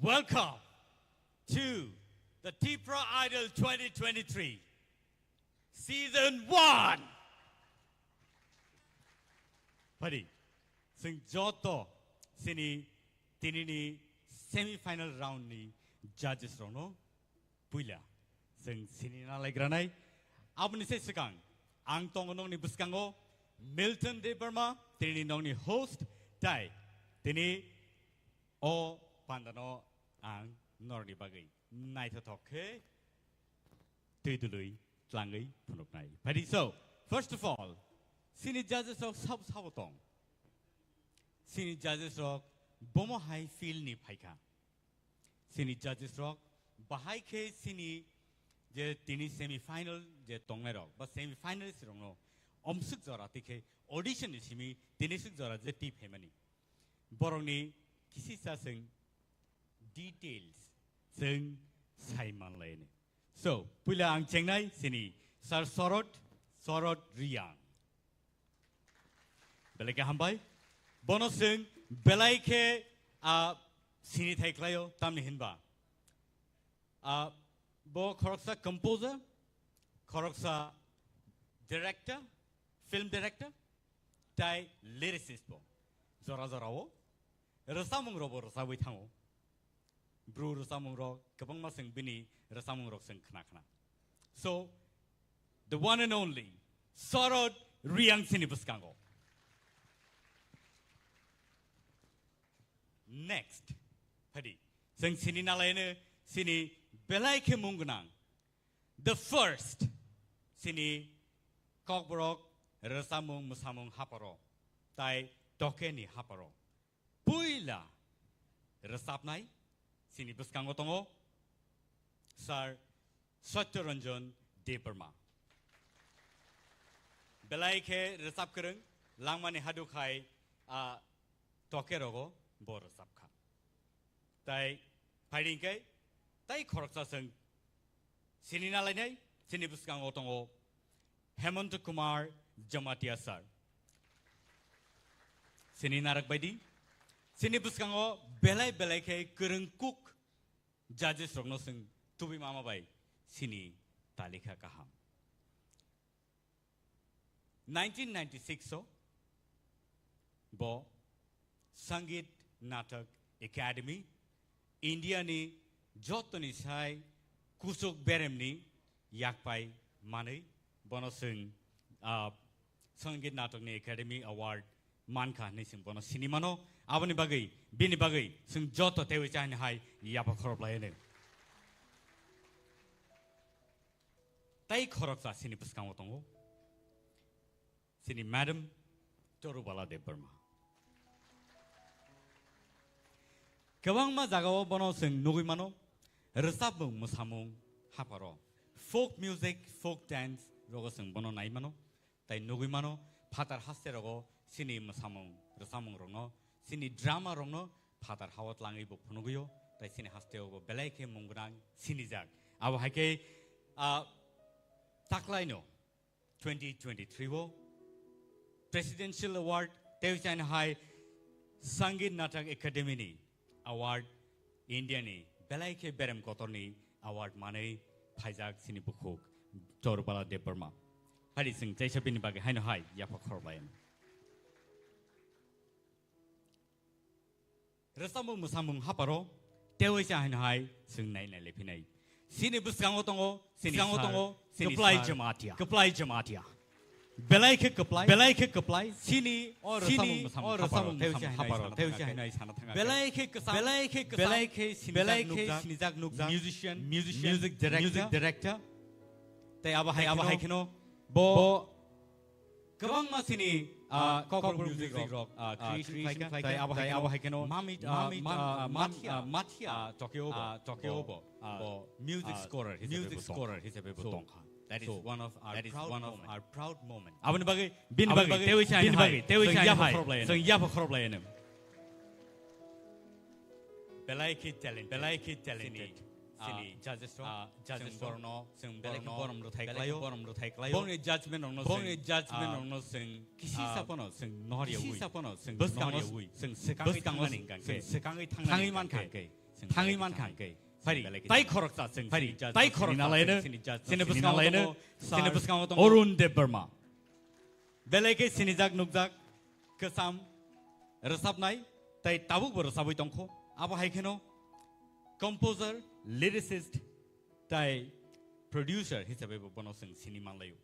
Welcome to the Tipra Idol 2023 Season-1. Pari, sing Joto, sini tinini semi-final round ni judges rono, puila, sing sini na lagranai, abni se sekang, ang tongonong ni buskango, Milton de Burma, tinini nong ni host, tai, tini o pandano ang norni bagay, naito Tongkhe, tuidului, tlangai, Nuknai. Pari so, first of all, sini judges of sabotong, sini judges of bomo high feel ni paika, sini judges of bahai ke sini je tini semi-final je Tongnai-rok, but semi-finalist rongo, omsuk zora tike audition ni simi tini suk zora je tip hemani, borong ni kisi sa sing details sing Simon Lane. So, pula ang Chengnai sini Sar Sorot Riang. Belai ke hambai, bono sing belai ke sini thai klayo tam ni hinba. Bo koroksa composer, koroksa director, film director, tai lyricist bo. Zora wo, rasamung robo rasawi thango. Bru rasamung ro, kapang masing bini rasamung ro sing khna. So, the one and only Sorot Riang sini buskango. Next, padi, sing sini nalaine sini belai ke mungunang. The first sini kokborok rasamung musamung haparo, tai Tongkhe ni haparo. Puila rasapnai sini buskango tongo Sar Satyaranjan de Burma. Belai ke rasap kereng langmani hadukai Tongkhe rogo bo rasap kha. Tai fighting ke tai khoroksa sing sini nalainai sini buskango tongo Hemant Kumar Jamatia sir. Sini narak baidi sini buskango belai ke kereng cook judges rogno sing tubi mama bai sini talika kaham 1996 so bo Sangit Natak Academy India ni Joto ni sai kusuk berem ni yakpai manai bono sing Sangit Natak ni Academy Award manka ni sing bono sinimano abani bagai bini bagai sing Joto tewi chan hai yapa khorop laine tai khorok sa sini puskang otongo sini madam Torubala de Burma kawang ma jagao bono sing nugui mano resabung musamung haparo folk music folk dance rogo sing bono nai mano tai nugui mano phatar haste rogo sini musamung resamung rogo sini drama rongno phatar hawat langai bo phunuguyo tai sini hasteo bo belai ke mungrang sini jak abo haike taklaino 2023 wo presidential award tewchan high Sangit Natak Academy ni award India ni belai ke berem kotorni award manai phaijak sini bukhuk Torubala de Burma hari sing jaisa bini bage haino hai yapa khorlain Rasamung musamung haparo, tewe siya hinay sing nai lepinay. Sini buskango tongo, kaplay jamatia. Belai ke kaplay, sini rasamung musamung haparo, tewe siya hinay sana tanga. Belai ke sinizak nukja, musician, music director. Tay abahai kino, bo kabang masini Kokor music rock creation tai abahai keno matia Tokyo bo music scorer his ebe Tongkhe. That is one of our proud moments. Abani bagai bin bagai tewi chai sing yapa khorob belai ke talented sini judges borno sing borom ro thai klayo bong judgment no sing kisi sapono sing noria ui sing sekangai thangai man kha ke 당이만 간게 파리 다이 코럭사 생 파리 다이 코럭사라이는 시네부스강어동 오룬데 버마 벨레게 시니작 눅작 그삼 रसाबनाय ताई Tabuk रसाबै दंखो आबो हायखेनो composer lyricist ताई producer हिसाबै बनो जों cinema लायो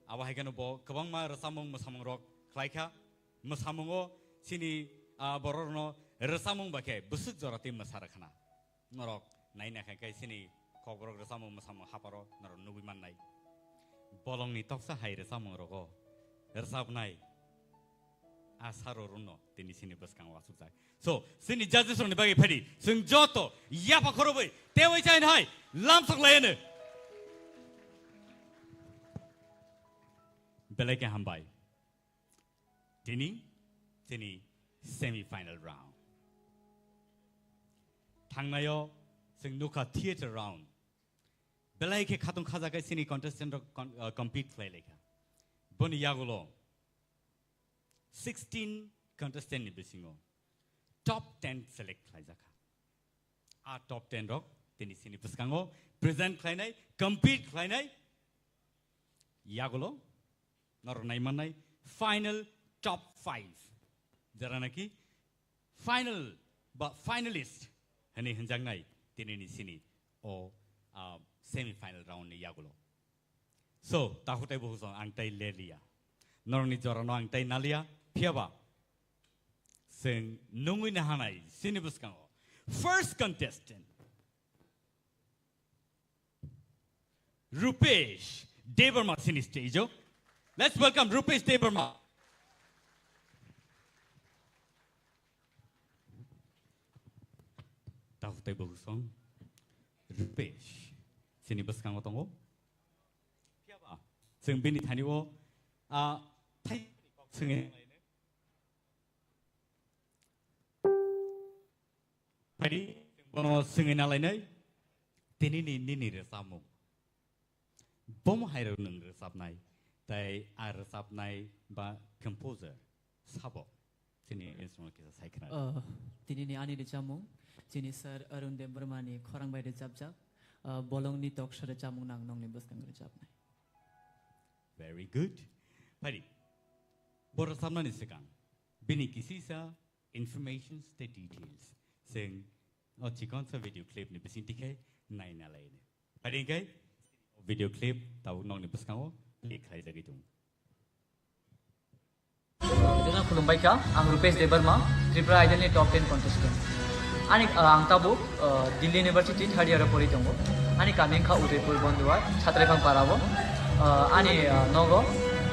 आबो हायखेनो ब गोबां मा रसामं मोसामं रक ख्लायखा मोसामंगो सिनि बररनो रसामं बाखे बुसुक जराते मोसारखना नरक नायना खायखाय सिनि खबरक रसामं मोसामं हापारो नर नुबि माननाय बलंनि तक्सा हाय रसामं रगो रसाबनाय 아사로로노 데니 시네버스강 와수자 so 시니 자즈스로니 바게 파리 승 조토 야파 코로베 대외자인 하이 람속라이네 벨레게 함바이 데니 세미파이널 라운드 당나요 승 누카 티에터 라운드 벨레게 카톤 카자가 시니 컨테스턴트 컴피트 플레이레가 보니 야골로 16 contestant ni bisingo top 10 select khlaijaka a top 10 rok tini sini buskango present khlainai compete khlainai yagolo nor nai manai final top 5 jarana ki final ba finalist hani hanjang nai tini ni sini o semi final round ni yagolo so tahutai bohusong angtai lelia norni jorano angtai nalia Piaba sing nungwi na hanay sinibuskango first contestant Rupesh Debarma sini stage let's welcome Rupesh Debarma tahutai bagusong Rupesh sinibuskango tongo Piaba sing bini thaniwo thai singin Padi, bono singin alainai, tini ni resamu. Bom hairo nung resapnai, tai a resapnai ba composer sabo. Tini instrument kisa saikna. Tini ni ani resamu, tini sir Arun Dembermani Khwrwngwi resapjak, bolong ni tok sher resamu nang nong ni buskang resapnai. Very good. Padi, boro resapna ni sekang. Bini kisisa information the details. Sing o chikon sa video clip ni Bising tikay nai na lai ni. Pwede kay video clip tawag nong ni Biskango play kay sa gitong. Dengan Khulumbai ka ang Rupesh Debarma Tipra idol ni top 10 contestant. Ani ang tabu Delhi University third year pori tongo. Ani kami kha Udaipur Bondwar chhatra khang parabo. Ani nogo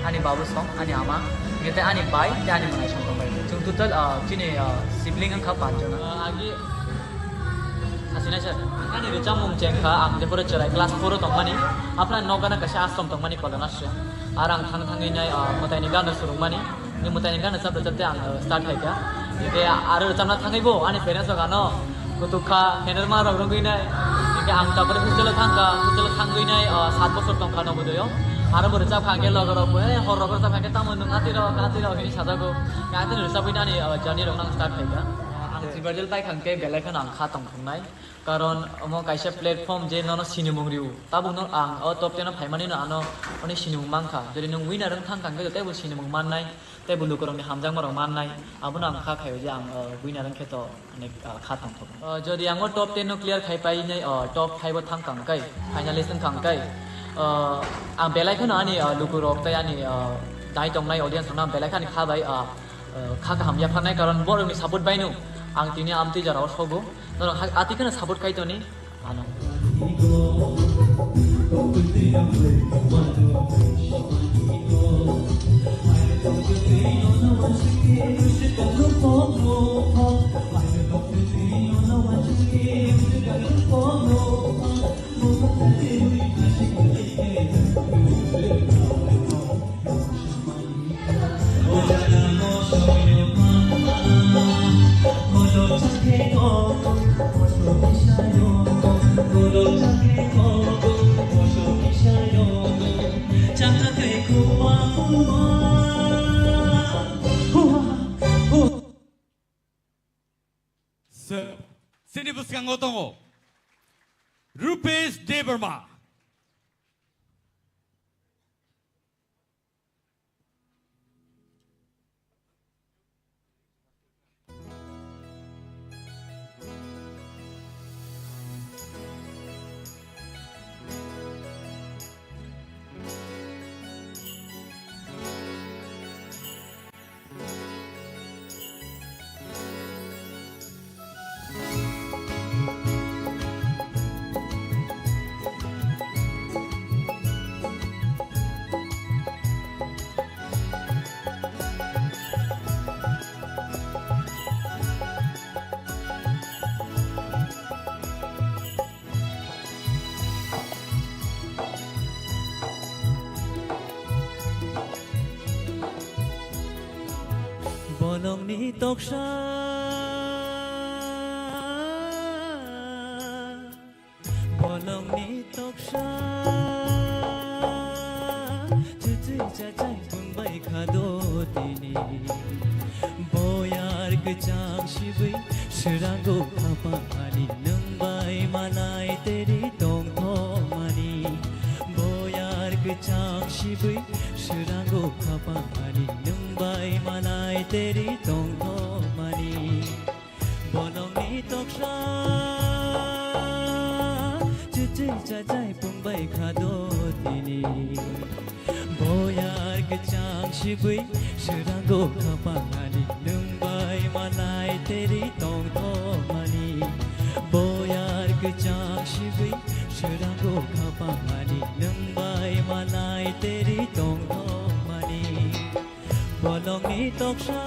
ani babu song ani ama ngete ani bai ani manai song bai. Jung total Chini sibling ang kha panjona. Agi asina sir. Ani recamung jengkha ang de pura cherai class 4 tongmani apna nogana kasha ashram tongmani kolonasya. Arang thang thangi nai motai ni gana surumani. Ni motai ni gana sabda jate ang start hai kya. Ike aru recamna thangi bo ani parents gano kutukha hener ma Kwrwngwi nai. Ike ang tapore hostel thangui nai 7 বছর tongkha no bodoyo. Aru bo recap khangge logoro bo hor rogor ta khangge tamon ngatiro hini sajago. Ngatin recap ini journey rong start hai kya. Sibajal pai khangke belai khan ang kha tongkhnai karon mo kaisa platform je nono sinimung riu tabu no ang top 10 phaimani no ano oni sinimung mangkha jeri nung winner ang thang kangke te bu sinimung mannai te bu lukorong ni hamjang marong mannai abuna ang kha khayo je ang winner ang kheto anek kha tongthok jodi ang top 10 no clear khai pai nai top 5 thang kangkai finalist kangkai ang belai khan ani lukorok te ani dai tongnai audience na belai khan kha bai kha ka hamya phanai karon borong ni support bai nu ang tini amti jarao sogo no ati kana support kai toni ano Sinibuskan Bisang Tongo, Rupesh Debarma. Bolong ni toksha, bolong ni toksha, cuci cacai pembai kado tini, boyar kecang sibai seranggo apa ani nembai malai teri tongtho mani, boyar kecang sibai seranggo apa ani nembai malai teri tongtho mani, bolong ni toksha, cuci cacai pembai kado tini, boyar kecang sibai seranggo apa ani nembai malai teri tongtho mani, boyar kecang sibai seranggo apa ani nembai malai teri tongtho mani, bolong ni toksha.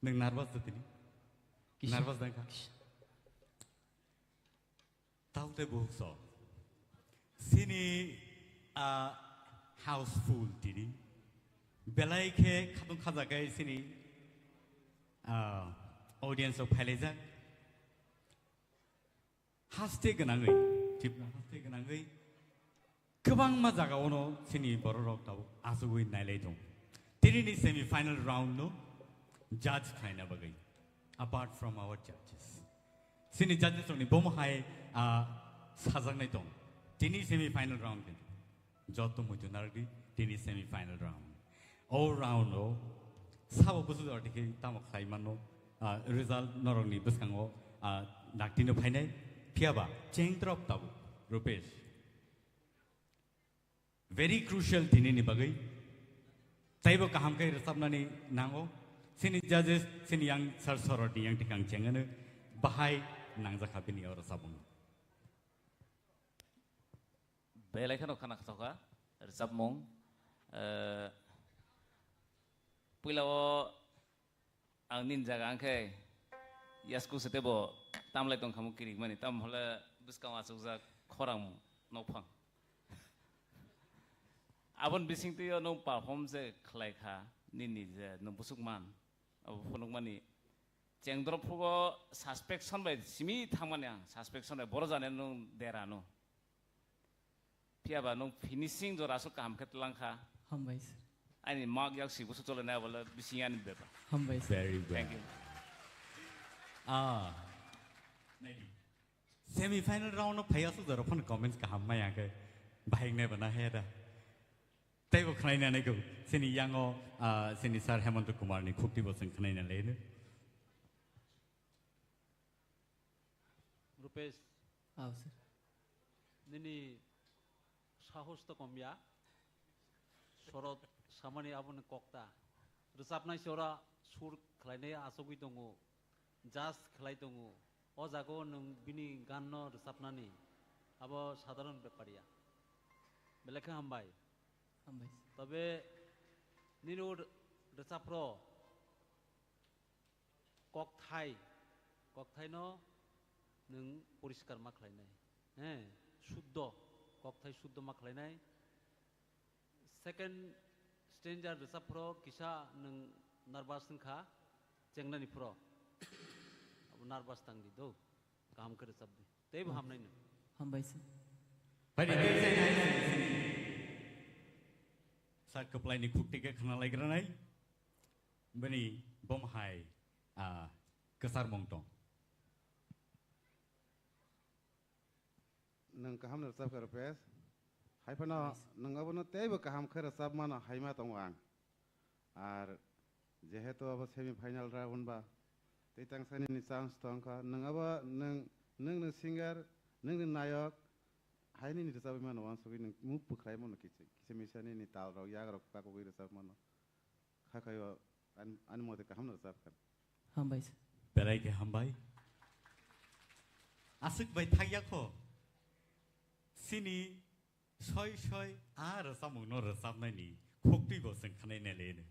Neng nervous tu tini, nervous dah kan? Tahu te bohong so. Sini house full tini, belai ke kadang kadang gay sini audience of Palaza. Haste kenangai, Tipra haste kenangai. Kebang mazaga ono sini borok tahu asugui NaiywiTong. Tini ni semi final round no. Judge Khwna bagai. Apart from our judges, sini judges only bom hai sajang nai tong. Tini semi final round ke. Joto Mochwngwi tini semi final round. All round o. Sabo busu dor dike tamak Khwlainani no result Norok ni Bising naktino phainai phiaba cheng trop tabu Rupesh. Very crucial tini ni bagai. taibo kaham kai resapnani nango sini judges sini yang sar sorodi yang tikang cengane bahai nangjaka bini ora sabung belai kan okana katoka resap mong pulau ang ninja angke yasku setebo tamlai tong kamu kiri mani tam hola biskang asuk za khorang nopang abon bising tu yo no perform je khlai kha nini je no busuk man abo phonok mani cengdro phugo suspension bai simi thangmani ang suspension bai boro jane no dera no piaba no finishing jo rasu kam khetlang kha Hambai sir. ani mark yak si busuk chole na bola bising ani beba Hambai sir. very well thank you semi final round no phaya su zaro phon comments kaham ma yang ke bahai ne bana he da taibo Khwlainani ko sini yango sini sir Hemant Kumar ni khukti bo sing Khwlainani le ne Rupesh Aw sir. nini sahos to komya sorot samani abun kokta resapnai sora sur Khwlainai asogui tongo jas khlai tongo o jago nung bini ganno resapnani abo sadharon beparia belekha hambai Hambai sir. তবে নিরুর রেসাপ্র ককথাই ন নং পরিষ্কার মা খাইনাই হ্যাঁ শুদ্ধ ককথাই শুদ্ধ মা খাইনাই second stranger রেসাপ্র কিসা নং নার্ভাস খা চেংনানি ফ্র নার্ভাস তাংদি দো কাম করে সাবদি তেই হামনাই ন Hambai sir. Pari sar keplai ni khukti ke khana lai granai bani bom hai kesar mongtong nang kaham na sab kar pes hai pana nang abono teibo kaham khar sab mana haima tongwang ar jehetu abo semi final round ba teitang sani ni chance tongka nang abo nang singer nang nayok hai ni sab mana wan sogi nang mu pukhrai mono kiche misani ni tal ro yag ro ka ko gi sab mana khakayo an mode kaham na sab kar Hambai sir. belai ke hambai asuk bai thagya ko sini soi samung no resap nai ni khukti bo sing Khwlainani le ne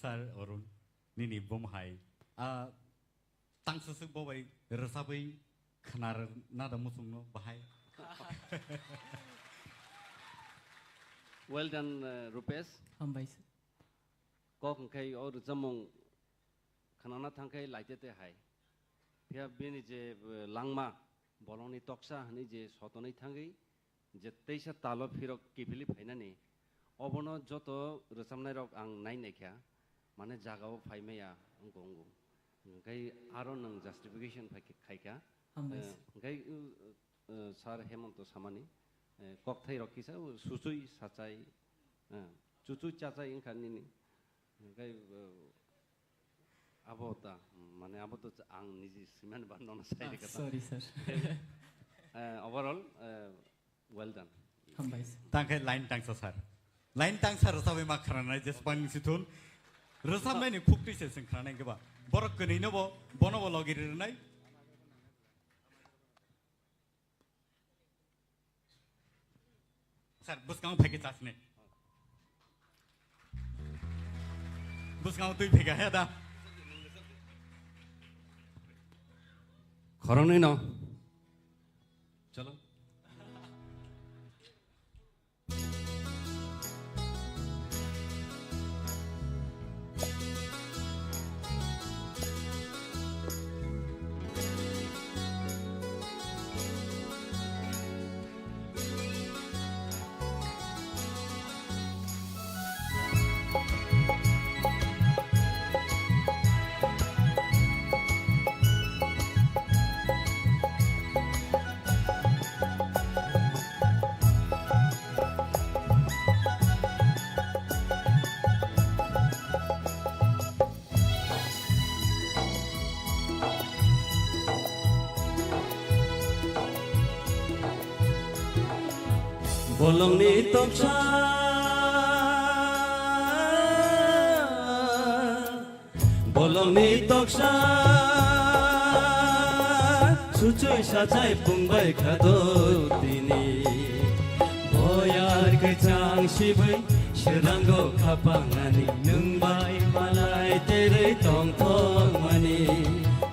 sar orun nini bom hai tang susuk bo bai resabai khnar na da musung no bahai well done Rupesh Hambai sir. kok kai or jamong khanana thangkai laite te hai pia bini je langma boloni toksa hani je sotonai thangai je teisa talo phiro kipili phainani obono joto rosamnai rok ang nai nekha mane jagao phaimaya ngong kai aro nang justification khaika Hambai sir. kai sar Hemanto samani kokthai rokisa susui sachai chuchu chachai inkanini kai abota mane aboto ang niji siman bandona sai kata Sorry sir. overall well done Hambai sir. tangkai line tang sar line tang sar resabai ma khranai je spang situn resap nai ni khukti se sing khranai ke ba borok ke no bo bono bo logir nai sar buskang phege chasne buskang tui phega he da khorong no chalo Bolong ni toksa bolongni toksa sucui sajai pungbai khado tini boyar kecang sibai Shirango kapangani nungbai malai tere tongthong mani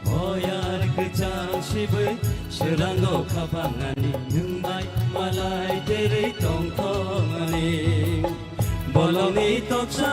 boyar kecang sibai Shirango kapangani nungbai malai tere tongthong mani bolongni toksa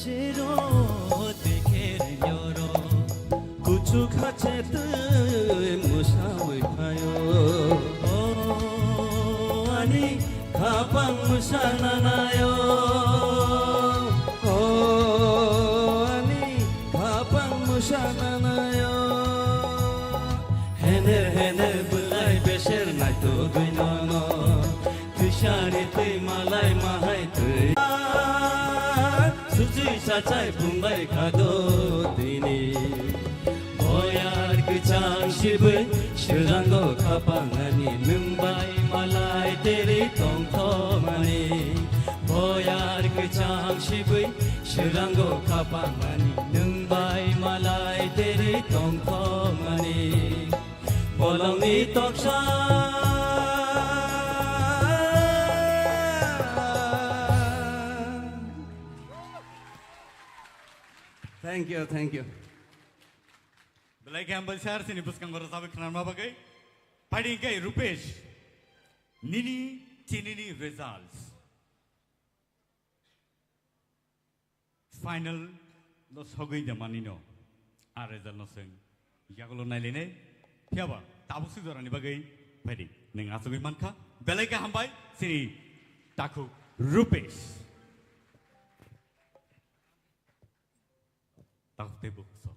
Shiro dekher nyoro kuchu khache tu musawi phayo o ani khapang musana nayo o ani khapang musana nayo hener bulai besher nai to guinono tushari te malai mahai tu Suci sajai pungbai khado tini boyar kecang sibai Shirango kapangani nungbai malai tere tongthong mani boyar kecang sibai Shirango kapangani nungbai malai tere tongthong mani bolongni toksa Thank you. Belai gambar share sini bus kangor sabi kenal apa kai? Padi kai Rupesh. Nini Chini results. Final no sogoi jamani no. A result no seng. Yagulo naile ne. Siapa? Tabu sih orang ni bagai. Padi. Neng asogoi manka. Belai ka hambai sini. Taku Rupesh. Tahu tebuk so,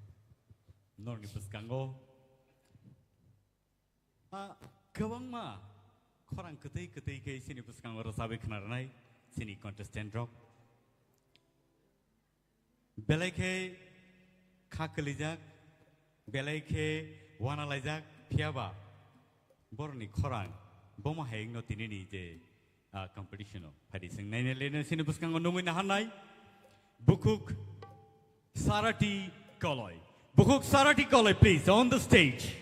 norni peskango. Kwrwng ma, korang ketai ke sini peskango rasabe kenaranai sini contestant rock. Belai ke kakelijak, belai ke wana lajak, piaba. Borni korang, boma hayeng no tini ni je competition no. Hari sing nai nai sini peskango nomoi nahanai, bukuk. Sarati Koloi. Bukuk Sarati Koloi, please, on the stage.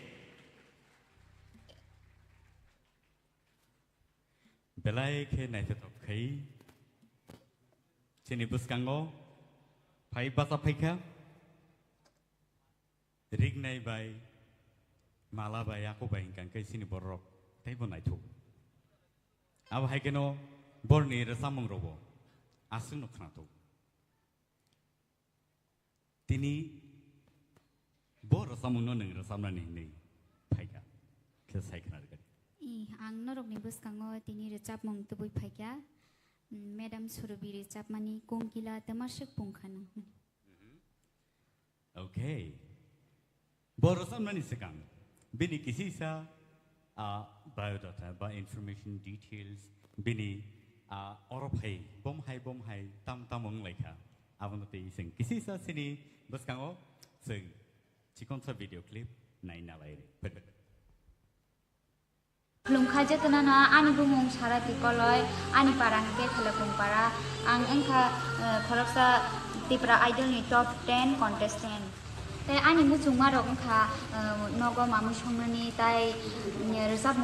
Belai ke naite top kai. Chini buskango. Pai basa paika. Rignai bai. Mala bai aku bai ingkang kai sini borok. Taibo naitu. Awa haikeno borni resamong robo. Asung no kanato. Tini bor rasamung no neng rasamna ni paika kesai kenar kali. Ang Norok ni bus kango tini recap mong tubui paika. Madam Surubi recap mani kongkila temasek pungkana. Okay. Bor rasamna ni sekang. Bini kisi sa biodata ba information details bini orop hai bom hai tam tamong laika. Abang tu iseng kisi sa sini bus kango seng cikon sa video clip naik nalai re. Lumkaja tenana ani bumung sarati koloi ani parang ke telepon para ang engka koroksa Tipra idol ni top 10 contestant. Tay ani Mochwngwi engka nogo Mochwngwi tay resap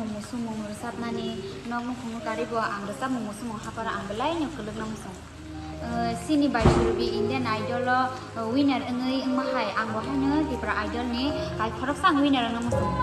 resap nani nogo Khwngwi karibo ang resap musumong hapara ang belai nyok keluk namusong. Sini Baisurubi Indian Idol winner ngai mahai ang wahana Tipra Idol ni kai khorok sang winner ang musung.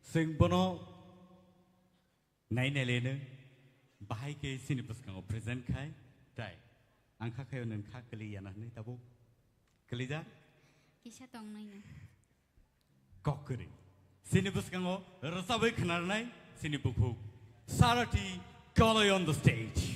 Sing bono nai lene bahai ke sini puskang present kai dai angka kayo neng kha kali yana ni tabu kali ja Kisah tong nai na kokuri sini puskang rasabai khnar nai sini bukhu Sarati Kaloy on the stage.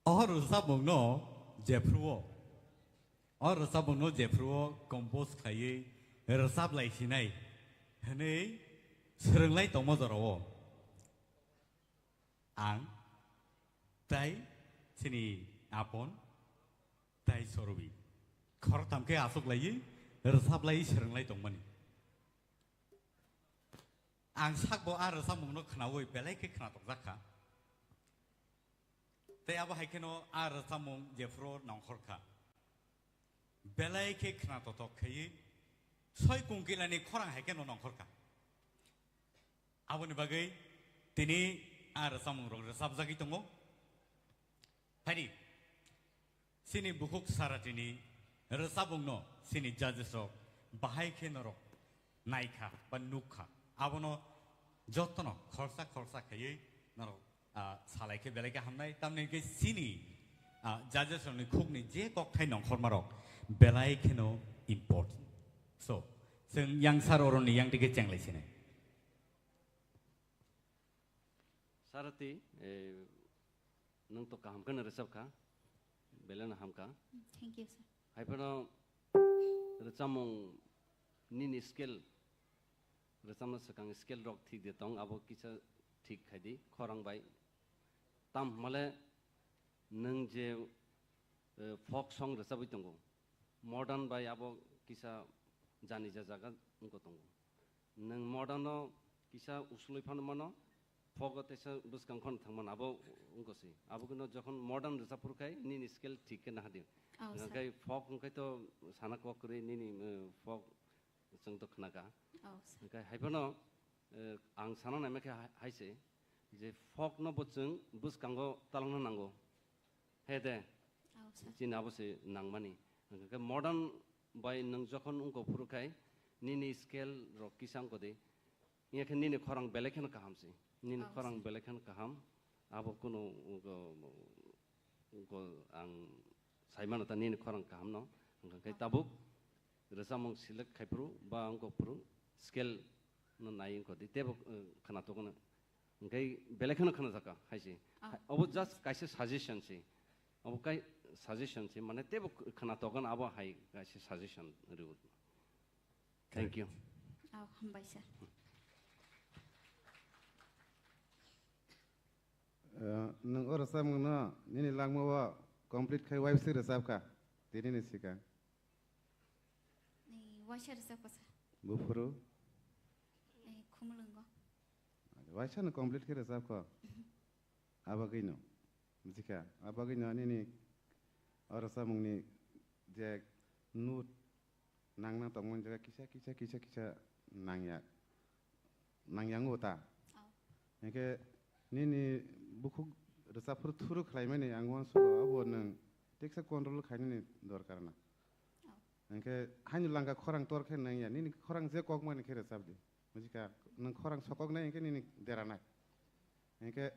Or sabongno jepruo. Or sabongno jepruo compose kaye resab lai sinai. Hene sereng lai tomo zoro. Ang tai sini apon tai sorobi. Khor tamke asuk lai resab lai sereng lai tongmani. Ang sakbo ar sabongno khnawoi belai ke khna tokjaka. Te abo haikeno ar samung jefro nongkhorka belai ke khna totok khei soi kungkilani khorang haikeno nongkhorka aboni bagai tini ar samung rog sabjagi tongo hari sini bukhuk saratini resabungno sini judges rok bahai ke norok naikha ba nukha abono jotono khorsa khei norok salai ke belai ke hamnai tamne ke sini judges rokni khukni je kokthai nongkhormarok belai kheno important so जों yang sar oroni yang dige chenglaisinai Sarati nung to kaham kan resab ka belana hamka Thank you, sir. hai pano recamong nini skill recamna sakang skill rock thik de tong abo kisa thik khadi khorang bai tam male nung je folk song resabi tongo modern bai abo kisa jani jaga ungko tongo nung modern no kisa usloi phan mano folk tesa buskang khon thangman abo ungko si abo kuno jokhon modern resapur kai nini skill thik na hadi kai folk ungkai to sana ko kre nini folk jeng to khnaga kai haibano ang sana na meke haise je folk no bochung buskango talangna nango hede chin abo se nangmani kai modern by nang jokhon ungko furukai nini skill ro kisang ko de iyaken nini khorang belekhen kaham si nini khorang belekhen kaham abo kuno ungko ang saimano ta nini khorang kaham no kai tabuk resamong silek khaipru ba ungko puru skill no nai ko de tebo khana to kono kai belekhen khana jaka haisi abo just kaise suggestion si abo kai suggestion si mane tebo khana to kon abo hai kaise suggestion ru thank you Hambai, sir. nung ora samung na nini langmo wa complete khai wife sir resab ka tini ni sika Washer resab ko, sir. bufuru Khumulwng. washer na complete khai resab ko abagino mujika abagino nini ora samung ni je nut nangna tongmon jaga kisa nangyang ota eke nini buku resapur thuru khlaimani angwan so abo nang teksa control khaini dorkar na eke hainu langa khorang tor khe nang ya nini khorang je kokmani khe resabdi mujika nang khorang sokok na eke nini derana eke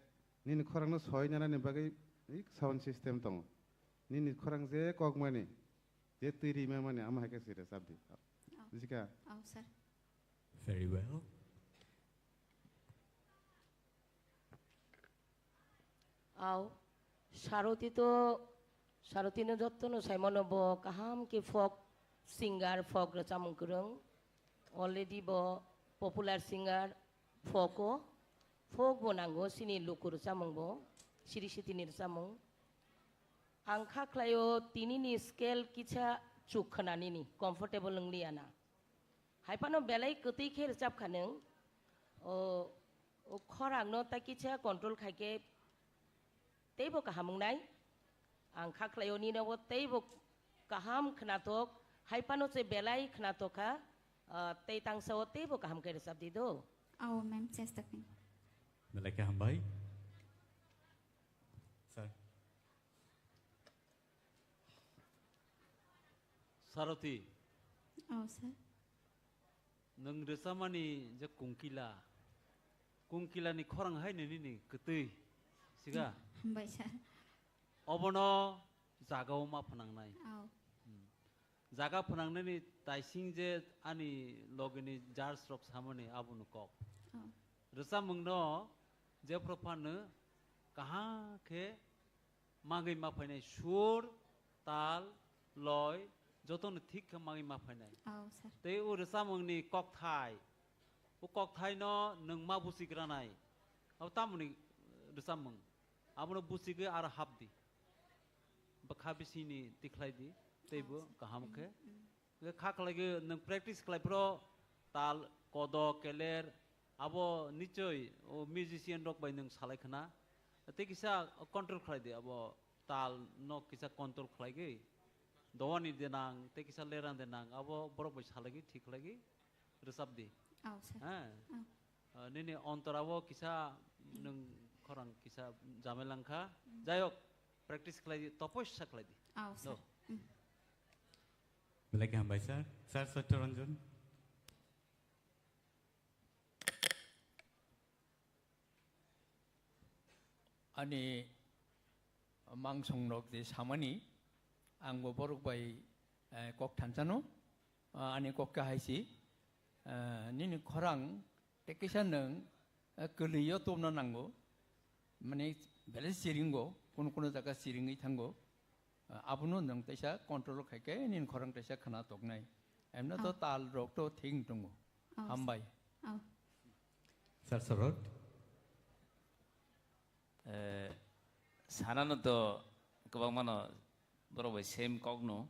nini khorang no soi nana ni bagai sound system tong nini khorang je kokmani je tiri me mane ama hake sire sabdi mujika Sir. very well Au Saroti to Sarotino Joto no Simon bo kaham ki folk singer folk recamong Kwrwng already bo popular singer folk bo nango sini lukur recamong bo siri sitini recamong angkha klayo tini ni scale kicha chukhanani ni comfortable ngliana haipano belai keti khe recap khaneng o khorang no ta kicha control khaike teibo kahamung nai ang khaklayo ni no teibo kaham khnatok haipano che belai khnatoka tei tangsa teibo kaham ke resap di do Ma'am, just a thing. Malaka hambai sir Sarati Sir. nang resamani je kungkila ni khorang hai ni ketui siga Hambai, sir. obono jagao ma phanangnai jaga phanangnani taising je ani logini jars rok samani abunu kok resamungno je profan kaha khe magai ma phainai sur tal loy joton thik magai ma phainai Sir. te u resamungni kokthai u kokthai no nang ma busigranai au tamuni resamung amono busige ar habdi bakhabisini tiklaidi teibo kahamke khaklage nang practice klaipro tal kodo keler abo nichoi o musician rok bai nang salai khana te kisa control khlaidi abo tal no kisa control khlaige dawani denang te kisa leran denang abo borok bai salagi thik lagi resabdi Sir. nini ontorabo kisa nang khorang kisa jamelangkha jayok practice khlaidi toposya khlaidi Sir. Malaka hambai sir Satyaranjan Ani 망송록 데 사마니 앙고 버럭바이 꼭 탄자노 아니 꼭가 하이시 니니 코랑 떼끼샤능 그리요 톱나 난고 마네 벨 시링고 코노코노 자가 시링이 탄고 아부노 능 떼샤 컨트롤 카게 닌 코랑 떼샤 khna toknai emna to tal rok to thing tungo hambai Sir Sarot 사나는 또 그방만어 너로 셈 꺾노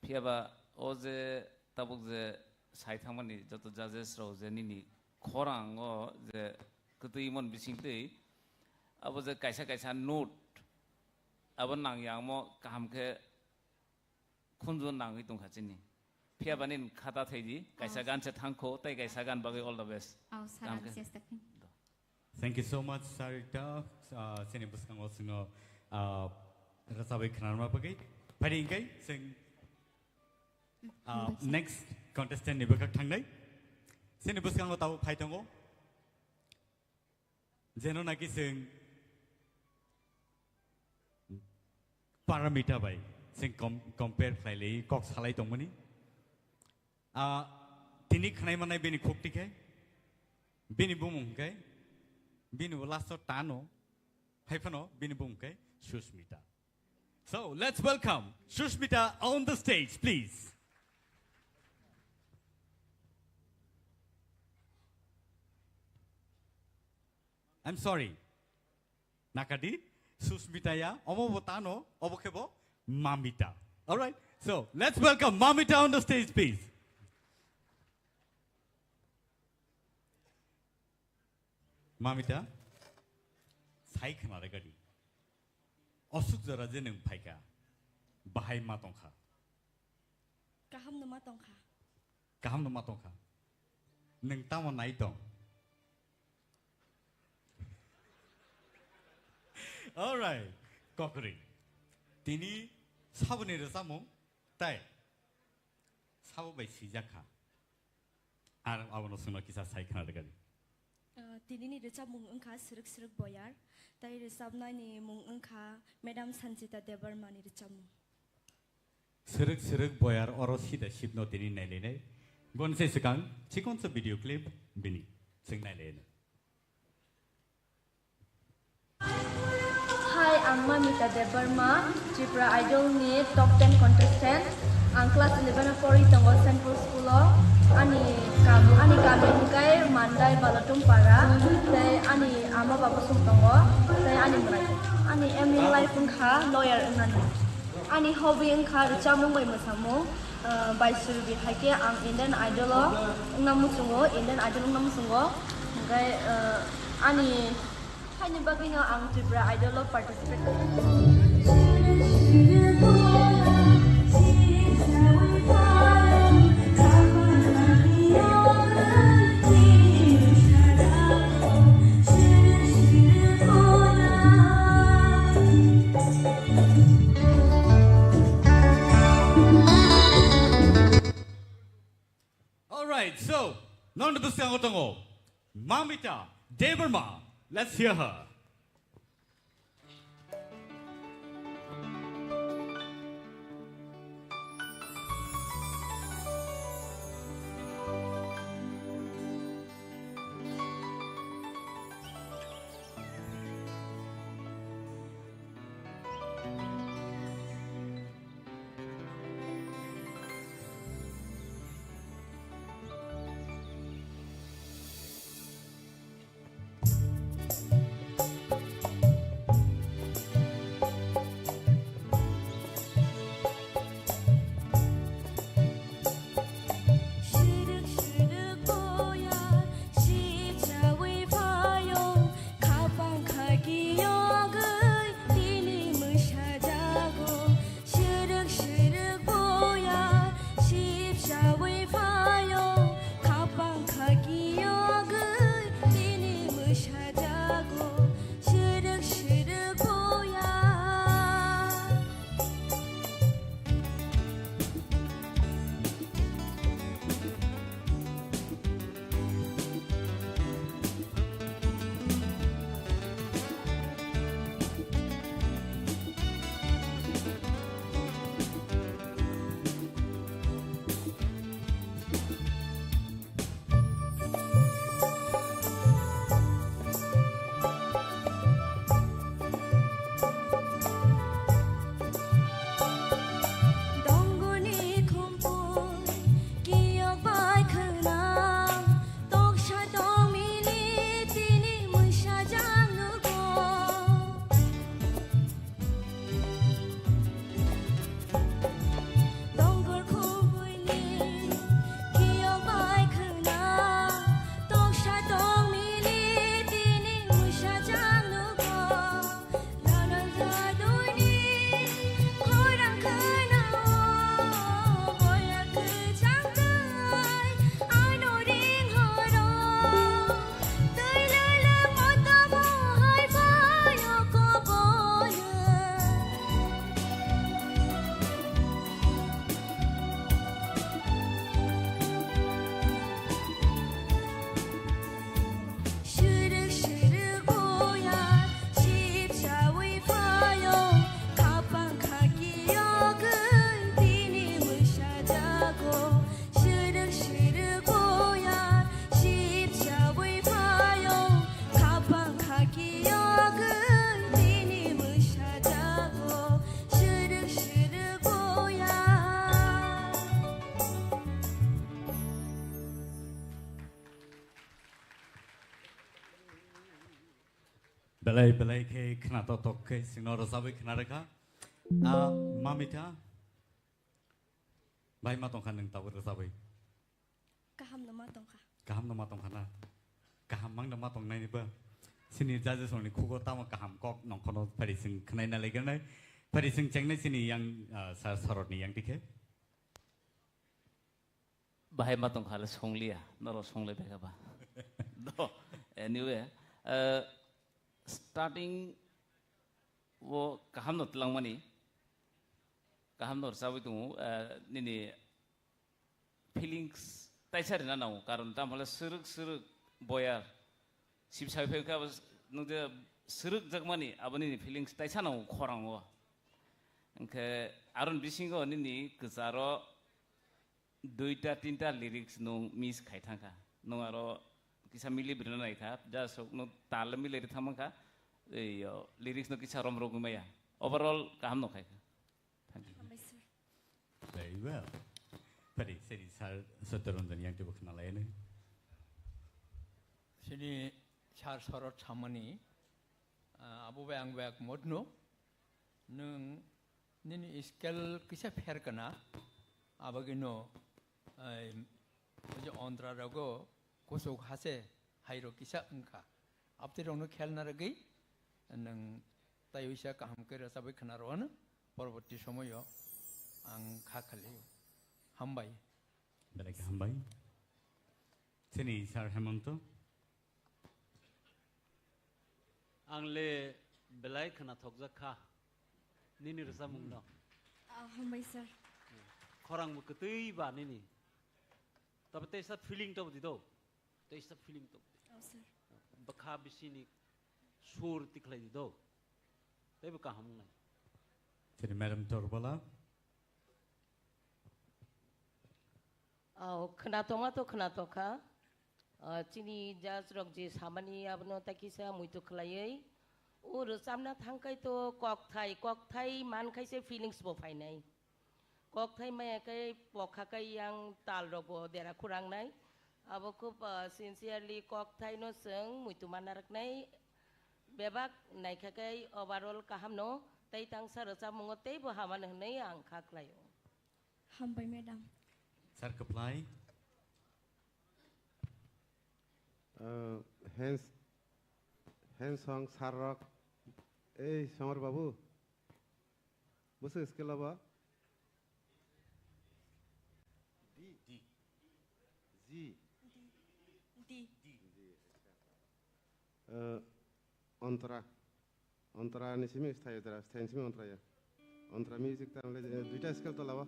피아바 어제 따복제 사이탕만이 저도 자제스로 제니니 코랑 제 그때 이먼 비싱때 아버제 가이사 노트 아번 낭양모 감케 쿤존 낭이 동 같지니 피아바닌 카다 테지 가이사간 제 탕코 때 가이사간 바게 all the best Thank you so much, Sarita. Sini buskang osino rasabai khanarma bagai. Pari ingai sing next contestant ni bakak thangnai. Sini buskang tahu phai tongo. Jeno naki sing parameter bai sing compare khlailei kok salai tongmani. Tini khanai manai bini khokti kai. Bini bumung kai. Binu lasso tano, hyphano, binu bumke, Shushmita. So let's welcome Shushmita on the stage, please. I'm sorry. Nakadi, Shushmita ya, omobotano, obokebo, Mamita. All right. So let's welcome Mamita on the stage, please. Mamita, sai khna regadi. Osuk jara jeneng phaika. Bahai matongkha. Kaham no matongkha. Kaham no matongkha. Neng tamo nai tong. All right. Kokri. Tini sabune resamo tai. Sabu bai sijakha. Ar abono suno kisa sai khna regadi. Tinini recap mung engkha seruk boyar, tai recap nani mung engkha Madam Sanjita Debarmani recap mung. Seruk boyar oro sida shipno tini nailene. Bon se sekang cikon se video clip bini sing nailene. Hi, I'm Mamita Debarma, Tipra Idol ni top 10 contestant. Ang class 11 pori tongo Central School ani kami kai mandai balatum para tai ani ama babu sum tongo tai ani mrai ani aiming life kha lawyer nani ani hobby kha chamung bai masamu bai surbi hake ang Indian Idol namusungo Indian Idol namusungo kai ani hani baginga ang Tipra Idol participate So, non the busang otongo, Mamita Debarma. Let's hear her. belai belai ke khna to tok ke singno rosabai khna rakha mamita bai ma tong khan nang taw rosabai kaham nama tongkha kaham nama tong khana kaham mang nama tong nai ni ba sini jaje soni khugo tama kaham kok nong khono phari sing khnai na legan nai phari sing chengnai sini yang sar sarot ni yang tikhe bahai ma tong khala songlia noro songle beka ba do anyway starting wo kaham no tlang mani kaham no sawi tu nini feelings taisar na nau karon tam hala suruk suruk boyar sip sai phe ka no de suruk jagmani abani feelings taisa nau khorang wo angke aron bisingo nini kezaro duita tinta lyrics no miss khai thangka no aro kisa mili brina nai kha ja sok no tal mili ri thamang kha ei lyrics no kisa rom rog maya overall kaham no khai kha thank you very well pari seri sar sotorondan yang tibo khna lai ne sini char sorot chamani abu bang bak modno nung nini scale kisa pher kana abagino जो ऑन्ड्रा रगो कोसो खासे हाइरो किसा उनका अब ते रोनो खेल ना रगई नंग तायुषा काम के रसाबे खनारोन परवर्ती समय आं खाखले हमबाई belai ke hambai sini sar hemonto आंले belai khna thokja kha nini rasa mungno hambai sir khorang mu ketui ba nini tapi tesa feeling to di do tesa feeling to sir bakha bisini sur tiklai di do tei ba kaham nai sini madam torbala khna to kha chini jas rok je samani abno takisa muitu khlaiei ur samna thangkai to kok thai man khaise feelings bo phainai kok thai mai kai pokha kai yang tal robo dera kurang nai abo খুব sincerely kok thai no seng muitu manarak nai bebak nai khakai overall kaham no tai tang sarasa mungotei bo haman hnai ang khaklayo hambai madam sar apply hands song sarok ei samar babu busu skill ba Antara ni simi stay dara stay simi antara ya antara music ta le duita skill to lawa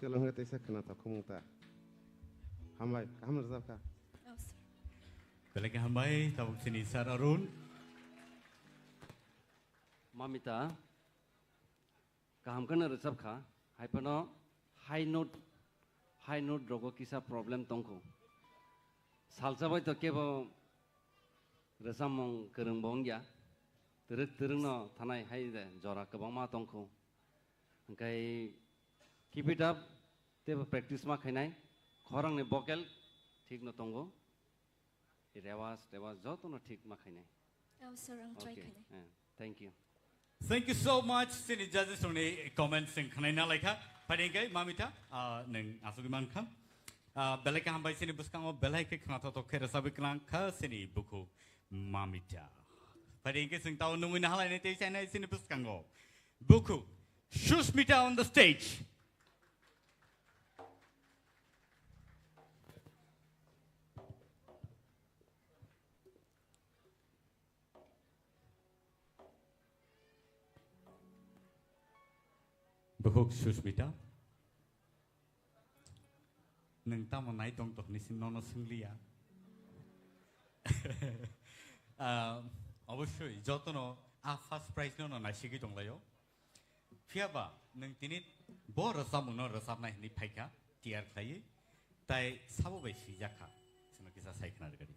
skill hong te sakna ta khumta hambai kaham razab ka belai ke hambai tabuk sini sar arun mamita kaham kana razab kha haipano high note rogo kisa problem tongko salsabai to kebo rasamong kereng bongya tereng tanai hai de jora kebang ma tongko angkai keep it up te practice ma khainai khorang ne vocal thik no tongo rewas joto no thik ma khainai sir ang try okay kanya thank you so much sini judges ni comment sing Khwnaya laika padingkai mamita neng asugi mankam belai ka hambai sini buskango belai ke khna to khere sabiklang kha sini buku mamita padingkai sing tau nungui na halai ne te chai sini buskango buku Shushmita on the stage. Buku Shushmita. Neng tamu naik tong tok nisin nono singlia. Obviously, Joto no first prize no naishigi tong layo. Fiaba, neng tinit bo resam no resam naik ni paika tiar kaya, tai sabu besi jaka. Seno kisah saya kenal dekati.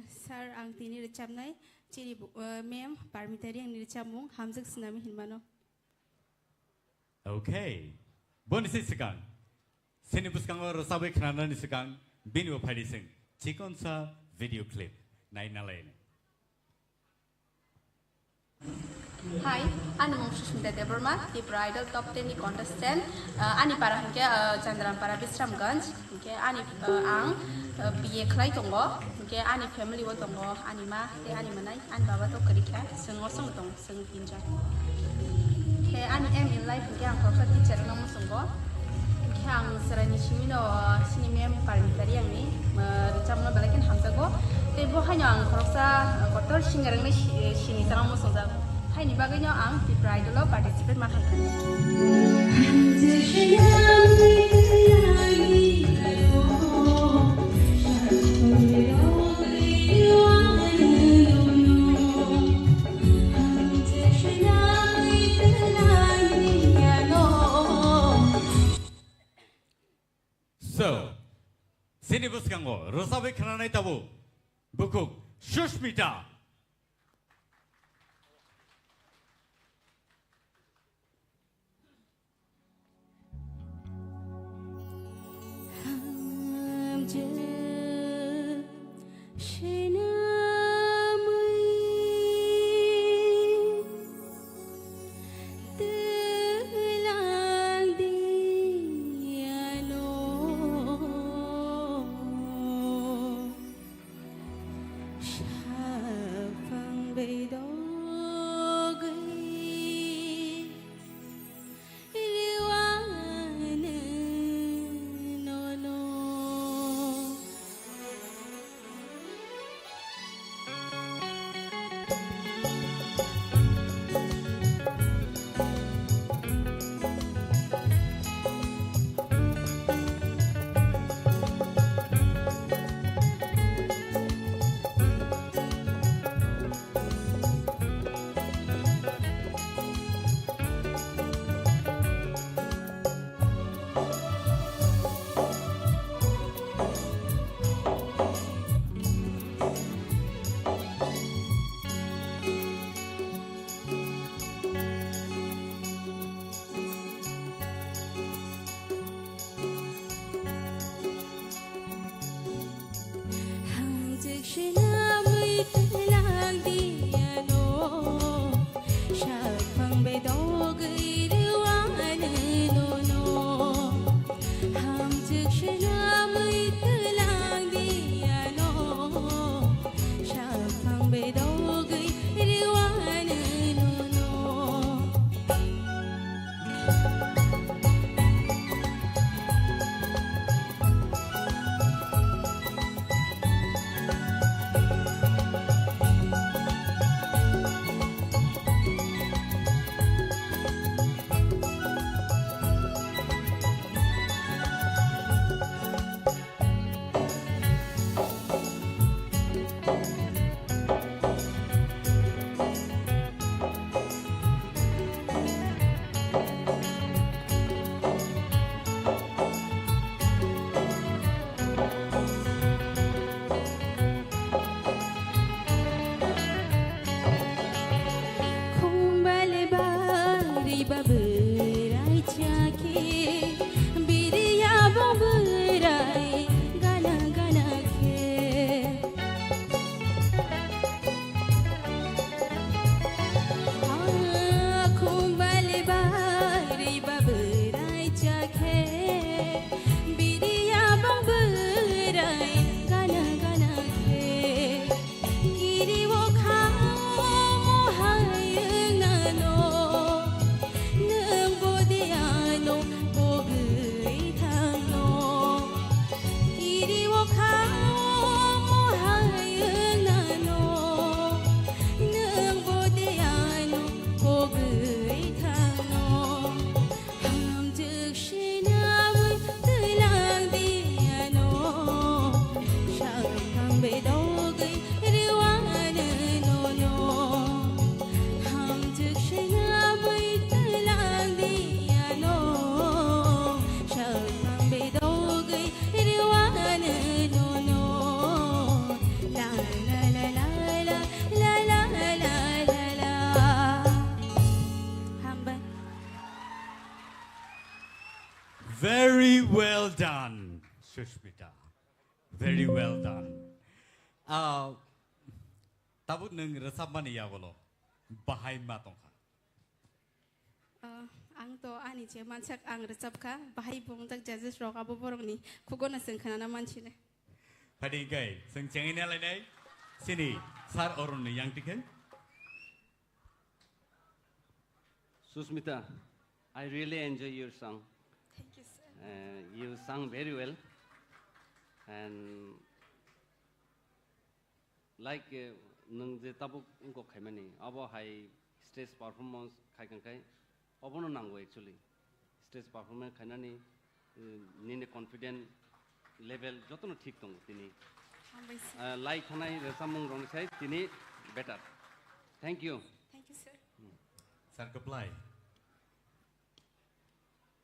Sir, ang tini recap nai, ciri mem parmiteri yang recapmu, hamzak senami hilmano. Okay, bonus sekarang. Sini buskango resabe kenal ni sekarang binu padi sing. Cikon sa video clip, naik nalain. Hi, ani Mochwngwi Deborma, Tipra Idol Top 10 ni contestant. Ani para hingke Chandran para Bisramganj, hingke ani ang BA Klai tonggo, hingke ani family wo tonggo, ani ma, ani manai, ani baba to kerika, sengor song tong, seng pinja. He ani em in life hingke ang professor teacher nang musunggo, hingke ang serani shimino sinimem parmitari yang ni, recamno balakin hamsago. Tebo hanya ang professor kotor singarang ni sini sarang musungza. Hai ni bagainya ang Tipra Idol participate makan. So, sini buskango resabe kenal tabu buku Shushmita. Shine. Very well done, Sushmita. Very well done. Tabuk neng resap mana ya bolo? Bahai matongka. Ang to ani je mansak ang resapka bahai bongtak judges rok abo borongni khugona sengkhana manchine. Pading kai, seng cengin yang lain sini sar orang ni yang tikai. Susmita, I really enjoy your song. Thank you, sir. You sang very well, and like nung je tabuk unko khaimani abo high stage performance khaikan kai obono nango actually stage performance khainani nine confident level jotono thik tong tini like khanai resamung rong sai tini better. Thank you. Thank you, sir. Sar keplai.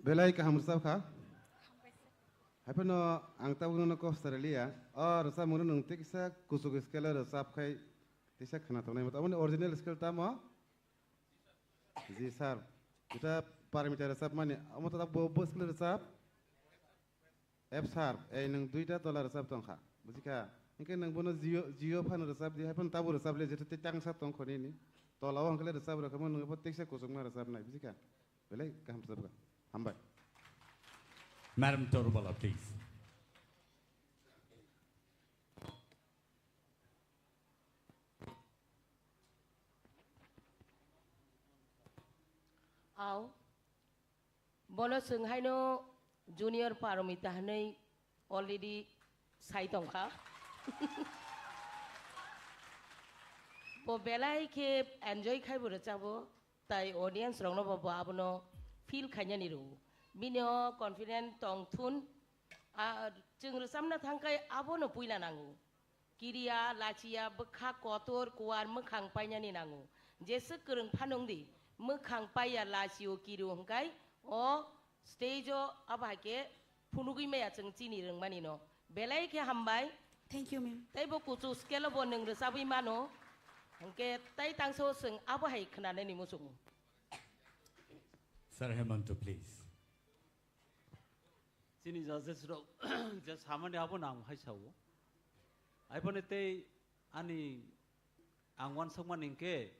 Belai ka hamur sab kha. Apa no angta bukan ko Australia. Or resap mungkin nung tik sa kusuk skala resap kai tisa khana tong nai mata. Amun original skill tama. Ji sir. Kita parameter resap mana? Amun tetap bobo skill resap. F sharp. Nung duita tola resap tong kha. Bujika. Ingke nung bono zio pan resap di. Apa tabu resap le jadi tang sat tong koni ni. Tola wang kale resap rekaman nung apa tik sa kusuk ma resap nai. Bujika. Belai ka hamur sab kha. Hambai. Madam Torubala, please. Aw, bono senghay no junior paromita hanay already sai tongka. Bo belai ke enjoy khai bura chabo, tai audience rong no babo abono feel khanya niru. Bino confident tong thun, jeng resam na thangkai abono puila nangu. Kiria lachia bekha kotor kuar mekhang painya ni nangu. Jese kereng panongdi. Mekhang paya lasio kiru hangkai o stage o abake punugui maya ceng Chini reng manino belai ke hambai. Thank you, ma'am. Tai bo kucu skela bo neng resabi mano hangke tai tangso seng abahai khenane ni musung. Sir Hemanto, please. Chini judges rok just hamani abo nang hai sawo. Ai pone te ani angwan sangman ingke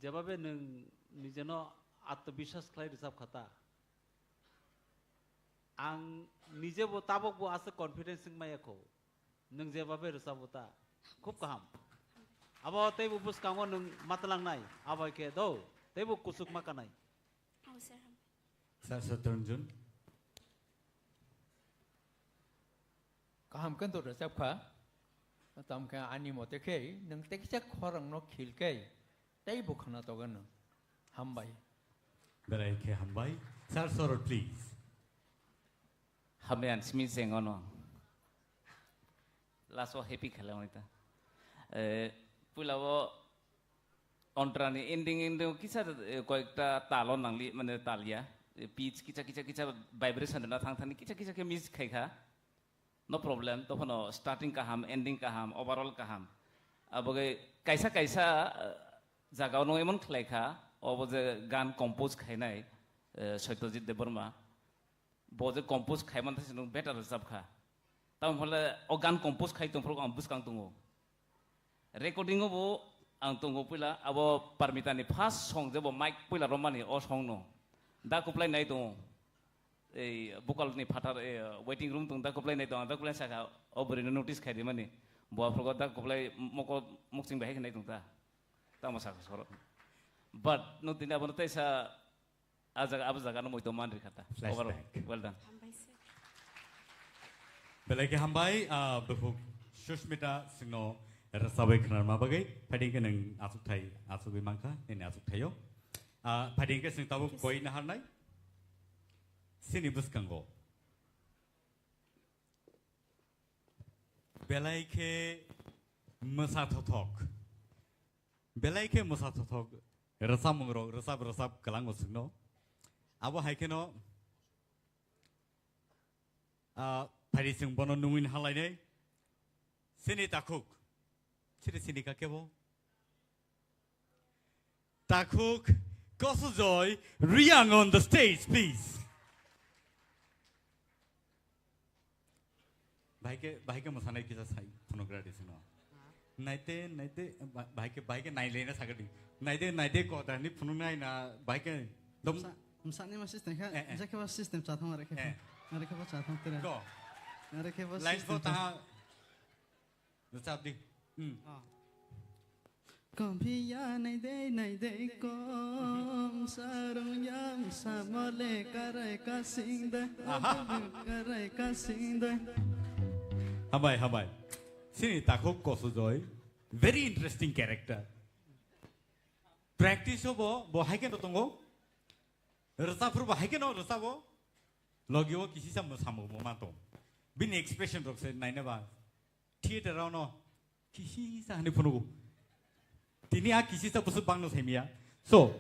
jebabe nung nijeno atbishas khlai resap khata. Ang nije bo tabok bo ase confidence sing maya ko. Nung jebabe resap bota. Khub kaham. Abo te bu bus kango nung matlang nai. Abo ke do te bu kusuk makanai. Oh, sir. Sir Saturjun. Kaham kan tu resep kha. Tam ka ani mote ke nang teksa khorang no khil ke. Tai bu khana to gan hambai. Belai ke hambai. Sir Sorot, please. Hamyan smith sengono. Laso happy khala wanita. Pulawo ontrani ending kisa koekta talon nangli mane talia. Pitch kicha vibration na thang kicha ke miss khai kha. No problem. To phono starting kaham, ending kaham, overall kaham. Aboge kaisa jagao no emon khlai kha oboje gan compose khainai Satyajit Debarma boje compose khaiman thase nung better resap kha tam hole o gan compose khai tong pro am buskang tungo recording bo ang tungo pila abo parmitani first song je bo mic pila romani o song no da kuplai nai tungo ei vocal ni phatar waiting room tung da kuplai nai tung da kuplai saka obri no notice khai di mani bo afro da kuplai moko mukching bahai nai tung ta tamasa soro but no tinda bono tesa azaga no moito man rikata overall well done Belai ke hambai befuk Sushmita singno resabai khnar ma bagai phading ke nang asuk thai asuk bi mangka ne asuk thayo phading ke sing tabu koi na harnai sini buskango belai ke masa thothok belai ke masa thothok resap kalang usno abo haikeno phari sing bono nungin halai nei sini takuk sini ka kebo takuk kosu joy riang on the stage please भाइके मोसानाय किसा साइ फनोग्राफी सुनो नाइते भाइके नाइ लेना सागडी नाइते कोदानि फुनुनाय ना भाइके दम साने masses तंखा जके बस system चाथों अरे के बस चाथों तेरा गो अरे के बस लाइन फो ता नचाबदी कभिया नहीं दे कोम सारों याम सामले करे का सिंह दे हमाय Sini takut kosu joy, very interesting character. Practice bo haiken to tongo, rasa pur bo haiken o rasa bo, logi wo kisi sa samu momato. Bin expression rok se naine ba, theater rao no, kisi sa hani punugo. Tini a kisi sa busuk bang no semia. So,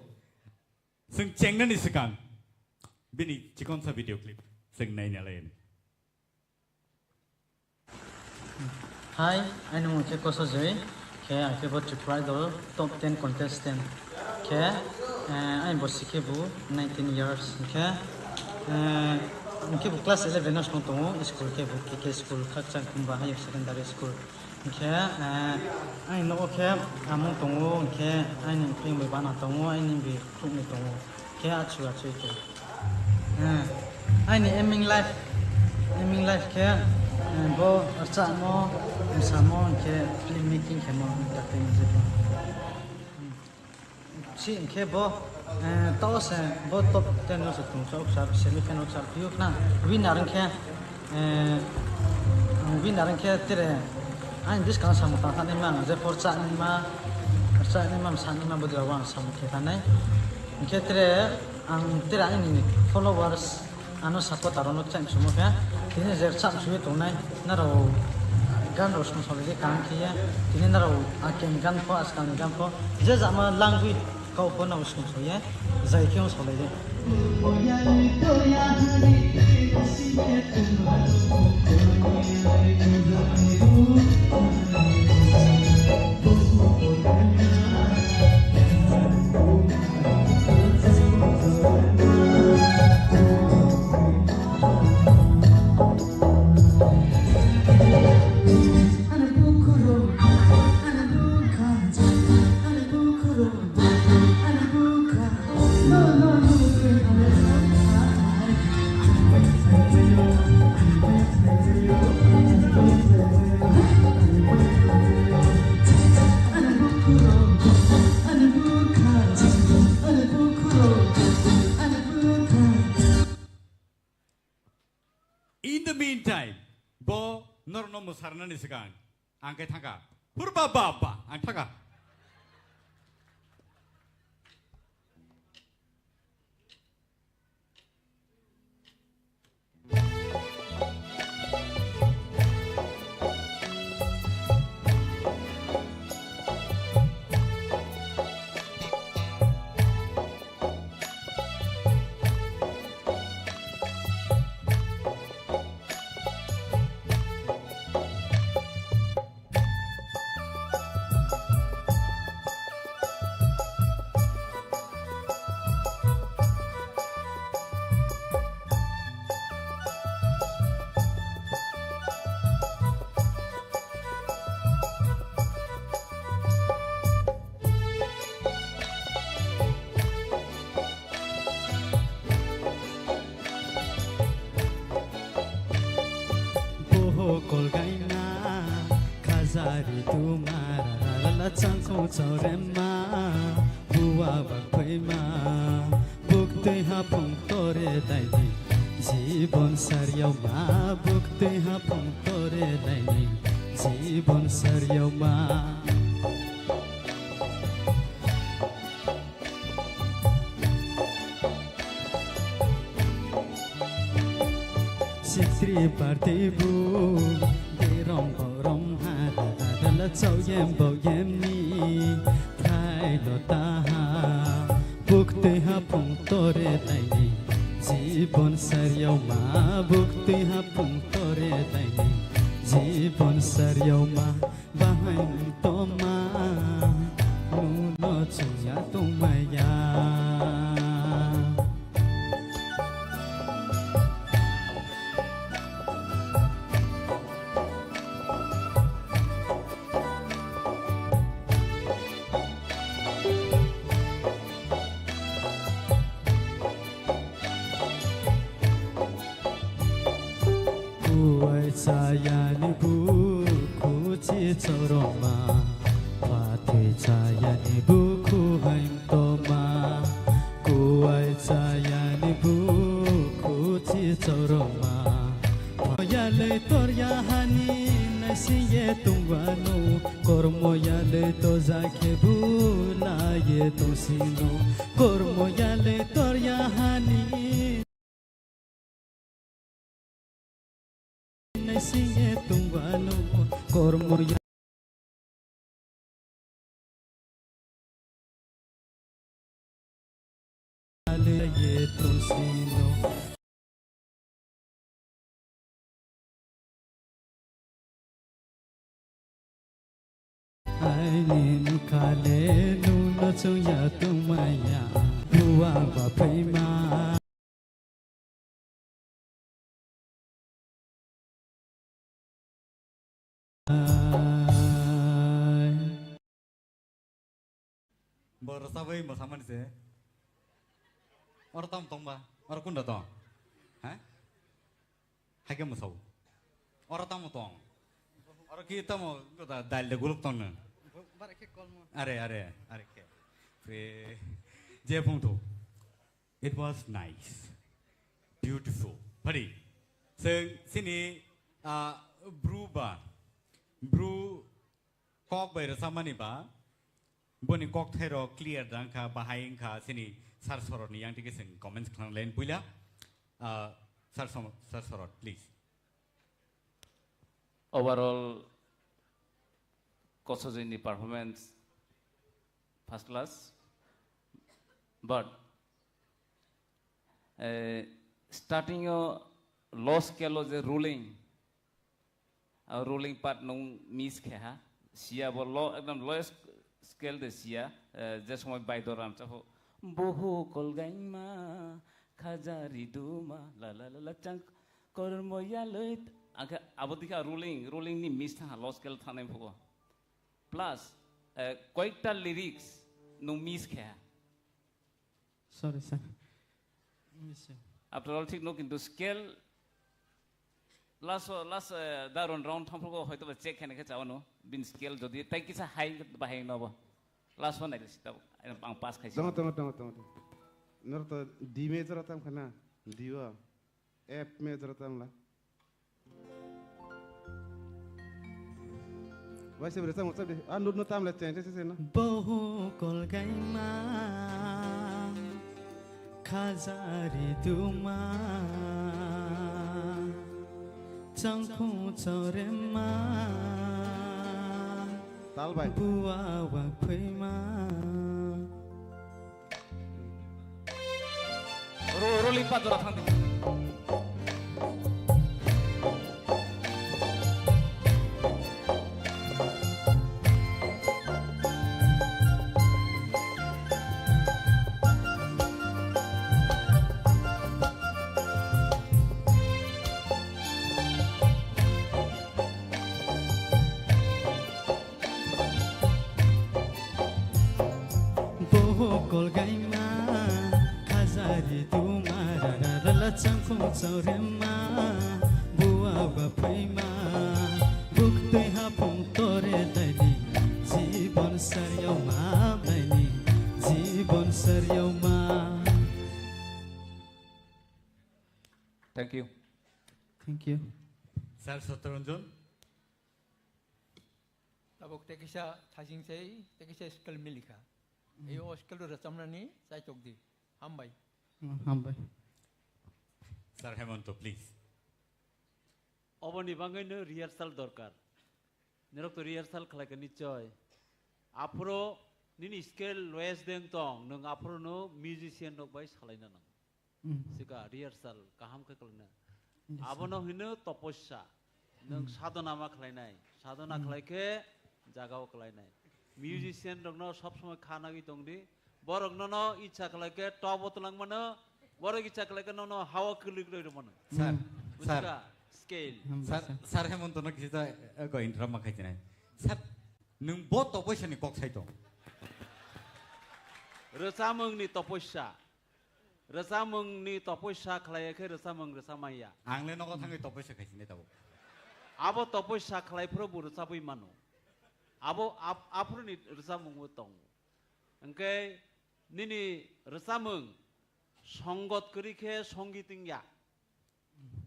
sing cengna ni sekan, bini cikon sa video clip, sing naine lain. Hi, I'm Mwkthang. I'm a Tipra idol, top 10 contestant. I'm 19 years. I'm class 11 na school, KK school, higher secondary school. I know I'm I'm playing with Banatomo, I'm I'm aiming life care. Bo archamo samo ke filmmaking ke mo takte nje si ke bo to se bo top 10 no se tum chok sar semi final sar piuk na winner ke tere an dis kan samo ta ne ma je forcha ni ma san ma bodra wan samo ke tanai ke tere ang tere ani followers ano support arono chang sumo ka tini zer cham suwe tongnai naro gan rosno solide kan kia tini naro akem gan po askan gan po je jama langwi kau po na usum soye zai kyong solide In the meantime, bo norno musarna ni sekan, angke thanga, purba baba, angka. Zari tumara la changko chorema buwa bakhoima bukte ha pungtore daini jibon saryau ma bukte ha pungtore daini jibon saryau ma Sitri partibu derong borong la chau yem bo yem ni thai lo ta ha bukte ha pung tore dai ni jibon saryau ma bukte ha pung tore dai ni jibon saryau ma bahai to ma nu no chuya tu maya chayani bu kuchi choroma Pathe chayani bu kuhaim toma Kuai chayani bu kuchi choroma Moyale torya hani nasiye tungwano Kormoyale to zakhebu naye tosino Kormoyale torya hani nasiye tungwano Kormoyale ye tosino Ainin kale nuno chuya tumaya Buwa bapaima Bersabai masaman se. Orang tam tongba, orang kunda tong, hah? Haga masau. Orang tam tong, orang kita mau kita dal guluk tong na. Are ke. Jepung tu. It was nice, beautiful, padi. Sini brew kok bayar sama ni ba. Boni Mwkthang clear dan ka bahayang ka sini sar sorot ni yang tiga sing comments klan lain pula sar sorot please. Overall, courses in the performance first class, but starting your low scale of the ruling part nung miss kha sia bo low ekdam lowest scale de sia just my by doram chaho bohu kolgaima khajari duma la la la chang kormoya leit aga abodika ruling ni miss tha low scale thane bhugo plus koikta lyrics nung miss kha sorry sir after all thik no kintu scale last daron round thamko hoyto ba check khane kha chawno bin scale jodi tai kisa high bahai no ba last one like sta ang pass khai tong norto d major tam khana diwa f major tam la waise berasa mo sabe anur no tam la change se na bohu kolgaima khazari duma changkhu chorema tal bai buwa wa phaima ro lipat dora thang kolgaima khazari tumara rala changkhu chorema buwa ba phaima bukte ha phung tore dani jibon saryoma dani jibon saryoma thank you sir Satranjan tabok tekisa thasing sei tekisa skill milika Ayo skill racamnani saya Tongdi hambai sir Hemanto please oboni bangai no rehearsal dorkar Norok to rehearsal khalai ni choy apro nini skill lowest deng tong nung apro no musician nok bai khalai na sika rehearsal kaham ka kalna abono hino taposya nung sadhana ma khalai nai sadhana khalai ke jagao khalai nai musician rok no sob somoy khana gi tongdi borok no ichha khalai ke top otlang mano borok ichha khalai ke no hawa kulik roi mano sir scale sir Hemanto no kita ko intro ma khai nai sir nung bot to poisa ni kok sai to Resamung ni taposya khalai ke resamung resamaya angle no ko thangi to poisa khai ni tabo abo topoi saklai pro buru sapui manu abo apro ni rsamung tong engke nini rsamung songot kerike songitingya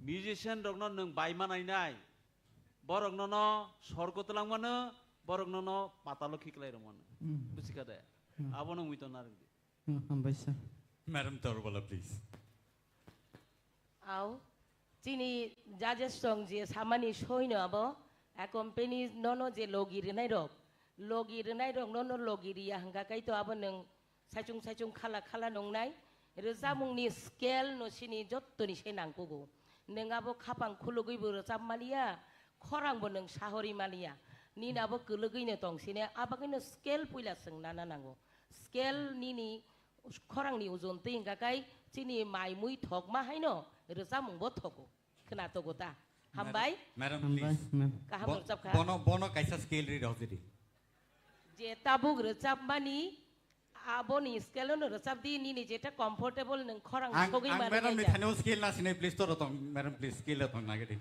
musician rokno nung baimanai nai borok nono sorgo telang mana borok nono patalo khiklai romano busikade abo nung NaiywiTongnairok हामबाय sir. Madam Torwala, please. Au, Chini judges song je samani shoino abo, accompany nono je NaiywiTongnairok nono logiria hangga kai to abo neng sachung khala nongnai, rezamung ni scale no sini Joto ni senang pugu, neng abo kapang khulugui bu rezam malia, khorang bo neng sahori malia, ni abo kulugui ne tong sini abo kino scale puila seng nana nango, scale nini khorang ni uzon ting kakai Chini mai mui thok ma hai no rezamung bo thoko khna to gota hambai Madam, please. kaham rezap kha Bono kaisa scale ri rahti. je tabuk rezap mani abo ni scale no rezap di ni jeta comfortable nang khorang sogi ma Madam, ni thano scale na sine please to tong Madam, please scale tong na gedi.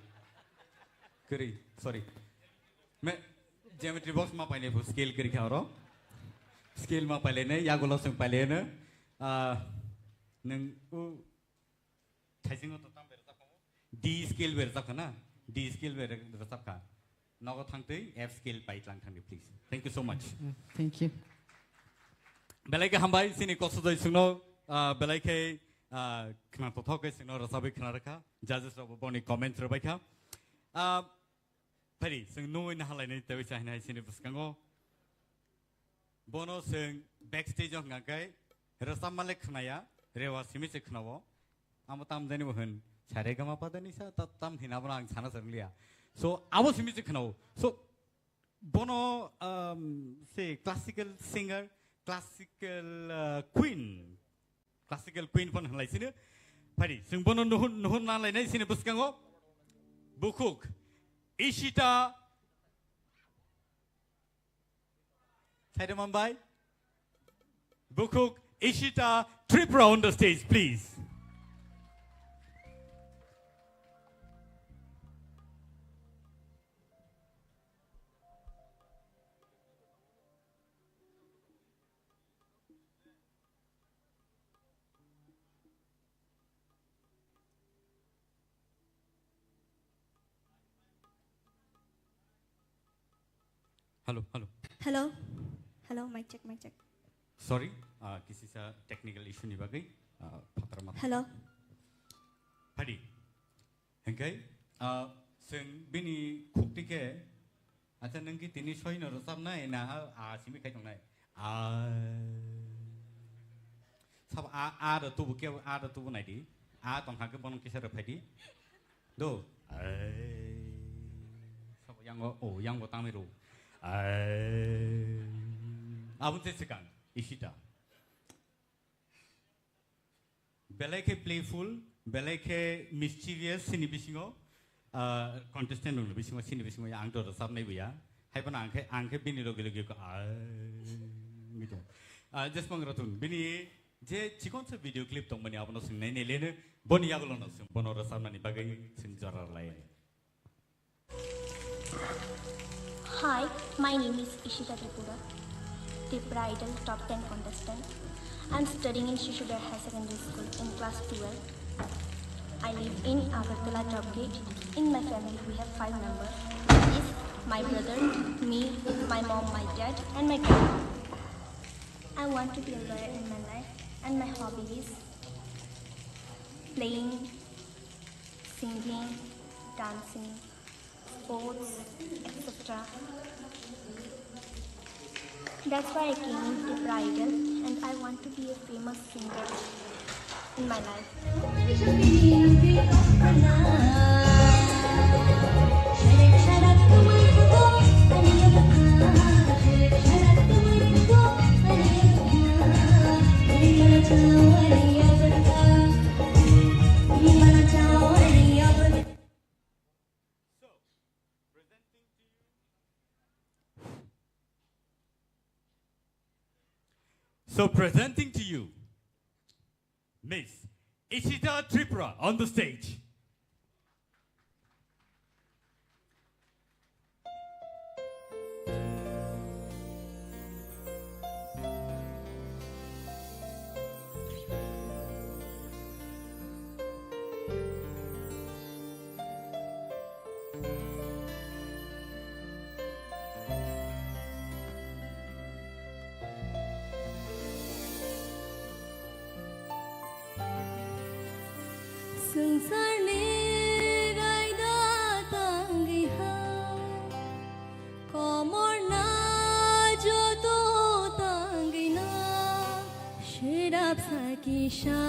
Kuri, sorry. Me geometry box ma paine fu scale kari kharo. Scale ma pale ne ya golo sung pale ne neng thaisingo to tam berta ko D scale berta kana D scale berta ka nago thangtei F scale pai tlang thangni please. Thank you so much. Thank you. Belai ke hambai sini koso doi sungno belai ke khna to thok ke sungno rasabai khna rakha judges ro boni comments ro bai kha phari sung no in halai nei tawi chahna sini buskango bono sung backstage of ngakai rasamale Khwnaya rewa simi se khnawo amatam jani bohon chare gama padani sa tam hinabna ang chana sanglia so abo simi se khnawo so bono say classical singer classical queen pon halai sini phari sung bono nuhun na lai nai sini buskango bukuk ishita Chai Mumbai bukuk Ishita Tipra on the stage, please. Hello, mic check. Sorry, किसी सा technical issue नहीं बाकी पत्र मत Hello. Padi, hengkai, seng bini kukti ke, aja nengki tini soi noro sabna ena simi kai tongnai, sab ada tubuh ke ada tubuh nadi, tongkha ke bonong kisah repadi, do, sab yang go tamiru, abun sesekan. Ishita. Belai ke playful, belai ke mischievous sini bisingo, contestant dulu bisingo sini bisingo yang angdo resap nai buya. Hai pun angke bini logi ko gitu. Just mengratun bini je cikon se video clip tong bani apa nosing nai lene boni ya golo nosing bono resap nani bagai sinjarar lain. Hi, my name is Ishita Tripura. Tipra Idol Top 10 contestant. I'm studying in Shishuder High Secondary School in class 12. I live in Agartala Tongdi. In my family we have 5 members. This is my brother, me, my mom, my dad and my grandma. I want to be a lawyer in my life and my hobbies playing, singing, dancing, sports, etc. That's why I came into Tipra Idol and I want to be a famous singer in my life. So presenting to you, Miss Ishita Tipra on the stage. संसारनि रायदा तांगिहा कमरना joto tangina shirap sakisha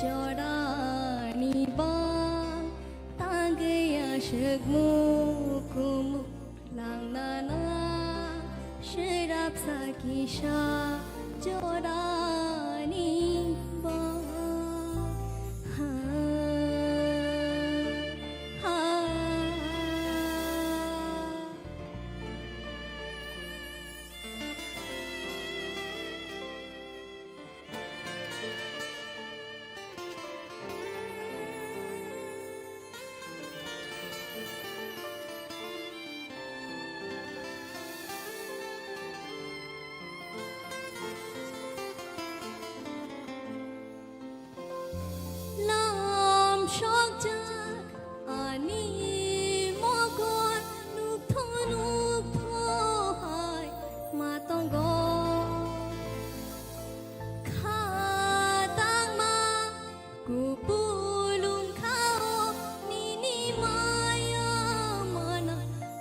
jorani ba tangaya shagmu Khumulwng shirap sakisha jorani ba Lamsogo ani mogon nukthai matongo khatang ma kupulung khao nini maya mana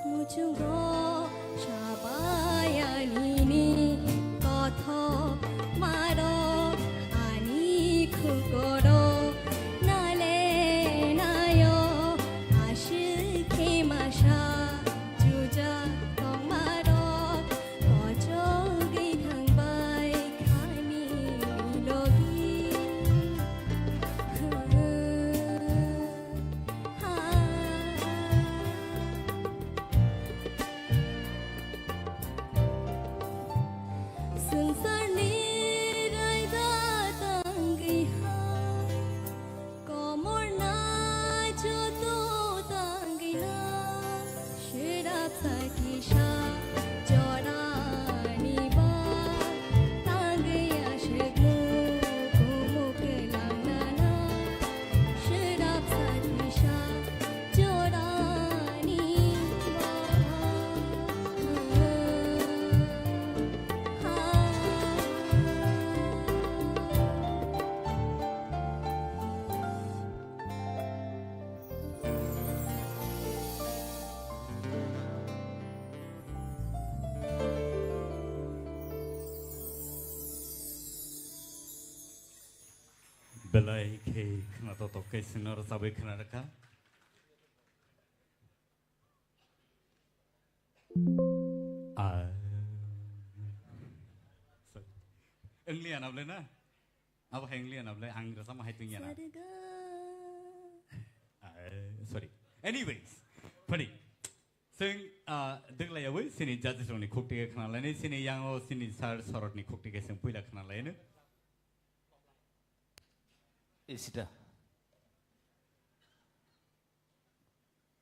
muchungo shabaya nini kotho maro ani khukoro Belai ke Khwna to ke sinor sabai Khwna raka. Engli anable na. Aba engli anable ang rasa mahai tunya na. Sorry. Anyways, funny. Sing deglai awe sini judges roni khukti ke Khwnalani sini yang o sini sar sorot ni khukti ke sing puila Khwnalani. Isida.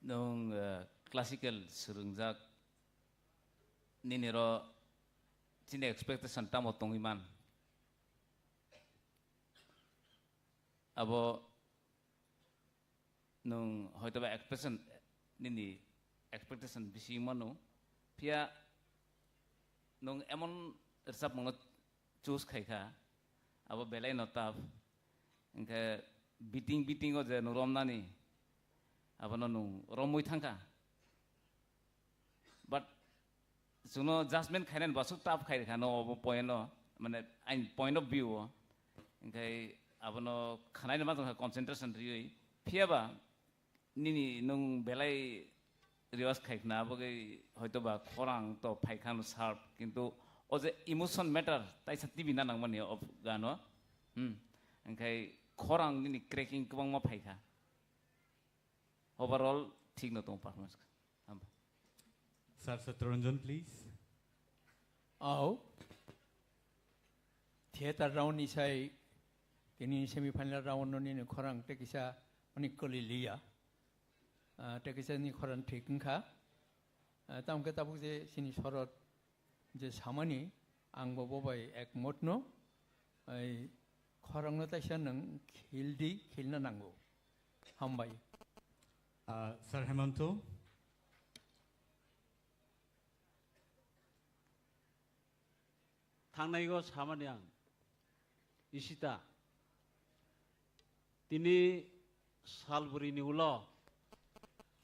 Nong classical serungjak ninero Chini expectation tamo tongiman. Abo nong hoito ba expectation nini expectation Bising mano pia nong emon resap mongot choose khaika abo belai notap engke beating o je Romnani abano nung romui thangka but suno judgment khainen basu tap khai khano point no mane point of view engke abano khanai ma concentration rioi phiaba nini nung belai riwas khaikna aboge hoito ba khorang to phaikhan sharp kintu oje emotion matter tai sati bina nangmani of gano engkai khorang nini cracking kubang ma phaikha overall thik no tong performance Sir Satranjan please. Au theater round isai ini semi final round no ni khorang tekisa ani kolilia tekisa ni khorang thiknka tamke tabuk je sini sorot je samani angbo bobai ekmot no ai khorang no taisa nang khildi khilna nango hambai Sir Hemanto. Thangnaigo samaniang isita tini Salbrumno ulo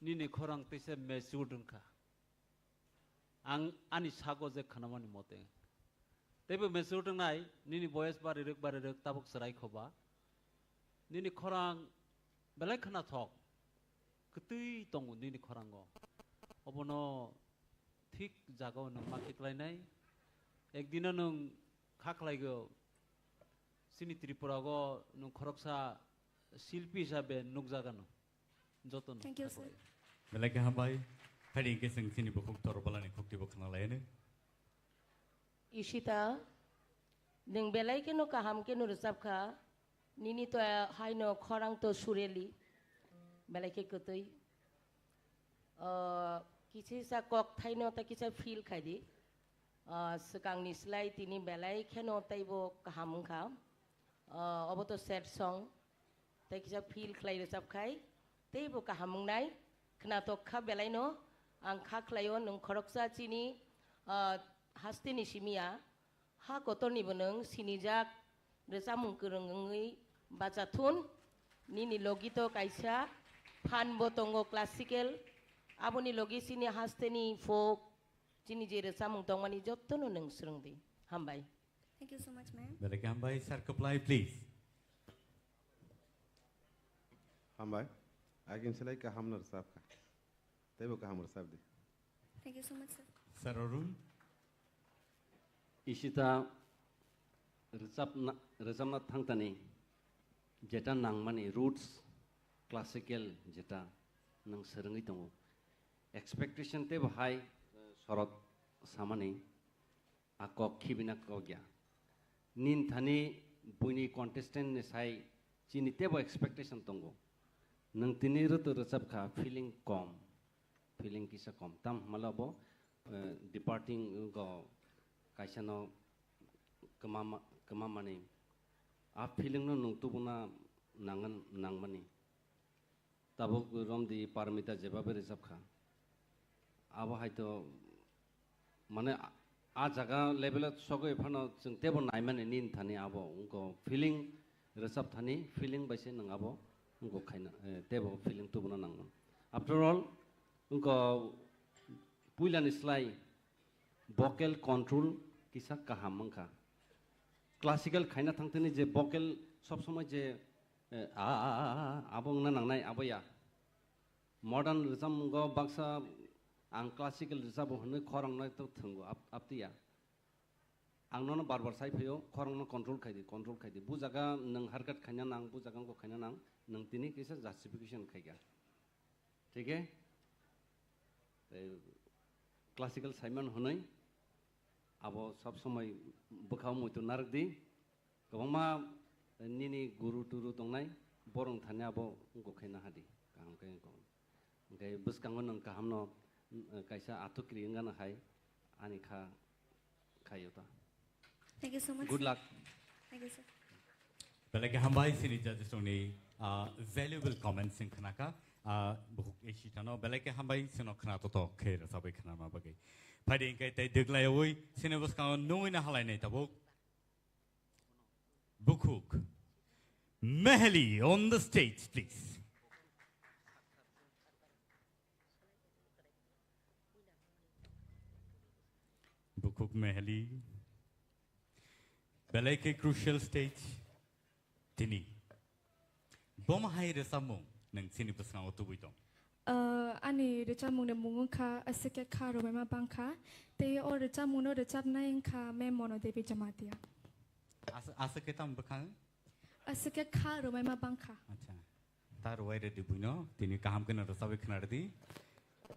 nini khorang tise mesur dungka ang ani sago je khanamani mote tebe mesur dungnai nini boys barirek tabuk serai khoba nini khorang belai khana thok ketui tongu nini khorango obono thik jagao nang makiklainai ekdina nung khaklaigo sini Tripura go nung khoroksa silpi hisabe nukjagano joto. Thank you, sir. Belai hambai hari ke sing sini bukuk torbalani khukti bukhna laine Ishita neng belai ke no kaham ke no resapkha nini to hai no khorang to sureli belai ke kotoi kichi sa kok thai no ta kicha feel khadi sekang ni slai tini belai ke no taibo kaham kha oboto sad song tai kicha feel khlai resapkhai taibo kaham nai khna to kha belai no ang kha khlayo nong khoroksa chini Haste ni simia ha kotor ni boneng sinijak rezamung Kwrwngwi bacatun nini logito kaisa fan botongo classical aboni logi sini Haste ni folk chini je rezamung tongmani jotto no neng srungdi hambai. Thank you so much, ma'am. Belai hambai sir comply please. Hambai agin selai ka hamnar sab ka tebo ka hamnar sab di. Thank you so much, sir. Sir Arun. Ishita rezamna thangtani jeta nangmani roots classical jeta nang serengi tongo expectation te high sorot samani akok khibina kogya nin thani buini contestant ne sai chini tebo expectation tongo nang tini ro to rezab kha feeling kisa kom tam malabo departing go kaisa no kema mani a feeling no nung tubuna nangan nangmani tabuk romdi paramita jebabe resab kha abo haito mane a jaga level sogo ephano jeng tebo naimane nin thani abo unko feeling resab thani feeling baise nang abo unko khaina tebo feeling tubuna nangan after all unko puilan slai vocal control kisa kaham mangka classical khaina thangteni je vocal sob somoi je abong na nangnai aboya modern rizam go baksa ang classical rizam hone khorang nai to thungo aptiya ang no barbar sai phayo khorang no control khaidi bu jaga nang harkat khaina nang bu jaga ko khaina nang nang tini kisa justification khaiga ठीक है classical Simon honai abo sab somai bukhau moi to narak di kobangma nini guru turu tongnai borong thane abo go khaina hadi kaham kai ko ngai buskangon nang kahamno kaisa atukri ngana hai ani kha khayota. Thank you so much. Good luck. Thank you, sir. Belai hambai sini judges tongni valuable comments in khanaka buhuk eshitano belai hambai sino khana to khair sabai khana ma bagai Pading kay tay deglay oy sinabos ka nung inahalay na itabok. Bukuk. Mehli on the stage, please. Bukuk Mehli. Belay kay crucial stage. Tini. Bomahay resamong ng sinibos ka otuboy tong. Ani recamung de mungun ka asike ka ro mema bangka te or recamung no recap naing ka me mono debi jamatia asike tam bakang asike ka ro mema bangka acha tar wai re dibuno tini kaham kana rasabe khnardi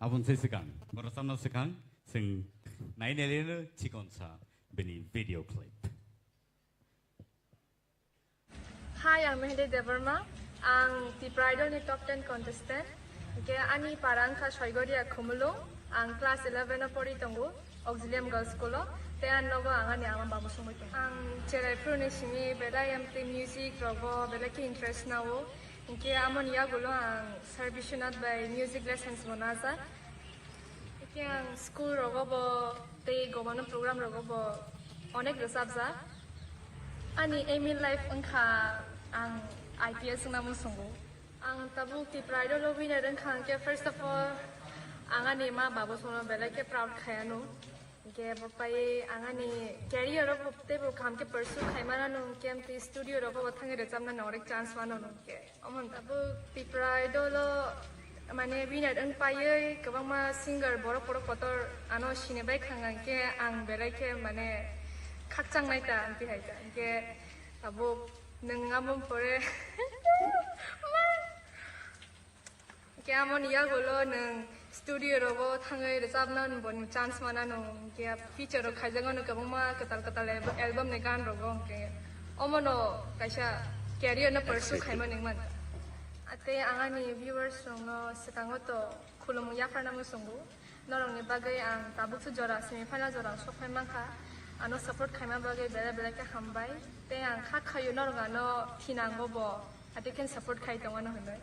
abun se sekang borosamna sekang sing nainelena chikonsa beni video clip. Hi, I'm Mehdi Devarma. I'm the Bridal ni Top 10 contestant. Okay, ani parang ka Shoigoria Khumulwng, ang class 11 na pori tongo, Auxilium Girls School. Te an logo ang ani ang babu sumoy tong. Ang cherai pro ni simi bela yam te music rogo bela ki interest na wo. Okay, amon ya gulo ang servitionat by music lessons monaza. Okay, ang school rogo bo te gomano program rogo bo onek resabza. Ani aim in life ang IPS na mo sungo. Ang tabuk ti pride lo winner dan khang ke first of all angani ma babu sono bela ke proud khayanu ke bapai angani career ro te bo kham ke pursue khaimana no ke am ti studio ro bo thang re chamna norek chance mano no ke amon tabuk ti pride lo mane winner dan paye kabang ma singer borok borok potor ano sine bai khangang ke ang bela ke mane khakchang nai ta anti hai ta ke tabuk nengamon pore Kaya mo niya gulo ng studio robo thangay resab na bon chance mana no kaya feature ro khajango no kabong ma katal album ne gan robo kaya omo no kaisa career na pursue khaima ningman ate angani viewers no sekango to khulumung yakra namu songu norong ni bagai ang tabuk su jora semi final jora so khaima kha ano support khaima bagai bela bela ka hambai te ang kha khayo norong ano thinango bo ate ken support khai tongano honoi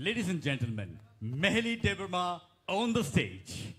Ladies and gentlemen, Meheli Debarma on the stage.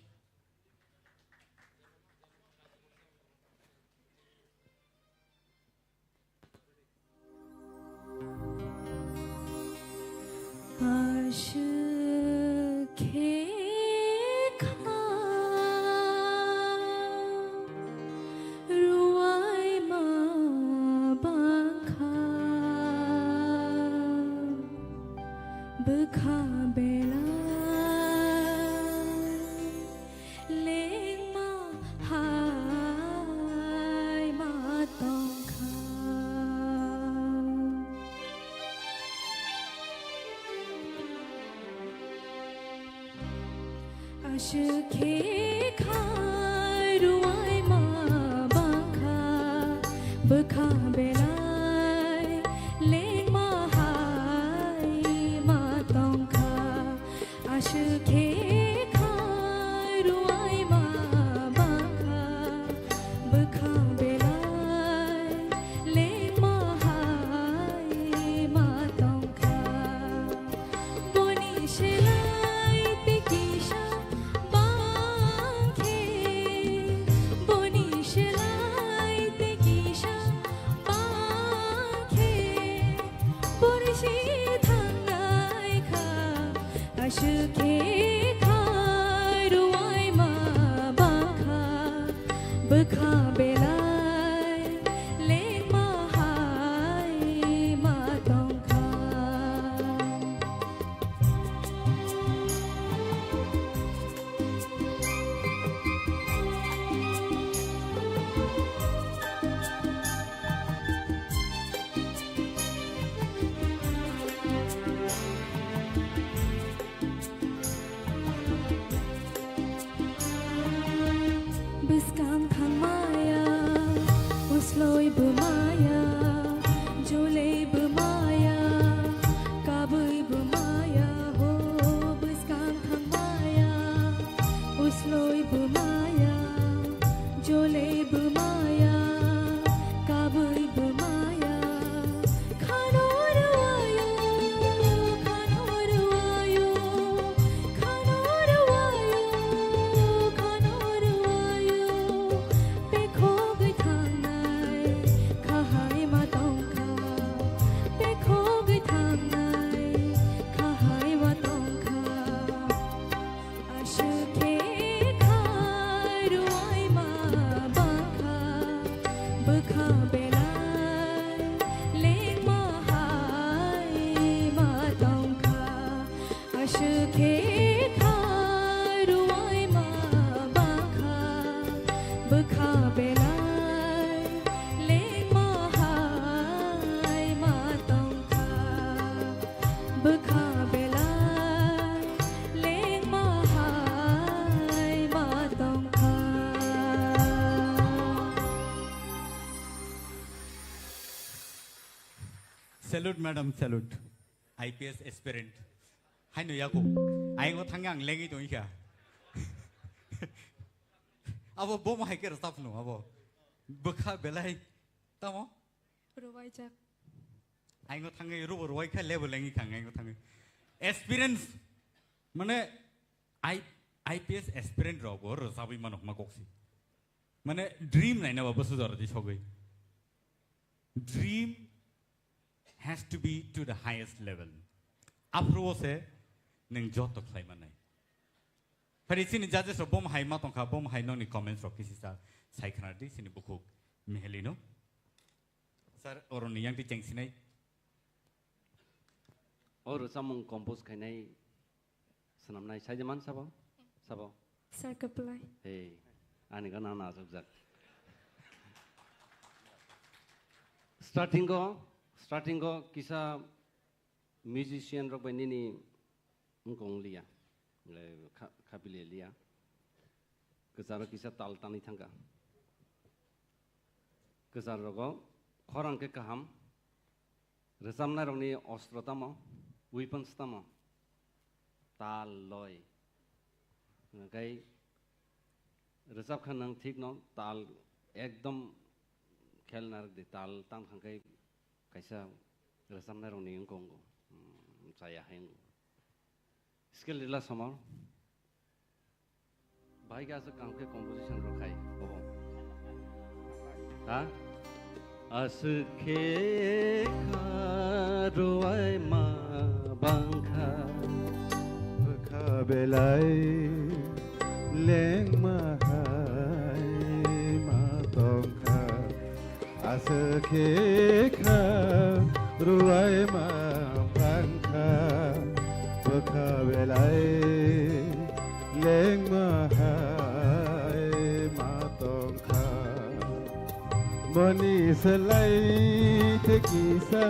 Salute, madam, salute. IPS aspirant. Hai no yako. Ai ngo thang yang lengi tong ika. Abo bom hai ker stop no abo. Bekha belai. Tamo. Ruwai jak. Ai ngo thang ngai ro roi kha level lengi khang ai ngo thang. Experience. Mane IPS aspirant ro go ro sabi manok makoksi. Mane dream nai na ba basu jara di sogai. Dream has to be to the highest level. Approval se neng joto Khwlainani. Pari sini judges ro bom hai ma tongkha bom hai no ni comments ro kisi sa sai khana di sini buku mihelino. Sir oron yang ti cheng sinai. Or samung compose khainai sanam nai sai jaman sabo. Sabo. Sir kaplai. Hey, ani ka na na jak. Starting go kisa musician rok bai nini ngong lia le khapile lia kesara kisa tal tani thangka kesara rogo khorang ke kaham resamna rongni ostrotama weapons tama tal loy ngai resap khanang thik no tal ekdom खेलना दे ताल तांग खांगे कैसा रसम ना रोनी उनको साया है इसके लिए ला समार भाई क्या ऐसा काम के कंपोजिशन रखाई हो हाँ असखे कारुआई मा बंखा खबेलाई लेंग मा Asekha ruai ma bangkha bekha belai leng ma hai ma tongkha moni selai te kisa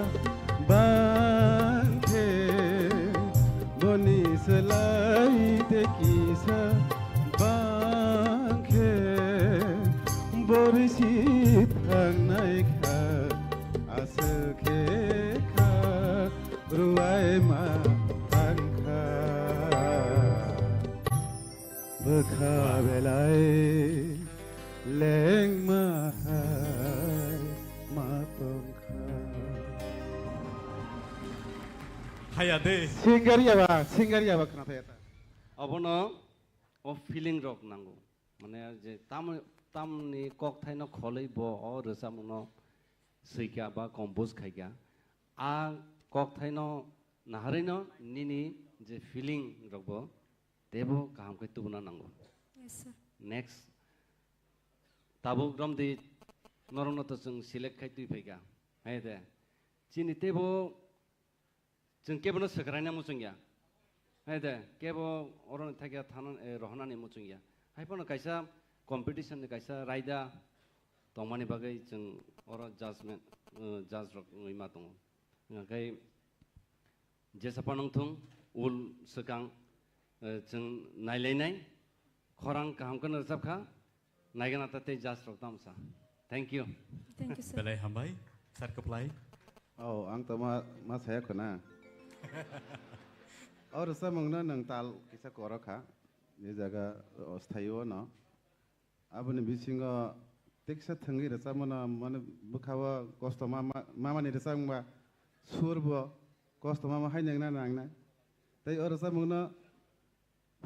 bangkhe moni selai te kisa bangkhe borisi Khwnai kha asukhe kha ruai ma bangkha bekha belai leng ma hai ma tongkha hayade singaria ba kana thayata abono of feeling rock nango mane je tamni kok thaino kholei bo or samno seikya ba compose khaigya a kok thaino naharino nini je feeling rogbo debo kaham ke tubna nango Yes sir. Next tabu gram di norongno to jeng select khai tui phaiga haide chini tebo jeng kebono sekraina muchungya haide kebo oron thagya thanan rohanani muchungya haipono kaisa competition ni kaisa raida tongmani bagai jeng oro judgment judge rok ngima tong ngakai jesapanong thung ul sekang jeng naileinai khorang kaham kan resap kha naigana tate judge rok tamsa thank you sir. Belai hambai sar kaplai. Oh ang to ma saya khona और समंगना नंग ताल किसा कोरखा ये जगह अस्थायी हो ना अब ने बिसिंग टेक्सा थंगी रसा मना मन बखावा कष्ट मामा ने रसा मबा सुरब कष्ट मामा हाय नंगना नांगना तै और समंगना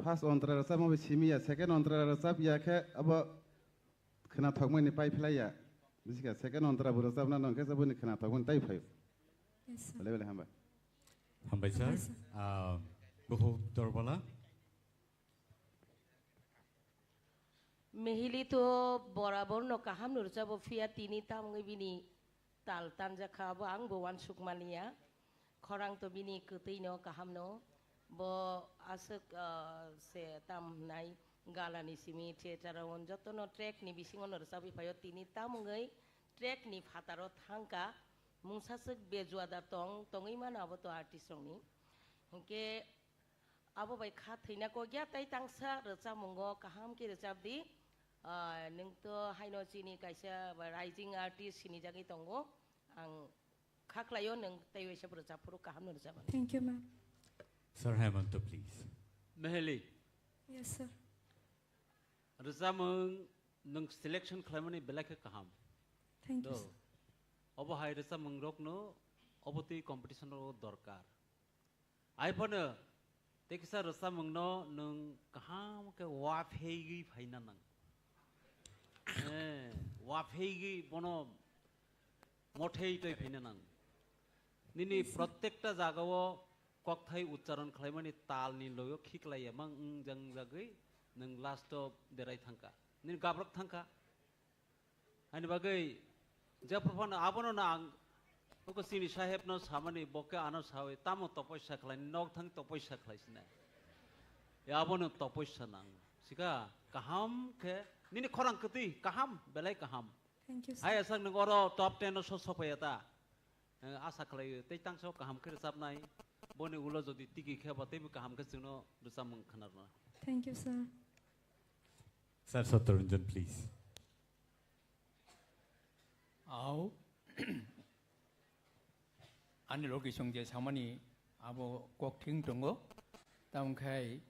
फार्स्ट अंतरा रसा मबे सिमिया सेकेंड अंतरा रसा बिया के अब खना थगमनि पाइ फ्लाया बिसिका सेकेंड अंतरा बुरसा ना नंगे सबनि खना थगमनि ताइ फाइ Yes sir. लेवल हम Hambai sir. Buku Dorbala. Mehili to borabor no kaham nur jabo fia tini tam bini tal tanja khabo ang bo wan sukmania khorang to bini kutai no kaham no bo asuk se tam nai galani simi theater on joto no track ni bisingon nur sabi payo tini tam ngai track ni phataro thangka mungsasuk bejuada tongi mana abo to artist rongni hingke abo bai kha theina ko gya tai tangsa recha mungo kaham ki recap di nung to haino chini kaisa rising artist sini jagi tongo ang खाख्लायो नों तैवेसे रोजाबफोरखौ गाहाम रोजाबा Thank you, ma'am. Sir Hemanto, please. Meheli. Yes, sir. Rozamung nung selection klamani belake kaham. Thank you, sir. Obo hai rozamung rokno oboti competition ro dorkar. Ai pone tekisa rozamung no nung kaham ke wafhegi phaina nang. Wafhegi bono mothei toi phaina nang. Nini प्रत्येकटा जागाओ कक्थाय उच्चारण खालामनानै तालनि लयो खिक्लायो मां जों जागै नों लास्टआव देराय थांका नों गाब्रब थांका आनि बागै जाप्रफान आबनो ना आं ओको सिनि साहेब न सामानि बके आनो सावे तामो तपस्या खालाय नक थां तपस्या खालायसिना याबनो तपस्या नां सिका काहाम के निनि खरां कति काहाम बेलाय काहाम Thank you, sir. हाय असं नों अरो टॉप 10 न सफायता आशा खालायो तै तांसो काहाम के रोजाबनाय बने उलो जदि टिकि खेबा तैबो काहाम के जोंनो रोजाबमों खोनारना Thank you, sir. Sir Satarunjan, please. Ao ani location je samani abo kokting tongo tamkai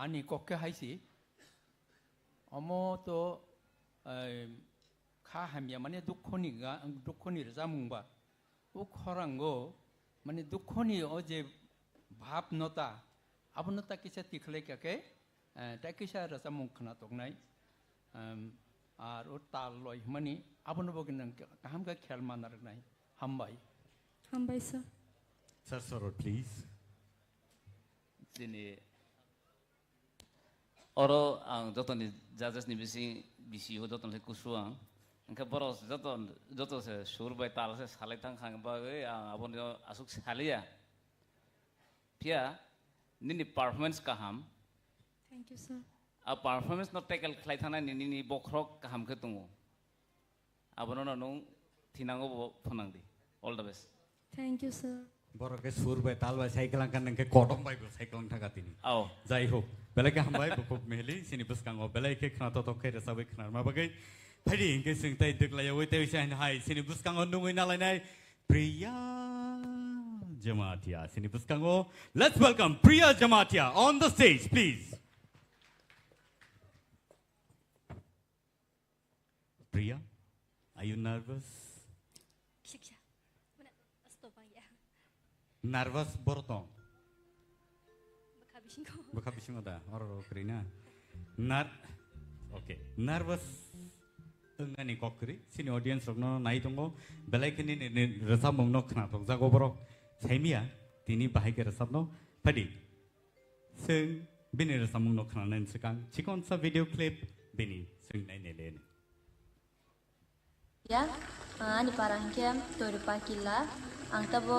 ani kokke haisi omo to kha hamya mane dukhoni ramungba u khorango mane dukhoni oje bhab nota abnota kisa tikhle kake takisa rasamung khna tognai আর ও তাল লয় মানে আপন বগিন কাহাম কা খেয়াল মানার নাই হামবাই Hambai, sir. Sir Sorot, please. Chini oro ang joton ni judges ni bisi ho joton le kusuang angka boros joton se surbai tal se salai tang khang ba ang abon asuk salia pia nini performance kaham Thank you, sir. A performance not tackle klaithana ni bokrok kaham ke tungu abono no thinango phonangdi all the best Thank you, sir. Borok ke surbai talbai cycle kan nang ke kodong bai bo cycle thaka tini ao jai ho belai ke hambai bo mehli sini buskango belai ke khna to khe sabai khnar ma bagai phari ke sing tai dik lai oi tai sai hai sini buskango nungui na lai nai Priya Jamatia sini buskango let's welcome Priya Jamatia on the stage please. Priya, are you nervous? Nervous borotong. Baka bising ada, orang Krina. Okay, nervous. Tengani kokri, sini audience rokno nai tongo, belai kini ni resab mongno khna tong jago borok. Saimia, tini bahai ke resab no, padi. Sing bini resab mongno khna nen sekang. Cikon sa video clip bini sing nai nelen. Ya, ani parang kem tori pakila, ang tabo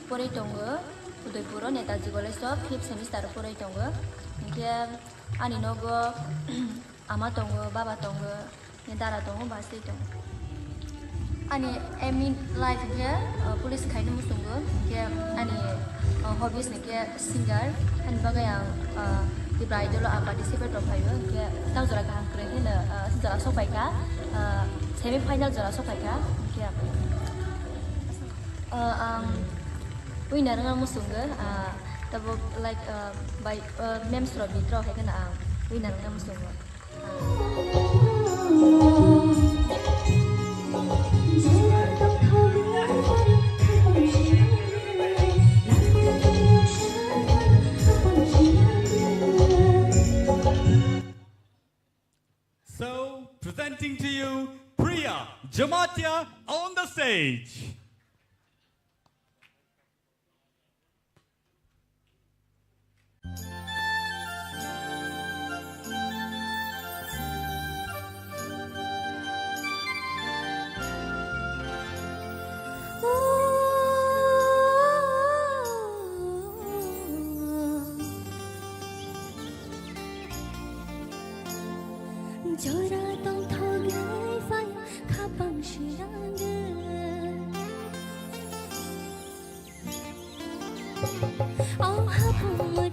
pori tongo, udai puro Netaji College of 5th semester pori tongo, kem ani nogo, ama tongo, baba tongo, nedara tongo, basi tongo. Ani emi life kem police kainu mustongo, kem ani hobbies ne kem singer, ani bagayang Tipra idol participate rokayo, kem tang jora kahang keren jora sopaika. Semi-final jara sopaika, kya? Winner ngan musunga, tabo like by memes ro bitro hai kana winner ngan musunga. So, presenting to you Priya Jamatia on the stage. Hãy subscribe cho kênh Ghiền Mì Gõ để không bỏ lỡ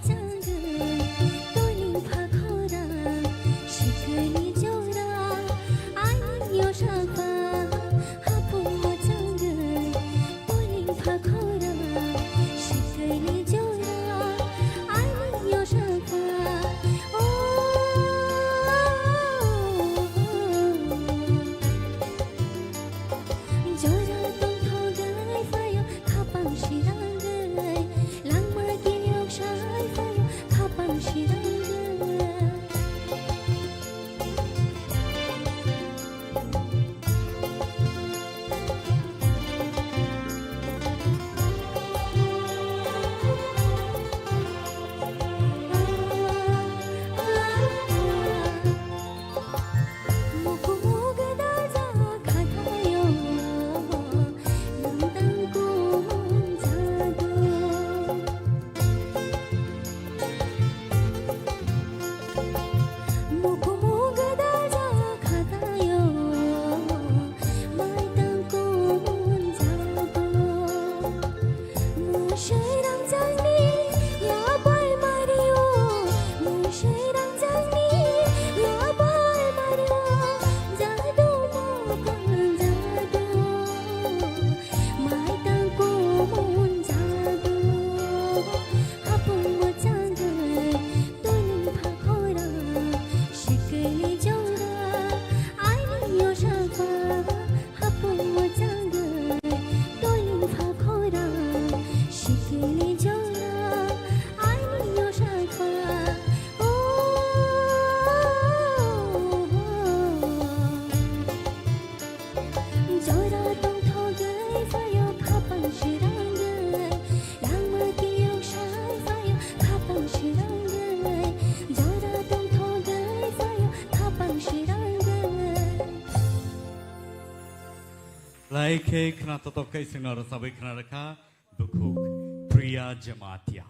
Like Khwnatotokai Sinora Sabai Khwnaraka Bukuk Priya Jamatia.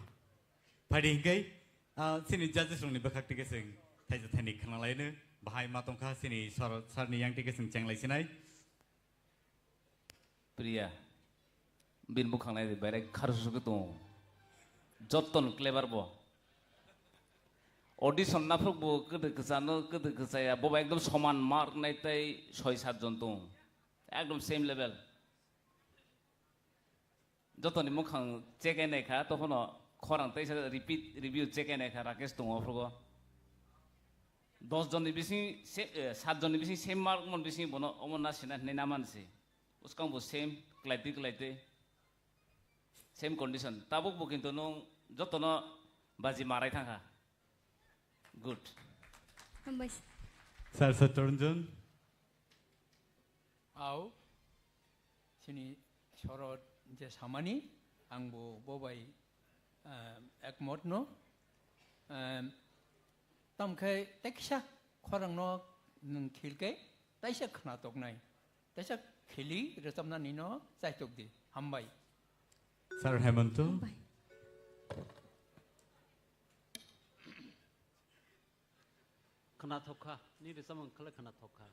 Padingai, Sini judges on the Bakaktika sing, Tajatani Khwnalaina, Bahai Matonka Sini Sarni Yang Tickets and Chang Lasinai. Priya Bin Bukhana, Barek Karsukuto Joton Cleverbo Audition Naprobo, good Kazano, good Kazaya, Bob Agdom Soman, Mark Night, Choice had Jonton. Agdom same level. Joton Mukhang check and a cat, Tohono, Khwrwng, repeat review check and a carakas to Ofrogo. Those don't be seen, sad don't be same mark on Bising Bono, Omonas and Nenamansi. Uscombo same, like same condition. Tabuk book into no Jotono Bazi Maratanga. Good. Salsa Turnjon. Au Chini Shorot Jeshamani, Angbo Bobai Ekmotno Tongkhe Teksha Kwrwngno Nkilke, Taisha Nuknai, Taisha Kili, Resamnanino, Saitokdi, Hambai. Sir Hemanto. Khwnatoka, need someone collect Khwnatoka.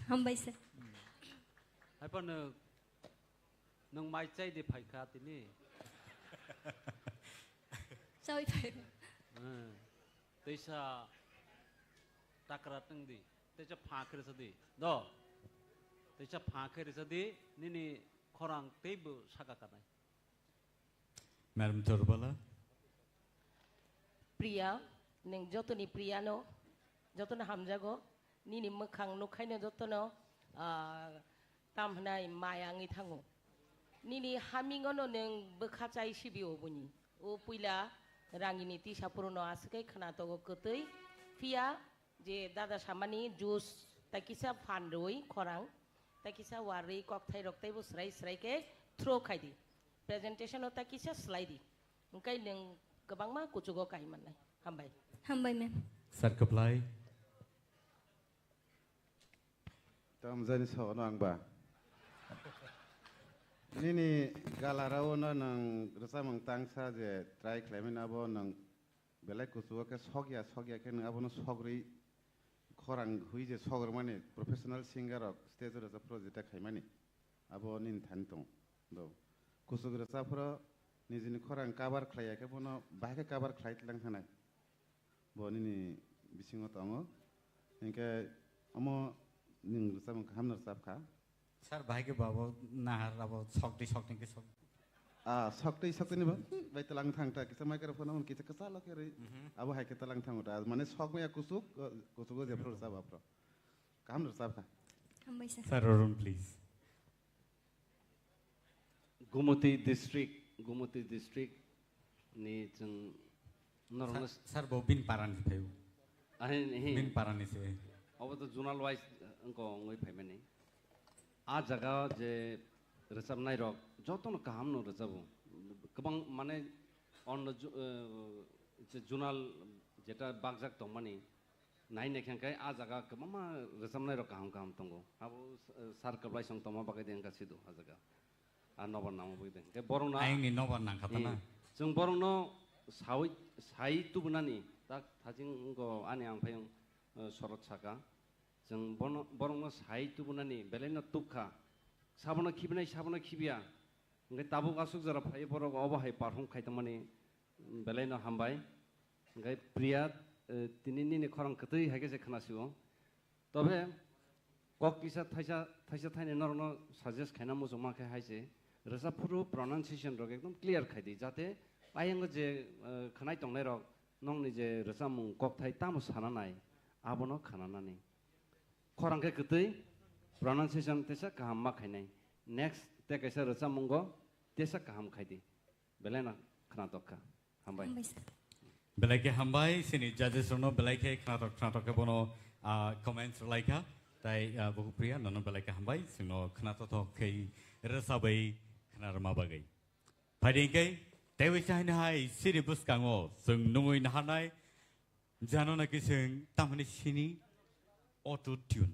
Hambai sir. I put no my say the Paikat in me. So if There's a Takaratandi, there's a Parker is a day. No, there's a Parker is a day, Nini Khwrwng table Shakakana. Madam Torbala. Priya, Ning Jotoni Priano, Jotona Hamjago, Nini Mwkthang Nukaino Jotono, Tamhnai Mayangi Tango. Nini Hamingono Ning Bukachai Shibio Buni, O Pila, Ranginiti Shapuruno Aske, Khnatogo Kutui, Fia, Je Dada Shamani, Juice, Takisa Pandoi, Khwrwng, Takisa Wari, Cocktail of tables, rice, rake, throw kaidi. Presentation of Takisa slidey. Okay, then Kabama Kuchugo Kaiman. Hambai. Hambai ma'am. Sir Kaplai. Tamzani Sonangba Nini Galarona Nang Rosamong Tangsa, the Tri Cleminabo Nang Belakusuka Sogia can Abonus Hogri Khwrwng, who is a Hoggermani, professional singer of stage as a project Haimani, Abonin Tantong. Though Kusugra Sapro Nizin Khwrwng cover Klayakabono, Baka cover Clyde Langhana Bonini Bising Tongo, Inca Amo Ning Sam Hamner Sapka. Sir Bhai Babo Nahar about Sokti Sokti. Sokti Sokti, Vitalang Tangta, it's a microphone on Kitakasala, Abu Hakatalang Tangta, Manes Hogmea Kusuk, Kusugo the Pro Sabapro. Hamner Sapka. Hambai sir. Sir Arun, please. Gumuti district needs normal. Sir Bobin Paran. Bin Paran is over the journal wise Khwlainani payment. Ajaga je Nuknairok, Joto Kahamno Reservo. Kabang Mane on the journal Jetta Bagzak Tomani. Nine Kankai Azaga Kamama Nuknairok Kam Tongo. I was Sarkablai on Toma Bagadan Casido Azaga. No one now with them. Borona, I ain't no one Nakatana. Some Borono, Sai Tubunani, that touching go Anyang Payong Sorotaka. Some Boronos Hai Tubunani, Belena Tuka, Sabona Kibina, Sabona Kibia, Tabu Asuzara Payporo over Hai Parhom Kaitamani, Belena Hambai, Gai Priya, Tinini Khwrwng Kati, Hagase Kanasio, Tobe, Kokisa Taisa Tiny Norno suggests Kanamuzumaka Haise. Resapuru pronunciation rock clear Kadi Jate, Ayangaje NaiywiTongnairok, Nongnije Resam Koktai Tamus Hananai, Abono Khwnani. Khwrwng Kati, pronunciation Tesa Kaham Makanai. Next, take a set of Samungo, Tesa Kaham Kadi. Belena Khnatoka, Hambai. Belake Hambai, Sini judges or no Belake Knatokabono comments like her, Tai Bukupria, no Belake Hambai, Sino Knatoke Resabai. Bagai. Padinke, Dewishanai, City Buskango, Sung Nui Nahanai, Janona Kissing, Tamani Chini, auto tune.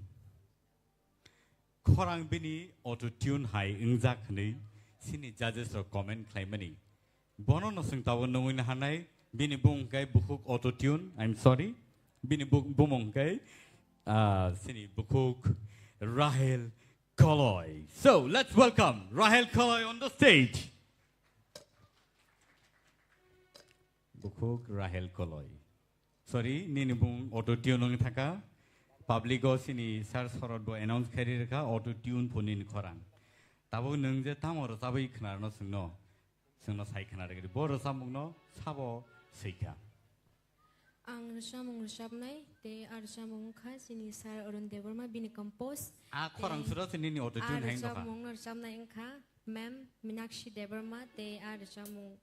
Khwrwng bini auto tune hai ingjak hnei sini judges ro comment khlaimani bono no sing tawo nungin hanai bini bung kai bukhuk auto tune I'm sorry bini bumong kai sini bukhuk Rahel Koloy. So let's welcome Rahel Koloy on the stage. Bukhuk Rahel Koloy. Sorry, nini bung auto tune nung thaka public o sini sar sorot bo announce khari rekha auto tune phonin Khwrwng. Tabo nung je tamoro sabai khnar no sungno sai khnar re bo rosamung no sabo seika. Ang rosamung rosabnai te rosamung kha sini sar Arun Debarma bini compose. Khwrwng sura sini ni auto tune hang doka. Rosamung rosabnai engkha ma'am Minakshi Debarma te rosamung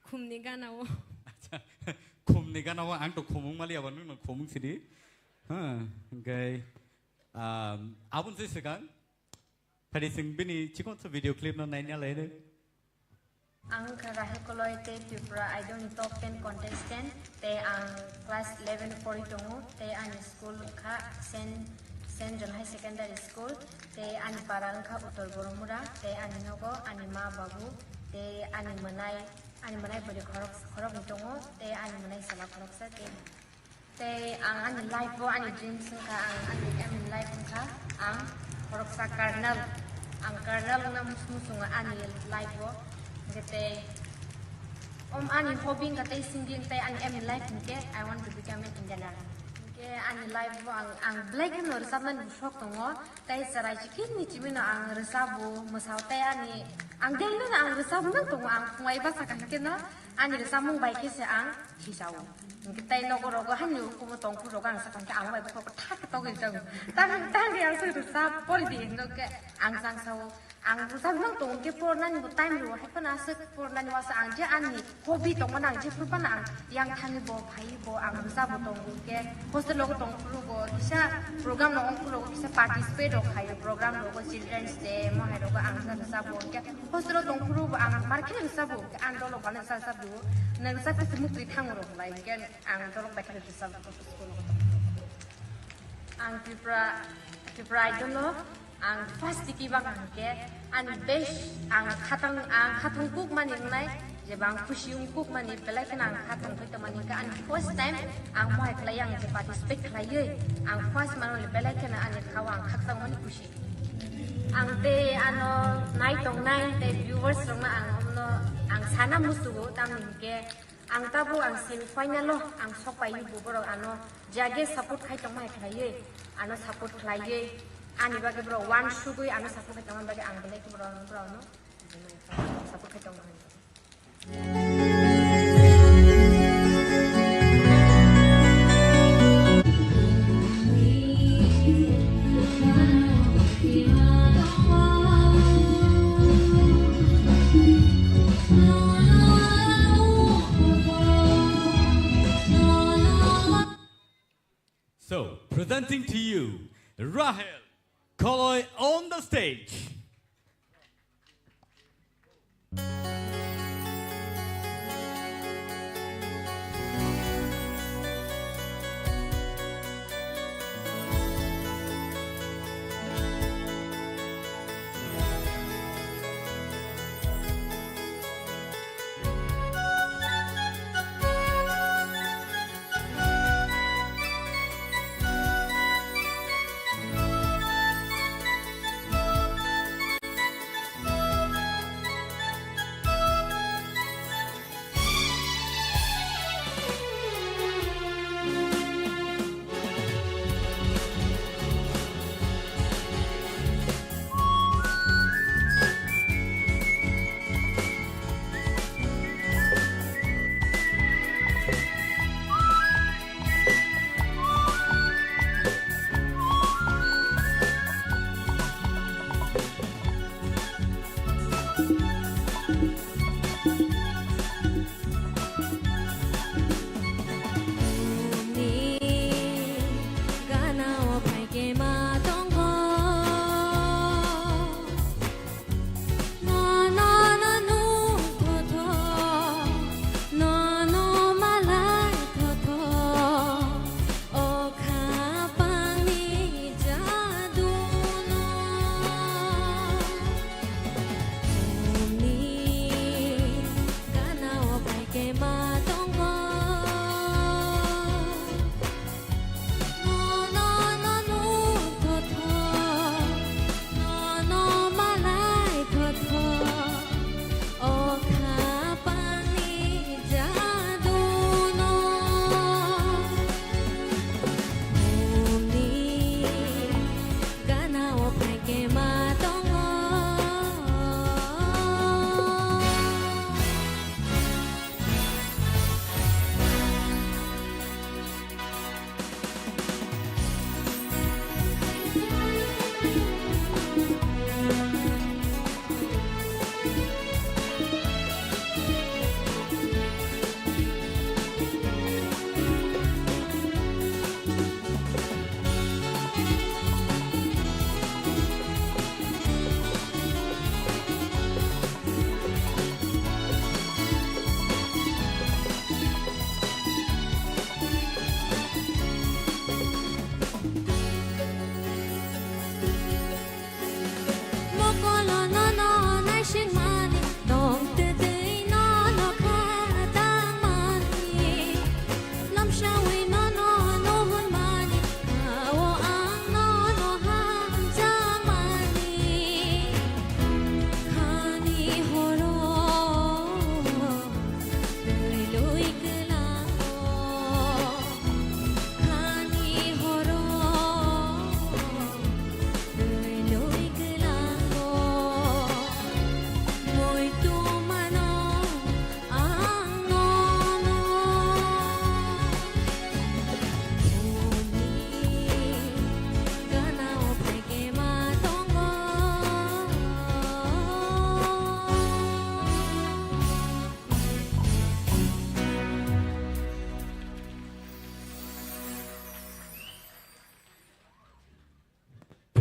Khumni ganao. Khumni ganao ang to khumung mali aban no khumung sidi. Gai abun se sekan. Phari sing bini chikon so video clip no naina laide. Ang Rahel Koloy te Tipra Idol ni top 10 contestant te ang class 11 pori tongo te ang school kha Saint John High Secondary School te ang parang kha Uttor Boromura te ang nogo ani ma babu te ani manai bodi khorok ni tongo te ani manai sala khorok sa te ang ani life bo ani dreams kha ang ani em life kha ang khorok sa kernel ang kernel na musunga ani life bo Gete ani hobby kate singing te ani em life nke I want to become an engineer. Ke ani life bo ang black no resaban shok tongo tai sarai chikin ni chimino ang resabu musau te ani ang delo na ang resabu nang tongo ang khwai ba sakan ke no ani resamung bai ke se ang hisau. Kita no ko rogo hanyu ko mo tong ko ang sakan ke ang bai ko thak to ge jang. Tang yang su resab poli di no ke ang sang sau ang rusab nang tong ke por nan bu time ro ha pana se por nan wa sa ang je ani hobby tong manang je pu pana ang yang thani bo phai bo ang rusab tong ke hostel lo tong ru bo isa program no ong ro isa participate ro khai program ro bo children's day mo ha ro ang sa rusab bo ke hostel lo tong ru bo ang market rusab bo ke ang do lo ban sa sa bu na rusab ke mu tri thang ro lai ke ang do lo ba ke rusab ko school ang Tipra Idol ang first tikibang angke an best ang khatang kuk maning nai je bang khusyung kuk mani pelai kana ang khatang phai tamani ka an first time ang moi klayang je participate klayoi ang first manol pelai kana an khawang khatang mani khushi ang te ano NaiywiTongnai te viewers rong ang no ang sana musugo tamingke ang tabu ang semi final lo ang sopai buboro ano jage support khai tongmai klayoi ano support klayoi ani bagi bro one sugui ano support khai tongman bagi ang belai bro no support khai tongman So, presenting to you, Rahel Koloy on the stage.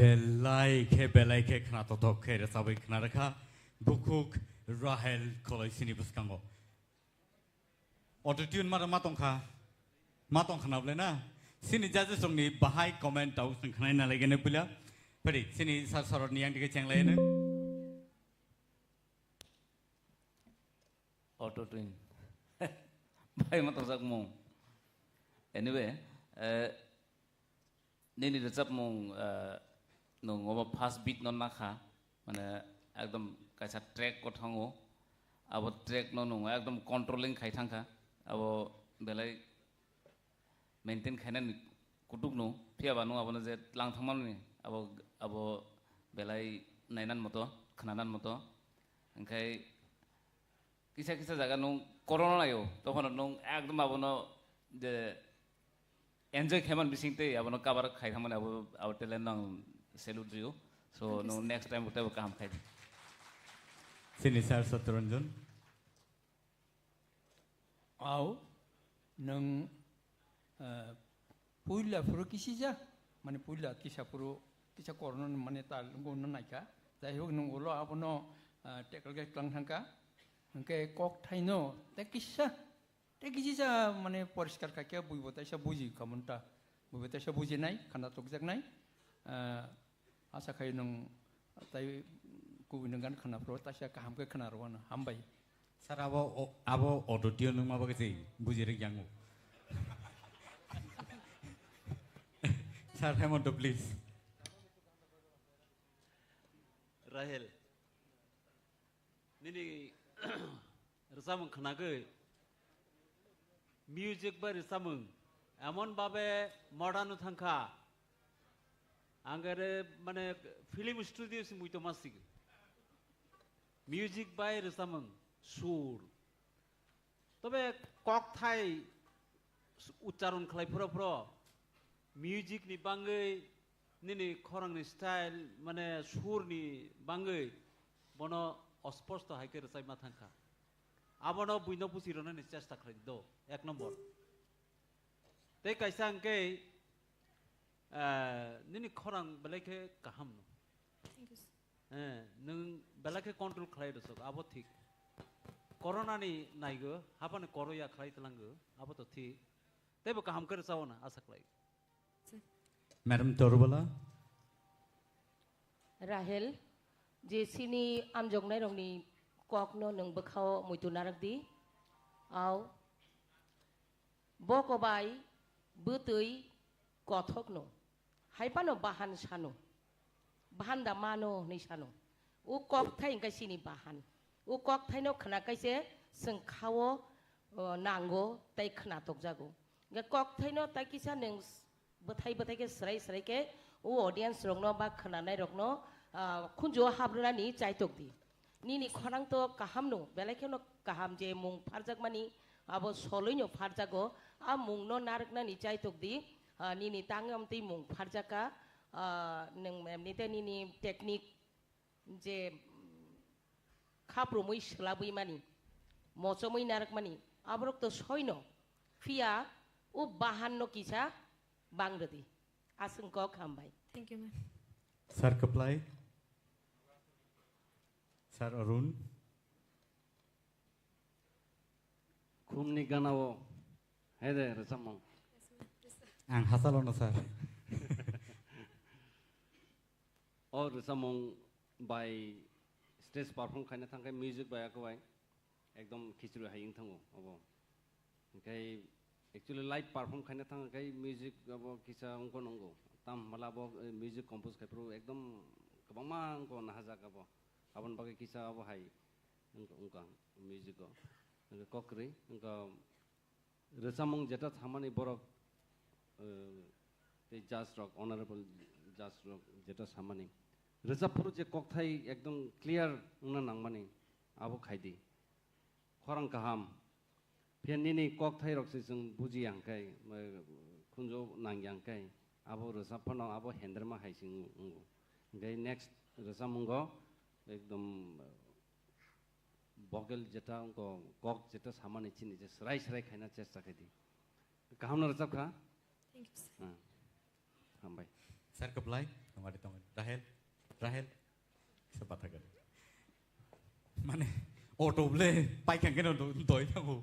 belai ke khna to dok khe sabai khna rakha bukuk rahel kolai sini buskango autotune ma tong khna ble na sini jaje songni bahai comment tau sing khna na lege ne pula pari sini sar saror ni yang dige cheng le ne autotune bhai ma to jak mong anyway nini recap mong nung ngoba fast beat non nakha mane ekdom kaisa track ko thango abo track no nung ekdom controlling khai thangkha abo belai maintain khainan kutuk no phia banu abo je lang thangman ni abo belai nainan moto khnanan moto angkai kisa jaga nung corona layo tokhon nung ekdom abo no je enjoy khaman bising te abo no cover khai thangman abo talent nang salute you so no next time uta kam khai sini sar Satranjan au nang puila puro kisija mane puila kisa puro kisa corona mane tal ngon naika jai hok nung ulo abono tekal ke klang thangka angke kok thaino te kisija mane poriskar ka ke buibo taisa buji kamunta buibo taisa buji nai khana tokjak nai asa khai nung tai ku nungan khana pro taisa kaham ke khana rwana hambai sar abo autotune nung ma ba ke buji rik yango sir Hemonto please Rahel nini resamung khnagai music ba resamung emon babe modern thangkha angare mane film studio si muito masig music by resamung sur tobe kok thai ucharon khlai pro music ni bangai nini khorang ni style mane sur ni bangai bono osposto haike resai ma thangkha abono buino pusirona ni chesta khlai do ek number te kaisang ke nini khorang belake kaham no thank you nung belake control khlai do abo thik corona ni naigo habane koroya khlai tlango abo to thik tebo kaham kar saona asa khlai madam Torbala Rahel je sini Nuknai ni kok no nung bakhao muito narak di au boko bai butui kothok no haipano bahan sano bahan da mano ni sano u kok thai ngai sini bahan u kok thai no khna kaise seng khawo nango tai khna tok jago ga kok thai no tai kisa neng bathai ke serai ke u audience rok no ba khwnanai rok no khunjo habrana ni chai tok di nini khorang to kaham no belai no kaham je mung pharjak mani abo soloi no pharjago a mung no narak na ni chai tok di nini tangam ti mung pharjaka neng memni te nini technique je khaprumui slabui mani mochomui narak mani abrok to soino fia u bahan no kisa bangradi asung ko khambai thank you ma'am sir Kaplai sir Arun khumni ganao hede resamong ang hasalono sir or resamong by stage perform khaina thangkai music by akwai ekdom khichru haying thango abo kai actually live perform khaina thangkai music abo kisa ongko nongo tam mala abo music compose khai pro ekdom kabangma ko nahaja abo abon bagai kisa abo hai ongka music ko kokri ongka resamong jeta thamani borok te jazz rock honorable jazz rock jeta samani reza puru je kokthai ekdom clear na nangmani abo khaidi khorang kaham phianini kokthai rok se jung buji angkai khunjo nangyangkai abo reza phano abo henderma haising ngai next reza mungo ekdom bogel jeta ko kok jeta samani chini je srai khaina chesta khaidi kaham na reza kha thank you sir hambai sir Kaplai tongari Rahel sepat agar mana auto boleh pakai kan untuk itu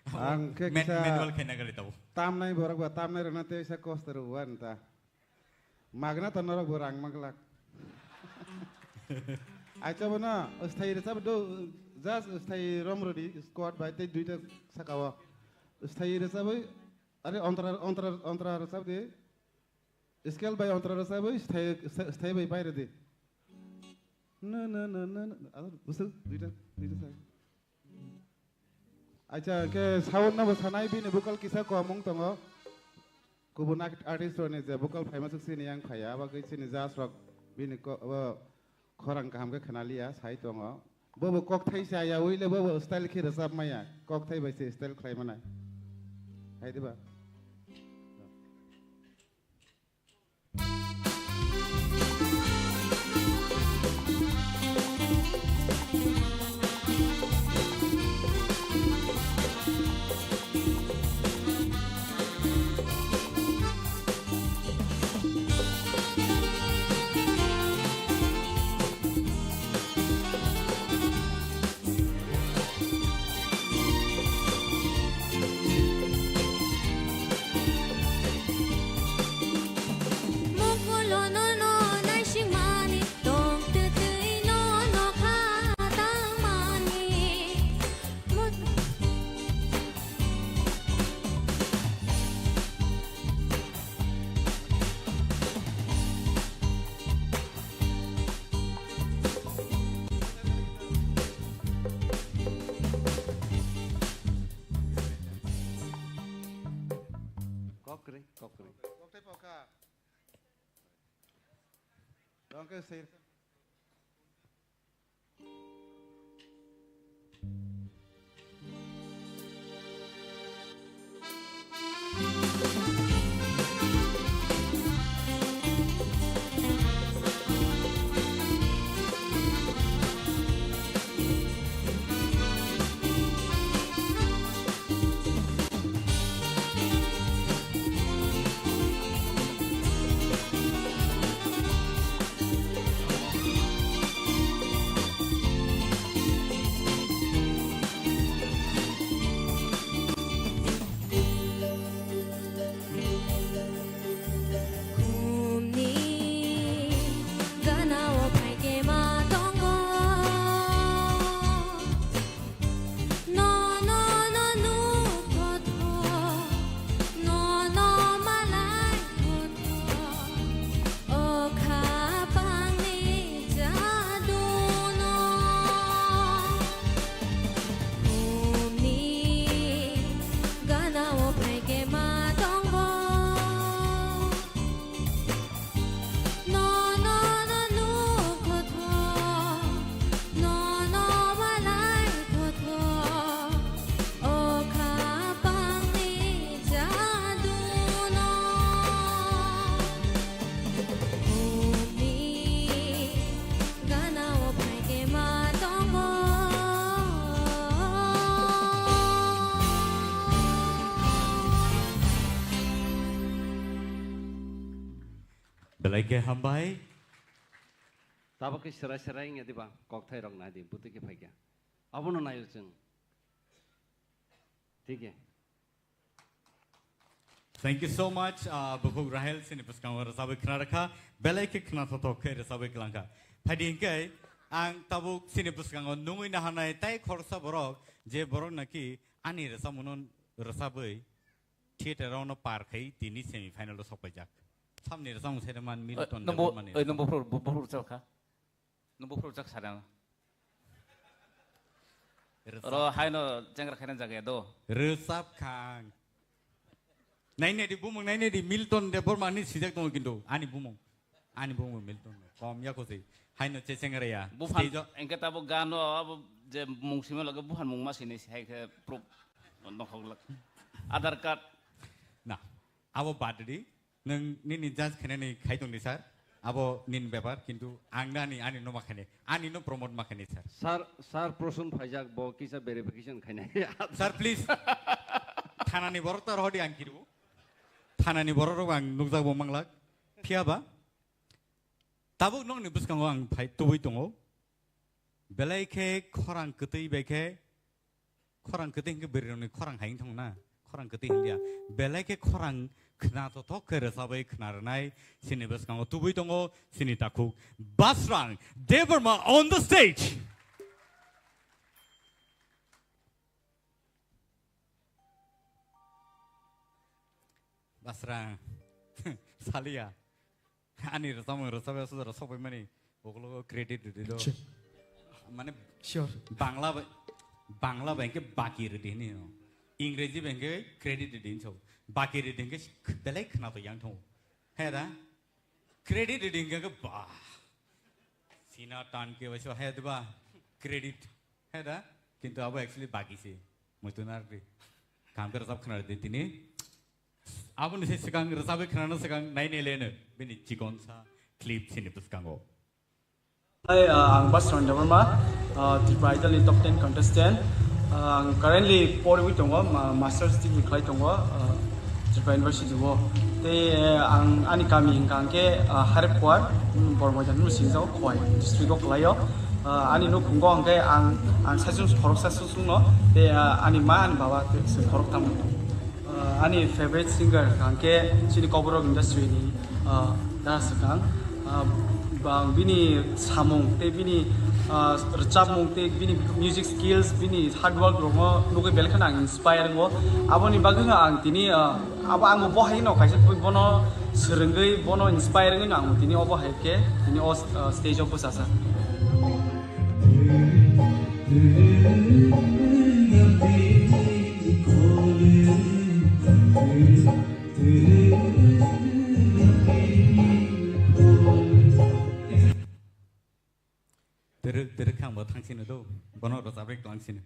Ang manual kena kali tahu tam nai borak buat tam nai rena teh saya kos teruan ta magna ta norok borang maglak acha bana usthai resa do jas usthai romrodi squad bai teh duita sakawa usthai resa bai are ontara resa de scale bai ontara resa bai usthai bai bai de na ada usul duita sa Acha ke sound na basanai bini vocal kisa ko among tongo kubun artist ne je vocal famous sini yang khaya ba ke sini jas rock bini ko khorang kaham ke khanalia sai tongo bo kok thai sa ya uile bo style ki rasab maya kok thai bai se style khai mana hai diba Tongkhe sir Belai hambai Tabo ke serai-serai nggak tiba kok thai rong nadi butuh ke pagi. Apa nu naik jeng? Tiga. Thank you so much, Bukuk Rahel, sini pesekamar rasabe kena rakha, belai ke kena Tongkhe rasabe kelangka. Padi ingkai, ang tabuk sini pesekamar nungui nahanai tai khorsa borok, je borok naki ani rasamunon rasabe, theater round par kai tini semi final lo sokajak. Samni rasam sereman militon. Nombor cakap, nombor cakap sadang. Ro hai no jangkar kainan jaga itu. Resap kang. Naine di bumung naine di militon de borma ni sijak tong kintu. Ani bumung militon. Kom ya kosi. Hai no cecengere ya. Bukan. Engkau tahu gano apa je mungsimnya lagi bukan mung mas ini hai ke proof nongkol. Aadhaar card. Nah, abo badri. Neng ni judge kene khai tong ni sir. Abo nin bebar kintu angna ni ani no makhane. Ani no promote makhane sir. Sir prosun phajak bo kisa verification khaina. Sir please. Thana ni borok tar hodi angkiru. Thana ni borok ang nukjak bo manglak. Phiaba Tabuk nong ni buskango ang pai tuwi tongo. Belai ke khorang ketei beke khorang ketei ke beroni khorang haing thong na khorang ketei hindia belai ke khorang khna to thok ke sabai khnar nai sini buskango tuwi tongo sini takuk Basrang Deverma on the stage. Basrang Salia Ani rasabe sudara sobai mani oglo credit dido mane sure Bangla bank baki redi ni Ingrezi bank credit din so baki redi ke belai khna to yang thong hai da credit redi ke ba sina tan ke waso hai da credit hai da kintu abo actually baki se mutunar ri काम कर सब खना देती ने आप उनसे सिकांग रसाबे खनाना सिकांग नई नई लेने बिनी चिकन सा क्लिप सिने पुस्कांगो Hi, I'm Basrang Deverma, Tipra Idol top 10 contestant. Currently, Kwrwngwi tongo, master's degree klai tongo, Tipra University wo. Te ang ani kami hingkang ke harap kuat, bormojan nu sinjau koi district of klayo. Ani nu kungong ke ang sajun korok sasusung no. Te ani ma ani bawa te korok tamu. Ani favorite singer kang ke Chini Kwrwng industry ni darasakang. Bang bini samung te bini recapmung te bini music skills bini hard work rongo nuke belkan ang inspire ngo abo ni bagu ang tini abo ang bo hai no kaise bono serenggai bono inspire ngo ang tini obo hai ke tini o stage obo sasa Terus kamu tang sini tu, bono rasa tang sini.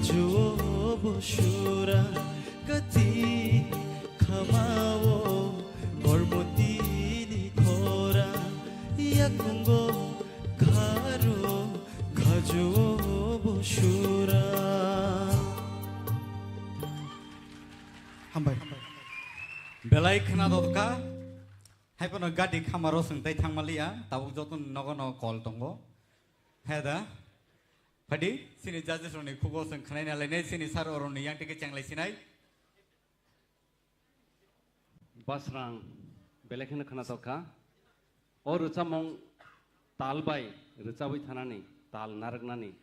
가주오 보슈라 끝이 가마오 골모띠니 코라 약군고 가루 가주오 보슈라 한발 Belai kena dotka, hai pun gadi kamaro sentai thang malia, tahu jotun nogono call tongo, heda, padi sini judges roni kugo seng Khwnaya lene sini sar oroni yang tike ceng lesinai. Basrang, belai kena kena dotka, or rucamong talbai, rucawi thanani, tal naragnani,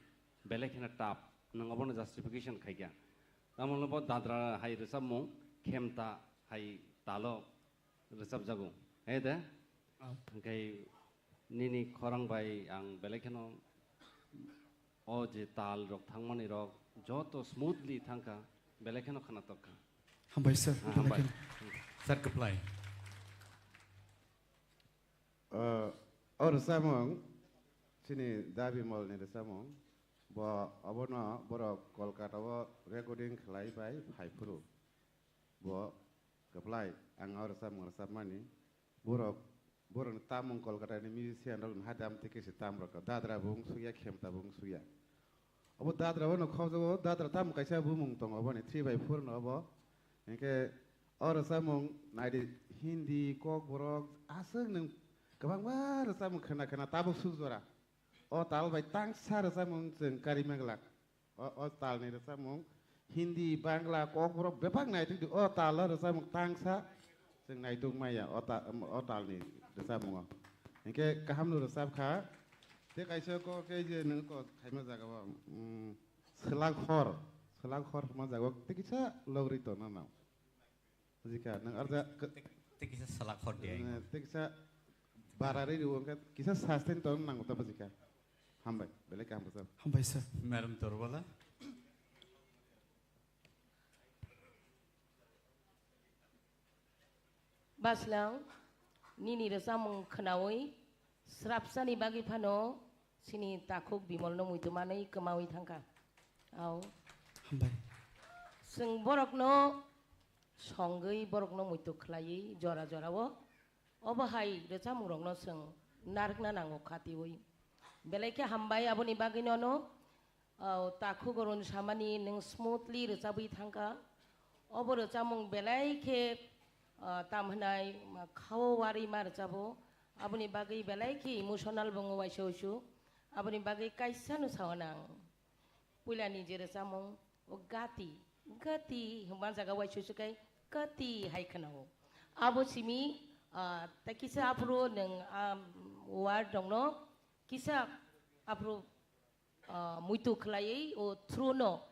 belai kena tap, nangabon justification kaya. Namun lepas dadra hai rucamong kemta hai talo resap jago, ada? Kai nini korang bay ang belakeno, oje tal rok thangmani rok, joto smoothly thangka belakeno khana tokka. Hambai sir, hambai. Sir keplai. Or samong sini dabi mall ni samong, bo abono borok Kolkata bo recording khlai bay Haipuru, bo keplai ang or samani borok tamong Kolkata ni musician rol hadam tike si tamrok dadra bung suya khemta bung suya abo dadra wono khawjo dadra tam kaisa bumung tong abo ni 3/4 no abo engke or samong naidi hindi kok borok aseng nang kabang war samong khana tabuk suzora o tal bai tang sar samong jeng karimaglak o tal ni samong Hindi, Bangla, kok borok bebang naik itu oh talar rasa tangsa seng naik tung maya oh tal ni rasa mungo. Engke kaham lu rasa kah? Dia kaisa kok kaje neng kok kaima jaga wa selang khor ma jaga te kisa logrito nana. Jika neng arda te kisa selang khor dia. Te kisa barari di uang kisa sustain ton nang utapa jika. Hambai, balik kaham rasa. Hambai sir. Madam Torwala. Baslang, nini resamung Khwnawai, serapsani bagi pano, sini takuk bimol no muitu manai kemawi thangka. Au. Hambai. Seng borok no, songai borok no muitu khlai jora wo, obahai resamung rong no seng narik na nango khati woi. Belai hambai aboni bagi no, takuk gorun samani neng smoothly resabi thangka, obo resamung belai ke tamhanai khawari mar jabo aboni bagai belai ki emotional bongo waisau aboni bagai kaisa nu sawanang pulani jere samong o gati humban jaga waisau kai gati hai khanao abo simi takisa apro neng ward dongno kisa apro muitu khlai o thruno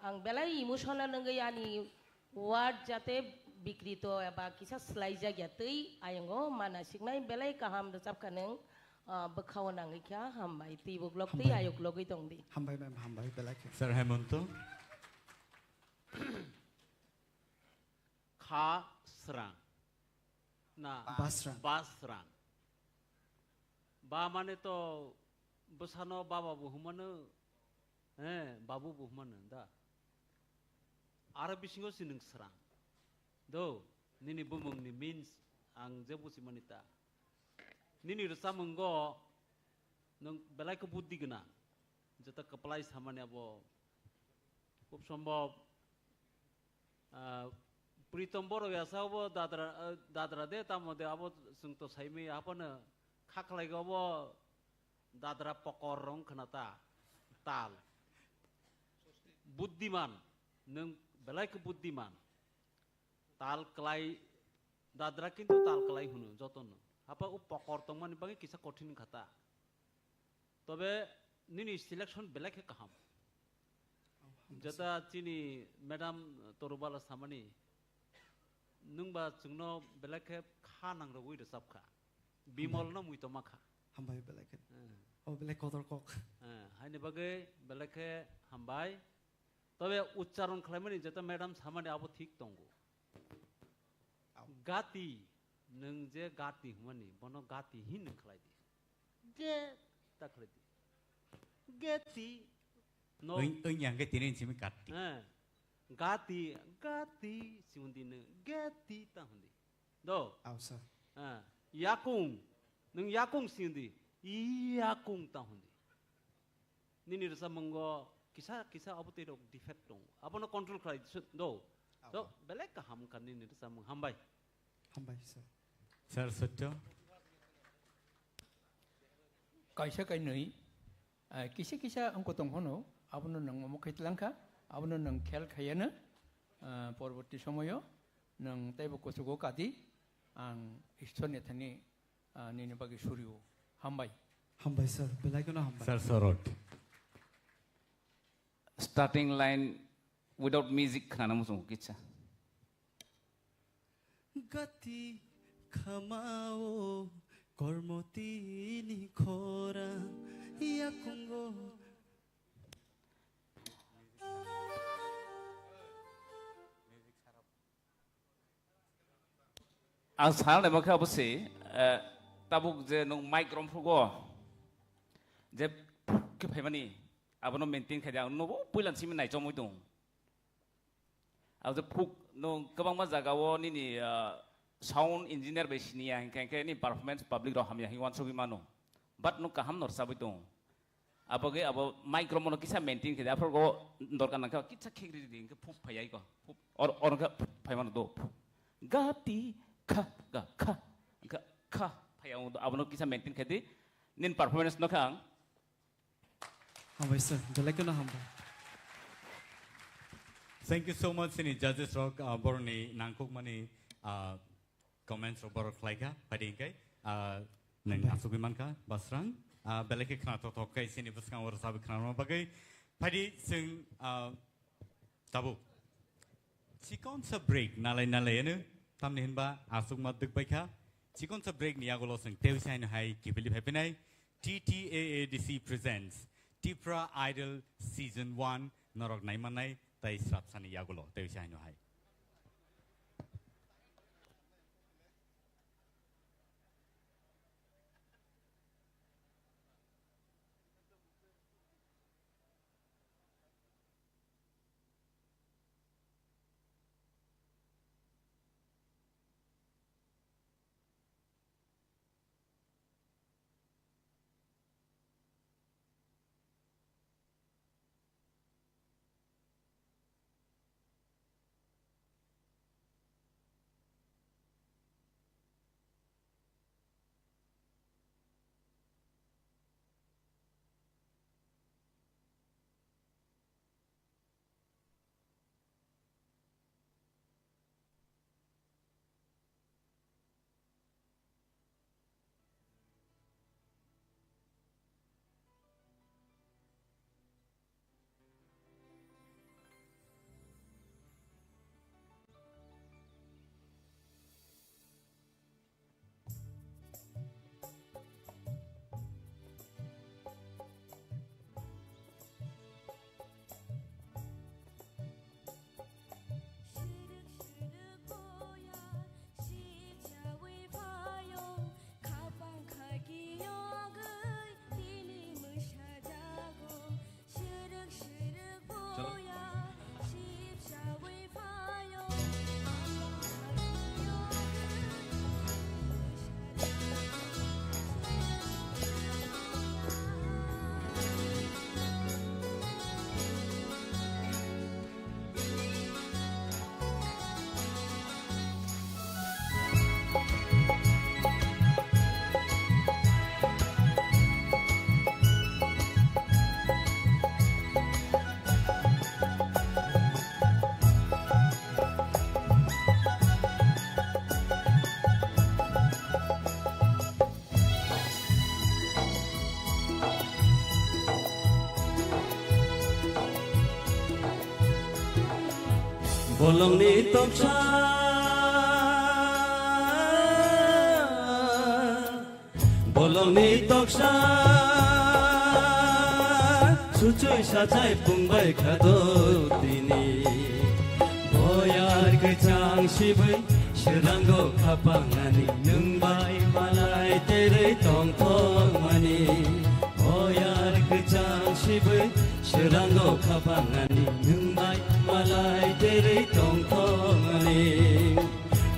ang belai emotional nanggai ani ward jate bikrito aba kisah selai jaga tui ayanggo mana signai belai kaham recap kaneng bekawan angikya hambai tibu blok tui ayok logi tongdi. Hambai mem hambai belai. Sir Hemonto. Kha serang. Na basrang. Ba mane to besano baba buhumane babu buhumane da. Ara bisingo sineng serang. Do, nini bumung ni means ang jebu si manita. Nini rasa menggo nung belai ke budi gena. Jata kepalai sama ni abo. Kup sombo pritomboro ya sabo dadra de tamo de abo sungto saimi apa na kaklai abo dadra pokorong kenata tal. Budiman nung belai ke budiman. Tal kelai dadra kintu tal kelai hunu joton apa upokor tongman bagi kisah kotin kata tobe nini selection belak ke kaham jata Chini madam torubala samani nungba chungno belak ke kha nang roi de sabkha bimol no muito makha hambai belak oh belak kotor kok haine bagi belak ke hambai tobe uchcharon khlaimani jata madam samani abo thik tongo gati neng je gati humani bono gati hin khlai di ge ta khlai di geti no yang ke tinin simi gati gati siundi ne gati ta hundi do Ausa. yakung nung yakung siundi yakung ta hundi nini rasa monggo kisah apa tidak defect dong apa no control krai do so belek kaham kan nini rasa menghambai sir. Sir Sotto. Kaisa kai nui kisa angko tonghono abono nang momokhaitlangka abono nang khel khayana porborti somoyo nang taibo kosugo kati ang ishtorni thani nini bagi suryo hambai sir. Belai kono hambai. Sir Sorot. Starting line without music khana musung kitsa. Gati khamao kormoti ni khora yakungo. Ang sal na makha bose tabuk je nung microphone fugo je ke phaimani abono maintain khaja no puilan simi nai chomoi dong aw je phuk no kabang ma jaga wo ni sound engineer be sinia ke ni performance public ro hamya hiwan sogi mano but no kaham nor sabai dong aboge abo microphone kisa maintain khaja forgo dorkan na ka kitsa khigri ding ke phuk phayai ko or ka phaiman do gati kha phayang abono kisa maintain khadi nin performance no khang Hambai sir. Belai kono hambai. Thank you so much sini judges rock borni nangkuk mani comments borok laika padingkai nang asugi manka basrang beleke khna to kai sini buskang or sabi khna bagai padi sing tabu chikon sa break nalai ne tamne hinba asuk maduk baikha chikon sa break niagolo sing teusain hai kipili phepinai TTAADC presents Tipra Idol Season 1 Norok Naimanai tai srapsani yagulo teusain hai Bolongni toksa sucuy sajai pungbai khado tini boyar kecang sibai shirango kapangani nungbai malai tere tongkhe mani boyar kecang sibai Shirango kapangani Nungbai malai diri tongkongani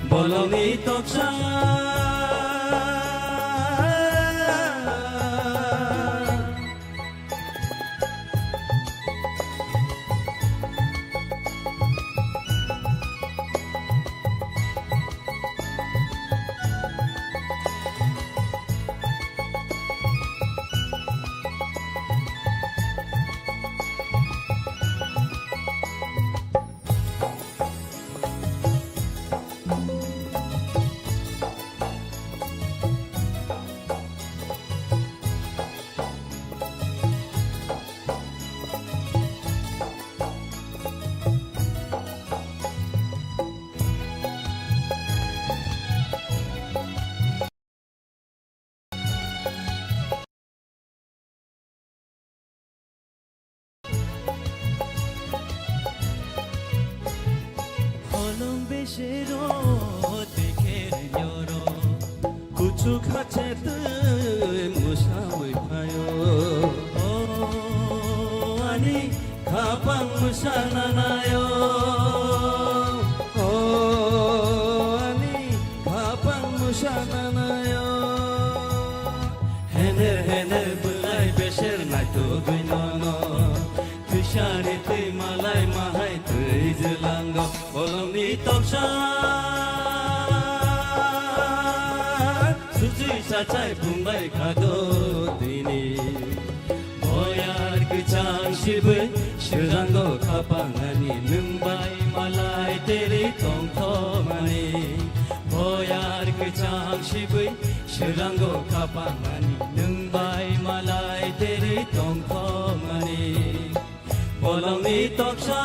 Bolongi toksa Shiro tekere nyoro kuchu khache tu musawi phayo oh ani khapang musana nayo oh ani khapang musana nayo hener bulai besher na to guinono tushari te malai mahai tu izlango Bolongi toksa Suci sacai bumbai kado dini Boyar kecang shibu Shirango kapangani Nungbai malai teri tongtomani Boyar kecang shibu Shirango kapangani Nungbai malai teri tongtomani Bolongi toksa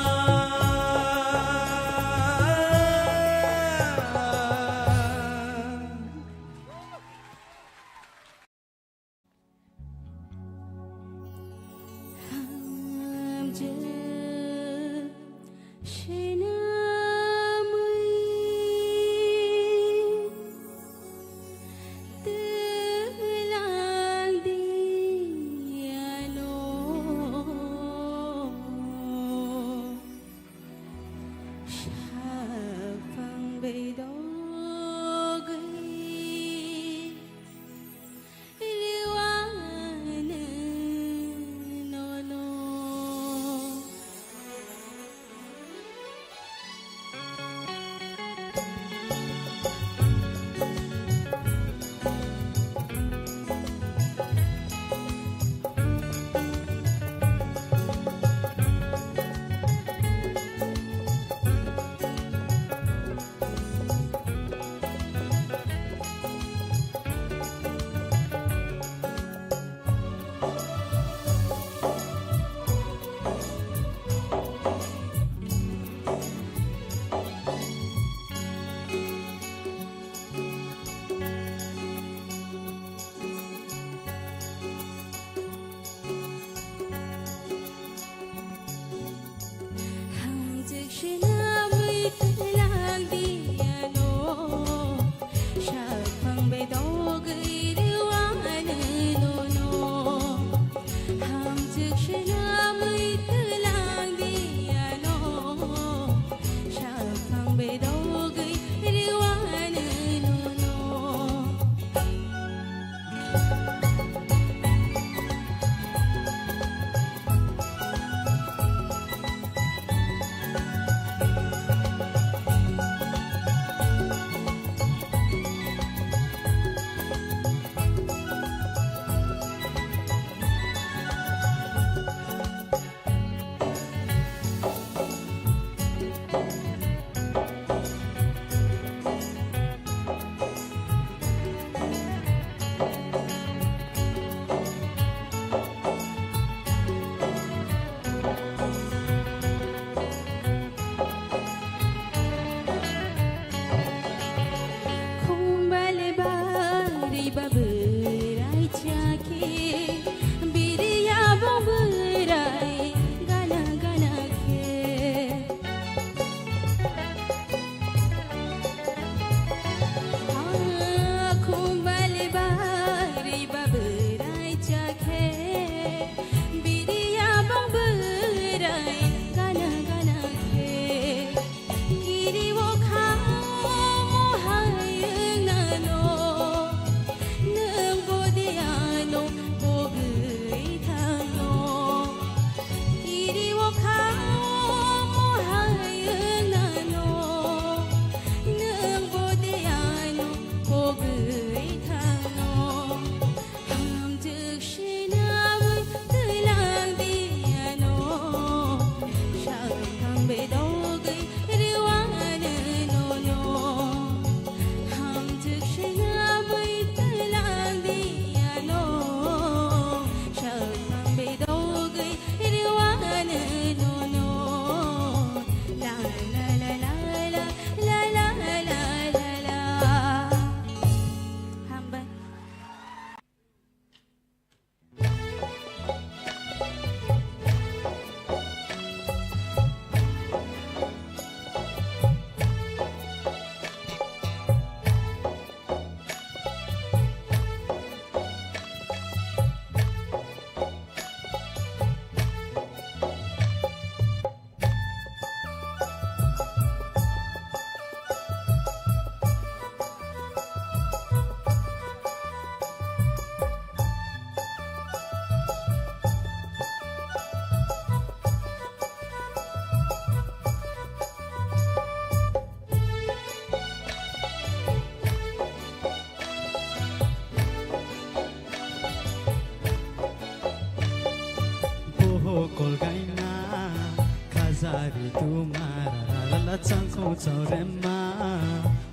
zari tu mara la chang khong chau rem ma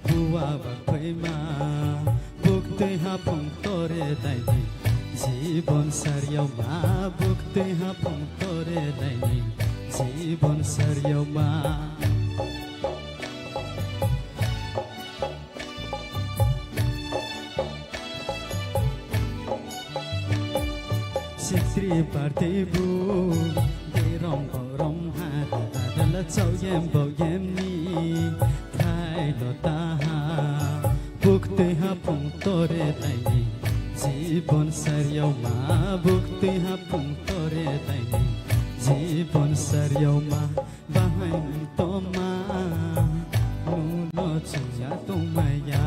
buwa ba phoi ma bukte ha phong tore dai ni জীবন সারিয়াও মা বুকতে হা phong tore dai ni জীবন সারিয়াও মা Sitri partibu Dirong borom hada Adalah cau yem bau yem ni Thai lo taha Bukti ha phong tore dai ni Jibon saryau ma Bukti ha phong tore dai ni Jibon saryau ma Bahai to ma Nuno chuya tong maya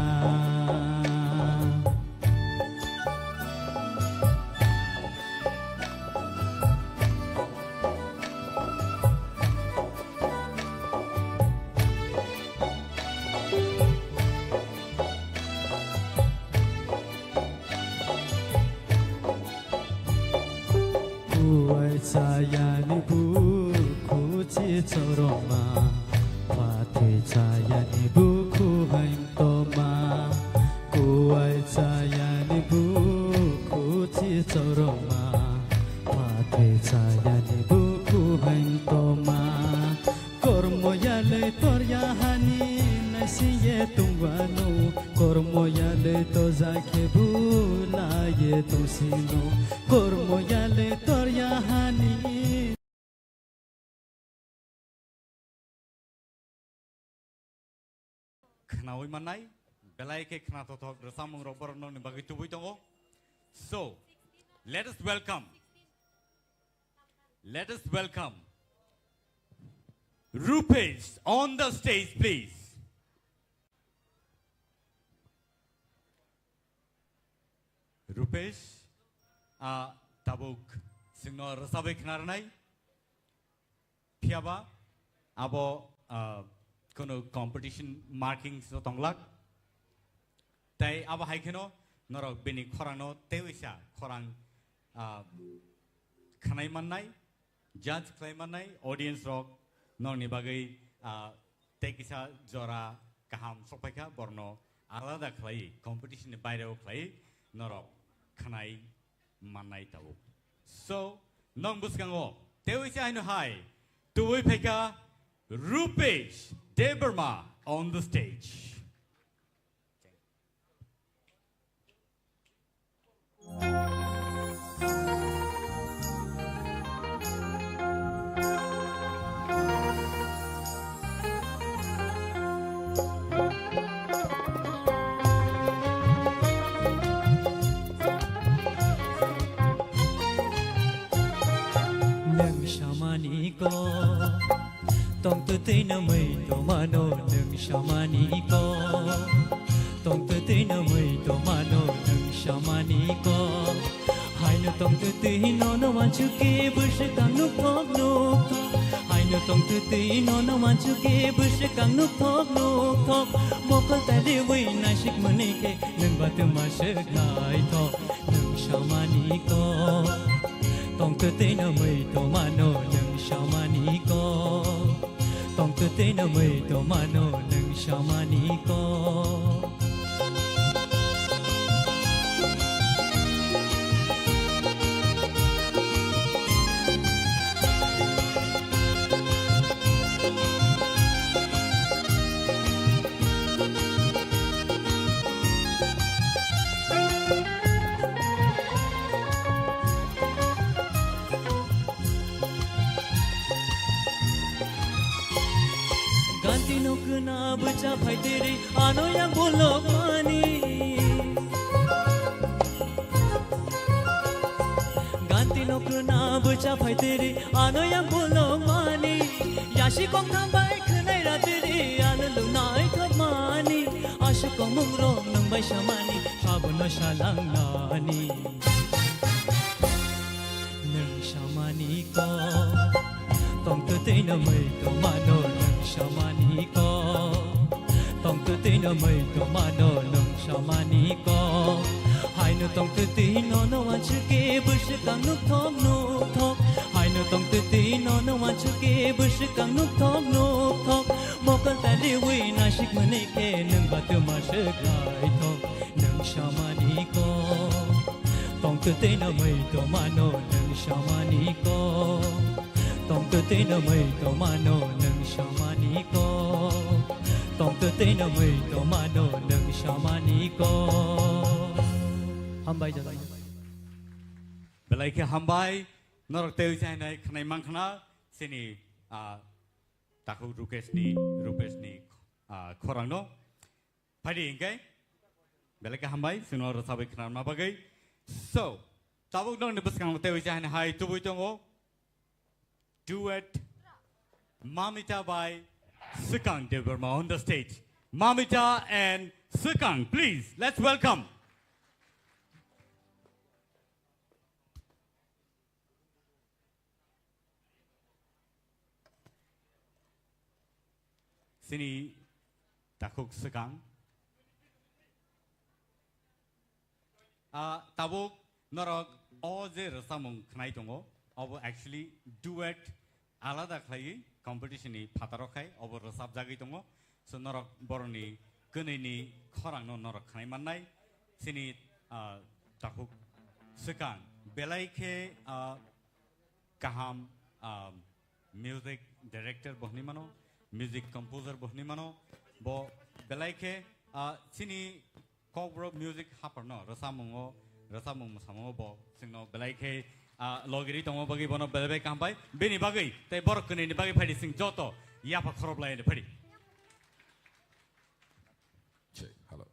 Sayani bu kuci coroma Fatih sayani bu kuhaim toma Kuai sayani bu kuci coroma Fatih sayani bu kuhaim toma Kormo yale torya hani nasiye tungwano Kormo yale to zake bu la ye tosino Kormo yale torya hani Khwnawai manai belai ke khna totok rasamung robor no ni bagi tubui tongo. So let us welcome Rupesh on the stage, please. Rupesh tabuk singno rasabai khnarnai phiaba abo kono competition marking so tonglak tai abo haikeno norok bini khorano tewisa khorang khanai mannai judge khlai mannai audience rok nongni bagai tekisa jora kaham sokpaika borno alada khlai competition ni baireo khlai norok khanai mannai tabu so nong buskango tewisa haino hai tuwi pheka Rupesh Debarma on the stage. Nang shamani ko Tong tu tei na mai to mano nang shamani ko Tong tu tei na mai to mano nang shamani ko Hai no tong tu tei no no wan chu ke bush kang nu phok nu Hai no tong tu tei no no wan chu ke bush kang nu phok Mokal ta le wei na shik mane ke nang ba tu ma shik nai tho nang shamani ko Tong tu tei na mai to mano nang shamani ko Tong tu tei na mai to mano nang shamani ko Nukna baca phai tere ano yang bolok mani Ganti nukna baca phai tere ano yang bolok mani Yashi kong thambai khnai ra tere ano lunai thap mani Ashu kong mungro nang bai shamani shabuno shalang nani Nang shamani ko Tong tu tei na mai to mano nang shamani ko Tong tu tei na mai to mano nang shamani ko Hai no tong tu tei no no wan chu ke bush kang nu thok Hai no no tong tu ti no no wan chu ke bu shi kang nuk thok mo kan ta li wi na shik mane ke nang ba tu ma shi lai thok nang shamani ko tong tu ti no mai to ma no nang shamani ko tong tu ti no mai to ma no nang shamani ko tong tu ti no mai to ma no nang shamani ko hambai ja belai ke hambai norok teu chai nai khnai mang khna sini taku rupesh ni khorang no phadi ingkai belai ke hambai sino ro sabai khna ma bagai so tabuk dong ni buskang teu chai nai hai tubui tongo duet Mamita by Sukang Deverma on the stage. Mamita and Sukang, please, let's welcome. Sini Takuk Sukang. Tabuk Norok Oze Rasamung Knaitongo, or actually duet Alada Clay. Competition ni patarokai over rasab jagi tongo so norok boroni kunini khorang no norok khnai mannai sini takuk Sukang belai ke kaham music director bohni mano music composer bohni mano bo belai ke sini kobro music hapar no rasamung samongo bo singno belai ke logiri tongo bagi bono belbe kampai bini bagi te borok kene ni bagi phadi sing joto ya pa khorob lai ne phadi hello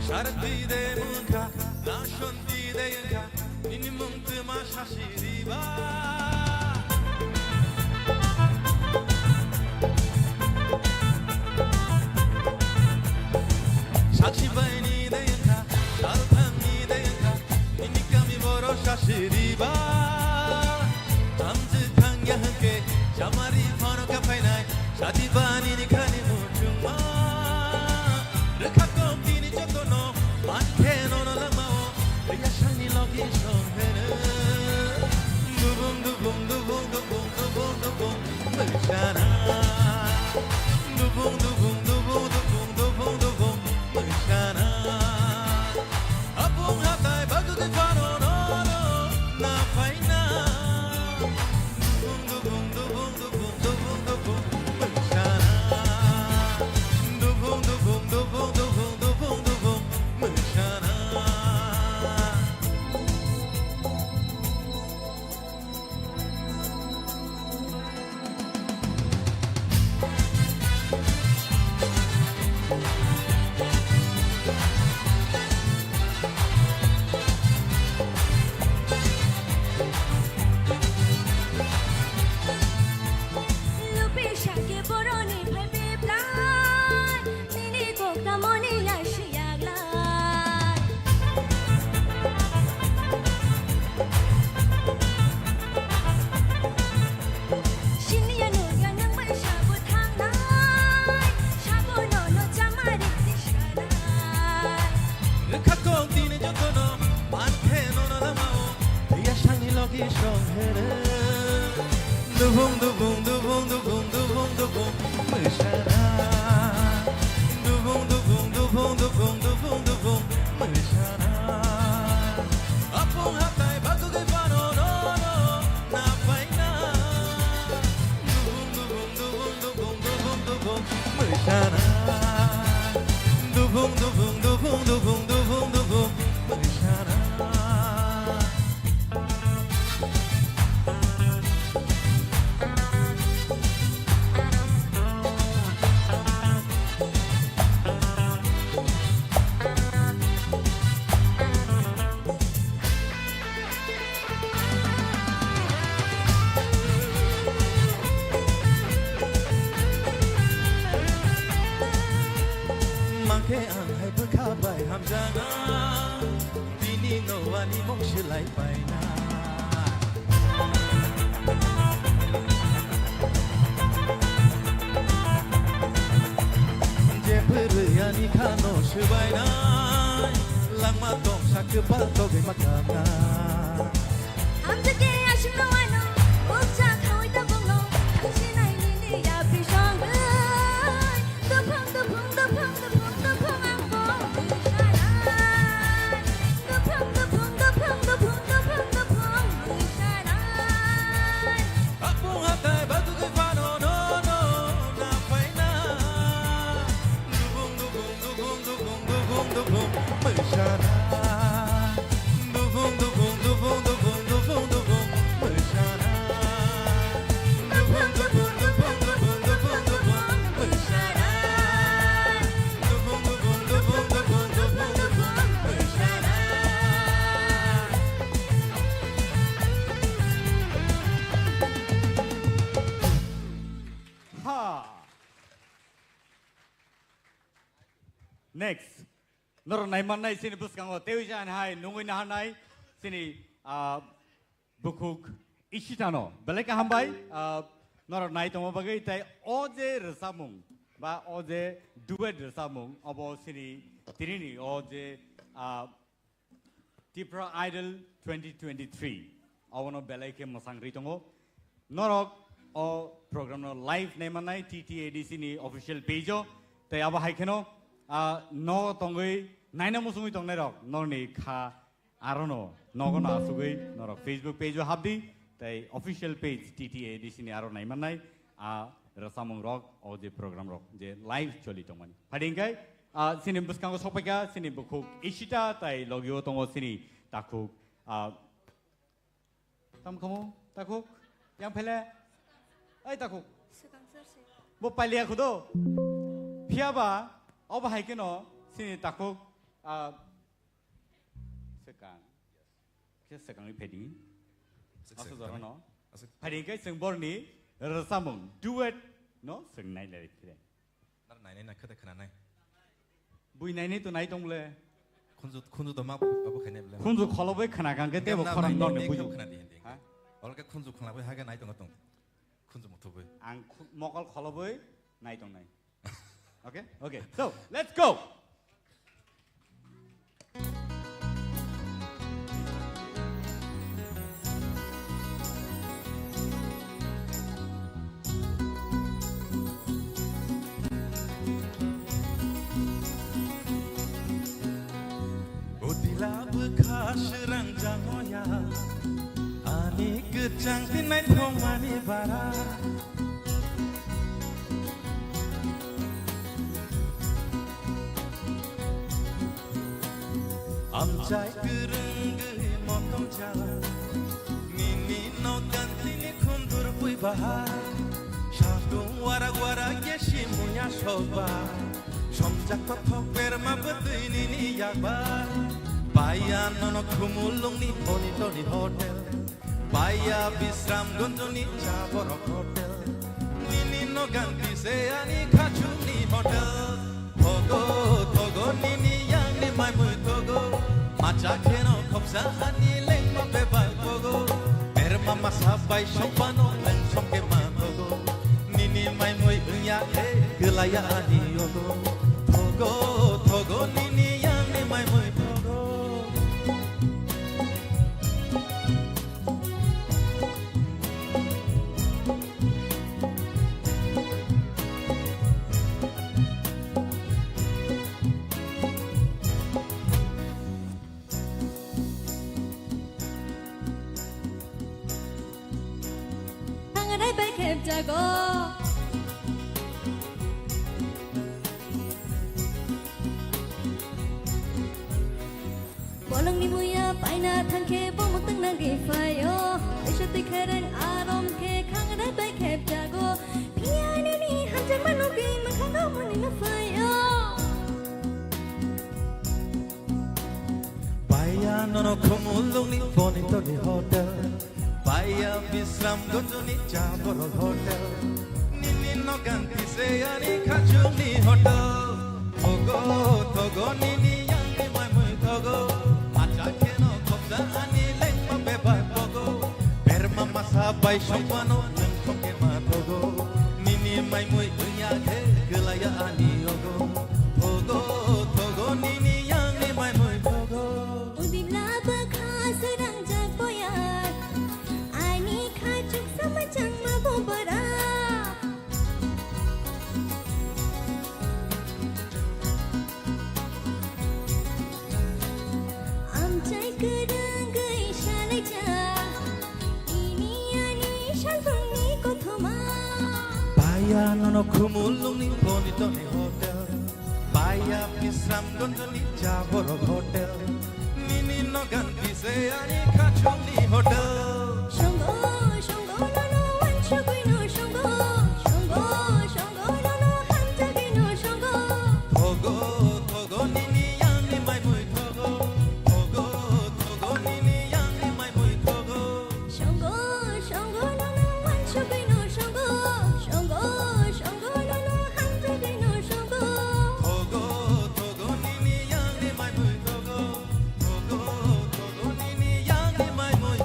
Sharti de munka na shonti de yanka nini muntu ma shashiri ba Sakshi baini de yanka, Salbrumno de yanka, nini kami boro shashiri ba. Tamzitang yahanke, jamari phano ka painai, shadi bani ni khani Mochwngwi. Rekako tini joto no, manke no no lamao, riya shani logi shonhene. Dubung dubung dubung dubung dubung dubung, merishana. Dubung dubung dubung dubung dubung dubung. Merishana, apung hatai bagu ke fano no no na paina. Dubung dubung dubung dubung dubung dubung merishana. Dubung dubung dubung dubung dubung dubung merishana. Dubung dubung dubung dubung dubung dubung merishana. Dubung dubung dubung dubung dubung dubung merishana. Apung hatai bagu ke fano no no na paina. Dubung dubung dubung dubung dubung dubung merishana. Dubung dubung dubung dubung dubung dubung merishana. Mangke ang hai berkabai hamzana bini no wani mong silai paina 아니 가노 슈바이나 랑마 동사 그발 독에 막가나 함께 아쉽로 와노 목자 가오이다 봉노 당신 아이니 야 비상글 Next, Norok Naimanai sini buskango Teujan Hai Nungina Hanai sini Bukuk Ishitano Beleka Hambai Norok Naitong Bagai Tai Oje Resamung Ba Oje Duet Resamung Abo sini Tirini Oje Tipra Idol 2023 Awono Beleke Masang Ritongo Norok O program no live Naimanai TTAD sini official page Tai Aba Haikeno no Tongdi Naina Mochwngwi Norni Kha Arono Nogon Asugui Norok Facebook page Habdi the official page TTA Disini Aro Naimanai Rasamung Rock or the program rock the live Choli Tomani Padingai Sini Buskango Sopeka Sini Bukuk Ishita Tai Logio Tongo Sini Takuk Tamkomo Takuk Yang Pele Ay Takuk Bopalia Kudo Piaba Oba Haikino, Sini Takuk, second Pedi, Asano, Padinka, Singborni, Rasamung, do it, no, Sing Night. Not 9 I cut a canai. Buinani tonight only. Kunzu the map of Canable. Kunzu Holloway can I get them on the Buju. Olga Kunzu Khwna Haga night on a tongue. Kunzu Motobe. And Mokal Holloway, night on night. Okay, so let's go. Odila bekas ranjangoya, ani kecang tinai thongmani bara. Amjai Kwrwngwi motong jalan Nini no gantini kundur pui bahar Shadung warak-warak yeshimunya soba Somjak totok berma betui nini yakbar Baya nono Khumulwng ni Toni hotel Baya Bisram gonjo ni Jaborok hotel Nini no ganti seani kachung ni hotel Togo nini yang ni mai mui togo Macha keno kopsa ani leng ma bebal togo Erma masabai shopano leng somke ma togo Nini mai mui unya he gelaya ani yogo Togo nini yang ni mai mui togo Jago Bolong ni muya paina Tongkhe Mwkthang nang gifayo Ishati kherang arom ke Khangadai bai khep jago Piani ni hanjang manugi Makhangau mani mafayo Baya nono Khumulwng ni Toni hotel Baya Bisram gonjo ni Jaborok hotel Nini no ganti seani kachung ni hotel Togo nini yang ni mai mui togo Macha keno kopsa ani leng ma beba togo Berma masabai shopano leng toke ma togo Nini mai mui unya ke gelaya ani yogo nono Khumulwng ni bonito ni hotel Baya pisram gonjo ni jaboro hotel Nini nogan pise ani kachung ni hotel Shongo shongo nono wanchugui no shongo Shongo shongo nono hantagi no shongo Thogo thogo nini yang ni mai mui thogo Thogo thogo nini yang ni mai mui thogo Shongo shongo nono wanchugui no shongo Shongo shongo nono hantagi no shongo Thogo thogo nini yang ni mai mui thogo Thogo thogo nini yang ni mai mui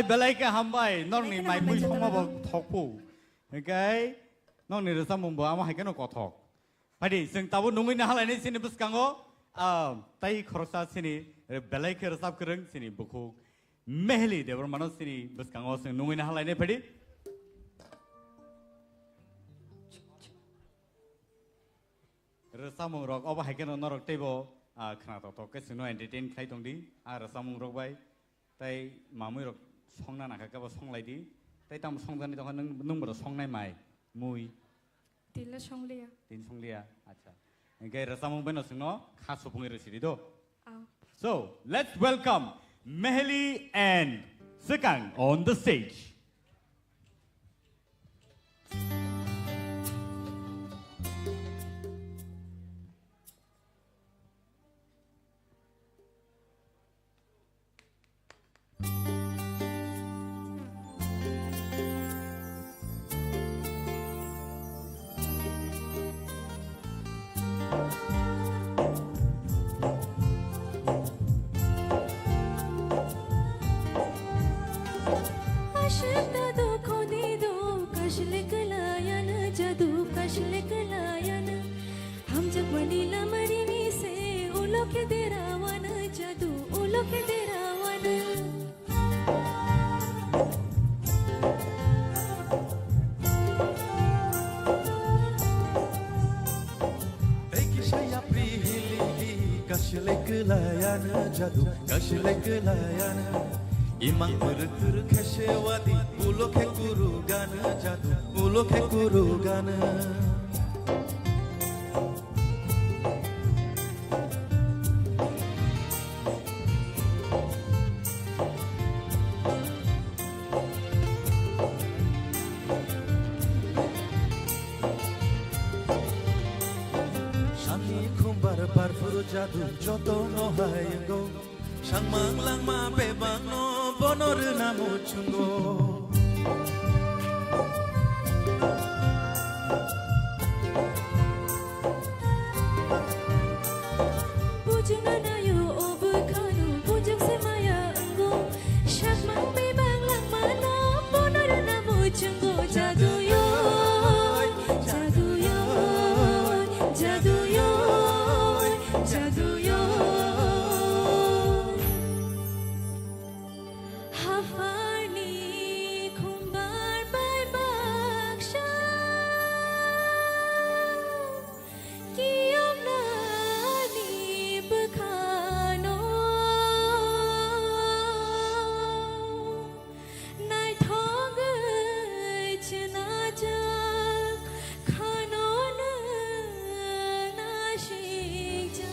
Belai ke hambai nong ni mai mui song ma bo thok pu okay nong ni rasa mung bo ama hai keno ko thok padi sing tabu nungui na halai ni sini buskango tai khorsa sini belai ke rasa kreng sini buku mehli debar mano sini buskango sing nungui na halai ni padi rasa mung rok oba hai keno norok tebo khna to ke sino entertain khai tongdi rasa mung rok bai tai mamui rok songna na ka ba songlai di tai tam songdani to nung bro songnai mai mui Tila shonglia tin songlia acha ngai rasamung beno singno kha sopungi residi do Aw so let's welcome Mehli and Sekang on the stage. Jadu kashle kelayana imang tur kheshewadi ulokhe kuru gana jadu ulokhe kuru gana Jadu Joto no hayengo Shangmang lang ma bebang no bonor na Mochwngwi Bujung anayo obukanu bujung semaya enggo Shangmang bebang lang ma no bonor na Mochwngwi Jadu yo Jadu yo Jadu yo Jaduyo Hafani kumbar bay baksha Kiyom nani bekhano Nai thonggai chna jak khano na nashik jak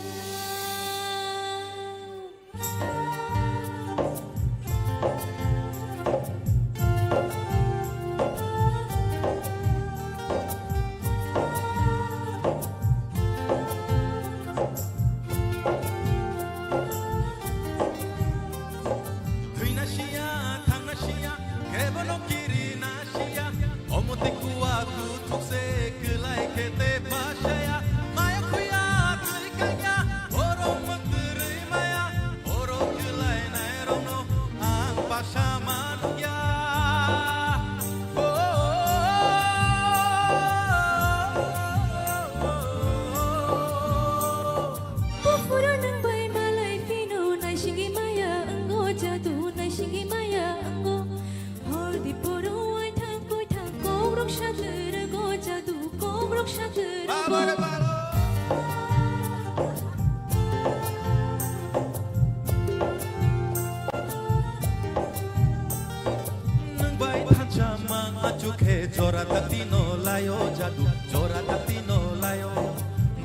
mukhe jora tati no layo jadu jora tati no layo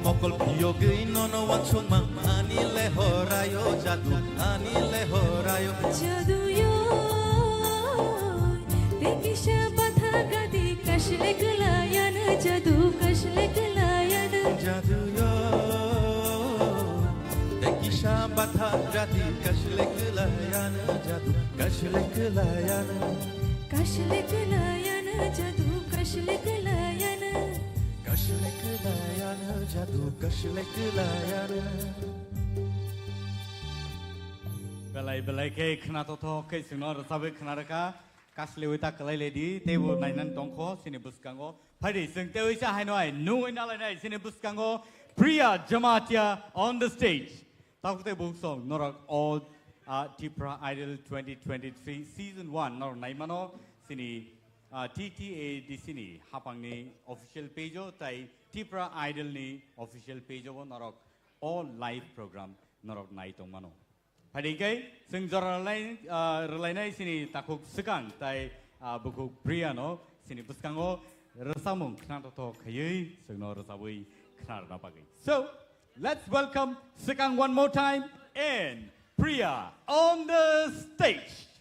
mokol biyogi nono wansung mang ani lehorayo jadu ani lehorayo jadu yo dekisha batha gadi kashle galayan jadu kashle galayan jadu yo dekisha batha gadi kashle galayan jadu kashle galayan kashle galayan jadu kashle galayan kashle galayan jadu kashle galayan belai ke khna to ke sino rasabe khna raka kasle wita kalai ledi tebu nainan tongkho sini buskango phadi sing tewi sa hainoi nu inala nai sini buskango Priya Jamatia on the stage takute book song Norok all Tipra Idol 2023 season 1 nor naimano sini TTA di sini hapangni official page tai Tipra Idol ni official page o Norok all live program Norok NaiywiTongmano phadi kai sing jora relai sini takuk sekang tai buku Priya no sini buskango rasamung khna to khayei sing no rasabui khna na pagai so let's welcome sekang one more time and Priya on the stage.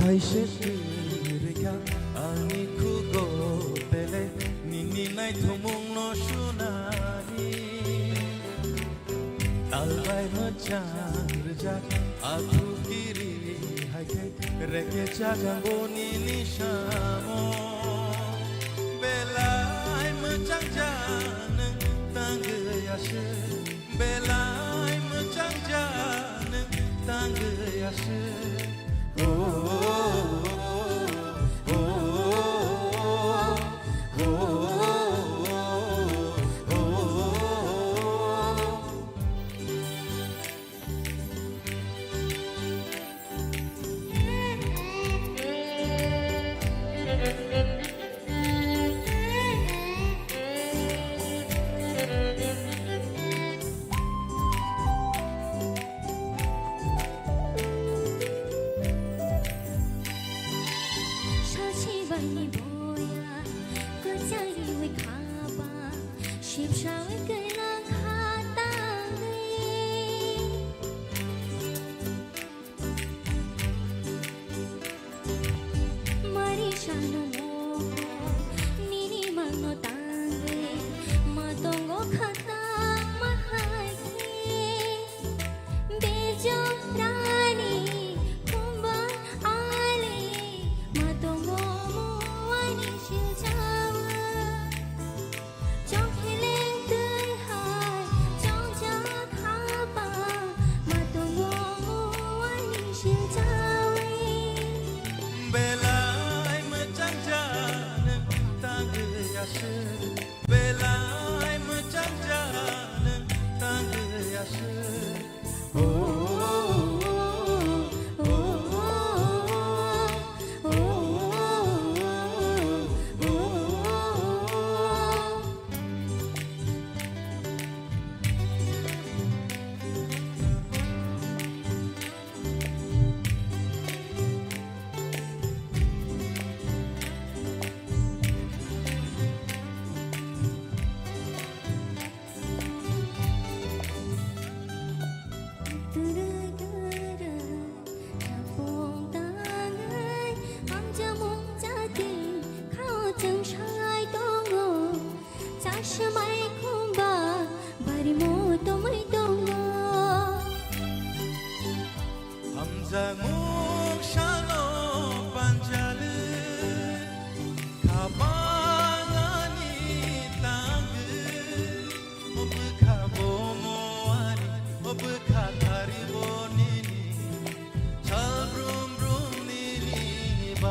Aishe kirika ani kugo bele nini nai thumung no shunani albai machan rjak aku kiri haike reke chagambo nini shamo belai macang janang tanggayashe belai macang janang tanggayashe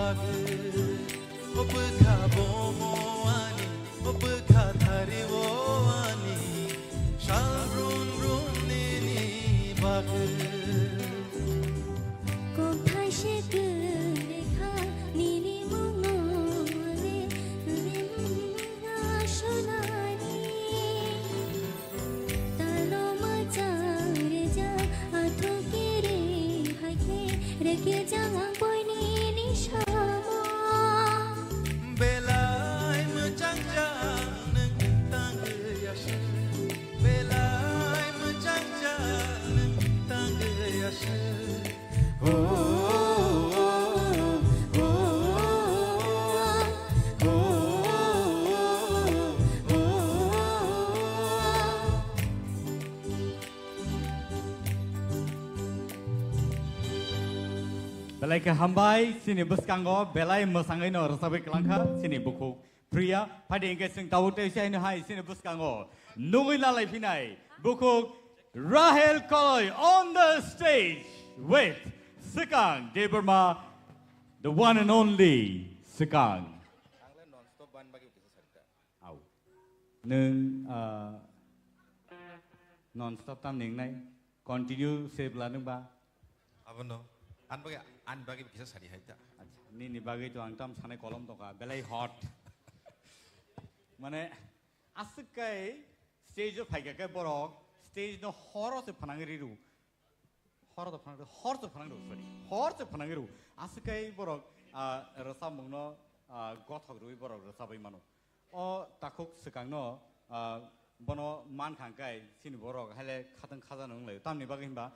bagı Obka bomoani Obka tarivoani Salbrumno nini bagı Kopai shekha nini mongole rimna shonani talo majare ja atho kere hake reke jangang boy nini shama Belai menjangjang neng tangga yasha Belai menjangjang neng tangga yasha Belai ke hambai sini buskango belai mesangai no rasabai kelangka sini buku pria pada ingkar sing tahu te saya ini hai sini buskango nungui lalai pinai buku Rahel Koloy on the stage with Sekang Deberma, the one and only Sekang. Au, nung non-stop tam ning nai continue save lanung ba. Apa no? An bagi bisa sari hai ta. Ni bagi tu angtam sanai kolom to ka belai hot. Mane asukai stage of haiga kai borok stage no horror se phanangiriru. Horror phanangru sorry. Horror phanangiriru. Asukai borok rasa mungno gothok rui borok rasa bai mano. O takuk sekang no bono man khangkai sini borok hale khatang khaja nang lai tamni bagi himba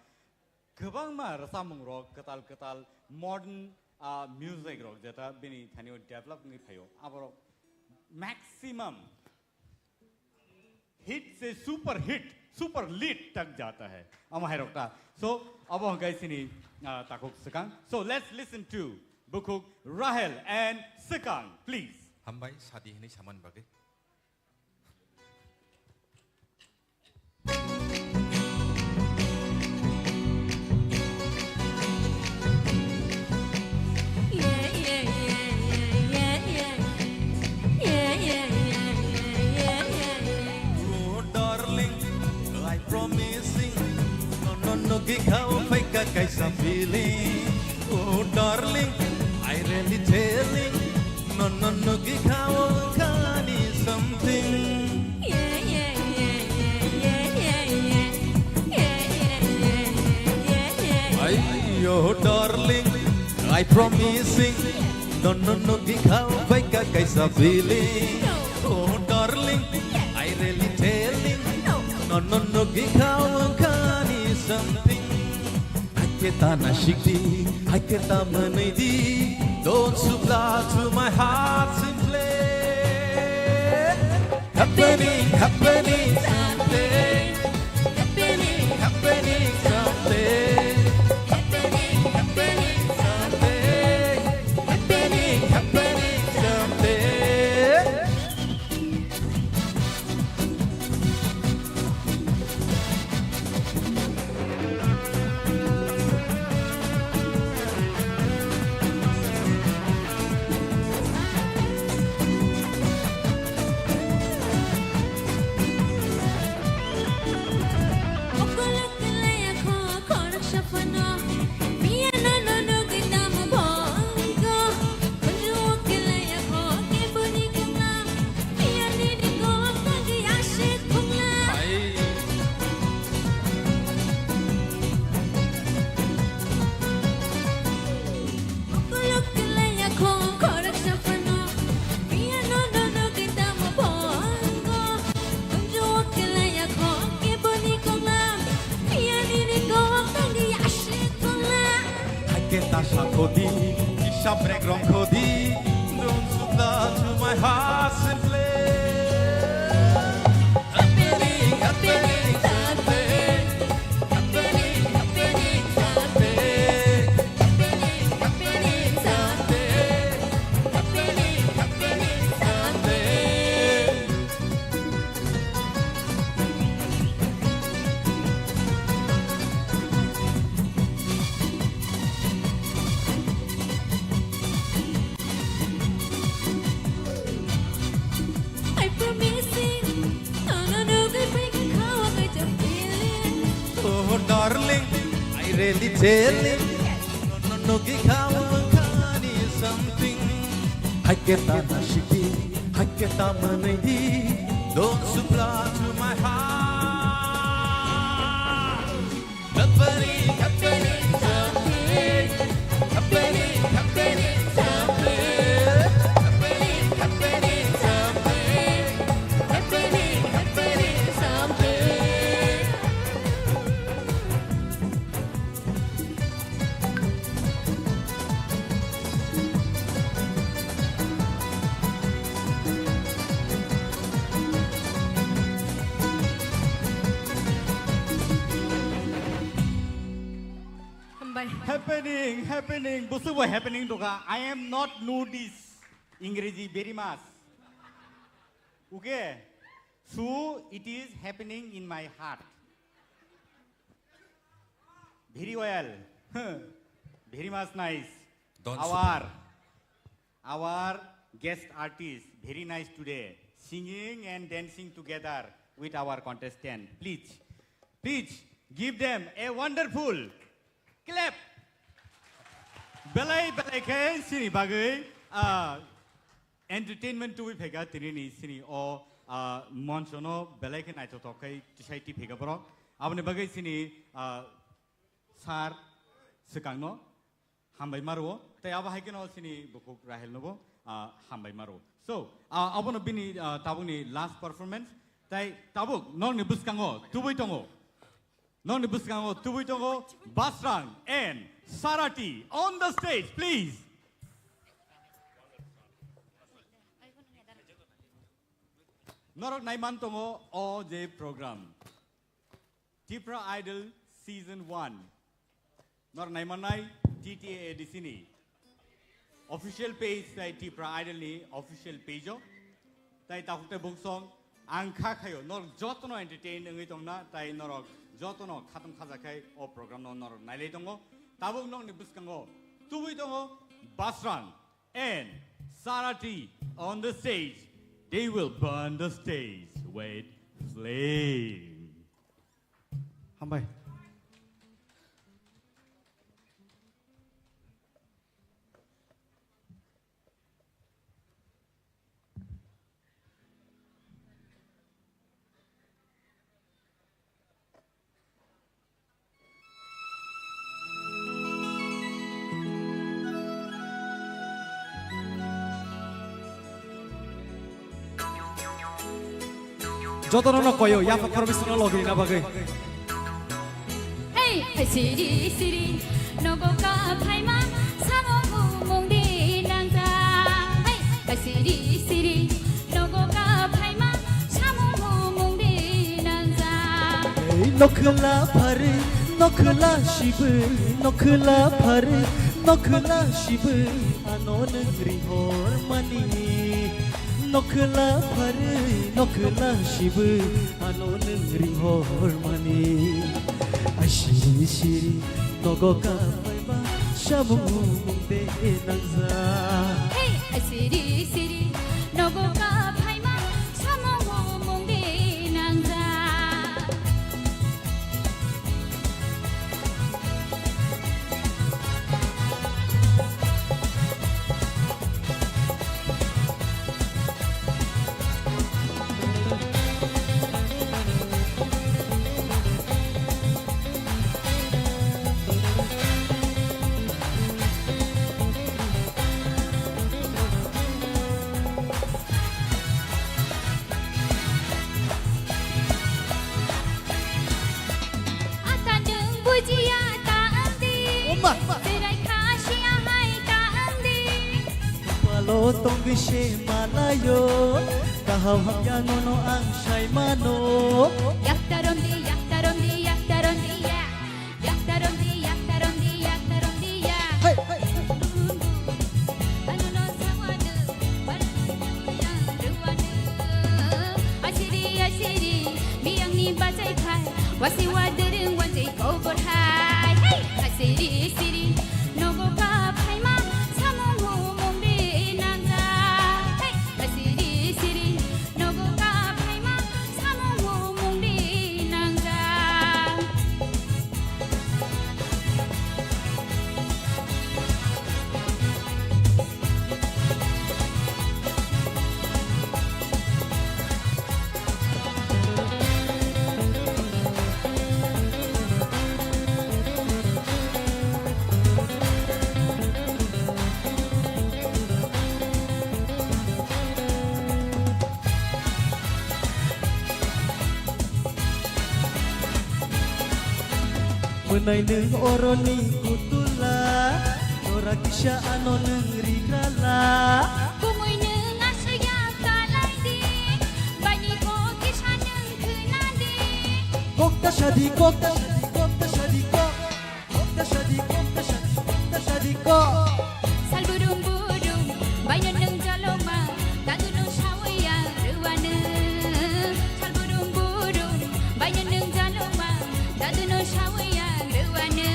गोबां मा रसामंग रक कताल modern music रक जेटा बेनि थानियो develop नि फायो आबरो maximum hit से super lit तक जाता है अमाय रकता सो अब हम गाइसिनी ताकुक सकां सो लेट्स लिसन टू बुकुक राहेल एंड सकां प्लीज हम भाई शादी हनी सामान बागे Kaisa feeling, oh darling, I really telling, no, gikaw kani something. Ayo darling, I promising, no, gikaw kaisa feeling, oh darling, I really telling, no, gikaw kani something. Kita nasikdi, kita menidi. Don't supply to my heart simply. Happening someday. Happening someday. Happening someday. Happening someday. Kodi, isha bregrong kodi, don't supply to my heart simply. Happening someday. Happening someday. Happening someday. Happening someday. Oh darling, I really tell you, no gikawakani something. Haketa nashiki, haketa manidi, don't supply to my heart. Happening, happening something, happening, happening something, happening, happening something, happening, happening something. Happening. Busu boy happening doga. I am not know this English very much. Okay. So it is happening in my heart. Very well. Very much nice. Our guest artist very nice today. Singing and dancing together with our contestant. Please give them a wonderful clap. Belai ke sini bagai entertainment tu pega tini ni sini o monsono belai ke naito tokai tisai ti pega bro. Abne bagai sini sar sekangno hambai maru. Tai aba hai ke no sini bukuk rahel nobo hambai maru. So abone bini tabuk ni last performance. Tai tabuk non ni buskango tubui tongo. Non ni buskango tubui tongo Basrang and Sarati on the stage, please. Norok Naimantongo all day program. Tipra Idol Season 1. Norok Naimanai TTA di sini. Official page tay Tipra Idol ni official page o. Tay takute buksong angka kayo. Norok Joto no entertain NaiywiTongna tay Norok Joto no khatam khajakai o program no Norok NaiywiTonggo. Tabuk nong ni buskango, tuwi tongo, Basrang and Sarati on the stage. They will burn the stage with flame. Hambai. Joto no koyo ya permission logi na bagai. Hey, siri nogo ka phaima samo mungdi nangja. Hey, siri nogo ka phaima samo mungdi nangja. Hey, nokla shibu anon grihor mani. Nokla shibu anon grihor mani. Shiri nogo ka phaima shamu mungde nangza. Hey, siri nogo ka phaima samo mungdi nangja. Tongdi she malayo kahau yangono ang shay mano. Yaktarondi ya. Hey. Anuno sawadu, asiri, miyang ni bajai khai, wasi wadereng wajai kau berhai. Hey, asiri, nogo ka phaima samo mungde nangja. Hey, asiri, nogo ka phaima samo mungde nangja. menai neng oroni kutula ora kisah ano neng rigrala Kumoy nung asya kalay di Bani ko kisah nung Khwnani kokta shadi kokta shadi kokta shadi kokta shadi kokta shadi kokta shadi ko Salbrumno bayan nung jaloma Dadu nung shawaya ruwana Salbrumno bayan nung jaloma Dadu nung shawaya ruwana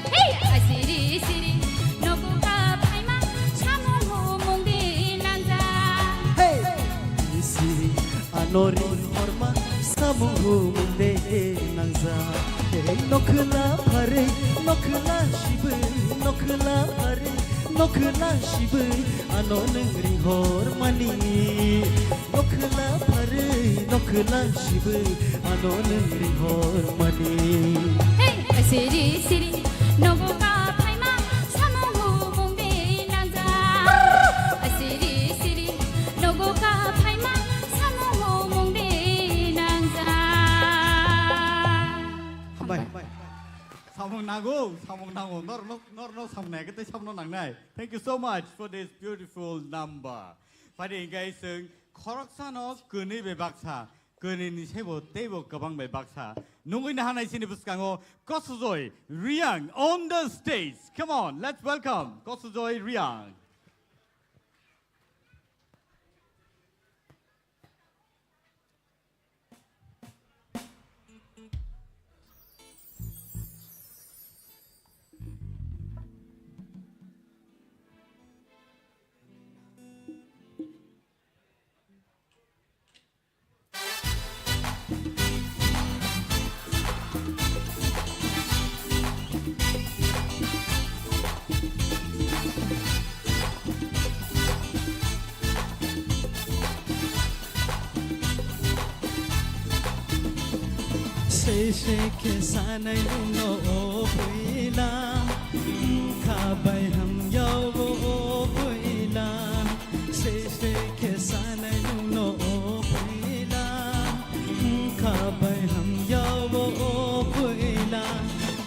Hey asiri siri nogo ka paima samung ho mungdi nangza hey siri anori horma samuhu munde nangza hey nokla phare nokla shibe nokla phare nokla shibe ano nengri hormani nokla phare nokla shibe ano nengri hormani Hey asiri siri nogo ka paima samung ho mungdi nangza asiri siri nogo ka paima samung ho mungdi nangza bye Samung nago, nor samung nai, kita samung nang nai. Thank you so much for this beautiful number. Pada ingkai seng koroksa no kuni bebaksa, kuni ni sebo tebo kabang bebaksa. Nunggu ini hanai sini buskango Kosuzoi Riang on the stage. Come on, let's welcome Kosuzoi Riang. se ke sanai no puila khabai ham yau wo puila se ke sanai no puila khabai ham yau wo puila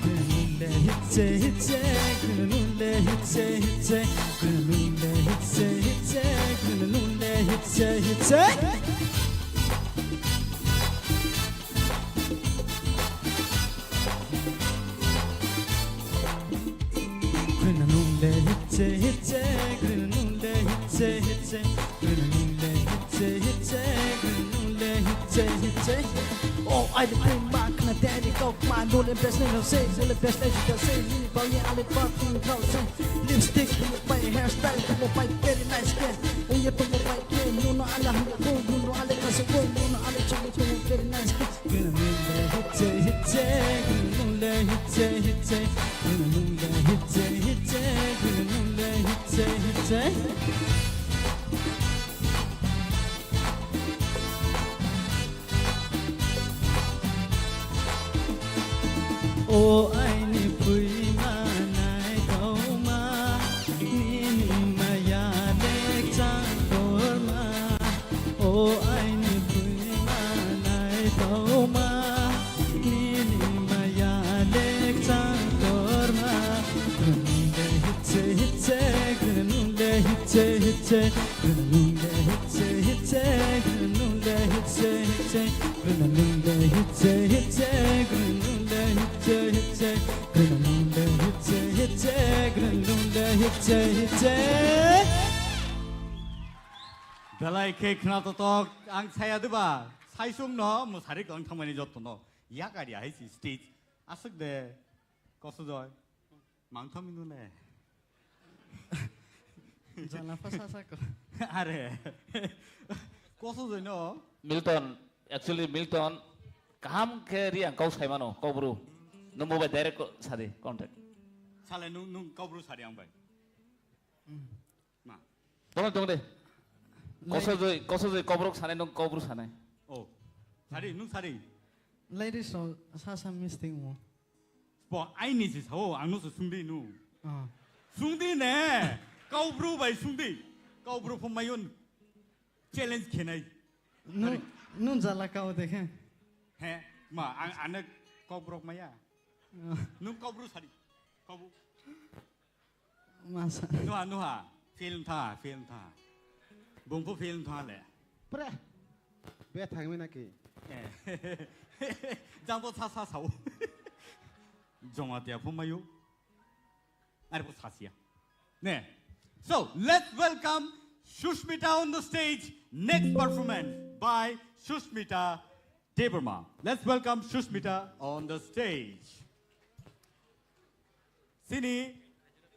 kunule hitse hitse kunule hitse hitse kunule hitse hitse kunule hitse hitse Oh, I depend back na daddy go my no the best no say the best as you can say you boy I live back in house lipstick my hairstyle my very nice skin and you put my game no no ala go no ala kasi go no no ala chumi very nice skin Oh, I need pui manai kauma nini maya lek chang dorma. Oh, I need pui manai kauma nini maya lek chang dorma. Grununde hitse hitse, grununde hitse hitse, grununde hitse hitse, grununde hitse hitse, grununde hitse hitse, grununde hitse hitse, grununde hitse hitse, grununde hitse hitse. Belai ke kena totok ang saya deba, saya sung no musari kong thamani Joto no, ya kari ahai si stage, asuk de, Kosuzoi, mangtham inu ne. Jangan pasal ko. Are, Kosuzoi no. Milton, actually Milton, kaham ke riang kau sai mano, kau bro, nombor by direct sade contact. Sale nung kau bro sari ang bay. Ma. Tunggu deh. Kosozoi kau bro sane nung kau bro sane. Oh, sari nung sari. Ladies so sasa misting mo. Bo, ai ni sih sao, ang nusu sungdi nu. Sungdi ne, kau bro bay sungdi, kau bro pemayon challenge kenai. Nun jala kau dekhe. He, ma, anak kau bro maya. Nung kabru sari. Kabu. Masa. Nuha. Film tha. Bungpu film tha le. Pre. Be thangmi naki. Jambo sa sau. Jongatia pumayu. Arbu sasia. Ne. So let's welcome Shushmita on the stage. Next performance by Shushmita Debarma. Let's welcome Shushmita on the stage. Chini,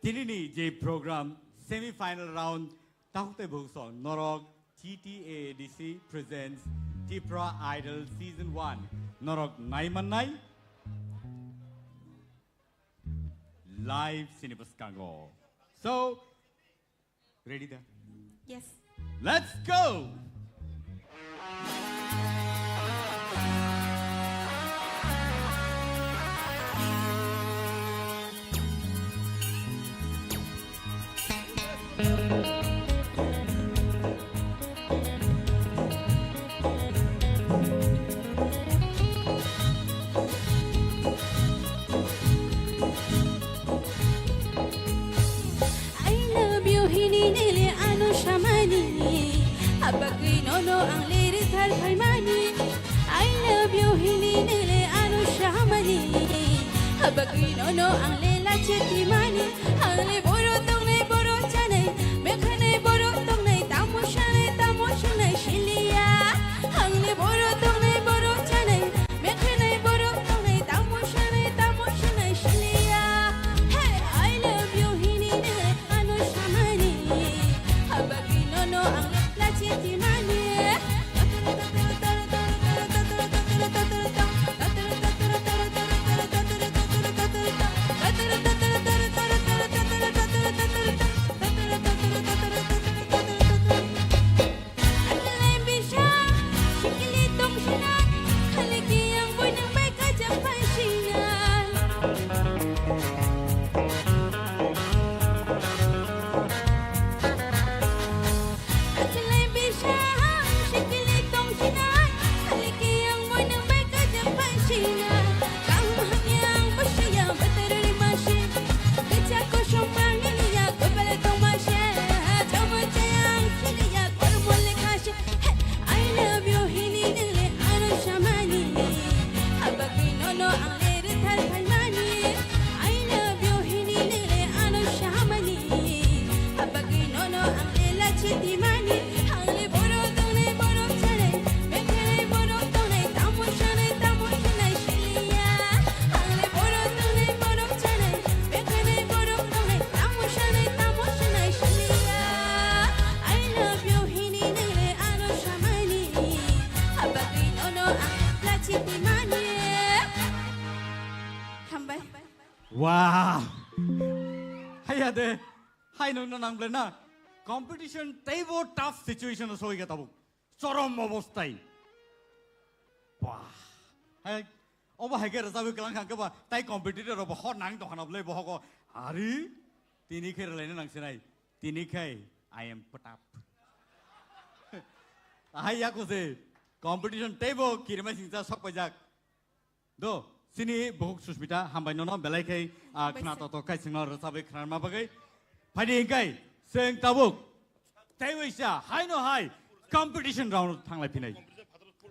Tinini J program semi-final round. Tongdi song Norok TTADC presents Tipra Idol Season-1. Norok Nai live Cinebus Kango. So, ready there? Yes. Let's go! Nono ang lirit har kaimani I love you hini nile anu shamani Habagui nono ang lela chetimani Ang le boro chanay Mekhane boro tongnay Tamo shanay shilia Ang le boro chanay Mekhane boro tongnay Tamo shanay shilia Hey, I love you hini nile anu shamani Habagui nono ang lela chetimani Wow! Hiya de, hi no nang blena. Competition taibo tough situation so iga tabu. Chorom obostai. Wow! Hi, oba hager sabi kelang khang keba. Tai competitor oba hot nang to hanap le boho ko. Hari, tini kher lene nang sinai. Tini kai, I am put up. Hiya ko se competition taibo kirma singsa sok pajak. Do. Sini buhuk Shushmita hambai nono belai kai khna to kai singal rasabe khna ma bagai phadi kai seng tabuk taiwisa hai no hai competition round thanglai pinai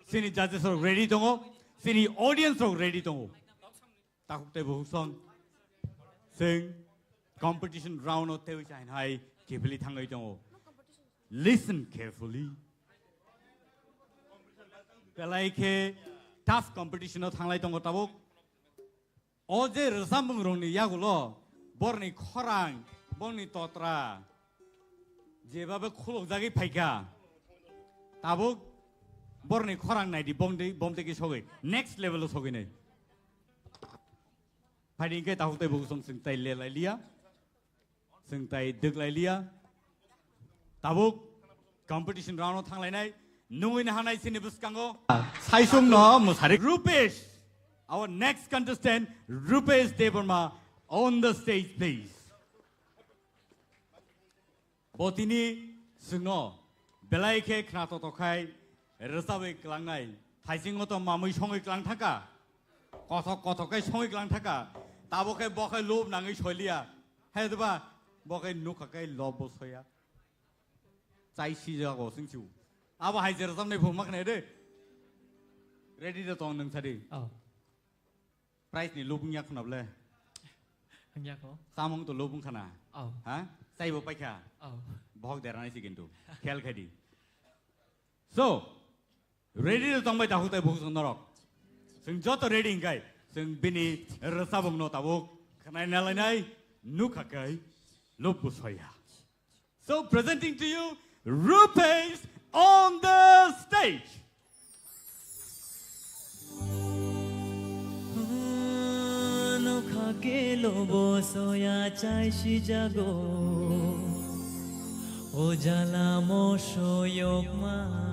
sini judges are ready tongo sini audience are ready tongo takuk te buhuk song seng competition round o taiwisa hai kebeli thangai tongo listen carefully belai ke tough competition o thanglai tongo tabuk Oje resambung rongni yagulo borni khorang borni totra jebabe khulok jagi phaika tabuk borni khorang nai di bomde ki sogai next level o sogai nei phadi ke tahuk te buk song sing tai le lai lia sing tai dik lai lia tabuk competition round o thanglai nai nungin hanai sini buskango saisung no musari Rupesh. Our next contestant, Rupesh Debarma, on the stage, please. Botini Sungno, Belaike Knatotokai, Resawe Klangai, Taisingoto Mamui Shongi Klantaka. कथकै सङै ग्लां थाका ताबोकै बकै lobe नाङै छलिया हेदबा बकै नुखकै लब बसया चाइसि जागो सिंचु अब हाइजेर सामने भुमक ने दे ready the तong नों थादि प्राइस नि लोबुं या खनाबले हंया को सामंग तो लोबुं खाना हा साइबो पाइखा भग देरानाय सि किन्तु खेल खेदि सो रेडी द तong बाय दाहुतै भुसं नरक जों जत रेडी गाय जों बिनि रसाबुंनो Tabuk खनायनालायनाय नुखाकै लोबुसया So presenting to you Rupees on the stage. Nukha lobo soya chai shi jago O jala mo shoyok ma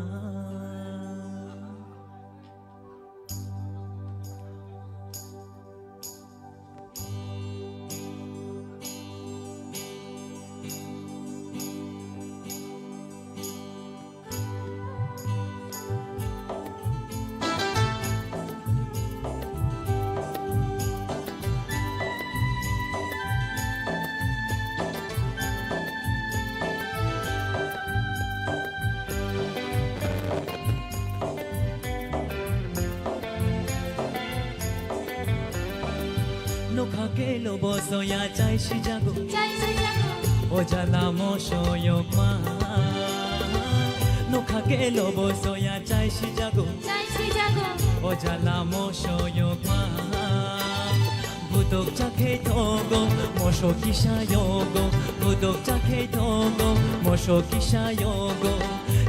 lobo soya chai shi jago O jala mo shoyok ma Nukha ke lobo soya chai shi jago O jala mo shoyok ma Budok chakhe togo mosho kisha yogo Budok chakhe togo mosho kisha yogo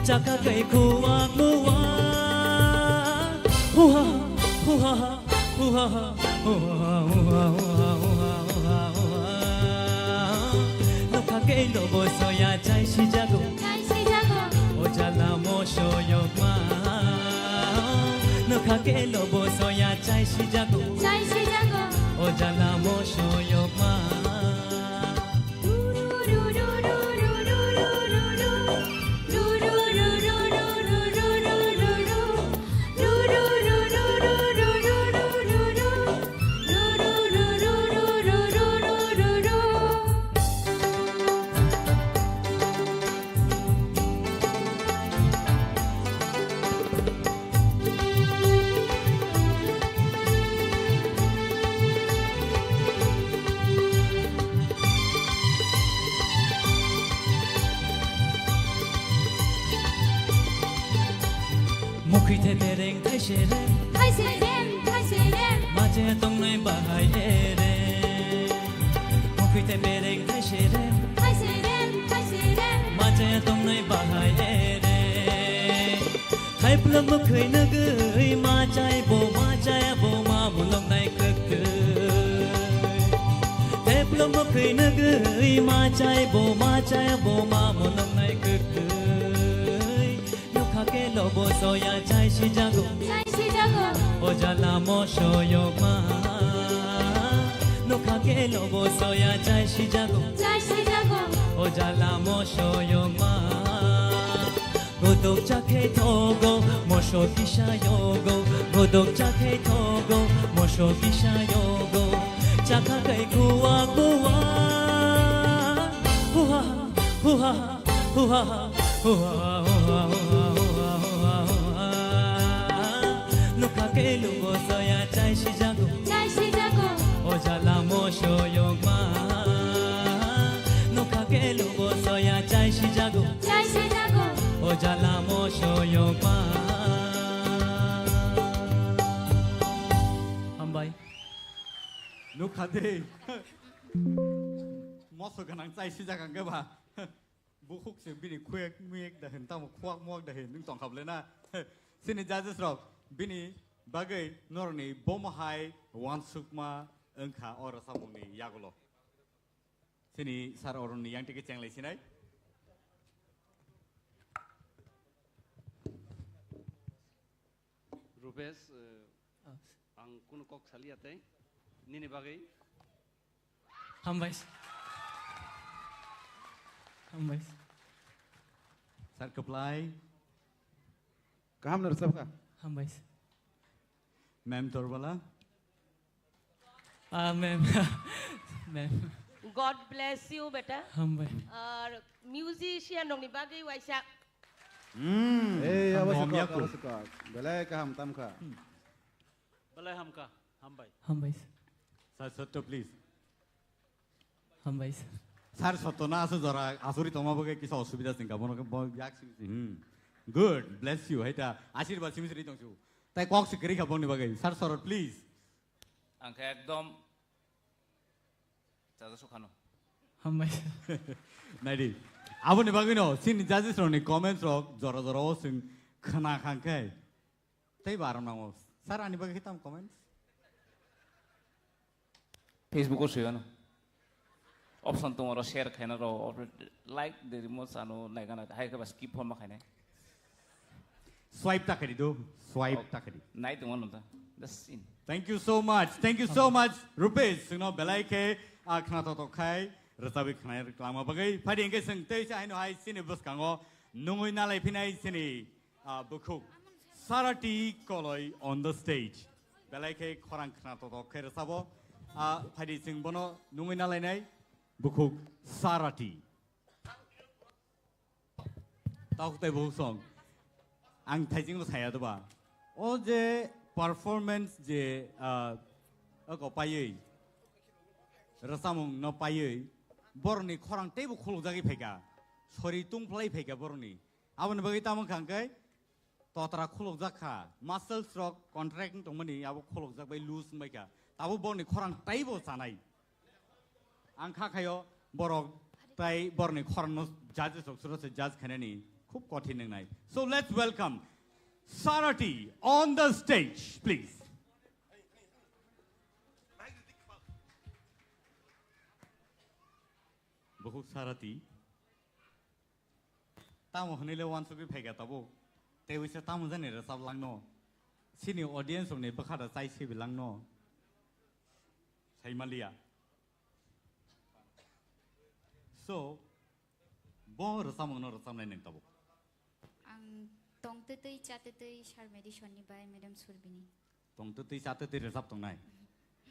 Chaka kai kuwa kuwa Huha huha huha huha huha Nukha lobo soya chai shi jago O jala mo shoyok ma Nukha lobo soya chai shi jago O jala mo shoyok ma Mukhite bereng thai shere Maje tongnai bahai ere Mukhite bereng thai shere Maje tongnai bahai ere Thai plam mukhui nagai ma chai bo ma bulong nai kak Thai plam mukhui nagai ma chai bo ma bulong nai kak lobo soya chai shi jago O jala mo shoyok ma Nukha ke lobo soya chai shi jago O jala mo shoyok ma Godok chakhe togo mosho kisha yogo Godok chakhe togo mosho kisha yogo Chaka kai kuwa kuwa Huha huha huha huha huha Nukha ke lobo soya chai shi jago O jala mo shoyok ma Nukha ke lobo soya chai shi jago O jala mo shoyok ma Hambai Nukha de Moso ganang chai shi jagang ke ba Bukhuk se bini kwek miek da hen tam kwak mok da hen ning tong khap le na Sini judges rok bini bagai norni bomahai wansukma engkha ora samungni yagolo Sini sar oroni yang tike ceng lai sinai Rupes ang kuno kok saliate nini bagai Hambais Sar keplai Kaham nar sabka Hambais Ma'am Torbala ma'am ma'am God bless you, beta. हम भाई Musician dong ni bagi waisa. Awasukak. Belai kaham tamka. Belai hamka, ham भाई. हम भाई Sir, Soto, please. हम भाई Sir, Soto na aso jara asuri toma bagai kisa osubida singka bono ke bo yak simi. Good, bless you. Haita ashirwad simi siri tongsu. Tai kok sikri ka boni bagai. Sir, Sorot, please. Angka ekdom Jasa sukhano. हम भाई Naidi. Abo ni bagai no. Sin judges ro ni comments ro jara jara sing khana khangkai. Tai baram nangos. Sir, ani bagai hitam comments. Facebook ko siya no. Option to maro share khaina ro like the remote ano like ana hai ka bas keep form khaina. Swipe takari do. Swipe takari. Nai to one that's in. Thank you so much. Thank you so much. Rupees, you know, belai ke khna to khai rasabi khna reklama bagai phadi engge sing tei cha haino hai sini bus kango nungoi nalai phinai sini bukhuk sarati koloi on the stage. Belai ke khorang khna to khai rasabo phadi sing bono nungoi nalai nai bukhuk sarati. Tau tai bu song. Ang thaijing lo saya to ba. O je performance je ako paye rasamung no paye borni khorang tebu khulujagi phega sori tungplai phega borni abon bagi tamang khangkai totra khulujaka muscle stroke contracting tongmani abo khulujak bai loose maika tabu borni khorang taibo sanai angkha khayo borok tai borni khorang no judges of suro se judge khanani khub kothin nai. So let's welcome Sarati on the stage, please. Bahut Sarati. Tamu hanile wan sugi phega tabo. Te wise tamu jane ra sab langno. Sini audience ne bakhada sai se bilangno. Sai malia. So, bo rasam no rasam nai neng tabo. Tongte tei chate tei sharmedi shoni bai madam surbini. Tongte tei chate tei resap tong nai.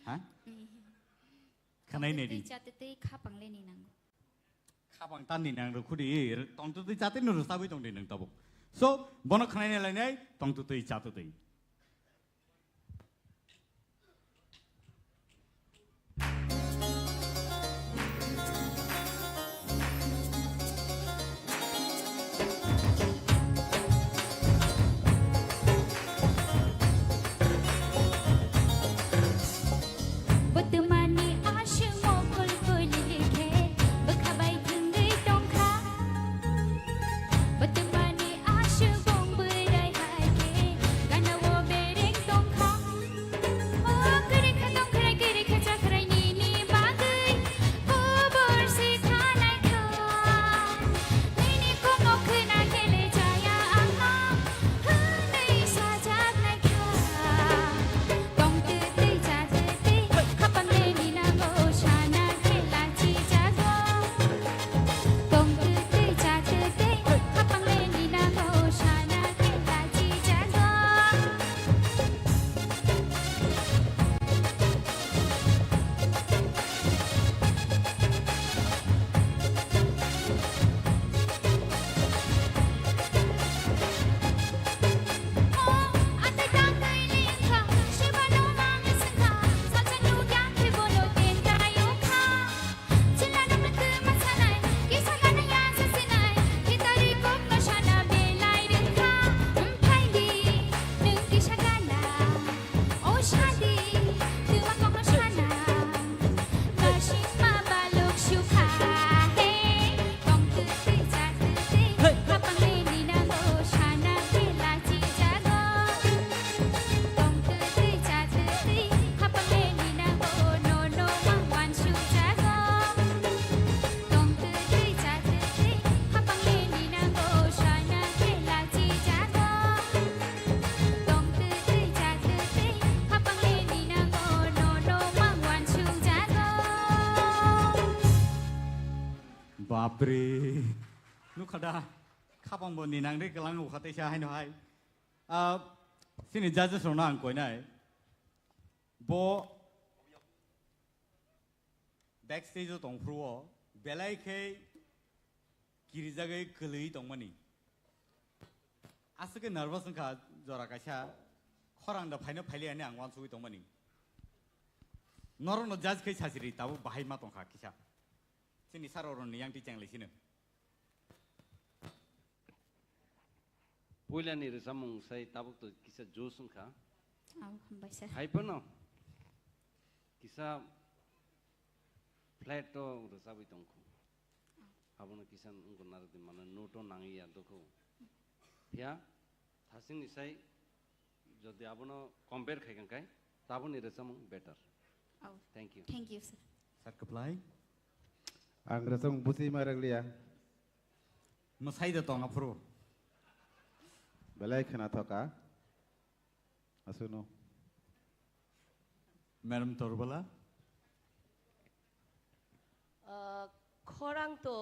Ha? Khanai nei di. Chate tei khapang le ni nang. Khapang tan ni nang ro khudi tongte tei chate no resabi tong di nang tabo. So bono khanai nei lai nai tongte tei chate tei. Babre, Nukada, Kapambo Ninang, Kalang, Hatisha, Hanoi. Sini judges on Kwrwngwi. Bo backstage dongpruo belai ke kirijagai kelei dongmani asake nervous ka jora kaisa khorang da phaino phaile ani ang wan sui dongmani Norok no judge ke sasiri tabu bahai ma tongkha kisa sini saroron yang ti changli sine Puilani resamung sai tabuk to kisa josun kha Au hambai sir. hai pano kisa flat to resabi tongkhu abono kisan ungko naradi mana noto nangiya doko ya thasing isai jodi abono compare khaikan kai taboni resamung better Au. Thank you. Thank you sir. sat kaplai ang resong busi maraglia masai da tonga pro belai khana thoka asuno Madam Torbala Khwrang to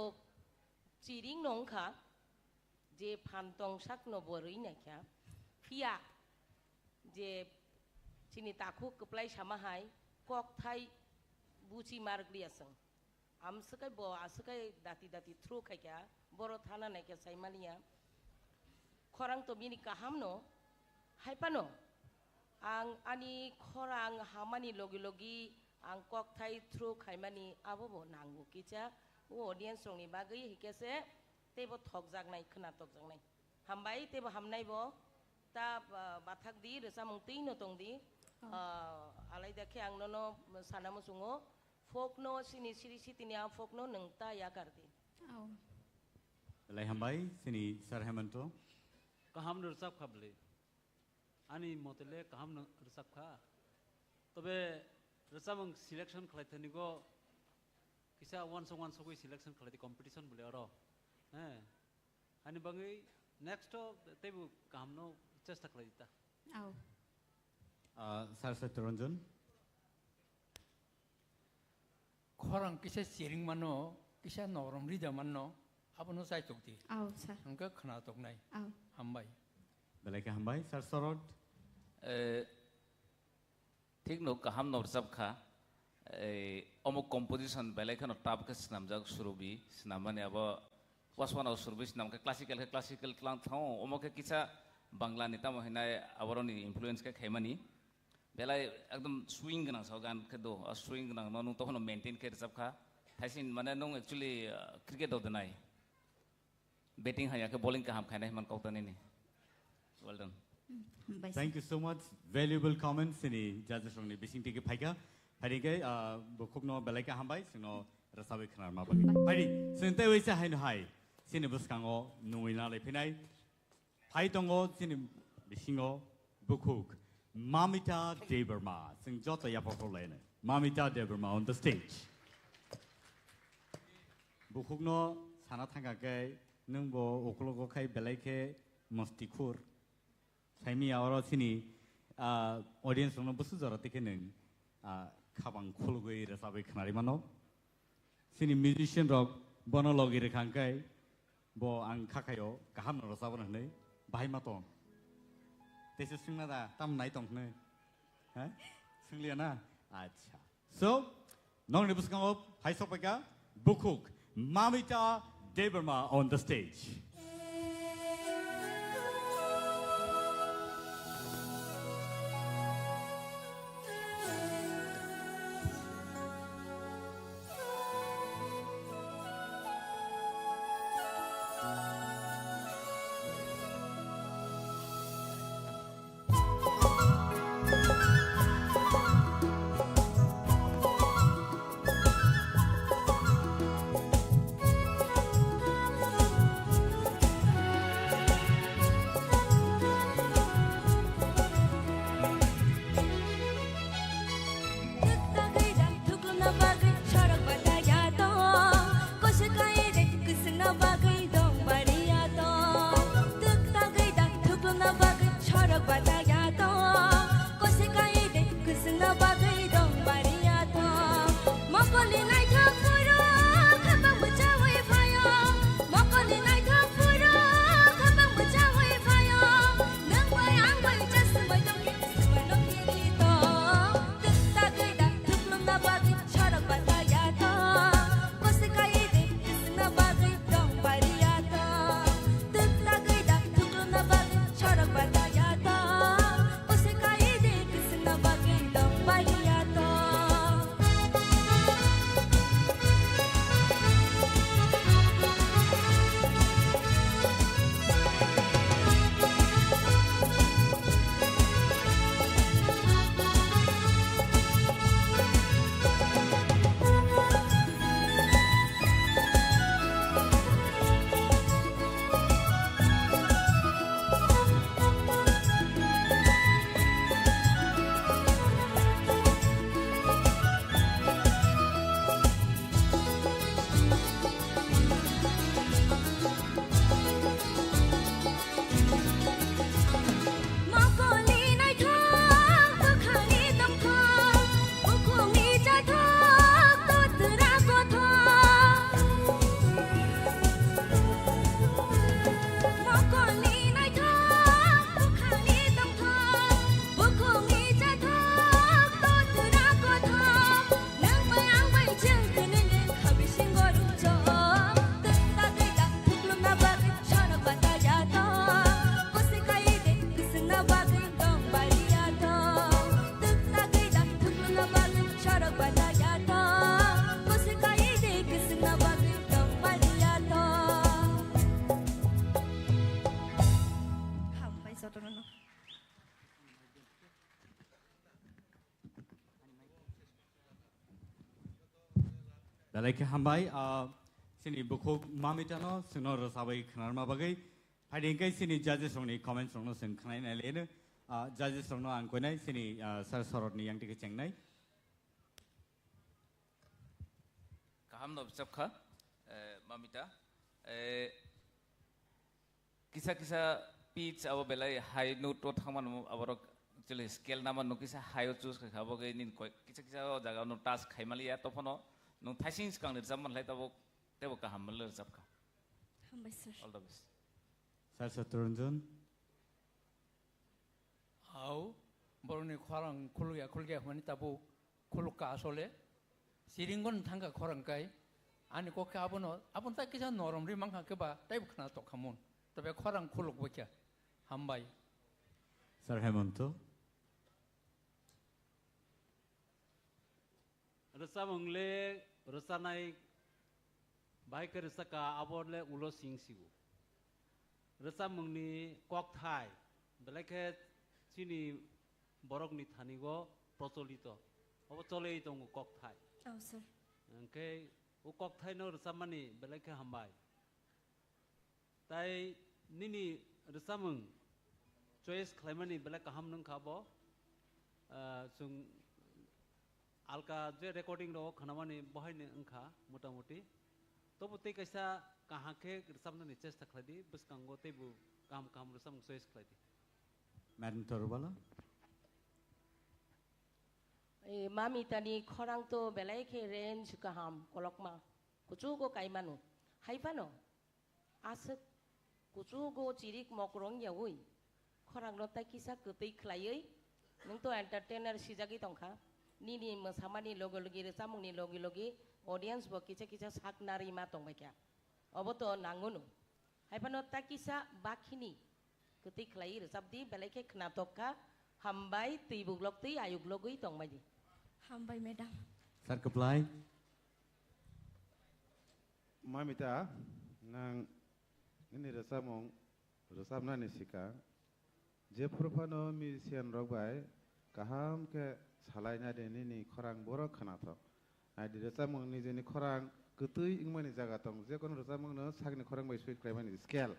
chiring nongkha je phantong sak no borui naikha phia je chini takhu kaplai samahai kok thai buchi margliasang amsakai bo asakai dati thru khaikya boro thana naikya saimania Khwrang to bini kahamno haipano ang ani khwrang hamani logi ang kok thai thru khaimani abobo nangu kicha o audience rongni bagai hikese tebo thokjak nai khna tokjak nai hambai tebo hamnai bo ta bathak di resamung teino tongdi alai dakhe ang nono sanamo sungo folkno sini siri sitini ang folkno nengta ya kardi Au. belai hambai sini Sir Hemanto kaham nursap khable ani motele kaham nursap kha tobe resamung selection khlaithani go kisa one song koi selection khalati competition bole aro ani bangai next tebu kaham no chesta khlaita Au. Sir Satyaranjan khorang kisa sering mano kisa norom rida mano abono sai tokti Au sir. angka khna toknai Au. hambai belai ka hambai Sir Sorod ঠিক no কাহাম নরসাব খা অমুক composition বেলাই খান টাপ কে স্নামজাক সুরবি স্নামানে আব ওয়াসওয়ানাও সুরবি স্নামকে classical Klang থাও অমুকে কিছা বাংলা নিতা মহিনায় আবরনি influence কে খাইমানি বেলাই একদম সুইং গনা সাও গান কে দো সুইং গনা ননু তখন মেইনটেইন কে রসাব খা থাইসিন মানে নং एक्चुअली ক্রিকেট দো দনাই ব্যাটিং হায়া কে বোলিং কাহাম খাইনাই মান কওতানি নি well done Thank you so much. Valuable comments ini judges rongni bising tiki phaika. Hari ke bukukno belai ka hambai sino rasawi khanar ma bagi. Hari sente wisa hain hai. Sini buskango nuina le pinai. Phai tongo sini bisingo bukuk. Mamita Deberma sing Joto yapopolene. Mamita Deberma on the stage. Bukukno sana thanga ke nungbo oklogo khai belai ke mastikur. Saimi awaro sini audience rongno busu jora tike neng khabang khulgui rasabai khnari mano sini musician rok bono logi rekhangkai bo ang khakayo kaham no rasabon hnei bahai matong tese singna da tam nai tong hnei ha singlia na acha so nongni buskango haisopaka bukuk Mamita Deberma on the stage. Belai ke hambai sini buku mamitano sino rosabai khanar mabagai. Hari ini sini judges rongni comments rongno sing Khwnaya lene judges rongno angkonai sini sar sorot ni yang dike chengnai. Kaham no bisapkha mamita kisah pitch abo belai high note to thaman aborok actually scale nama no kisah high choose ka khabo ge nin koi kisah jaga no task khaimali ya to phono no thasing skang ni zaman lai tabo tebo kaham mal sapkha Hambai sir. all the best Sir Saturunjun. Au boroni Khwrwng khulge honi tabu khuluka asole siringon thanga Khwrwng kai ani ko ka abon ta kisa norom ri mangha ke ba tai bukhna to khamun tabe Khwrwng khuluk bokya hambai Sir Hemanto. Rasa mengle rasa naik baik rasa ka aborle ulo sing sigu rasa mengni kok thai belake Chini borok ni thanigo procholito obo chole tongo kok thai Oh sir. Okay, ukok thai no rasa mani belake hambai tai nini rasa meng choice khlaimani belak kaham nung khabo sung alka je recording ro khanamani bahai ne angkha motamuti tobu te kaisa kaha ke rsamna ni chesta khladi bus kango te bu kam rasam choice khladi Madam Torubala. Mami tani Khwrwng to belai ke range kaham kolokma kuchu go kaimanu haipano asat kuchu go cirik mokrong yawi Khwrwng no ta kisa ketei khlaioi nung to entertainer sijagi tongkha nini mosamani logi resamungni logi audience bo kicha saknari ma tongbai kya oboto nangunu haipano ta kisa bakhini ketei khlai resabdi belai ke khnatokka hambai tibuglok ti ayuglogui tongbai Hambai madam. Sir Keplai. Mamita nang ini resam na nisika je purpano musician rogbai kaham ke salainya de ni Khwrwng borok khanato ai di resam ni je ni Khwrwng ketui ingmani jaga tong je kono resam no sagni Khwrwng bai sweet kraimani scale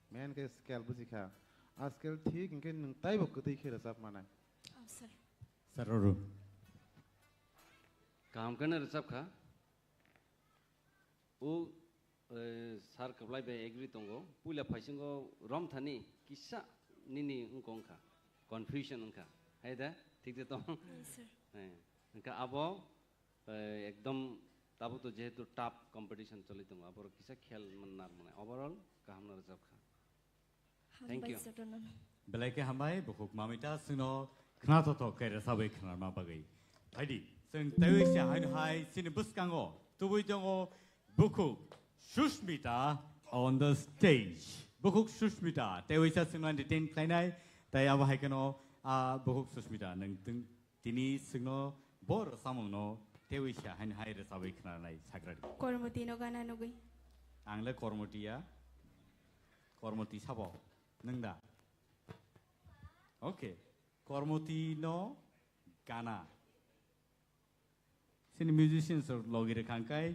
main ke scale bujika a scale thik ingke nung taibo ketui khe resam mana Oh sir. Sir Roru. Kaham kana resap kha o sar kablai be agree tongo pula phaisingo rom thani kisa nini ungkong kha confusion ungkha haida thik de tong Yes sir. ungka abo ekdom tabu to jehetu top competition choli tongo abor kisa khel mannar mane overall kaham na resap kha thank you Belai ke hambai bukuk mamita sino knato to ke resabai khnar ma bagai haidi sing tawi sia hai sini buskango tubui jongo bukuk Sushmita on the stage. Bukuk Sushmita. Tawi sia singlan detain Khwlainai tai aba hai kano bukuk Sushmita nang tini singno bor samungno tawi sia hai resabai khnar nai sagrari Kormoti no gana nugui. Angle kormotia kormoti sabo nangda Okay kormoti no gana sini musicians or logire kangkai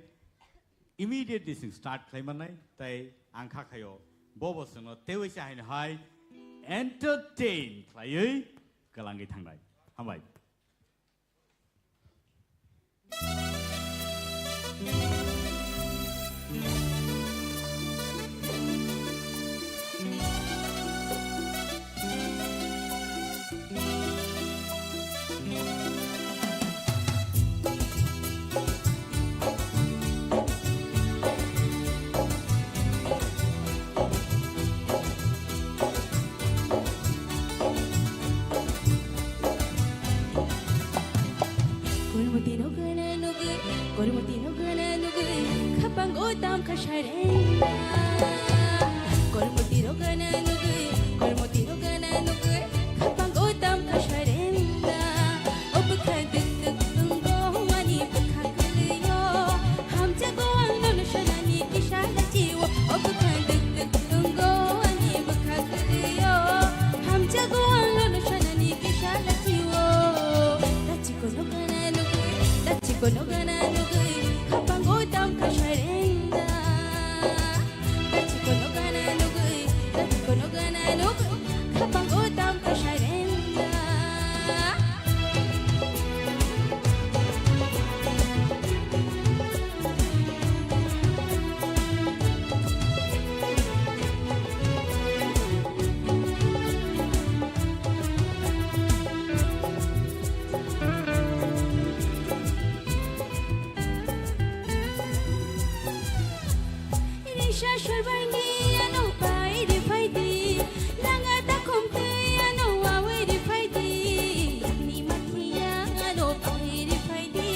immediately sing start Khwlainani tai angkha khayo bobo sino tewi sia hai entertain khlaioi kalangi thangnai hambai Kormoti no gana nugui kapang otam kasharenda Kormoti no gana nugui kapang otam kasharenda Obkhadik tungo wani bkhakliyo ham jago angno shanani kishala jiwo Obkhadik tungo wani bkhakliyo ham jago angno shanani kishala jiwo Tachiko no gana nugui kapang otam Irisha Sharbangi ano pai de faidi langa ta komte ano awe de faidi ni makia ano pai de faidi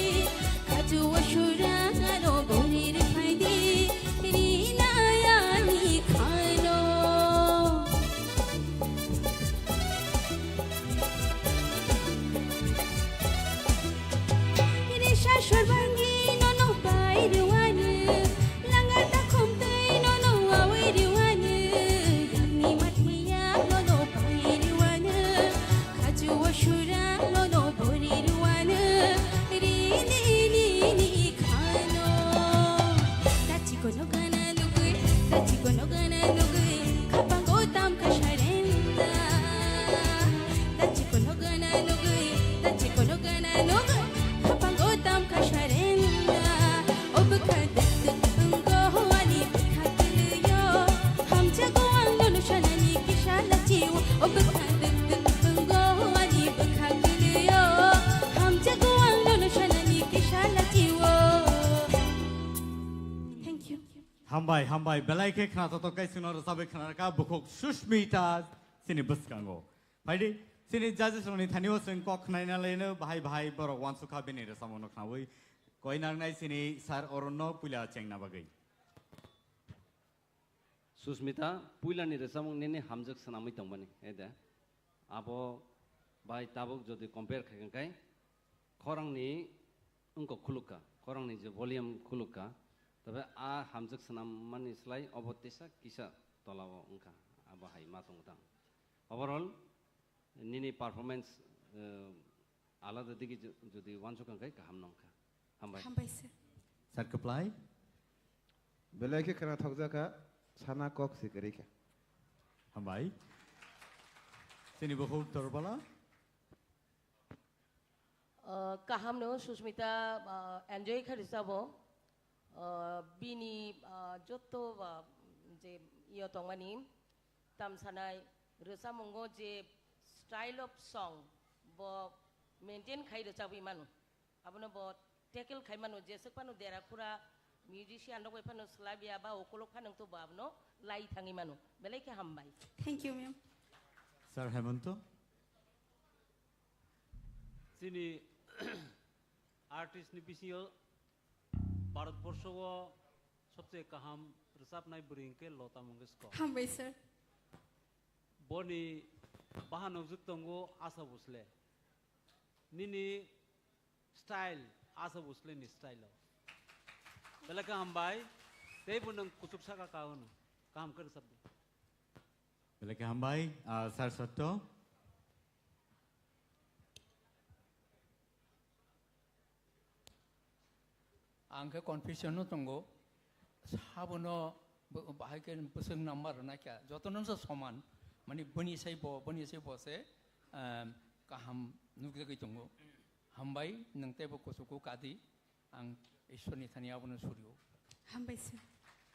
kaju ashura ano boni de faidi rina ya ni khano Irisha Sharbangi no pai de wani langa ta komte no awe de wani ni makia no pai de wani kaju ashura no boni de wani ni khano tachi kono gana lugui kapango tam kasharenda tachi kono gana lugui kapango tam kasharenda ob khadat tungo ani khatliyo ham jago angno shanani kishala chiu ob khadat tungo ani khatliyo ham jago angno shanani kishala chiu Thank you. Hambai belai ke khna to kai suno sabe khna ka bukhok Sushmita sini buskango phaidi sini judges roni thanio sing ko khnaina leno bhai borok wan sukha bini re samono khnawai koinang nai sini sar oronno pula chengna bagai Susmita puila ni resamong nene hamjak sanamai tongbani eda abo bai tabuk jodi compare khagan kai khorang ni unko khuluka khorang ni je volume khuluka tabe a hamjak sanam mani slai obotesa kisa tolawo unka abo hai matong tang overall nini performance alada digi jodi wansukang kai kaham nongka hambai sir sir apply belai ke khana thokja ka sana kok sikari ka hambai sini bukhok torbala kaham no Susmita enjoy kharisabo bini joto je iyo tongmani tam sanai resamongo je style of song bo maintain khai resabi manu abono bo tackle khai manu je sakpanu dera khura musician rok panu slavia ba okolok phanang to babno lai thangi manu belai ke hambai Thank you ma'am sir Hemanto Chini artist ni bisio Bharatvarsh वो सबसे कहम रिसाप नाई बुरिंग के लोता Mangeshkar Hambai sir बोनी बाहन उजुक तंगो आशा बुसले निनी style आशा बुसले नि style बेला का हम by ते बुनंग कुचुक सा का कावन काम कर सब belai ke hambai sir Satto angke confusion no tongo sabono bahai ke pusing number na kya joto nam sa soman mani bani sai bo se kaham nukya ke tongo hambai nangte bo kosuko kadi ang ishwani thania bono suryo Hambai sir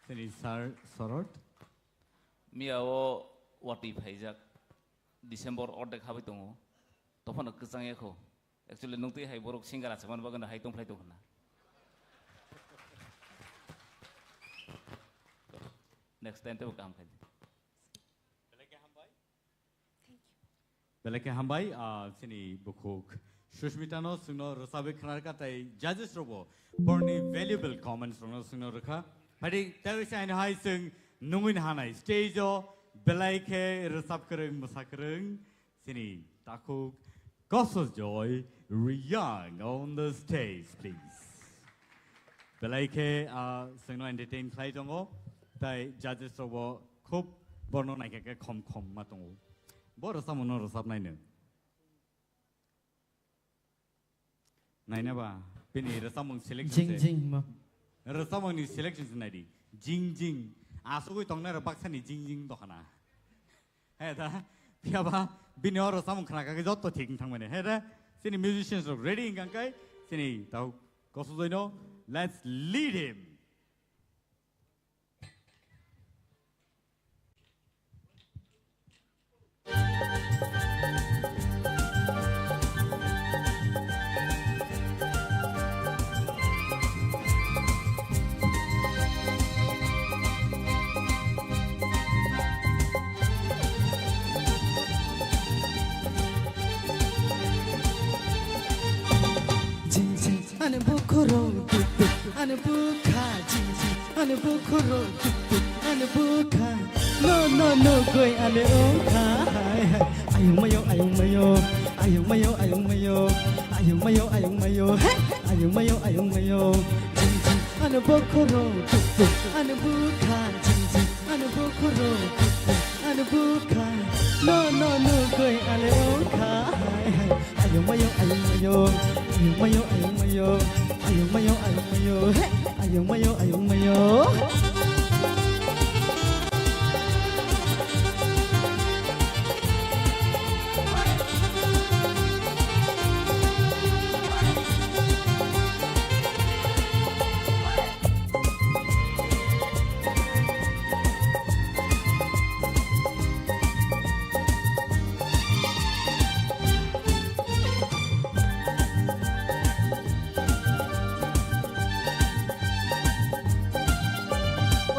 sini sir Sorot 미아오 와티 파이작 디셈버 어데 카비 동오 또파나 그상에 코 액츄얼리 농티 하이 보록 싱가라 자만 바가나 하이 동 플라이 동나 next time te काम कर belai ke hambai sini bukhok Sushmita no sungno rosabe khnar ka tai judges robo borni valuable comments rono sungno rakha phaidi tawi sai na hai sung nungin hanai stage o belai ke rosab kreng musakreng sini takuk Gospel Joy Riyang on the stage please belai ke sungno entertain play jongo tai judges robo khub borno nai ke khom matongo bo rosam no rosab nai ne Naina ba pini rasamong selection Jing ma rasamong ni selection nadi jing asugoi tongnai baksa ni jing dokana he da pia ba bini rasamong khana ka jotto thik thangmane he da sini musicians are ready ingang kai sini tau kosudoino let's lead him bukhoro tuk ane bukha jinji ane bukhoro tuk ane bukha no koi ane okha hai hai ayung mayo ayung mayo ayung mayo ayung mayo ayung mayo ayung mayo hey ayung mayo jinji ane bukhoro tuk ane bukha jinji ane bukhoro tuk ane bukha no koi ane okha hai hai ayung mayo ayung mayo ayung mayo ayung mayo ayung mayo hey ayung mayo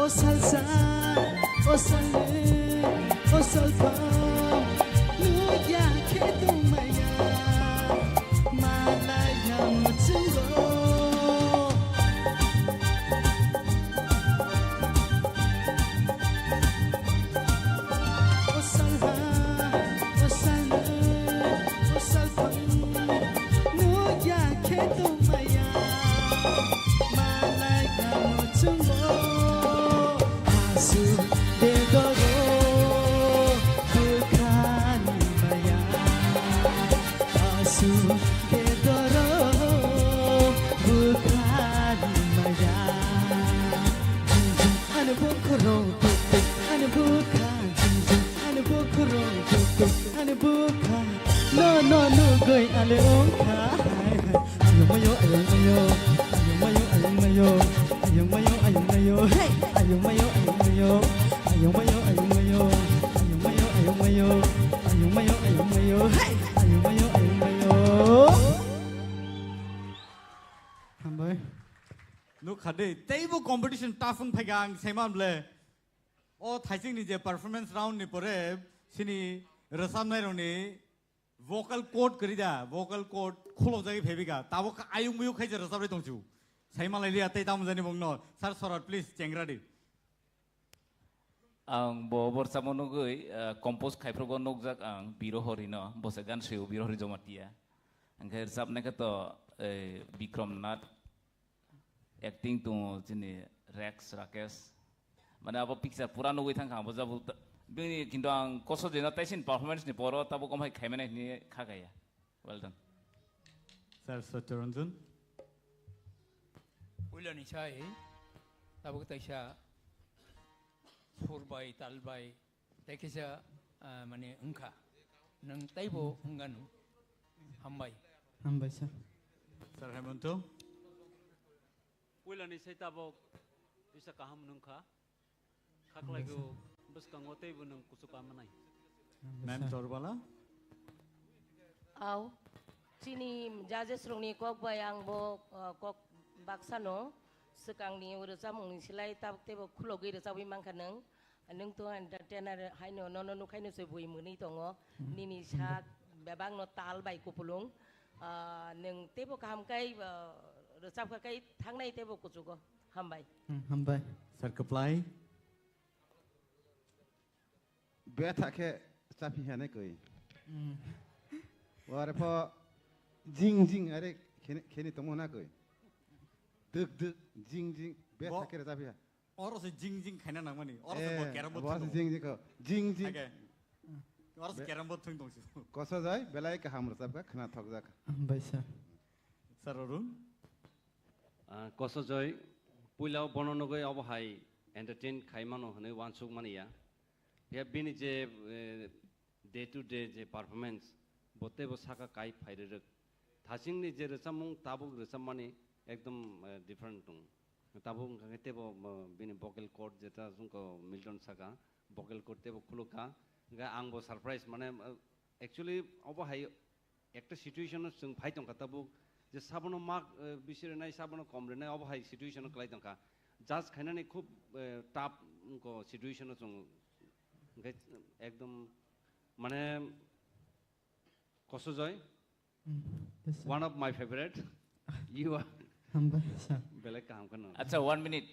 O salsa, o salé, o salpa, Nukya ke tumaya, malaya Mochwngwi. O salha, o salé, o salpa, Nukya ke tumaya, malaya Mochwngwi. Asu dedoro bukhani maya Asu dedoro bukhani maya Jinji ane bukhoro tuk ane bukha Jinji ane bukhoro tuk ane bukha no goi ane okha ayung mayo ayung mayo ayung mayo ayung mayo hey ayung mayo ayung mayo ayung mayo ayung mayo ayung mayo ayung mayo ayung mayo hey ayung mayo Hambai Nuk khade teibo competition tafung phagang seman ble o thaising ni je performance round ni pore sini rasamnai roni vocal code karida vocal code khulo jagi phebiga tabo ayung mayo khaije rasamrai tongchu Saimal Elia Taitam Zani Bungno, Sir Sorot, please, Chengradi. Ang bobor samonogoi compose kaiprogo nokjak ang biro horino bosagan seu biro hori jomatia. Ang khair sab nekato Bikram Nath acting to Chini Rex Rakesh. Mana apa picture pura nogoi thang khang bojabu bini kinto ang koso jena taisin performance ni poro tabo komai khaimene ni khagaya. Well done. Sir Satyaranjan. Ulan isai, tabuk taisha, surbai, talbai, taikisa mane engka, nang taibo enggan, hambai. Hambai sir. Sir Hemanto. Ulan isai tabuk isa kaham nungka, kaklagu bus kangote bu nung kusuka manai. Ma'am Chorbala. Au, Chini judges rongni kok bayang bo kok baksano sekang ni urusam silai tab tebo kulogi resawi mangkaneng nung tu entertainer haino no kaino sebui muni tongo nini sak babang no tal bai kupulung nung tebo kaham kai resap kai thang nai tebo kusuko hambai hambai Sir Kaplai Beta ke sapi hane koi Ware po jing are keni tomona koi Duk jing beta ke sapi ha Oro se jing khaina nang mani oro se bo carom bot jing ko jing oro se carom bot thung tongsi koso jai belai ka hamro sab ka khna thok jak hambai sir Sir Arun koso jai puilao bonono goi abo hai entertain khaimano hne wansuk mania ya bini je day to day je performance bote bo saka kai phaire thasing ni je resamung tabuk resamani ekdom different tung tabung kangete bo bini vocal cord jeta sungko Milton saka vocal cord te bo khuluka ga ang bo surprise mane actually obo hai ekta situation sung phai tong katabuk je sabono mark bisire nai sabono komre nai obo hai situation klai tong ka just khainani khub tap ko situation sung ekdom mane koso joy one of my favorite you are Hambai sir. Belak kaham kan. Acha 1 minute.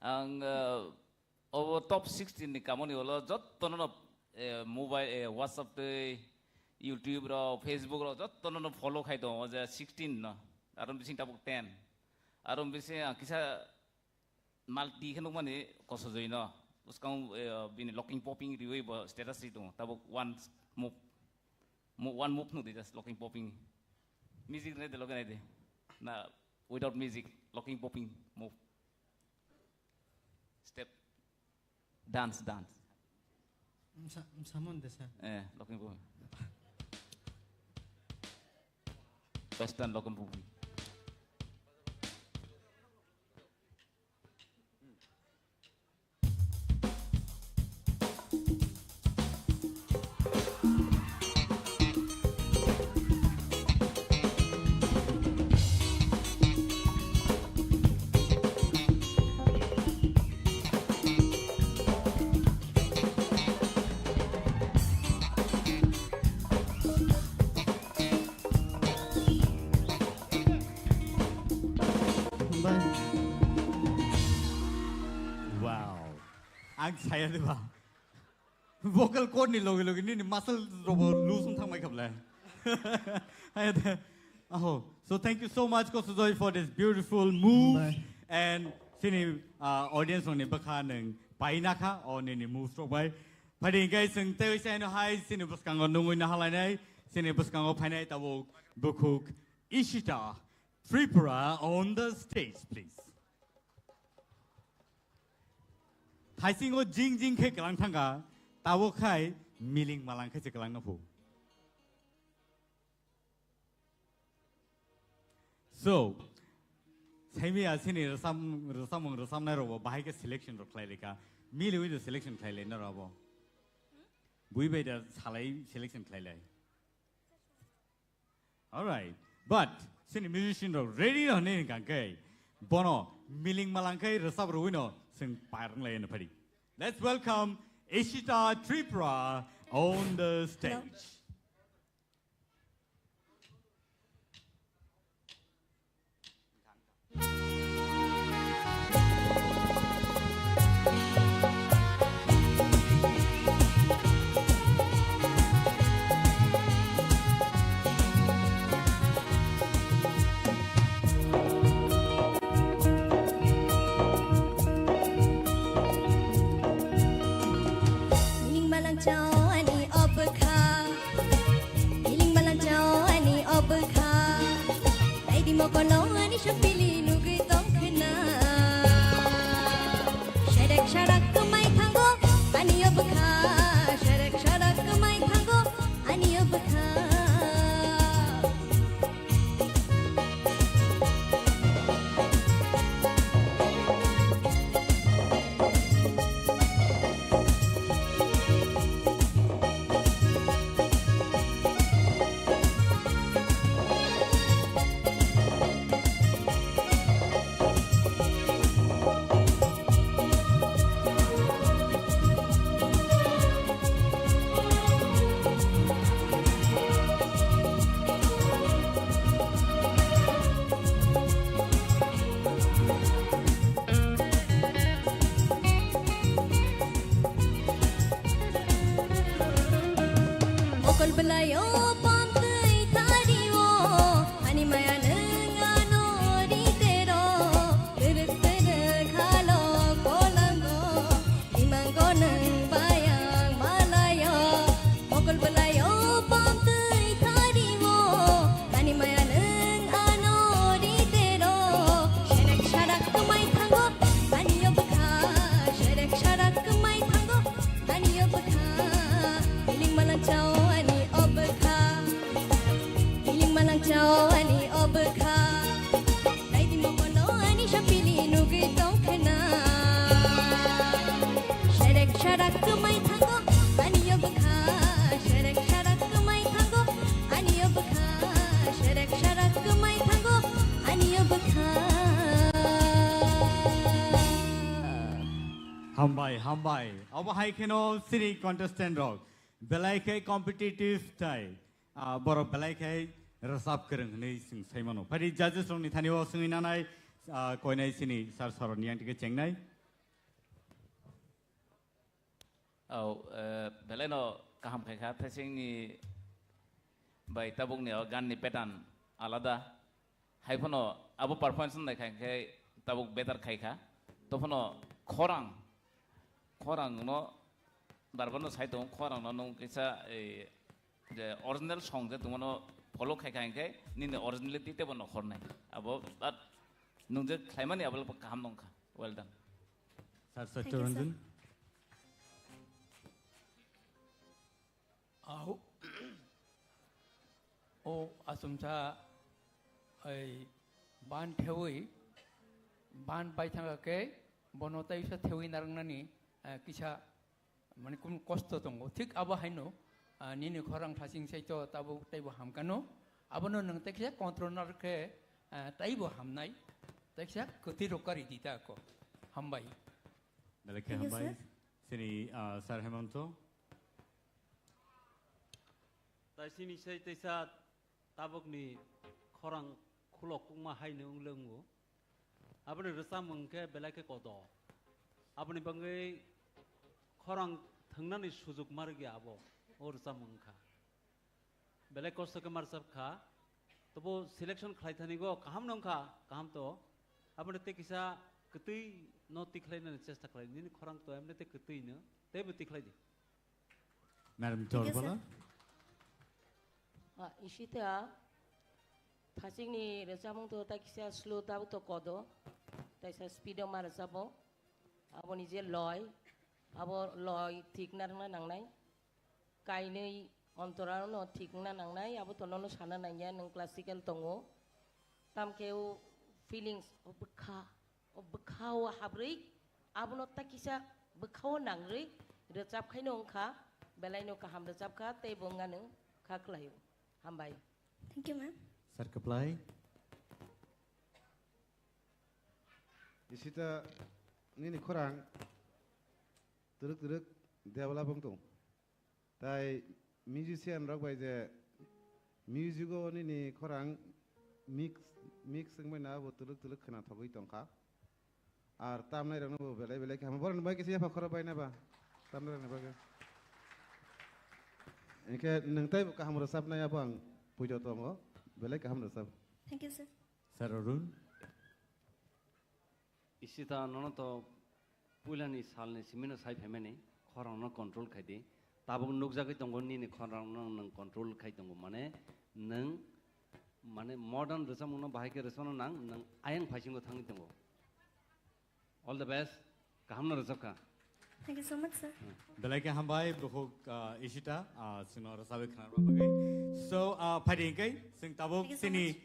Ang over top 16 ni kamoni holo jot tono mobile WhatsApp te YouTube ro Facebook ro jot tono follow khai do oja 16 no. Aron bising tabuk 10. Aron bising kisa multi khenok mani koso joi no. Uskang bini locking popping riwe bo status itu tabuk one move no de just locking popping. Music ne de logan ide. Na without music locking popping move. Step dance. Samon desa. Locking popping. Western locking popping. Saya tu bah, vocal cord ni logi ni muscle loosen thang mai kapla. So thank you so much Kosujoy for this beautiful move and sini audience ni bakha neng paina kha or ni move stroke by. Padi guys sing tei sai no hai sini buskang nungui na halai nai sini buskang phainai tabo bukuk Ishita Tripura on the stage please. Thaising jing ke kelang thanga tawo khai miling malang khai kelang na phu. So saimi asini rasam na ro bahai ke selection ro khlai leka mili with selection khlai le na ro bui be da salai selection khlai lai. All right, but sini musician ro ready no ne kan kai bono miling malang khai rasab ro wino. Let's welcome Ishita Tripura on the stage. Mokolongani shapili nugi Tongkhe sharak kumai thango ani obkha sharak kumai thango ani obkha Hambai. Our high keno city contestant rock. Belai competitive tie. Boro belai rasap kereng ni sing saimano. Pari judges rong ni thaniwa sungi nanai koinai sini sar saron yang tiga cengnai. Beleno kaham kaya passing ni by tabung ni gan ni petan alada. Haipono abu performance na kaya tabuk better kaya. Topono Khwrwng no darbano sai tong Khwrwng no nung kisa the original song je tumono follow kaya ni the originality te bono Khwrnai. Abo that nung je Khwlainani abal kaham nong ka. Well done. Sir Satyaranjan. O asumsa ai ban thewi ban baithanga ke bonotai sa thewi narangnani kisa mane kum kosto tongo thik aba haino nini Khwrwng thasing saito tabu taibo hamkano abono nang teksa controller ke taibo hamnai teksa koti rokari dita ko hambai Dalake hambai sini Sir Hemanto. Tai sini sai tesa tabuk ni Khwrwng khulok kuma haine unglengu abone rasa mungke belake kodo abone bangai Khwrwng thangnani sujug margi abo or rasa mungka belake kosto ke marsab kha tobo selection khlaithani go kaham nongkha kaham to abone te kisa ketui no tikhlaina chesta khlai ni Khwrwng to amne te ketui no te bu tikhlai di Madam Torbala. Isita thasing ni resamong to takisa slow tabu to kodo taisa speed ma resabo abo ni je loy abo loy thik na nangnai kainei ontoran no thik na nangnai abo to no sana nanya nang classical tongo tam keu feelings of bekha habri abo no takisa bekha nangri recap khaino kha belai no kaham recap kha te bonganu kha klayu hambai. Thank you, ma'am. Sir Kaplai. Isita ni Khwrwng turuk develop tu. Tai musician rock by the musico ni Khwrwng mix sing na bo turuk khana thogoi tongkha. Ar tamnai rang bo belai kam boran bai kisi apa khora bai na ba. Tamnai rang ba. Eke nengtai kaham resap na ya bang pujo tongo belai kaham resap. Thank you, sir. Sir Arun. Isita nono to pulani salne simino sai phemene Khwrwng no control khaidi tabuk nukjagoi tongo ni Khwrwng no nang control khai tongo mane modern resam no bahai ke resam nang ayang phasingo thangi tongo. All the best kaham no resap ka. Thank you so much, sir. Dalake hambai buhuk Ishita sino rasabe khana bagai. So phading kai sing tabuk sini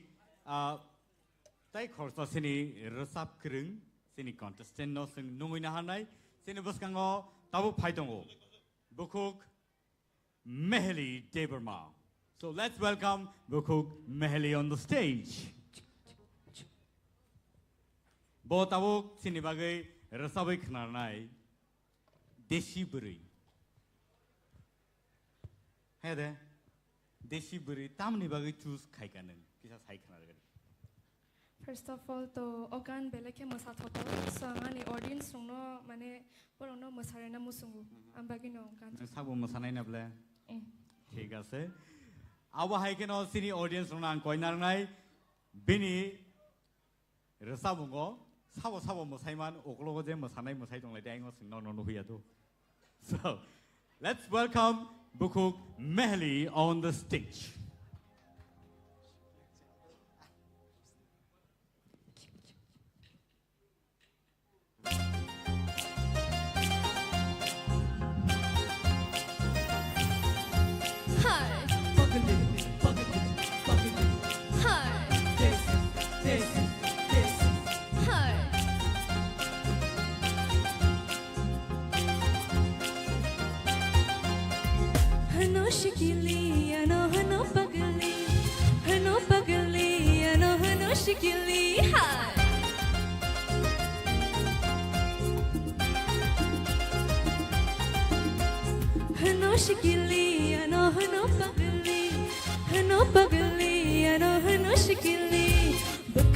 tai khorsa sini rasap krung sini contestant no sing nungui na hanai sini buskango tabuk phaitongo buhuk Meheli Deberma. So let's welcome buhuk Meheli on the stage. Bo tabuk sini bagai rasabe khana nai Deshi buri. Hey there. Deshi buri tamni bagi choose khai kaneng. Kisa sai khana gari. First of all, to organ belake masa thoto. So angani audience rongno mane porongno masarena musungu. Ambagi no kan. Sabu masanai na ble. ठीक है अब high के no सिनी audience रंग नां कोई नारंगाई बिनी रसाबुंगो साबो मोसाइमान ओकलोगो जे मोसानाय मोसाइ दंलाय दाइंगो सिंनो no हुया तो so let's welcome Bukuk Meheli on the stage.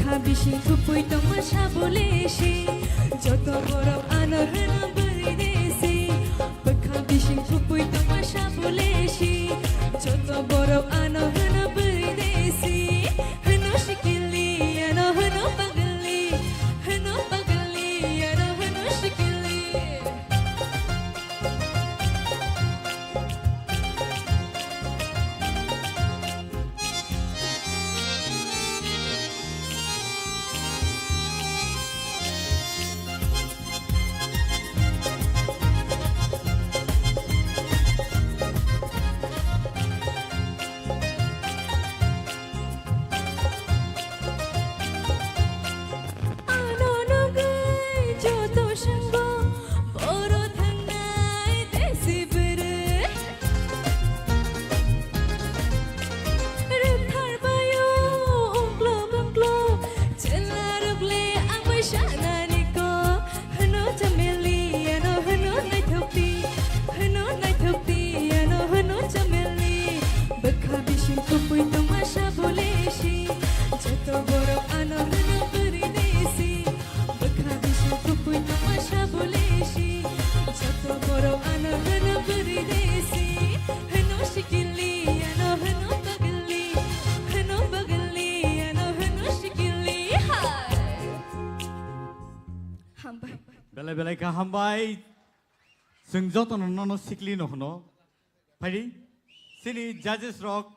Bekha bising kupui tongma shabolesi Joto borok ano hana beridesi Bekha bising kupui tongma shabolesi Joto borok ano hana beridesi Hano shikili ano hano pagali Hano pagali ano hano shikili Belai ka hambai sing joto no sikli no no phari sini judges rock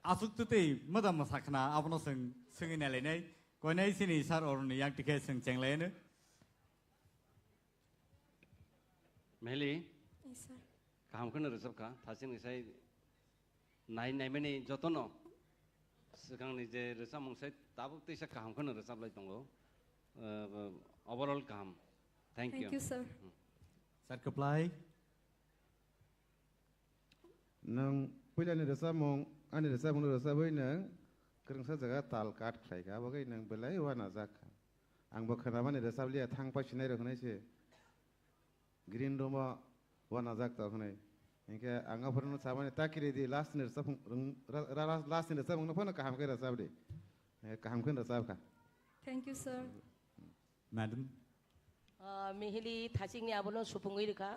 asuk tute madam masakna apno sing nale nei konai sini sar or ni yang tike sing chengle ne Meli kaham kan resep ka thasin isai nai meni joto no sekarang ni je resep mong sai tabuk te sa kaham kan resep lai tongo overall kaham. Thank you. Thank you, sir. Sir Kaplai. Nang pilihan ini rasa mong, ani rasa mong rasa boy nang kerang sa jaga tal kat krai ka, bagai nang belai wana zak. Ang bakana mana rasa beli thang pas sini rokhnai se. Green Roma wana zak tau khnai. Ingke angga pernah sama ni takiri di last ni rasa last ni rasa mong na pernah kaham ke rasa beli. Kaham ke rasa ka. Thank you, sir. Madam. Mihili thasing ni abono supungui rika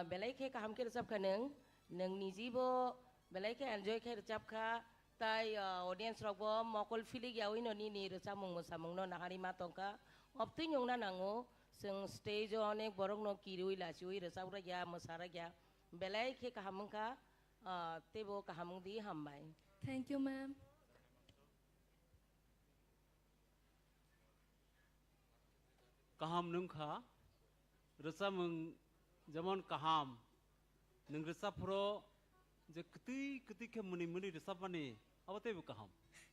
belai ke kaham ke resap kaneng neng nijibo belai ke enjoy ke resap ka tai audience robo mokol feeling yawi no ni resap mong mosamong no nahari matongka opti nyong na nango seng stage onek borong no kirui la chui resap ra ya mosara ya belai ke kaham ka tebo kaham di hambai. Thank you, ma'am. Kaham nungkha rasa mung zaman kaham nung rasa pro je keti ke muni rasa pani awate bu kaham.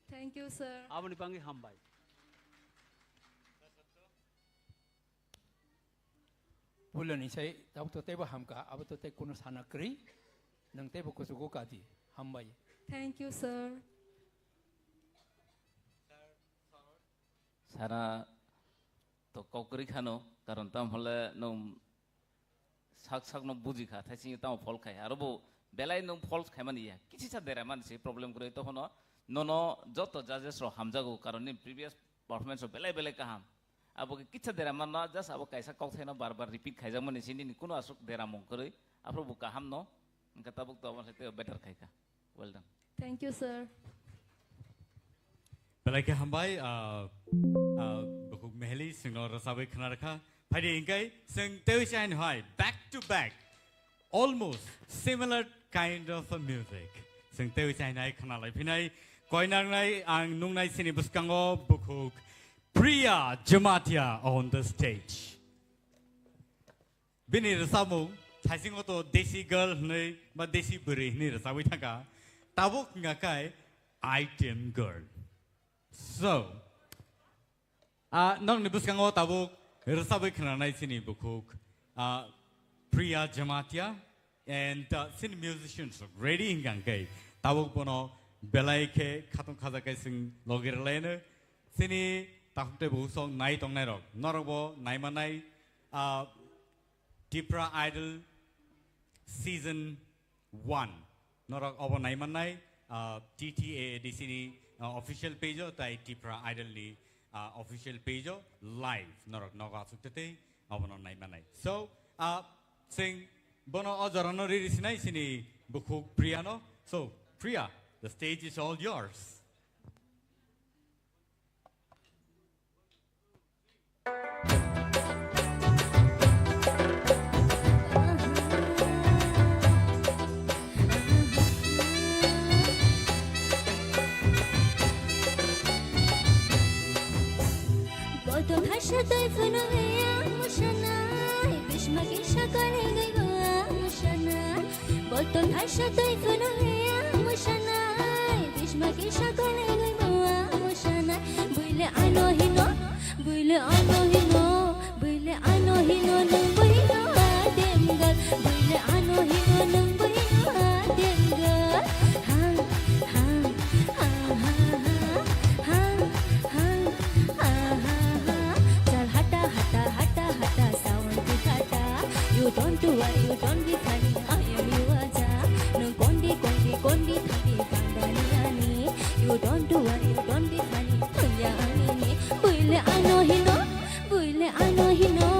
Thank you, sir. Abani pangi hambai. Bulan isai tahu tu teba hamka abu tu te kuno sana kri nang teba kusugo kadi hambai. Thank you, sir. Sara to kokri khano karon tam hole nom sak no buji kha thai tam phol khai arobo belai nom phol khai mani ya kichi sa dera man se problem kore to hono no joto judges ro hamjago karon ni previous performance belai kaham abo ke kicha dera man no just abo kaisa kok thaina bar repeat khai jang mani sini ni kuno asuk dera mong kore apro bu kaham no ka tabuk to amar sete better khai ka. Well done. Thank you, sir. Belai ka hambai Mehli sing or sabai khna rakha phadi ingai sing teusan hai back to back almost similar kind of a music sing teusan hai khna lai phinai koinang nai ang nungnai sini buskango bukhuk Priya Jamatia on the stage bini rasamu thaising to desi girl nei ba desi buri ni rasabai thaka tabuk ngakai item girl so nong nibuskango tabuk resabai Khwnai sini bukuk Priya Jamatia and sin musicians ready ingangkai tabuk bono belai ke khatung khaja kai sing logir lene sini takte bu song NaiywiTongnairok Norok bo naimanai Tipra Idol Season 1 Norok obo naimanai TTA di sini official page tai Tipra idol ni official page live Norok noga sukte abono nai manai so sing bono ojorano ri sinai sini buku Priya no so Priya the stage is all yours. Shatoy Khwnaya Mushanai Bishmaki Shakale Gaiwa Mushanai Botol Shatoy Khwnaya Mushanai Bishmaki Shakale Gaiwa Mushanai Buile ano hino Buile ano hino Buile ano hino Nung buhino Ademgal Buile ano hino Nung buhino Ademgal Hang Hang Hang Hang Hang Hang Hang You don't do what you don't be funny. I am you aja. No kondi kondi kondi thani kandani ani. You don't do what you don't be funny. Tunya ani. Buile ano hino, buile ano hino,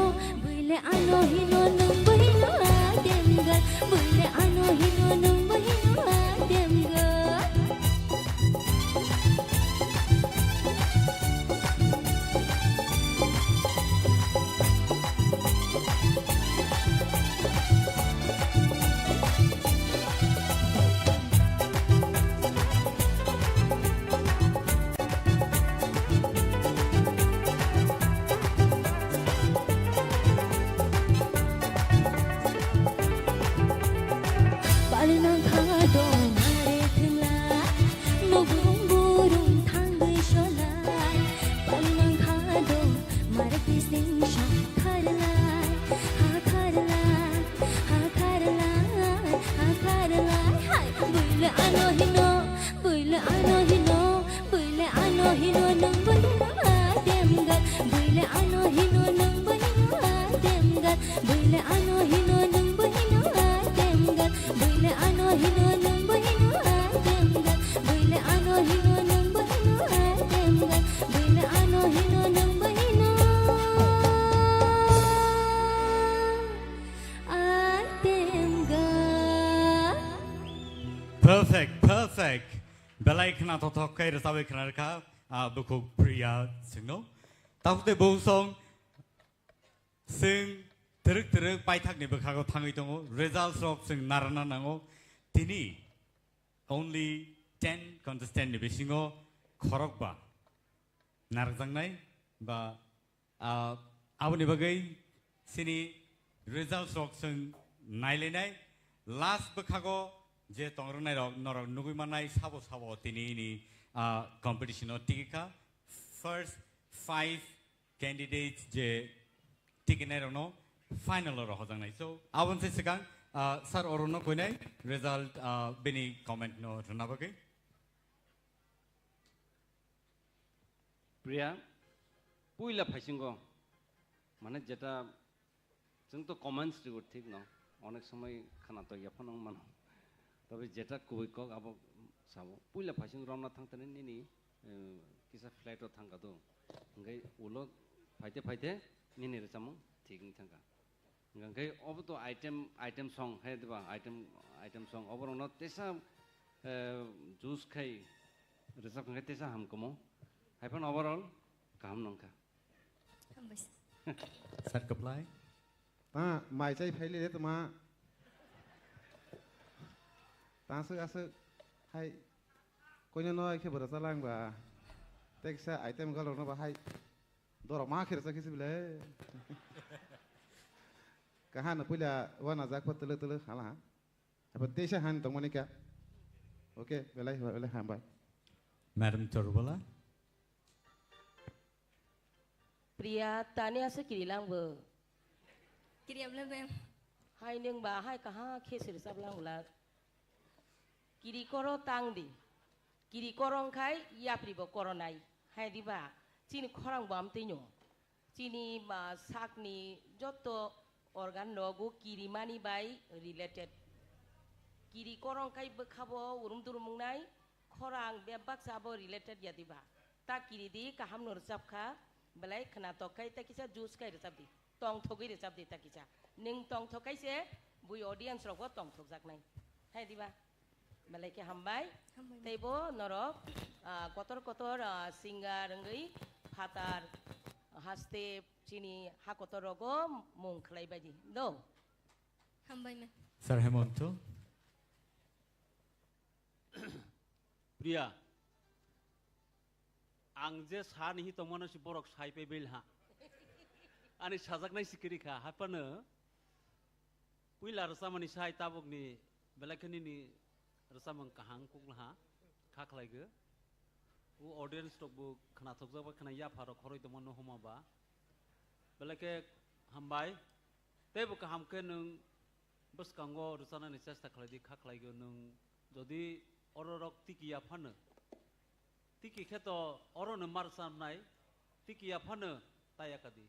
buile ano hino nung buhino ademgal. Buile ano hino nung buhino ademgal. Perfect. Belai kena totok kai resawe kena reka buku Priya singno. Tapi bohong song sing teruk pai thak ni bekago thangai tongo results of sing narana nango tini only 10 contestant ni bisingo khorok ba narjang nai ba aboni bagai sini results of sing nailenai last bekago je Tongkhe Norok nugui manai sabo tini ni competition o tika first 5 candidates je tikinai no final ro hojang nai so abon se sekang sir orono koinai result beni comment no runa bagai Priya puila phaisingo mane jeta जों तो comments report ঠিক না অনেক সময় খানা তো ইয়াফন মানো তবে যেটা কইকক আবো সাবো পুইলা ফাইসিং রমনা থাকতেন নিনি কিসা ফ্লাইটও থাকা তো ngay ulo ফাইতে নিনি রে চামু ঠিক নি থাকা ngay অব তো আইটেম সং হে দিবা আইটেম সং অবরন তেসা জুস খাই রেসাব ngay তেসা হামকমো hyphen overall come নংকা Sir apply mai chai phai le tama ta su hai konya no ke bora salang ba teksa item galo no ba hai dora ma khir sa kisi bile kahan pula wana jak pat tele hala apa tesha han tong mani ka okay belai han ba Madam Torbala Priya tani asa kirilang bo Kiriam le mem hai neng ba hai kaha khesir sablang ula kiri koro tangdi kiri korong khai yapri bo koronai hai diba chini khorang bam tinyo chini ba sakni joto organ nogu kiri mani bai related kiri korong khai bekhabo urum turumung nai Khwrwng be baksa bo related yadi ba ta kiridi kaham nur sapkha belai khna tokai ta kisa juice kai resabdi tong thogi resabdi ta kisa ning tong thokai se bui audience rok tong thok jak nai hai di ba belai ke hambai teibo Norok kotor kotor singer ngai fatar Haste Chini hakotor rogo mung khlai baji do hambai me Sir Hemonto Priya ang je sani hi tongmano si borok sai pe bel ha ani sajak nai sikiri kha hapana puila rasamani sai tabok ni belakani ni rasamang kahang kukla ha kha khlaigo u audience tok bu khna thokjak ba khna ya pharo khoroi tongmano homa ba belake hambai tebo kaham ke nung buskango rusana ni chesta khlai di kha khlaigo nung jodi Ororok tikiya phana tiki kheto orono marsam nai tikiya phana taya kadi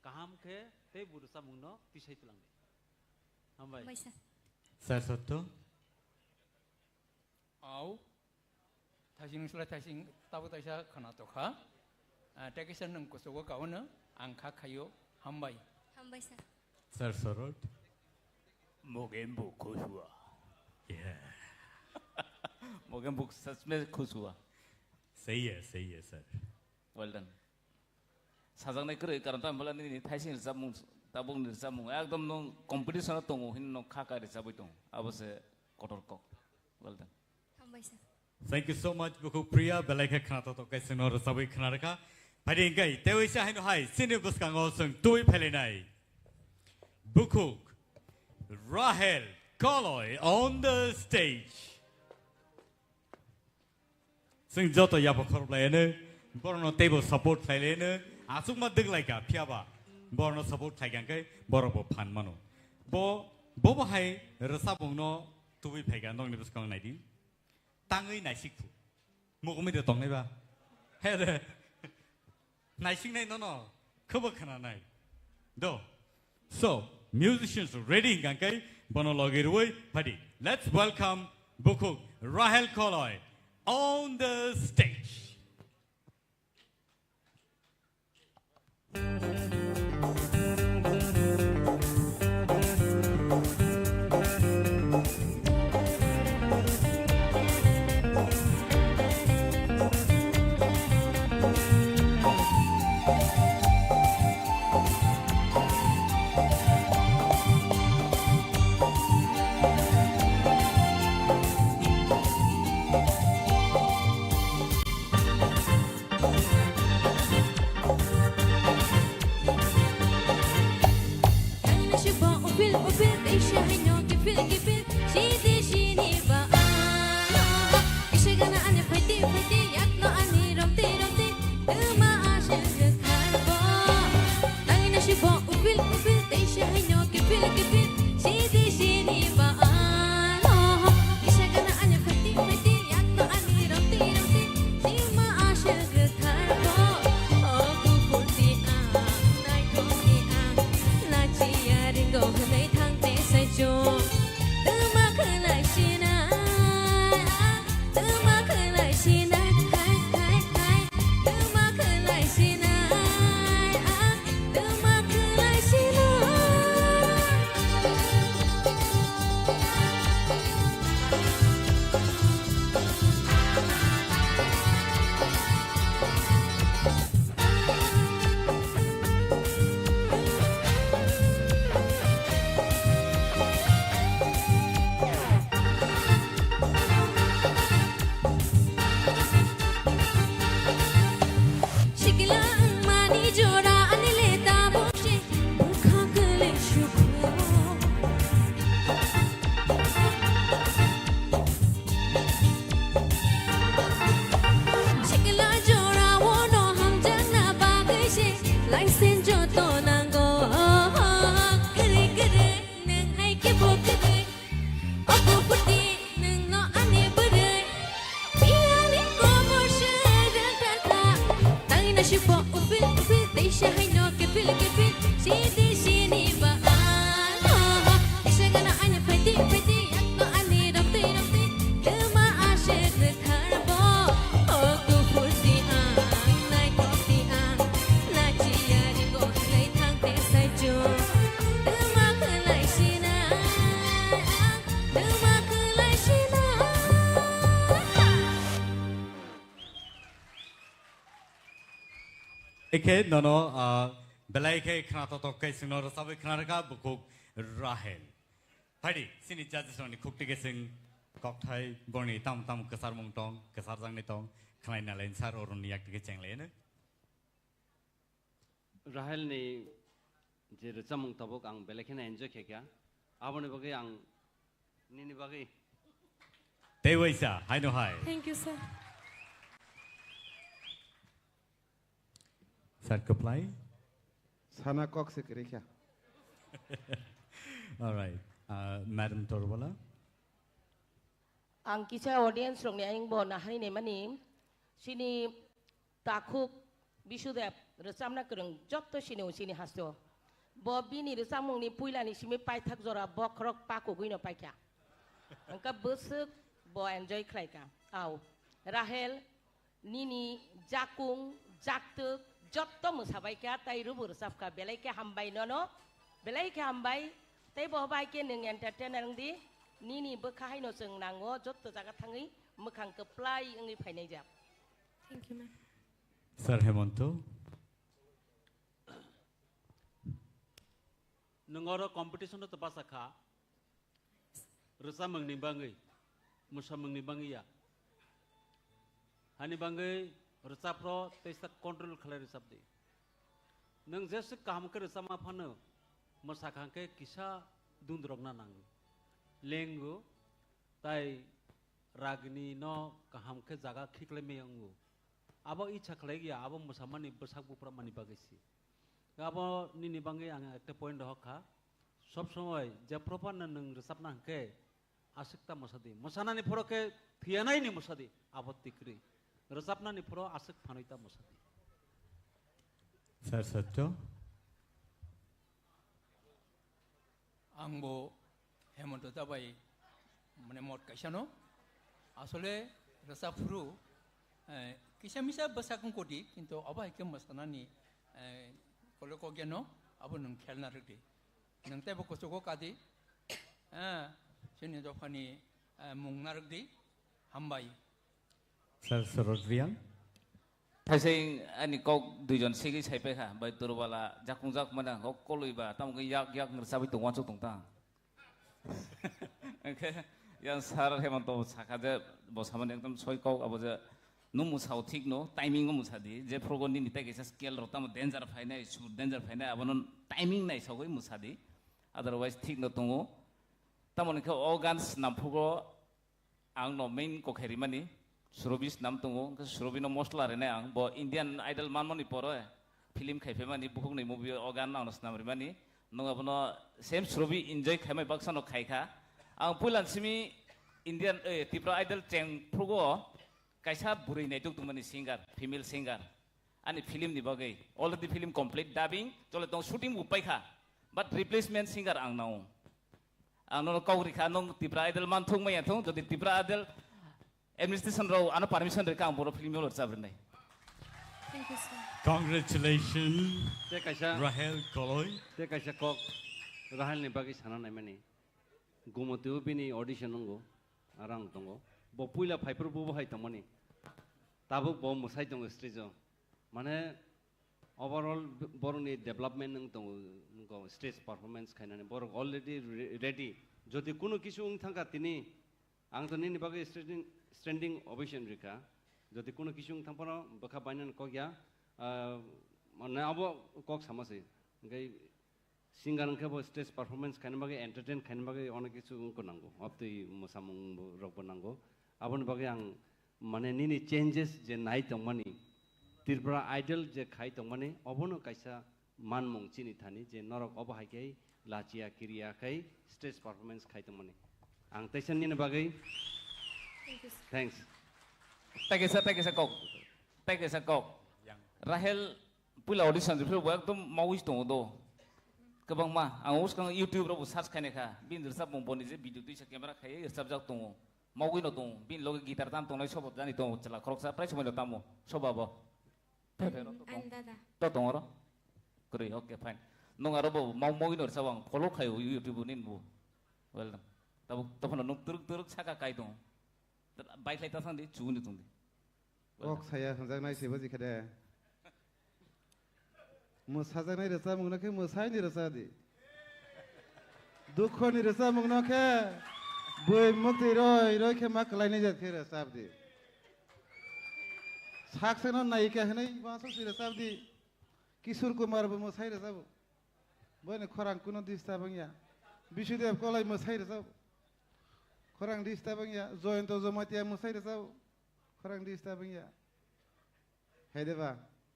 kaham khe te buru samungno tisai tulang hambai Sir Soto Au Thasing sula thasing tabu taisa khana tokha Tekisan nung kosogo kawana angkha khayo hambai sir Sir Sorot Mogembo Khosua Yeah Mogembo सच में खुश हुआ सही है sir Well done 사장님 그래 कारण 또 몰라 니 타이싱 잡문 따봉 잡문 एकदम no competition तो हिन no खाकारि जाबै दं अबसे कटरक Well done hambai sir Thank you so much buku Priya belai khna to kai sing no sabai khna raka phading kai tewi sa haino hai sini buskang osung tui phelenai buku Rahel Koloi on the stage Sing Joto yapa khorblane borno table support thailene asukma diglaika phiaba borno support thaigang kai borobo phan mano bo hai rasabungno tubi phaiga nong ni buskang naidi tangai naisik mugmi de tongnai ba hele naisik nai no khobo khana nai do so musicians ready gang kai bono logiroi phadi let's welcome buku Rahel Koloi on the stage. Terima kasih. ke nono belai ke khna to kai sino ro sabai khna ka bukuk rahel Hadi sini judges ni khukti ke sing kok thai boni tam kesar mong tong kesar jang ni tong Khwlainani sar orun yak ke cheng le ne Rahel ni je recamung tabok ang belekena enjoy kekya abone bagai ang nini bagai Dewaisa hai no hai Thank you, sir. Sir comply Sana kok se kya All right Madam Torwala Ang kisah audience rong ni aing bon hari ni mani sini takuk bisudep resamna kereng Joto sini Haste Bobby ni resamung ni puila ni simi pai thak zora bokrok paku guino pai kya angka besuk bo enjoy klai ka au Rahel Nini Jakung Jaktuk Joto musabai kya tai rubur sapka belai ke hambai nono belai ke hambai tai bo bai ke neng entertainer di Nini bekhai no seng nango Joto jaga thangi mekhang keplai ngi phainai jap Thank you, ma'am. Sir Hemonto Nengoro competition to pasakha Rasa mengnibangi Musa mengnibangi ya Hani bangi Rasa pro Testa control khalai resap di Neng jesik kaham ke rasa ma phano Masakha ke kisa dundrok na nangu Lengu Tai Ragini no kaham ke jaga khikle me angu Abo icha khalai ya abo musamani besak bupra mani bagesi Abo nini bangi ang ekte point dohka sob somoy je proper na nang resap na ke asikta mosadi mosana ni poro ke thianai ni mosadi abot tikri resap na ni poro asik phanoita mosadi Sir Satto Angbo Hemonto tabai mane mot kaisano asole rasa furu kisah misa basakung kodi kinto abai ke masana ni kalau kau geno, abu nung khel na rudi, nung tebo kosoko kadi, sini jauh ni mung na rudi, hambai. Sir Sorodrian. Thasing ani kok dujon sigi saipe kha, bai turwala jakung jak mana kok kolui ba, tam ke yak ngersabi tungwan so tungtang. Okay, yang sar Hemonto sakaje bosaman yang tam soi kok abu je numu sao thik no timing mu sadi je progon ni ta kesa scale rotam danger phaina shoot danger phaina abonon timing nai sagoi mu sadi otherwise thik no tongo tamon ke organs nam phugo ang no main ko kheri mani surobis nam tongo ke surobino mosla re na ang bo Indian Idol man mani poro film khaife mani bukung nei movie organ na nam re mani no abono same surobi enjoy khaimai baksa no khaikha ang pulan simi Indian Tipra Idol cheng phugo Kaisa burai nai tuk mani singer, female singer. Ani film ni bagai. Already film complete dubbing. Jole tong shooting upai kha. But replacement singer ang nau. Ang no kau rikha nong Tipra Idol man thung mai thung. Jadi Tipra Idol administration rau ano permission reka ang boro film lo sabrin nai. Thank you, sir. Congratulations. Te kaisa Rahel Koloi. Te kaisa kok Rahel ni bagai sana nai mani. Gumotiu bini audition nunggu arang tongo. Bo puila phaipur bubo hai tamani. Tabuk bom musai tong stage mane overall boroni development nang tong ko stage performance khaina ne bor already ready jodi kuno kisu thangka tini ang to ni bagai standing ovation rika jodi kuno kisu thangpano bakha bainan ko gya mane abo kok samase gai singer ang kebo stage performance khaina bagai entertain khaina bagai onek kisu ko nango opti musamung rokbo nango abon bagai ang mane nini changes je nai tong mani Tipra Idol je khai tong mani obono kaisa manmong Chini thani je Norok obo hai kai lachia kiriya kai stage performance khai tong mani ang taisan ni bagai thanks Thank you kok Rahel pula audition jepro work tum mawis tong do kabang ma ang us kang YouTube ro search khane kha bin sab mong boni je video tu sa camera khai subject tong Mawin no tong bin logo gitar tam tong lai sobo jani tong chala kroksa price mo tamo soba bo Andada to tong ro kuri okay fine nong aro bo mawin no sawang follow khayo YouTube nin bu well tabu to no turuk saka kai tong bike lai ta sang di chu ni tong di kok saya hanjak nai sebo ji khade मोसाजानाय रोजाबमों नाखे मोसायनि रोजादि दुखुनि रोजाबमों नाखे बै मुक्ति रय खे मा खालायनाय जाथे रोजाबदि साक्सेना नायिका होनाय बासो रोजाबदि किशोर कुमारबो मोसाय रोजाबो बैने खरां कुनो दिस्ताबंया बिशुदेव कलाय मोसाय रोजाबो खरां दिस्ताबंया जयन्त जमातिया मोसाय रोजाबो खरां दिस्ताबंया हेदेबा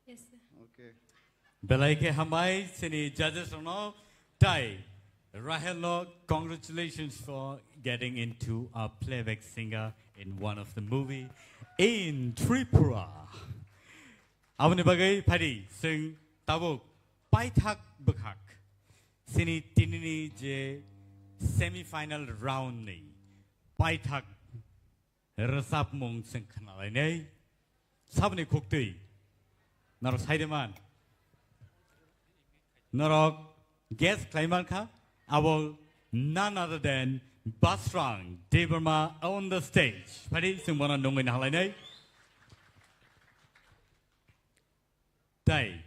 Yes, sir. Okay. Belaike hamai sini judges no tai. Rahel no, congratulations for getting into a playback singer in one of the movie in Tripura. Awani bagai padi sing tabuk paithak bukhak. Sini tinini je semi-final round ni paithak resap mong sing Khwnalai nei. Sabni khukti. Norok Saideman. Norok guest Klaiman ka. I will none other than Basrang Deverma on the stage. Padi sumwana nungin halai nei. Dai.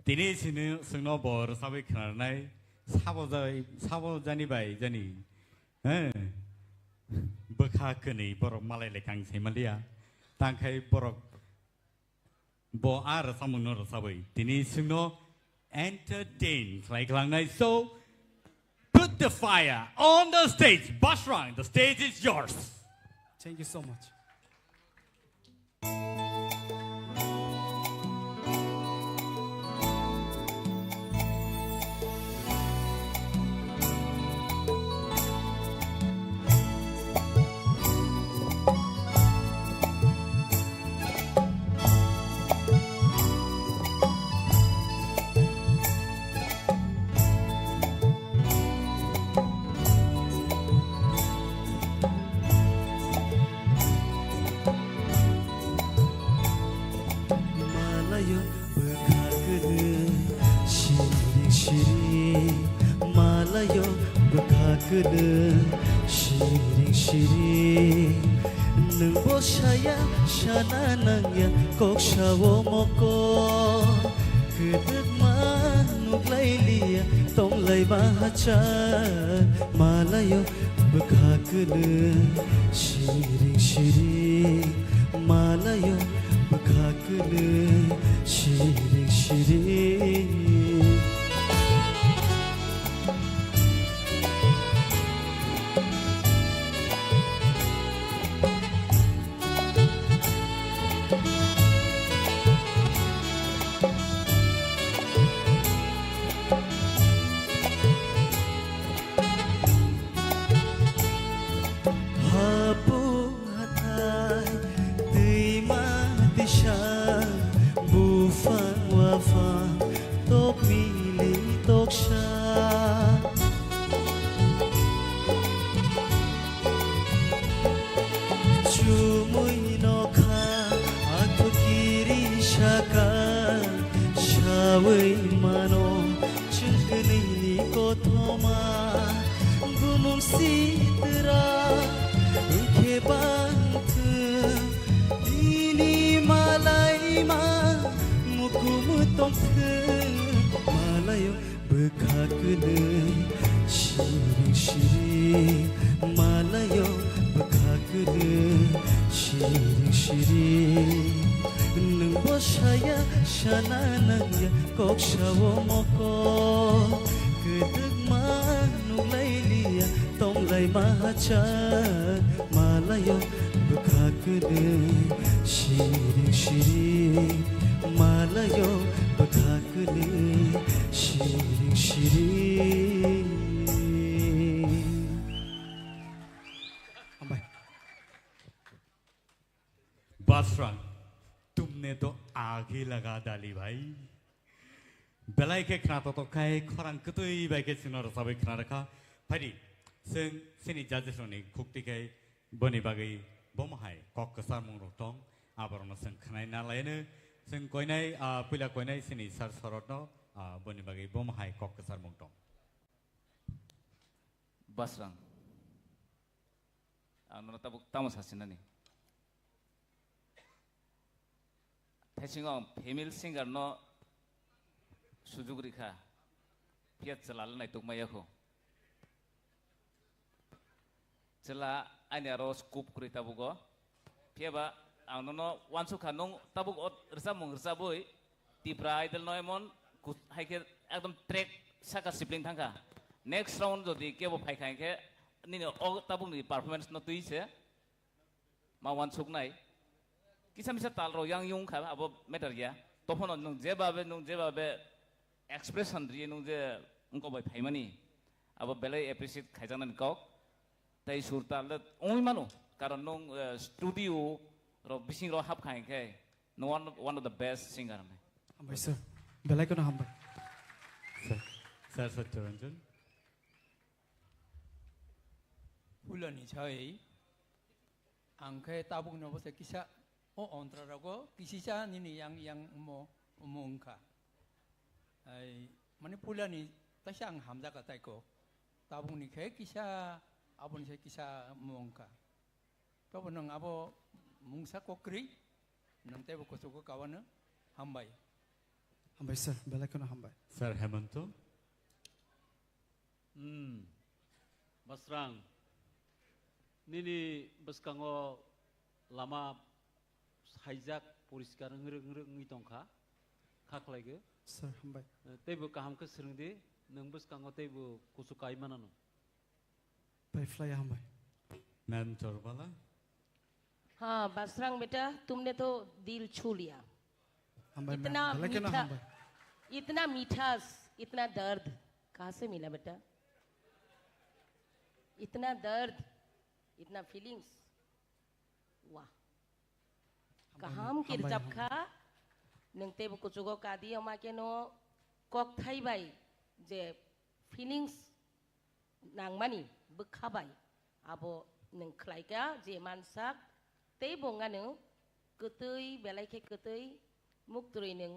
Dini sini sungno bor sabi Khwnai sabo jani bai jani. Bekha keni borok malai lekang semalia. Tangkai borok bo ar samung no sabai. Dini sungno entertain like Khwlainani. So put the fire on the stage. Basrang, the stage is yours. Thank you so much. Shiring shiring nung bosaya shana nangya kokshawo moko kedek manuk lailia tong lai bahacha malayo bekhakene shiring shiring malayo bekhakene shiring shiring Basrang, तुमने तो आगे लगा डाली भाई बेलाई के खनातो तो काय खरां कतुई by के सिनर सबै खना रखा फरी सिनी जाजेसोनी खुक्ति के बनि बागै बमहाय कक कसार मुंगरतों आबरन सं खनाय नालायनो जों कोइनाय पुला कोइनाय सिनी सार सरतनो बनि बागै बमहाय कक Kasar मुंगतों Basrang anu tabuk tamas hasinani Thesingong female singer no sujuk rika pia celal nai tuk maya ko cela anya ro scoop kuri tabugo pia ba ang nono wansu kanong tabuk ot rsa boy Tipra idol noemon haike ekdom track saka sibling thangka next round jodi kebo phaikai ke nini o tabuk ni performance no tuise ma wansuk nai kisam bisa tal ro yang yung kha abo matter ya topon nung jebabe expression ri nung je ungko bai phaimani abo belai appreciate khaijanan kok tai surtal only mano karon nung studio ro bising ro hap khai ke no one of the best singer Hambai sir, belai ko na hambai. Sir Satyaranjan. Khwlainani chai angkai tabung no bose kisa o ontra rago kisisa nini yang mo ungka. Ai mani Khwlainani tasang hamza ka tai ko tabung ni ke kisa abon se kisa mo ungka. To bonang abo mungsa kokri nang tebo ko suko kawana hambai. Hambai sir, belai ko na hambai. Sir Hemanto. Basrang nini baskango lama hijack poriskar ngi tongkha khaklaige sir hambai teibo kaham ke srungdi nang baskango teibo kusukai manano by fly hambai ma'am चोरबाला हाँ बसरंग बेटा तुमने तो दिल छू लिया hambai इतना belai ko na मीठा hambai इतना मीठास इतना दर्द कहाँ से मिला बेटा इतना दर्द इतना फीलिंग्स वाह कहम किरजब खा नंगते बको जुगो कादी अमा के नो कॉक थाई बाई जे फीलिंग्स नांगमानी बखाबाई आबो नंग खलाइका जे मानसाक ते बोंगा नो कतई बेलाइके कतई मुक्तुरै नंग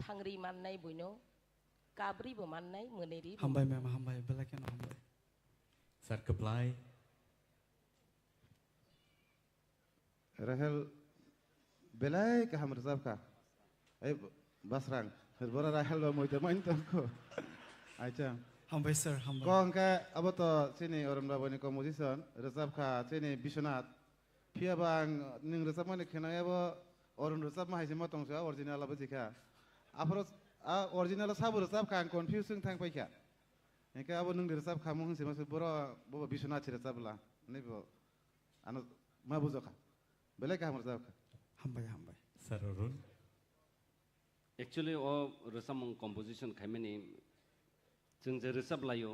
थांगरी माननाय बुइनो काब्रि बो माननाय मोनेरि hambai ma'am hambai belai ko na hambai Sir Kaplai. Rahel belai ka hamar sabka. Ay basrang. Herbora Rahel lo moite main tongko. Acha. hambai sir hambai Kong ka abato sini orang da bani composition resab ka sini Biswanath. Pia bang ning resab mane Khwnaya bo orang resab ma haise motong sa original aba jika. Apro original sabu resab ka confusing thang pai kya. Eka abo nung resab kamu hang sema sebora boba Biswanath resab la. Ni bo anu ma buzoka. Belai ka hamar sabka. hambai hambai Sir Arun. Actually o resam composition khaimani जों जे रोजाब लायो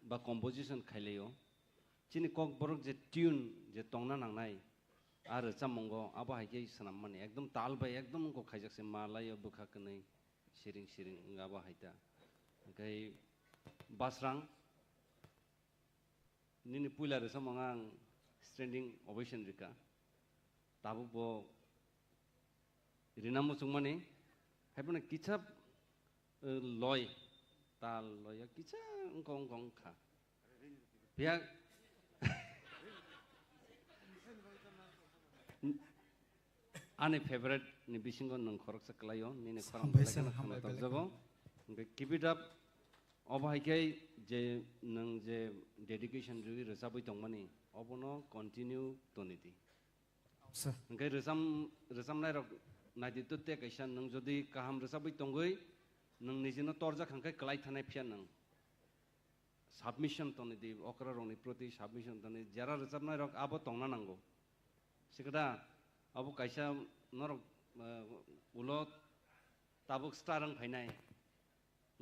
बा composition खाइलायो चिनि कक बरक जे tune जे तंगना नांनाय आरो जामंगो आबा हायके सनाम माने एकदम ताल बाय एकदम को खाइजाकसे मालायो बुखा कनै सिरिं सिरिं आबा हायता ओमफ्राय बासरां निनि पुइला रोजाम आं स्टैंडिंग ओवेशन रिका ताबो बो रिना मुसुंगमाने हायबना किछाब लय tal loya kicha ngkong kha pia ane favorite ni bisingo nang khorok saklayo ni ne khorang jago keep it up obahikai je nang je dedication juri resabui tongmani obono continue toniti sir ngai resam nai rok naidi to te kaisa nang jodi kaham resabui tongoi nang nijino torja khangkai klai thanai phian nang submission toni di okra roni proti submission toni jara resabnai rok abo tongna nango sikada abo kaisa norok ulo tabuk starang phainai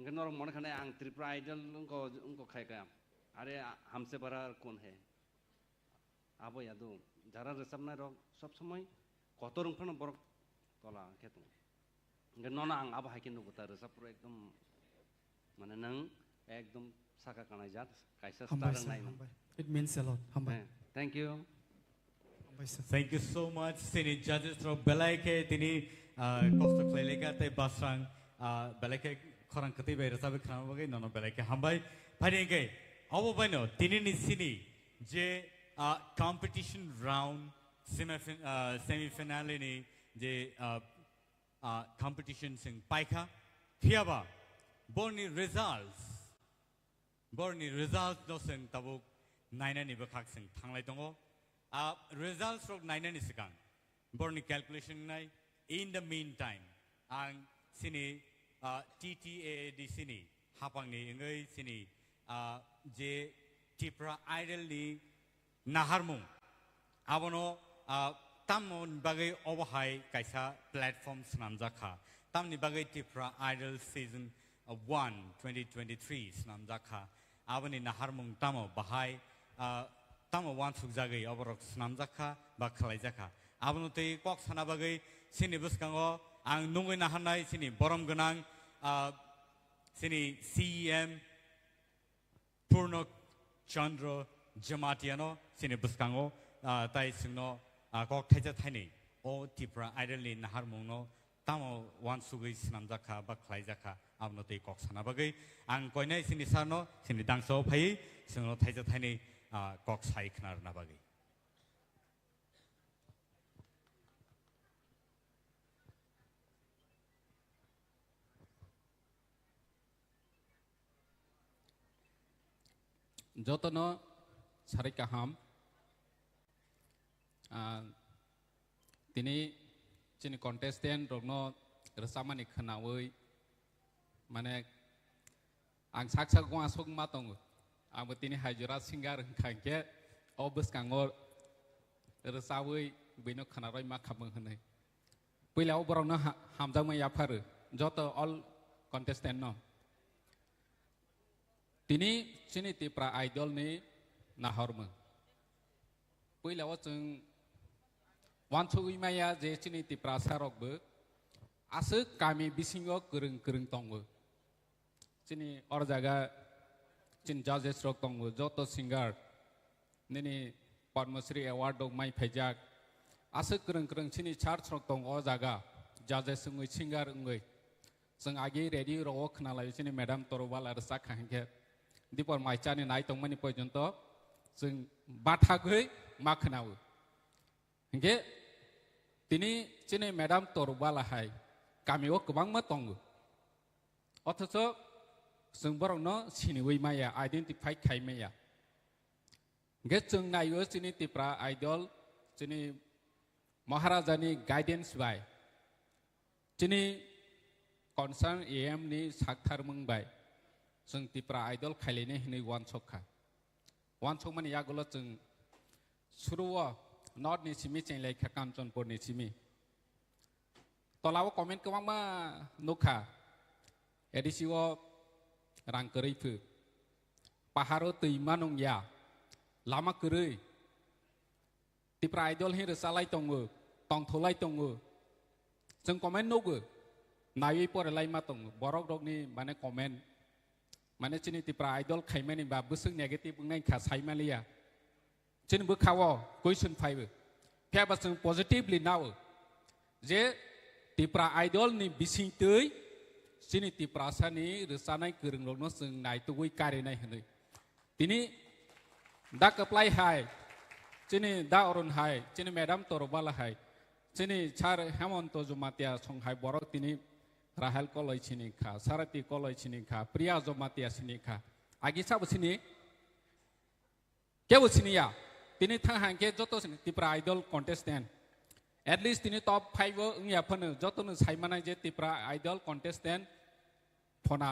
ngai norok mon khanai ang Tipra idol unko khai ka are हमसे बड़ा कौन है abo yadu jara resabnai rok sob somoy kotorung phana borok tola ketung nona ang aba hakin no buta resap pro ekdom mane nang ekdom saka kanai jat kaisa star nai it means a lot hambai thank you hambai sir Thank you so much sini judges ro belai ke tini kosto khlailega te basrang belai ke khorang kati bai resab khana bagai nono belai ke hambai phari ke abo baino tini ni sini je competition round semi finale ni je competition sing paika thiaba borni results no sing tabuk nainani bakak sing thanglai tongo results rok nainani sikang borni calculation nai in the meantime ang sini TTA di sini hapang ni ngai sini je Tipra idol ni naharmung abono tamon bagai overhai kaisa platform snamjaka tamni bagai Tipra idol season 1 2023 snamjaka aboni naharmung tamo bahai tamo wan sukjagai oborok snamjaka ba khlaijaka abono tei kok sana bagai sini buskango ang nungoi nahanai sini borom gonang sini CEM Purno Chandra Jamatiano sini buskango tai singno kok thaja thaini o Tipra idol ni naharmung no tamo wan sugai snamjaka ba khlaijaka abno tei kok sana bagai ang koinai sini sarno sini dangso phai singno thaja thaini kok sai khnar na bagai Joto no sarai kaham tini chini contestant rogno resamani Khwnawui mane ang saksa ko asok matong abo tini hajura singar khangke obus kangor resawui bino Khwnaroi ma khabang hanai puila oborong no hamjang ma yapharu Joto all contestant no tini chini Tipra idol ni nahormung puila o chung wanchugui maya je chini Tipra sarok bo asuk kami bisingo Kwrwng tongo chini or jaga chin judges rok tongo Joto singer nini Padmasri award dog mai phajak asuk Kwrwng chini chart rok tongo o jaga judges ngui singer ngui sung agi ready ro khnalai chini madam torwala rasa khangke dipor mai chani nai tongmani pojonto sung bathagui ma Khwnau hingge tini chini madam torwala hai kamio kubang ma tongo othoso sung borong no siniwi maya identify khai maya hingge chung naiyo chini Tipra idol chini Maharajani guidance bai chini concern AM ni saktharmung bai sung Tipra idol khailene hinui wansok mani yagulo chung suruwa not ni simi chenglai khakam chonpor ni simi tolawo comment kwang ma nukha edisiwo rangkeri phu paharo tuima nungya lama kerei Tipra idol hi resalai tongo tongtholai tongo chung comment nogo naiwi porelai ma tongo borok rok ni mane comment mane chini Tipra idol khaimani ba busung negative ngai kha saimalia chini bu khawo question 5 phya ba chung positively now je Tipra idol ni bising tei chini Tipra sani resanai Kwrwng rok no sung nai tugui kare nai hanoi tini da apply hai chini da orun hai chini madam torobala hai chini char hemonto jumatia songhai borok tini Rahel koloi chini kha Sarati koloi chini kha Priya Zomatia chini kha agi sab chini kebu chini ya tini thang hangke joto Tipra idol contestant at least tini top 5 ngya phone joto no saimana je Tipra idol contestant Khwna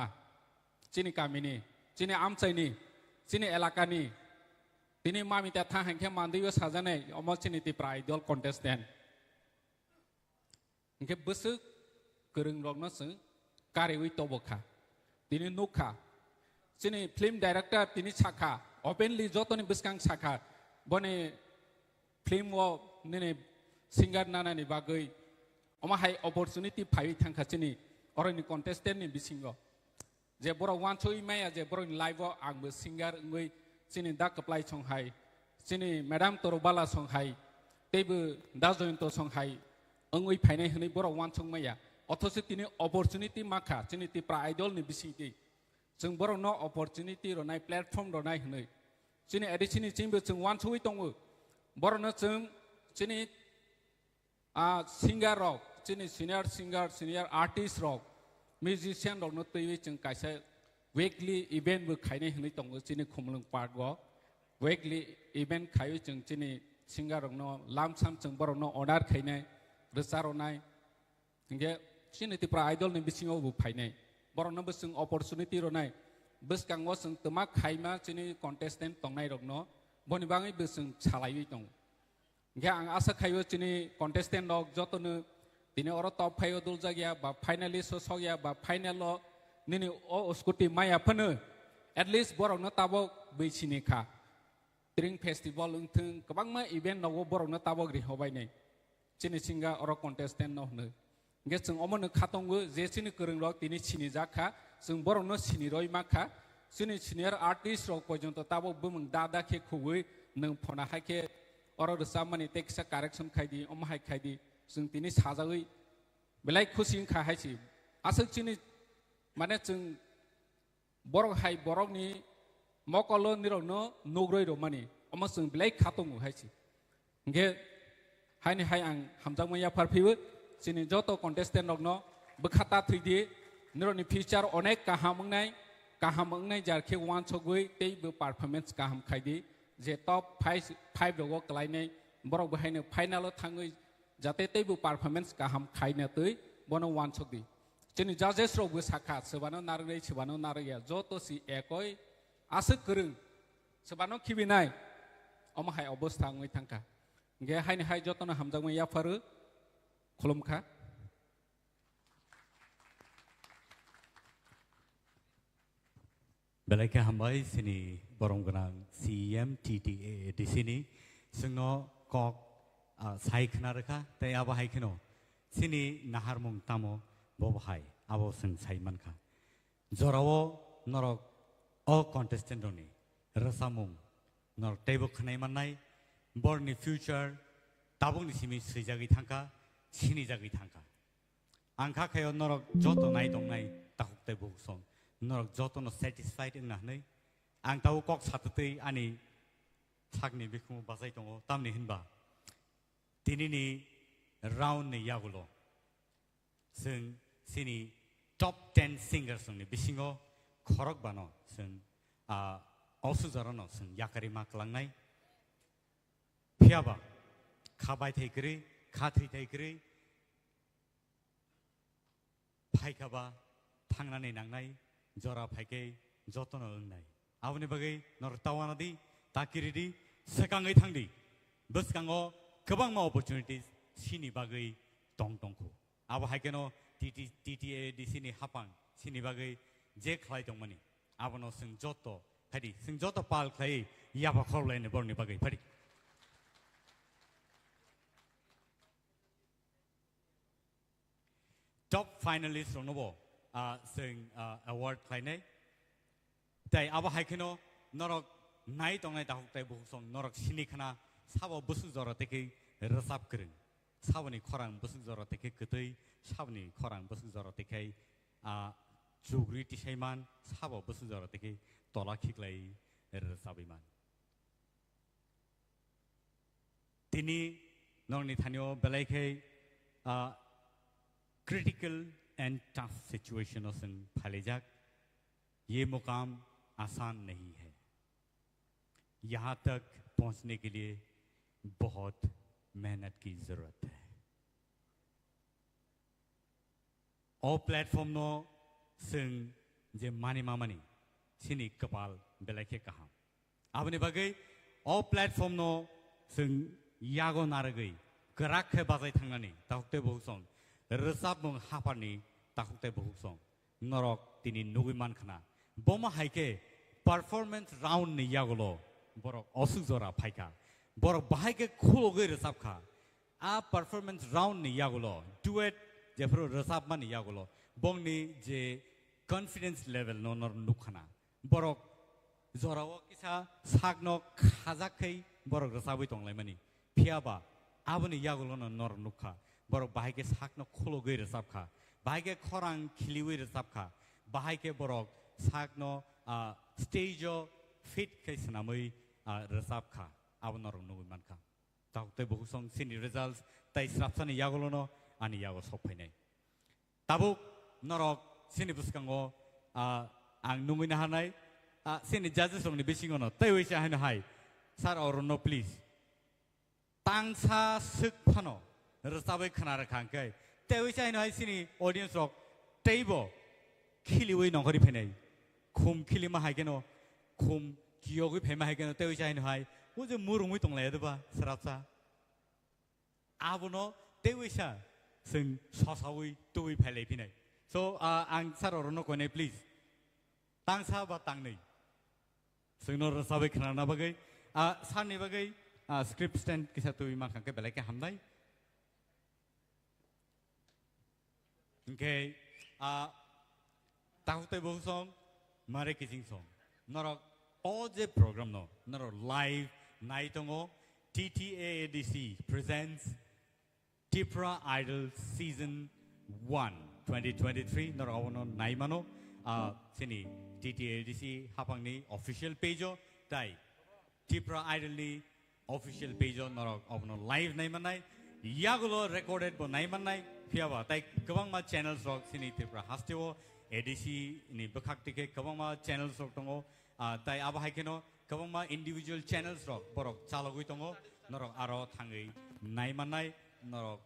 chini kamini chini amchaini chini elakani tini mamita thang hangke mandiyo sajane omo chini Tipra idol contestant ngke busuk Kwrwng rok no sung karewi tobokha tini nukha chini film director tini chakha openly joto ni biskang chakha bone film wo nene singer nana ni bagai oma hai opportunity phai thangkha chini orani contestant ni bisingo je boro wanchoi maya je boro live ang singer ngui chini dak apply songhai chini madam torobala songhai tebu dajointo songhai ngui phainai hni boro wanchong maya অথচ তিনি opportunity মাখা চিনি Tipra idol ni bisingti जों बर no opportunity ro nai platform ro nai hnoi chini addition chimbo chung wan chui tongo बर no chung chini singer rock chini senior singer senior artist rock musician rok no tui chung kaisa weekly event bu khaine hni tongo chini Khumulwng park go weekly event khayo chung chini singer rok no lamsam chung borok no honor khaine resaronai nge chini Tipra idol ni bisingo bu phaine borok no busung opportunity ronai buskango sung tuma khaima chini contestant tongnai rok no boni bangai busung chalai tong nge ang asa khayo chini contestant rok joto no tini oro top 5 dul jagya ba finalist sogya ba final lo nini o skuti maya phane at least borok no tabo beisini kha Tring festival ungthung kabangma event no borok no tabo gri hobai nei chini singa oro contestant no hne nge chung omon khatongo je chini Kwrwng rok tini chini jakha chung borok no chini roi makha chini senior artist rok pojonto tabo bumung dada khe khugui nung phona haike oro rsamani teksa correction khaidi omhai khaidi chung tini sajagui belai khusi kha haisi asuk chini mane chung borok hai borok ni mokolo nirok no nogroi ro mani omo chung belai khatongu haisi nge haini hai ang hamjangmaya farphibu chini joto contestant rok no bkhata 3D nirok ni future onek kahamungnai jarkhe wan chogui tei bu performance kaham khaidi je top 5 rogo klainai borok bahaino final thangui jate tei bu performance kaham khaina tei bono wan chogdi chini judges rok bu sakha sebano narei sebano naraya joto si ekoi ase Kwrwng sebano khibinai omo hai obostha ngoi thangka nge haini hai joto no hamjangmai yafaru khulumkha Belaika hambai sini borong ganang CMTTA di sini sengno kok sai khna rakha tai aba hai khno sini naharmung tamo bob hai abo seng sai mankha jorawo norok o contestant roni rasamung nor table khnai manai born ni future tabung ni simi sejagi thangka chini jagi thangka angkha khayo norok joto NaiywiTongnai takuk tai buk song Norok joto no satisfied in nahnai ang tau kok satutei ani thakni bikhu basai tongo tamni hinba tinini round ni yagulo sing sini top 10 singers ni bisingo khorok bano sing also jarano sing yakari ma klangnai phiaba khabai theikri khathri theikri phaikaba thangnani nangnai Jora Pake, Joto no Nai. Avni Bagay, Nortawanadi, Takiridi, Sekangai Tangdi, Buskango, Kabangma opportunities, Chini Bagay, Tongkhe. Ava Hakeno, TTA, Disini Hapang, Chini Bagay, Jake Khwlainani. Avano Sing Joto, Paddy, Sing Joto Pal Clay, Yapa Khwlainani Borni Bagay, Paddy. Top finalist Ronobo. Sing award Khwlainai tai aba haikeno Norok NaiywiTongnai tahuk tai busong Norok sini khana sabo busuk jora teke rasap Kwrwng saboni khorang busuk jora teke kutui saboni khorang busuk jora teke jugri tisaiman sabo busuk jora teke tola khiklai rasabiman tini norni thanio belaikhai critical and tough situations in Phalejak, ये मुकाम आसान नहीं है यहाँ तक पहुँचने के लिए बहुत मेहनत की जरूरत है और प्लेटफॉर्म नो सिंग जे मानी मामनी सिनी कपाल बेलेखे कहा आपने बगै और प्लेटफॉर्म नो सिंग यागो नारगै गराख है बाजाई थांगनानी ताहुते बहुसों रसाब मुंग हापानी ताकुते बहुसों नरक तिनी नुगुमान खना बोमा हाइके परफॉर्मेंस राउंड नि यागलो बरक असुक जरा फाइका बरक बाहाइके खुलोगै रसाब खा आ परफॉर्मेंस राउंड नि यागलो डुएट जेफ्रो रसाब मानि यागलो बोंगनि जे कॉन्फिडेंस लेवल नो नर नुखना बरक जराव किसा सागनो खाजाखै बरक रसाबै तंलायमानि फियाबा आबनि यागलो नर नुखा बरक बाहाइके सागनो खुलोगै रसाब खा बाहाइके खरां खिलिवै रसाब खा बाहाइके बरक सागनो स्टेजो फिट कैसनामै रसाब खा आबनर नुगुमान खा ताउते बहुसं सिनि रिजल्ट्स ताइ स्रापसानि यागलोनो आनि यागो सफैनाय ताबुक नरक sini buskango ang numina hanai sini judges rong ni Bising ono tei sia haino hai sar orono please tangsa suk phano rasabai khana rakhangkai tei sia haino hai sini audience rok teibo khiliwi nongkori phenai khum khilima hai keno khum kiyogi phema hai keno tei sia haino hai uje murungwi tonglai deba sarapsa abono tei sia sing sasawi tui phelai phinai so ang sar orono kone please tangsa ba tangnei singno rasabai khana bagai sanni bagai script stand kisa tui ma khangke belai ke hamnai okay tahute bosong mare kising song norok all the program no norok live NaiywiTongo TTAADC presents Tipra Idol Season 1 2023 norok awono naimano sini TTAADC hapangni official page dai Tipra Idol ni official page norok awono live naimanai yagulo recorded bo naimanai phiaba tai kabangma channels rok sini Tipra Haste ADC ni bakhak kabangma channels rok tongo tai aba haikeno kabangma individual channels rok borok chalogui tongo norok aro thangai naimanai norok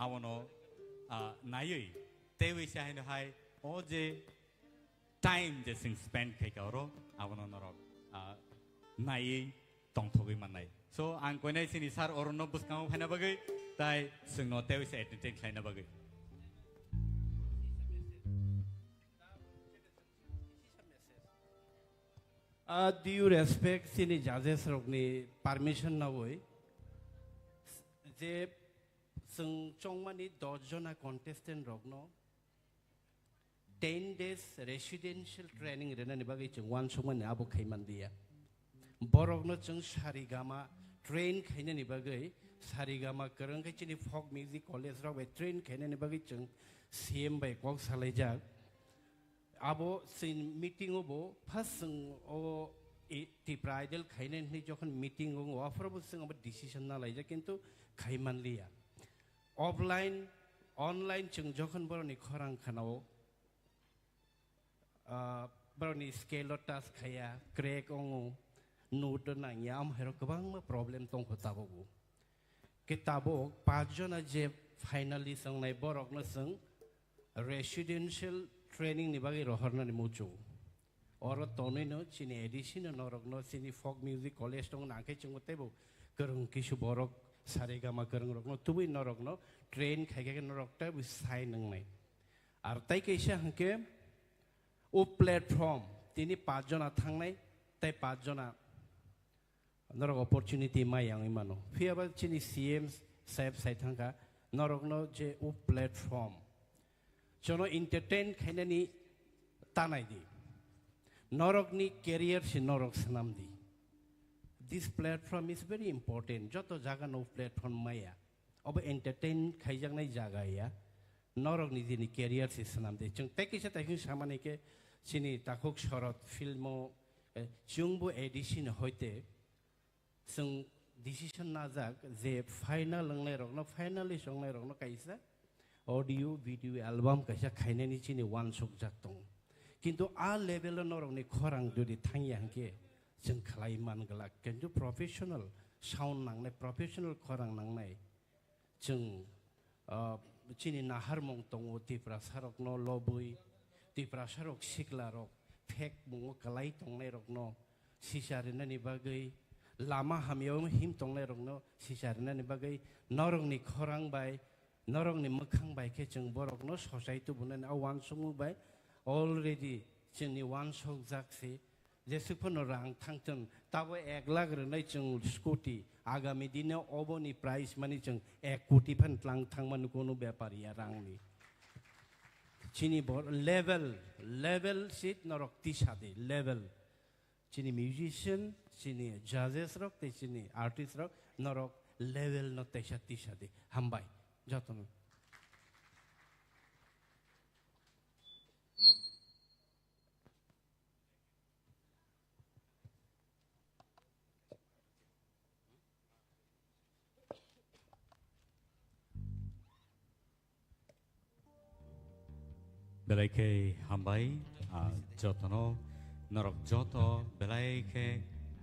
awono naiwi tewi sahin hai oje time je sing spend kai kauro awono norok nai tongthogui manai so ang koinai sini sar orono buskang phana bagai tai singno tewi sa entertain khlaina bagai due respect sini judges rokni permission na woi je sung chongmani 10 jona contestant rokno 10 days residential training rena ni bagai chung wan chongmani abo khaiman dia borokno chung sarigama train khaina ni bagai sarigama Kwrwngwi chini folk music college rok be train khaina ni bagai chung CM bai kok salaijak abo sin meeting obo first sing o Tipra Idol khainen ni jokhon meeting o offer bo sing abo decision na laija kintu khaiman liya offline online chung jokhon boroni khorang khanao boroni scale task khaya crack ongo note na yam hero kabang problem tong khotabo bu kitabo 5 jona je finally sang nai borok na sang residential training ni bagi rohorna ni mucu oro tone no chini edition norok no chini folk music college tong nangke chungote bo Kwrwng kisu borok sarigama Kwrwng rok no tubui norok no train khaige norok ta bu sai nang nai ar tai kaisa hanke o platform tini 5 jona thangnai tai 5 jona norok opportunity mai yang imano fiaba chini CM sab sai thangka norok no je o platform Jono entertain khaina ni tanai di Norok ni career si Norok sanam di this platform is very important joto jaga no platform maya obo entertain khaijang nai jaga ya Norok ni dini career si sanam di chung tekisa taking samane ke chini takhok sorot filmo chungbu edition hoite sung decision na jak je final ngai rok no finally song nai rok no kaisa audio video album kaisa khaine ni chini one sok jak tong kintu a level norok ni khorang jodi thangya hangke jeng khlai man galak kintu professional sound nangnai professional khorang nangnai jeng chini nahar mong tongo Tipra sarok no lobui Tipra sarok sikla rok phek mong kalai tongnai rok no sisarina ni bagai lama hamyo him tongnai rok no sisarina ni bagai norok ni khorang bai Norok ni Mwkthang bai ke chung borok no society bunan a wan sungu bai already chini wan sok jakse jesupon rang thangton tabo 1 lakh renai chung scooty agami dine oboni price mani chung 1 koti phan tlang thangman kono byapari rang ni chini bor level sit norok ti sade level chini musician chini judges rok te chini artist rok norok level no te ti sade hambai Joto Belai hambai Jotono Norok Joto Belai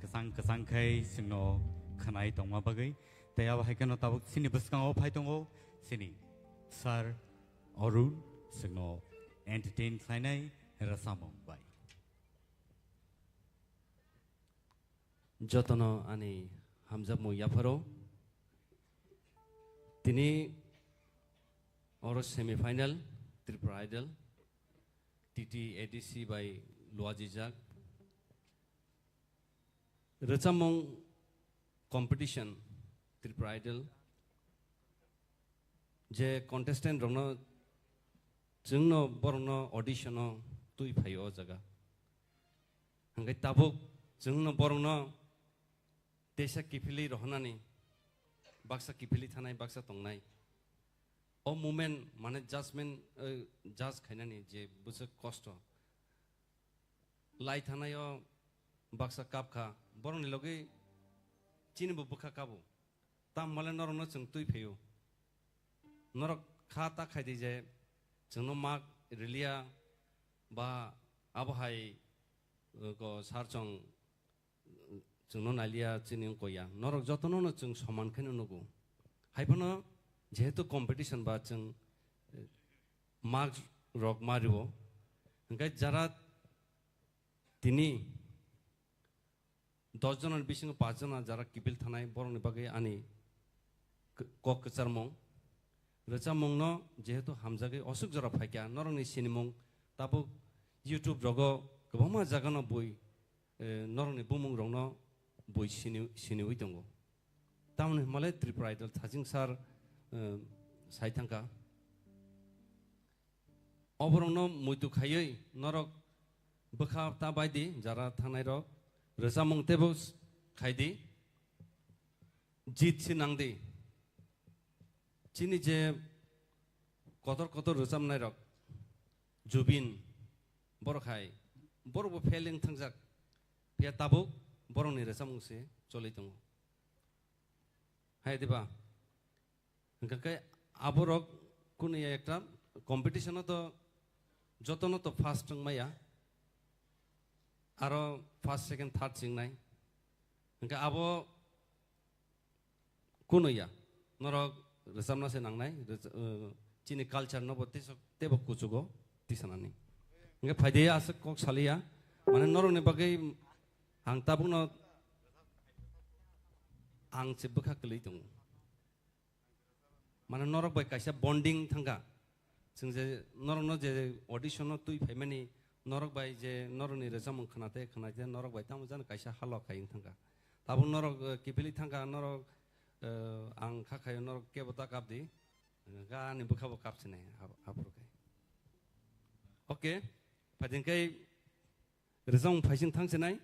kesang kai singno Khnai tongma bagai Taya haikano tabuk sini buskang pai tongo sini Sar Orun singno entertain Khwlainai rasamong bai Jotono ani hamzab mo yaparo tini oros semi-final Tipra Idol TT ADC by Luajijak Recamong competition Tipra Idol je contestant rongno jengno borno audition no tui phayo jaga hangai tabuk jengno borno desa kipili rohnani baksa kipili thanai baksa tongnai o moment mane judgment judge khainani je busa kosto lai thanayo baksa kapkha boroni logi chini bu bukha kabu tam male norno chung tui pheyo norok kha ta khaidi je jengno mak relia ba abhai ko sarchong jengno nalia chini koya norok jotono no chung saman khenu nugu haibano যেহেতু competition বা जों mark rock মারিব ओंखाय যারা তিনি 10 জনের বিসিং 5 জন যারা কিপিল থানায় বরংনি বাগে আনি কক কচারমং রচামংনো যেহেতু হামজাগে অসুক জরা ফাইকা নরংনি সিনিমং তাবো ইউটিউব রগ গোबांमा জাগানো বই নরংনি বুমং রংনো বই সিনিউই দङ তামনে মালে ত্রিপুরা আইডল थाजिं सार साइथांका अबरंनो मुइतु खायै नरक बखा ता बायदि जारा थानाय रक रजामं तेबो खायदि जित सिनांदि चिनि जे कतर कतर रजामनाय रक जुबिन बरखाय बरबो फेलिं थांजाक फिया ताबो बरंनि रजामंसे चलै दङ हायदिबा ओंखाय आबरक कुनै एकटा कम्पिटिशन तो जतनो तो फार्स्ट माया आरो फार्स्ट सेकेंड थार्ड सिंनाय ओंखाय आबो कुनैया नरक रजामना से नांनाय चिनि कालचार न बते तेबो कुचुगो तिसानानि ओंखाय फायदे आसे कक सालिया माने नरकनि बागै आं ताबुनो आं जेबोखा गोलै दङ माने नरक बाय कायसा बन्डिं थांगा जों जे नरकनो जे ऑडिशन तुइ फाइमानि नरक बाय जे नरकनि रजामं खोनाते नरक बाय ताम जानो कायसा हाल खायिं थांगा ताबो नरक किपिलि थांगा नरक आं खाखायो नरक केबता कापदि गानि बुखाबो कापसिनाय हाबरखाय ओके फादिनखाय रजामं फाइसिं थांसिनाय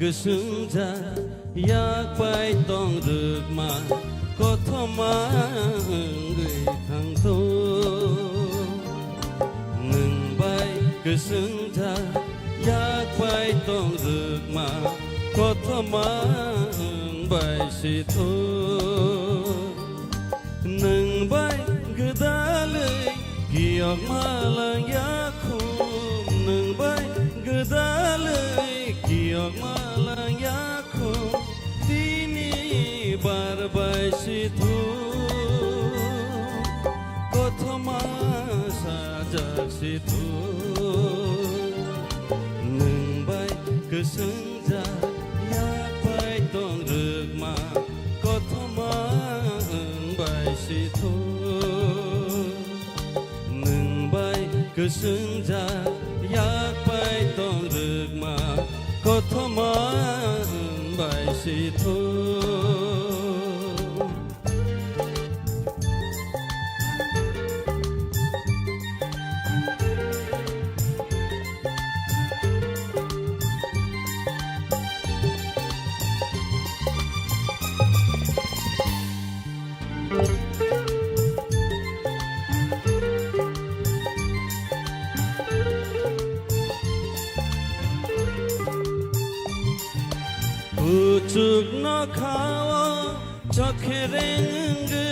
गोसोंजा याकबाय दं रोगमा कथमा गैथांथ' नोंबाय गोसोंजा याकबाय दं रोगमा कथमा बायसेथ' नोंबाय गोदालै गियक मालां याखुम नोंबाय गोदालै गियक बारबायसिथु कथमा साजासिथु नोंबाय गोसोंजा याकबाय दं रोगमा कथमा बायसिथु नोंबाय गोसोंजा याकबाय दं रोगमा कथमा बायसिथु Kucuk no kawa chokherengge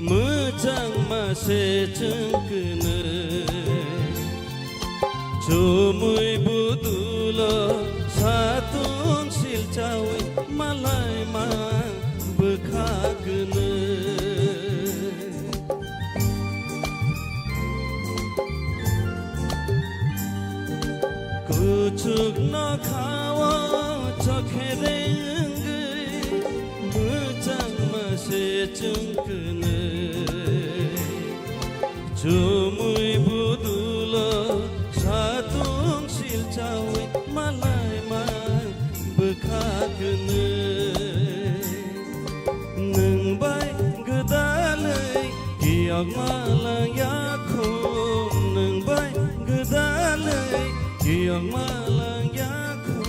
mujang mase chungkne Chumui budula satun silcawi malai ma bekhagne Kucuk no kawa chokherengge mujang mase chungkne Chumui budula satun silcawi malai ma bekhagne Neng bai gedalai giyak malang yakum Neng bai gedalai giyak malang yakum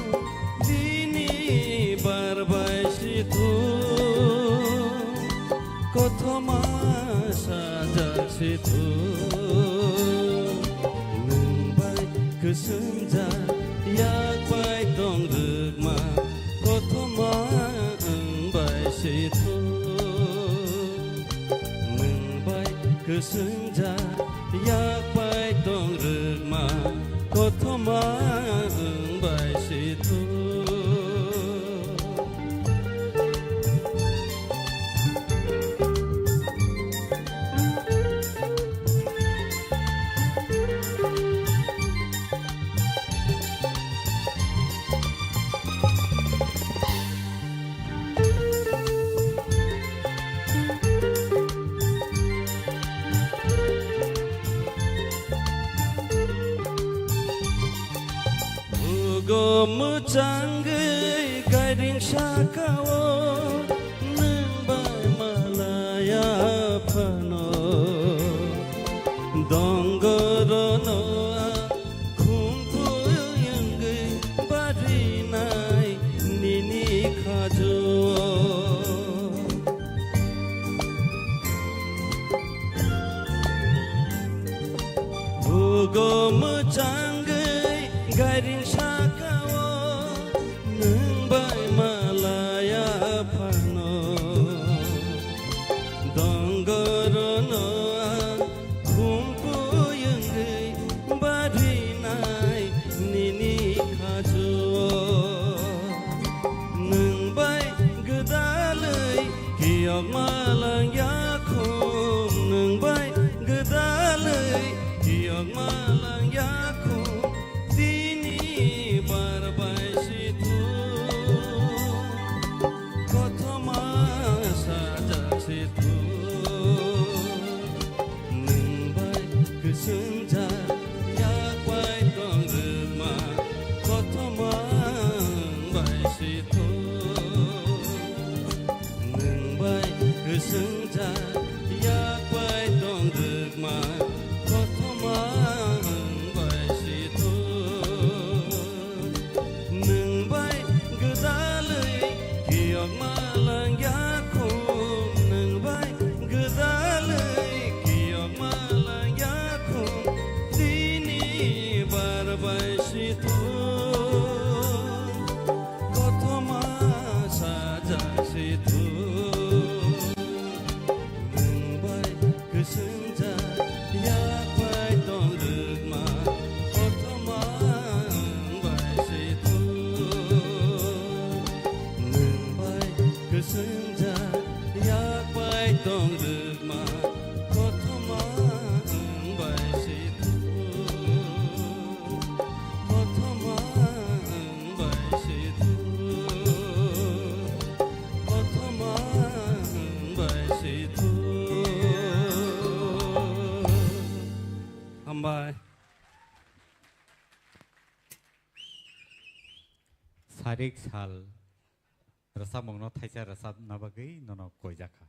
Dini barbai situ Kothoma sajak situ Kesenja yak bai tong rukma Kothoma bai situ Bai kesenja yak bai tong rukma Kothoma bai situ Mujangge guiding shakawo Nembai malaya pano Dongorono Khumulwng barinai nini khajo Bugo mujangge guiding shakawo Nembai malaya pano Dongorono Khumulwng barinai nini khajo Nembai gedalai giyak malang yakum Nembai gedalai giyak malang yakum Dini barbai situ Kothoma sajak situ Nembai kesenja yak bai tong rukma Kothoma bai situ Nembai kesenja yak bai tong rukma Kothoma bai situ Nembai gedalai giyak malang yakum Nembai gedalai giyak malang yakum Dini barbai situ Kothoma sajak situ Nembai kesenja yak bai tong rukma Kothoma bai situ Nembai kesenja yak bai tong rukma Kothoma bai situ Kothoma bai situ Kothoma bai situ Hambai Sarik sal Rasa mongno thaisa rasa nabagai nono koijaka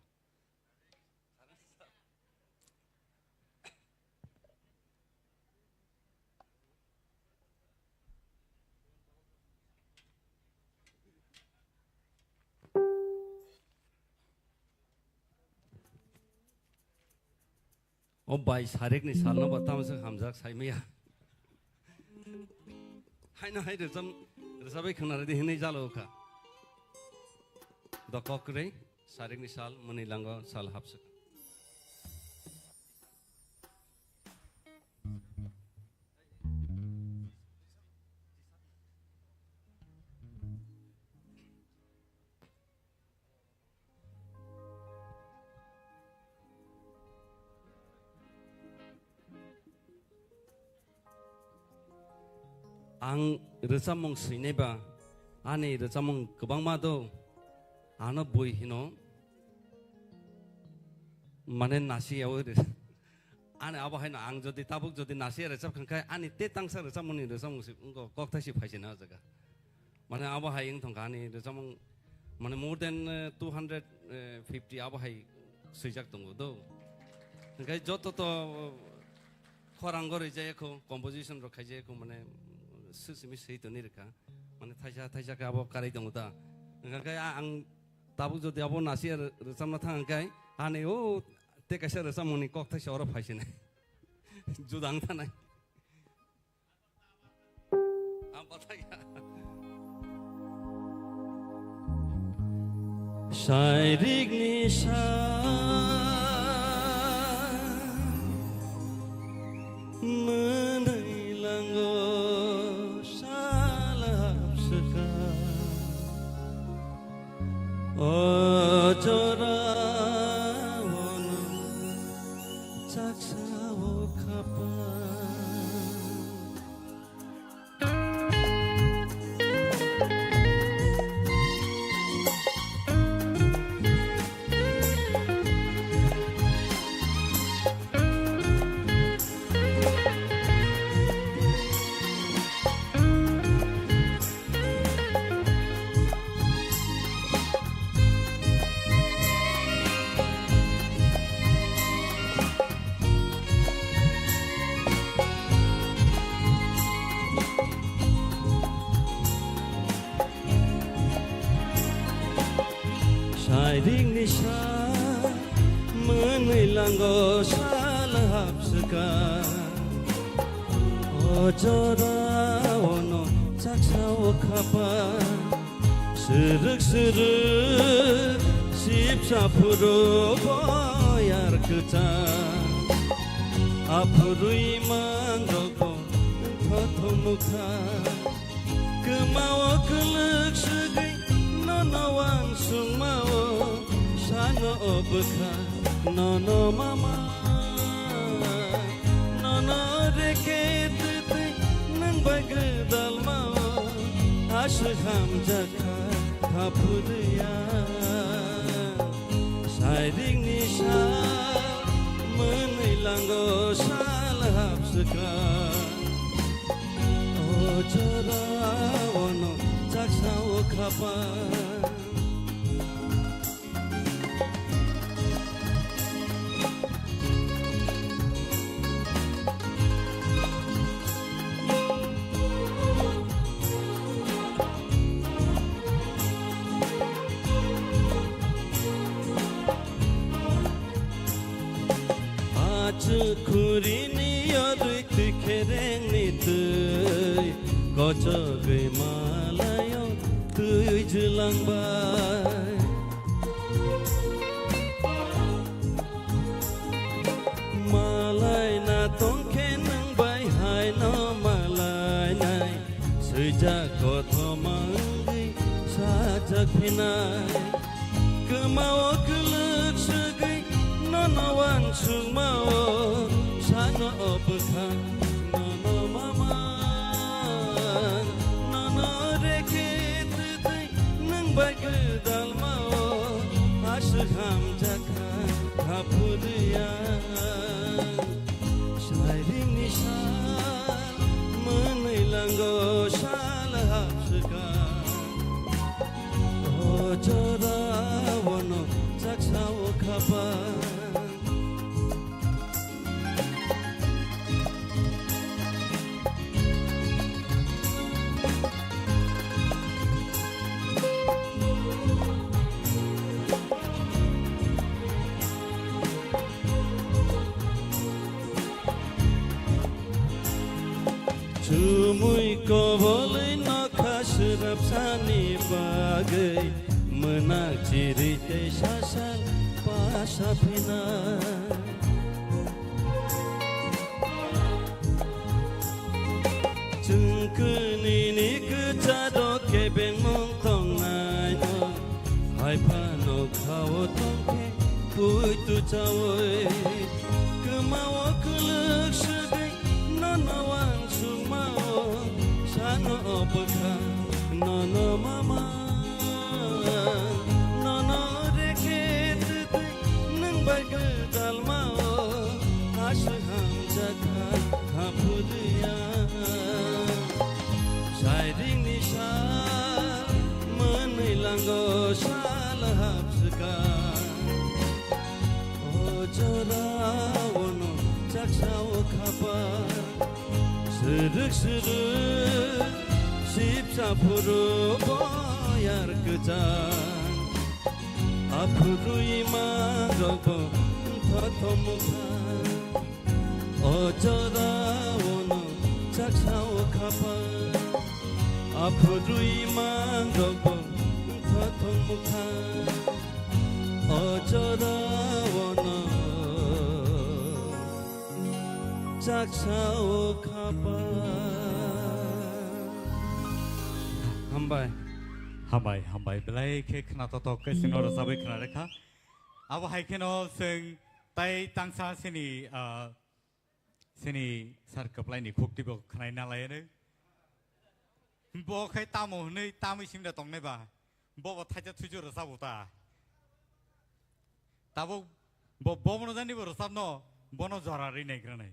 Bai sarik ni salno batam se hamjak saimaya haina hai rezam resabai khna re hinai jalo ka दकक्रै सारिकनि साल मोनैलांग साल हाबसो आं रोजाबमं सैनायबा आंनि रोजाबमं गोबां मा दं आनो बय हिनो माने नासियाव आने आबाहायना आं जदि ताबुक जदि नासिया रोजाबखांखाय आंनि ते तांसा रोजाबमंनि रोजाबमंसो कक्तासि फायसेना जागा माने आबाहाय इंथंखा आंनि रोजाबमं माने मोर देन 250 आबाहाय सैजाक दङ दो ओंखाय जत तो खरांग रैजायखौ कम्पोजिशन रखायजायखौ माने सुसिमि सैतो निरखा माने थाइजा थाइजा का आबो कारै दङ दा ओंखाय आं ताबुक जदि आबो नासिया रोजाबना थांखाय आने ओ ते कैसे रोजाबमंनि कक्तासि अर फायसेना जुदां थानाय आं बताया शायरिक निशा मोनैलांगो सालाबसोखा अजरा चाक्सावो खापा शायरिक निशा मोनैलांगो सालाबसोखा अजरा अनो चाक्सावो खापा सोरक सोरक सिबसाफुरो बयार खोचा आफुरुइ मांगोखौ थथमुखा गोमावो गोलोक सोगै ननवां सुंमावो सानो अबखा ननो मामा ननो रेखे तै नों बागोदाल मावो आसु हामजाखा थाफुदैया शायरिक निशा मोनैलांगो साल हाबसोखा अजरा अनो चाक्सावो खापा खुरिनी अदुई तुखेरेंनि तुई गजगै मालायाव तुई जुलांबाय मालायना तंखे नंबाय हाय न मालायनाय सैजाक गथमांगै साजाक फिनाय गोमावो गोलोक सोगै ननवां सुंमावो सानो अबखा ननो मामा ननो रेखे तै नों बागोदाल मावो आसु हामजाखा थाफुदैया शायरिक निशा मोनैलांगो साल हाबसोखा अजरा अनो चाक्सावो खापा Cumuy kobolay nakasrap sani bagay Menak ciri te sasan pasapina Jengkeni ni kecado kebeng Mwkthang Hai pano kau Tongkhe puitu cawai Kemawa kelek segai nonawang sumau Sano opeka nono mama Nono reke tete neng bagai dalmau Asaham jagat hapudia Sairing nisal menilanggo salahap sekan Ojorawono caksao kabar Sedek-sedek sipsa puru boyar kejan Apurui mandogo totomukan Ojorawono caksao kabar Apurui mandogo totomukan Ojorawono caksao kabar Hambai belai ke kena toto ke sinor sabai kena reka. Awa hai keno sing tai tangsa sini sar keplai ni khukti bo Khwnaya ne. Bo khai tamu ne tamu sim da Tongnai ba. Bo thaja thuju rasa buta. Tabo bo mono jani bo rasa no bono jorari nei kranai.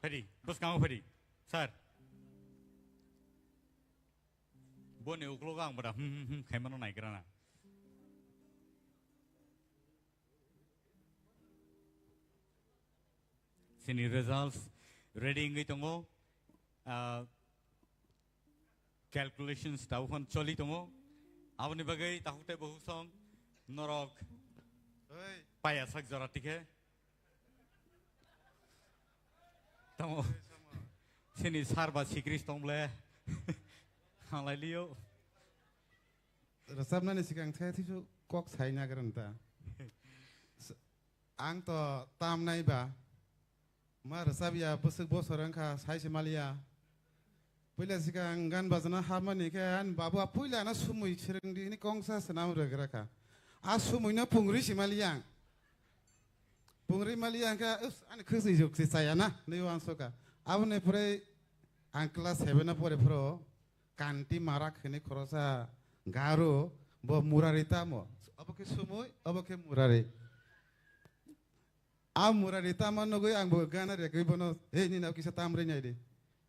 Phedi bus kang phedi. Sir. Bone uklogang pada kaimano naik kerana. Sini results ready ingai tongo. Calculations tahu kan coli tongo. Awan ni bagai tahu te bahu song Norok. Payah sak zorat tike. Tongo. Sini sarba sikris tong boleh. Halai liu. Resapna ni sikang saya tu kok saya nak kerana ang to tam nai ba. Ma resap ya pusuk bos orang ka saya semalia. Pula sikang gan bazana hama ni kan babu pula na sumui sering di ni kongsa senam regera ka. Sumui na pungri semaliang. Pungri maliang ka ane kusi juk si saya na ni wan soka. Abu ne pure ang kelas 7 na pure pro. Kanti marak ini krosa garo bo murarita mo apa ke sumoi apa ke murari murarita mo nogoi ang bo gana re ke bono ni na kisa tamre nyai de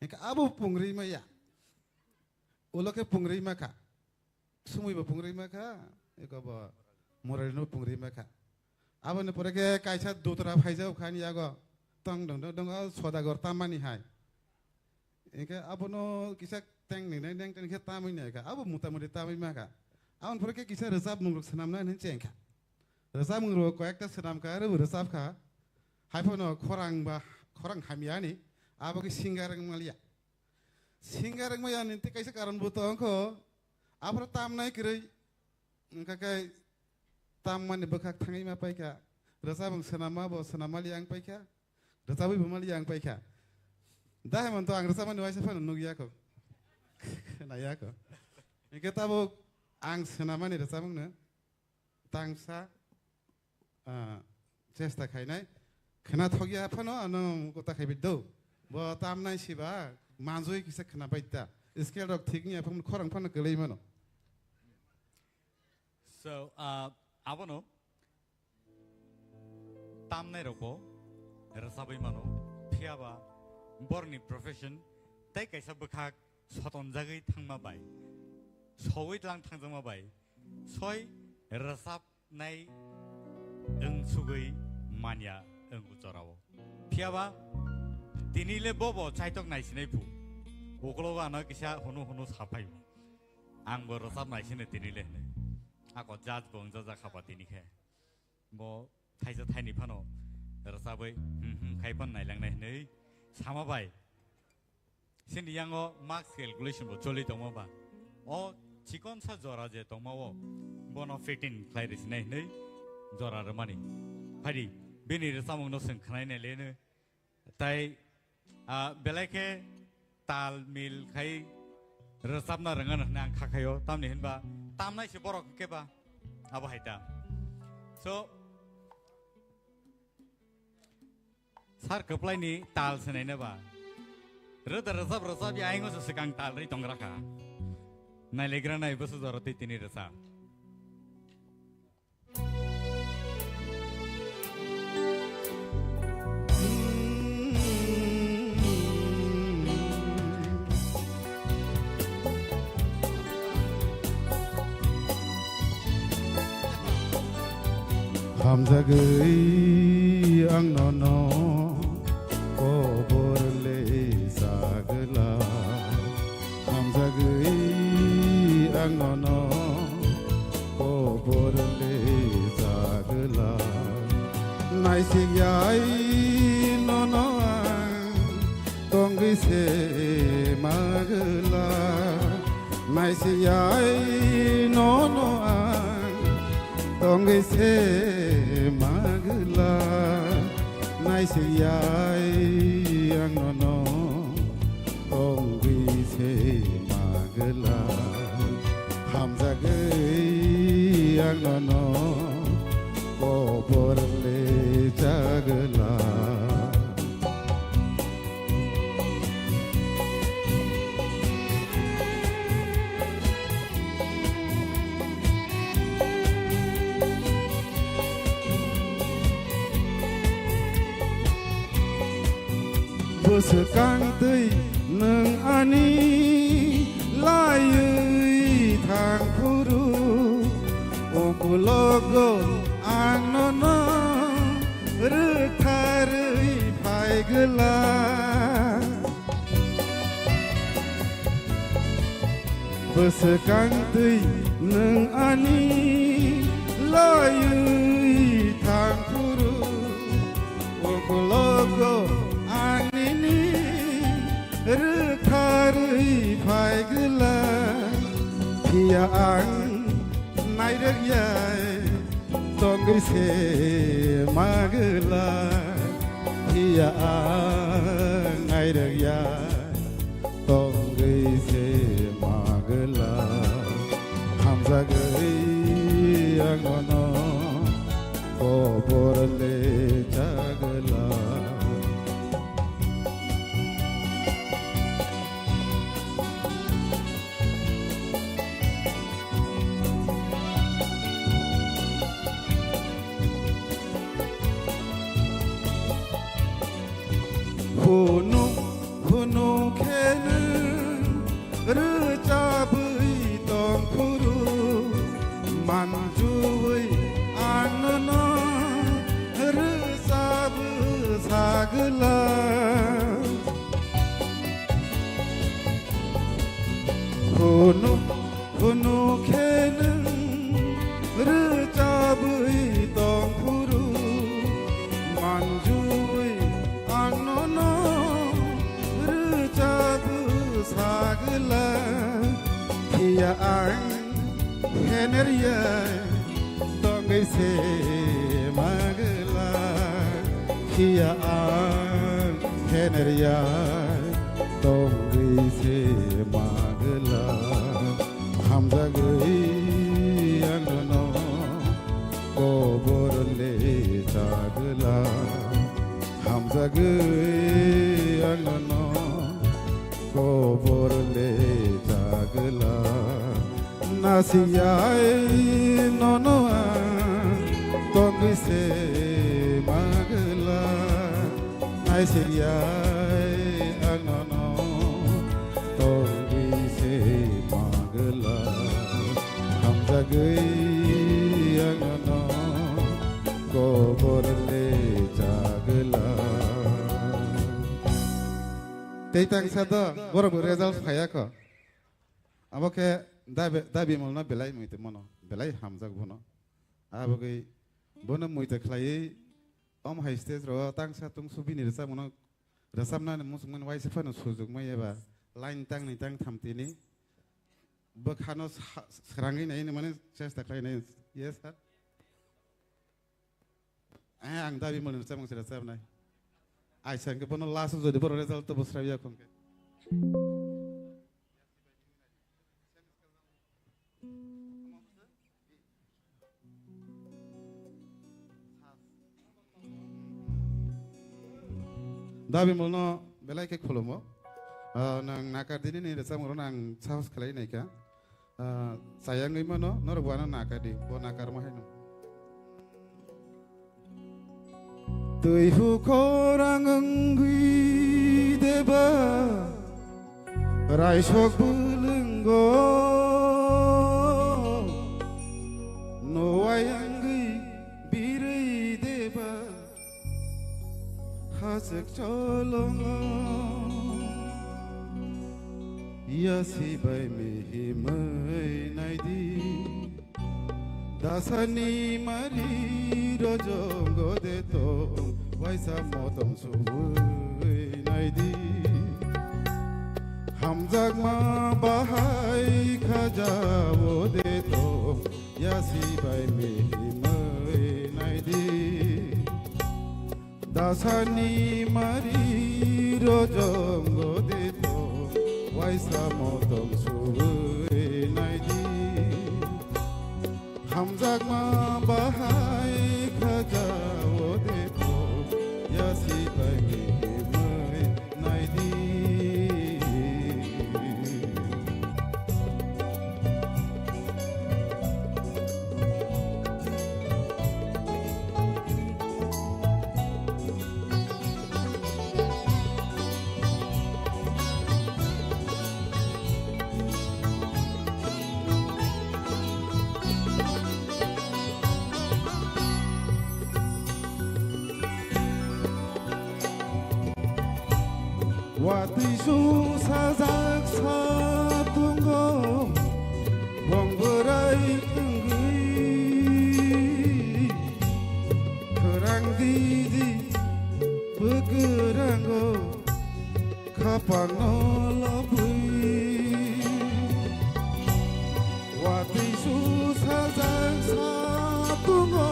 ka abu pungri ma ya ulo ke pungri ma ka sumoi bo pungri ma ka ko bo murari no pungri ma ka abu ne pore ke kaisa dotra phaijau khani ya go tong dong sodagor tamani hai ka abu no kisa teng ni neng teng kita tamu ni ka abu muta tamu maka awan pura ke kisah resap mengruk senam na nen ka resap mengruk ko ekta senam ka re resap ka hai pono khorang hamiani abu ke singareng malia maya nanti kaisa karan butong ko abu tam nai kiri ka kai tam mani bekak tangai ma pai ka resap senam bo senam maliang pai ka resap ibu maliang pai ka dah mantu ang resap Nuai sepan Nukya ko Khwnaya ko. Kita bu ang senama ni resabung ne tangsa cesta khainai khna thogia phano ano kota khaibid do bo tamnai siba manjoi kisa khna baita scale rok thik ni apun khorang phano gelei mano. So abono tamnai roko resabai mano phiaba borni profession tai kaisa bekhak soton jagai thangma bai soi lang thangjama bai soi resap nai eng sugoi mania eng ucorao phiaba tinile bobo chaitok nai sinai pu okloga na kisa hono sapai ang bo resap nai sine tinile ne ako judge bong jaja khapa tini khe bo thaisa thaini phano resabai khaipan nai lang nai nei sama bai Sini yang o marks calculation bo choli tong ba o Chikon sa jora je tongmawo bono fitin klairis nei nei jora ramani phadi bini samung no sing khnai ne lene tai belake tal mil khai resapna rangan nang khakhayo tamni hinba tamnai se borok ke ba abo haita so sar kaplai ni tal senai ne ba rada resap ya aingo se kang tal ri tongraka nai legra nai basu doroti tini rasa Hamzagui ang nono ko borle sagla Hamzagui ang nono ko borle sagla nai sigyai nono Tongdi se magla nai sigyai nono Tongdi se magla nai siyai ang nono Tongdi se magla hamzagei ang nono ko borle jagla Sekang tui neng ani layui thang puru okulogo ang nono rekharui phai gela Sekang tui neng ani layui thang puru okulogo Rekharui phai gila Pia ang nai rek yai Tongdi se magla Pia ang nai rek yai Tongdi se magla Hamzagei ang nono ko borle jagla Khwnung khenu recabui tong puru manjui anono resabu sagla Khwnung khenu recabui tong puru manjui anono sagla Pia ang heneria Tongdi se magla Pia ang heneria Tongdi se magla Hamzagei ang nono ko borle jagla Hamzagei ang nono ko borle jagla nasiyai nono Tongdi se magla nasiyai ang nono Tongdi se magla hamzagei ang nono ko borle jagla Teitang sada borok result khaya ko aboke dabi molna belai muite mono belai hamzak bono aboke bono muite khlai om haste ro tang sa tung subi ni rasa mono rasam na musman wai sefa no sujug mai eba line tang ni tang thamtini bekhano serangi naik mana saya tak lain yes sir ang dabi mulun saya mengsirat saya naik Aisyah ke pono last jadi baru result tu bos rabia kongke dabi mulno belai ke kholomo nang nakar dini ni resam ngoro nang saus kalai naik ya sayang ini mana Norok buana nakar di bo nakar mah ini Tuihu Khwrwngwi deba raisok bulenggo Nuai birei deba hasek colongo Ya si bai mehi mai naidi dasani mari rojonggo deto waisa motom suwei naidi hamzak ma bahai khajawo deto ya si bai mehi mai naidi dasani mari rojonggo deto waisa motom suwei naidi hamzak ma bahai khajawo deto ya si bai mai naidi Wati susah tunggu wong berai enggi kerang didi begeranggo kapang nolobui Wati susah tunggu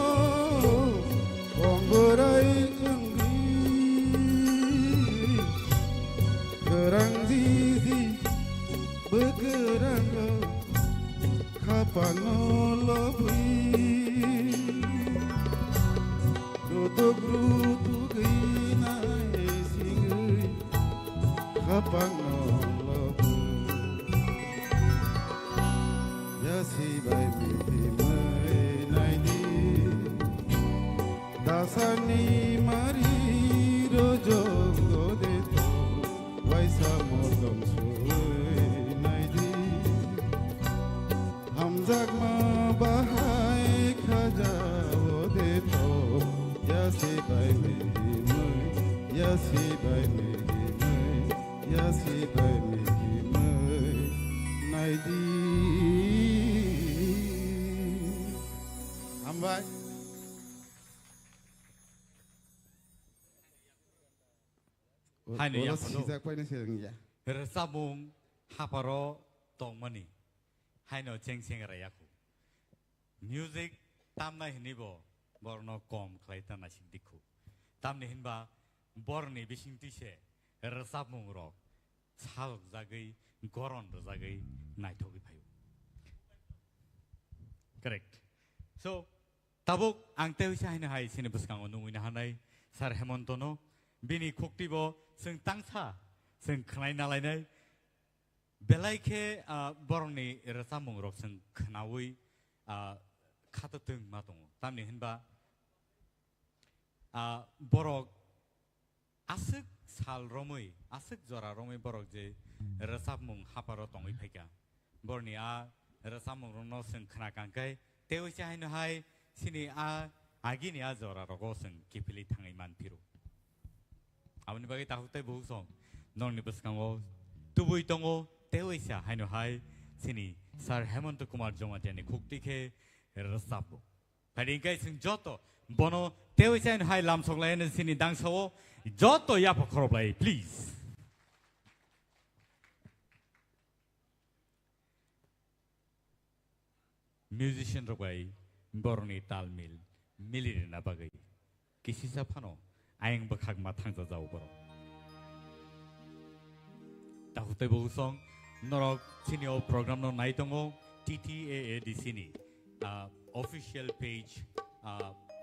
wong berai Kerang didi begerang kapan nolobui Duduk inai singui kapan nolobui Ya si bai miti mai naidi dasani mari rojonggo deto waisa motom suwei naidi hamzak ma bahai khajawo deto ya si bai mehi mai ya si bai mehi mai ya si bai mehi mai naidi ambai Hani yang penuh resabung haparo tongmani Hani ceng rayaku music tamna hinibo borno kom klaita nasik dikhu tamni hinba borni bising tise resabung rok salok jagai goron jagai naithogi phayu correct so tabuk angte wisa hina hai sini buskang onungina hanai sar hemontono bini khuktibo sing tangsa sing Khwlainani belaike borni rasamung rok sing Khwnawui khatateng matung tamni hinba borok asik sal romui asik jora romui borok je rasamung haparo tongui phaika borni rasamung rono sing Khwnakangkai teoisa haino hai sini agini jora rogo sing kipili thangai manpiru Abang bagi tahu teh bohong, non ni beskango, tubui tongo, teoisa, haino hai, sini, sar Hemant Kumar Jomatiani kukti ke resapo. Padingkai sing Joto, bono teoisa haino hai Lamsogo lain sini dangsawo, Joto ya pokroplay, please. musician rogai boroni talmil milir na bagai kisi sa phano ayang bakhak ma thangja jau boro tahutai bo song Norok Chini program no naitongo TTAADC ni official page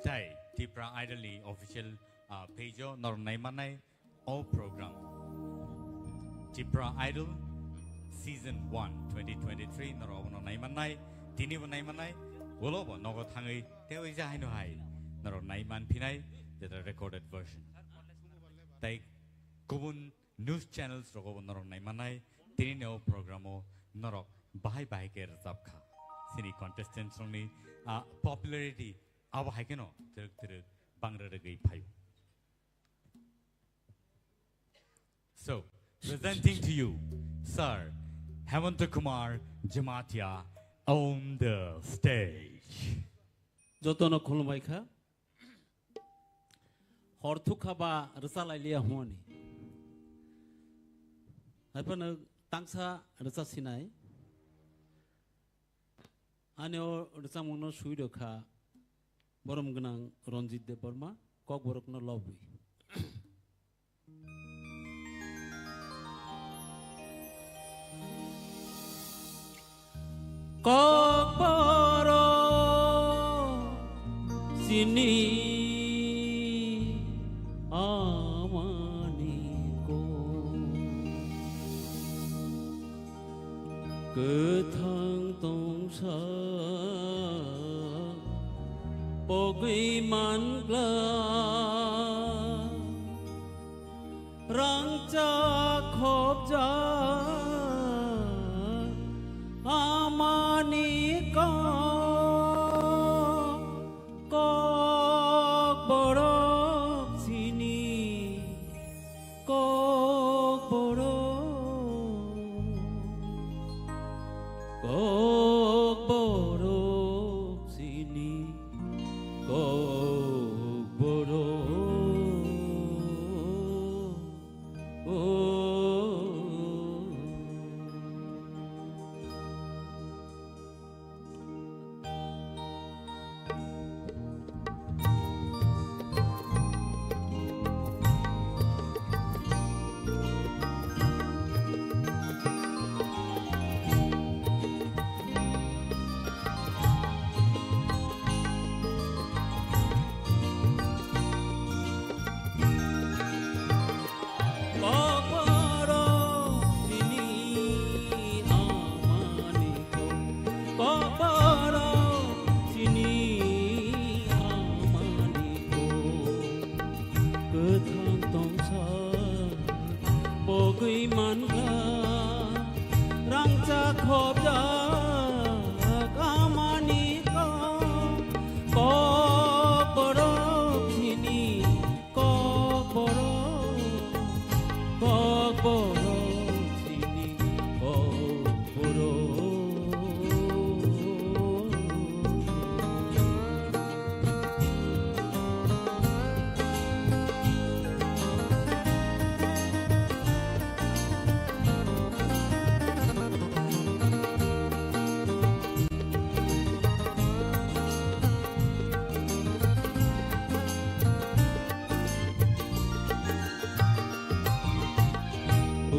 jai Tipra Idol ni official page o nor naimanai all program Tipra Idol SEASON-1 2023 Norok no naimanai tini bo naimanai bolo bo nogo thangai tewai ja haino hai Norok naiman pinai that a recorded version tai kubun news channels rogo Norok naimanai tini no program o Norok bahai ke razab kha sini contestants ni popularity aba hai keno ter bangra gai phayu so presenting to you Sir Hemant Kumar Jamatia on the stage Joto no Khwlainwi kha horthu khaba rsalai lia honi haipana tangsa rsa sinai aneo rsa mungno suido kha borom gnang Ranjit de Burma kok borok no lobwi kok boro sini Khwthang tongsa pogui man gla rang cha khop ja amani ko borok sini kok borok kok borok sini kok borok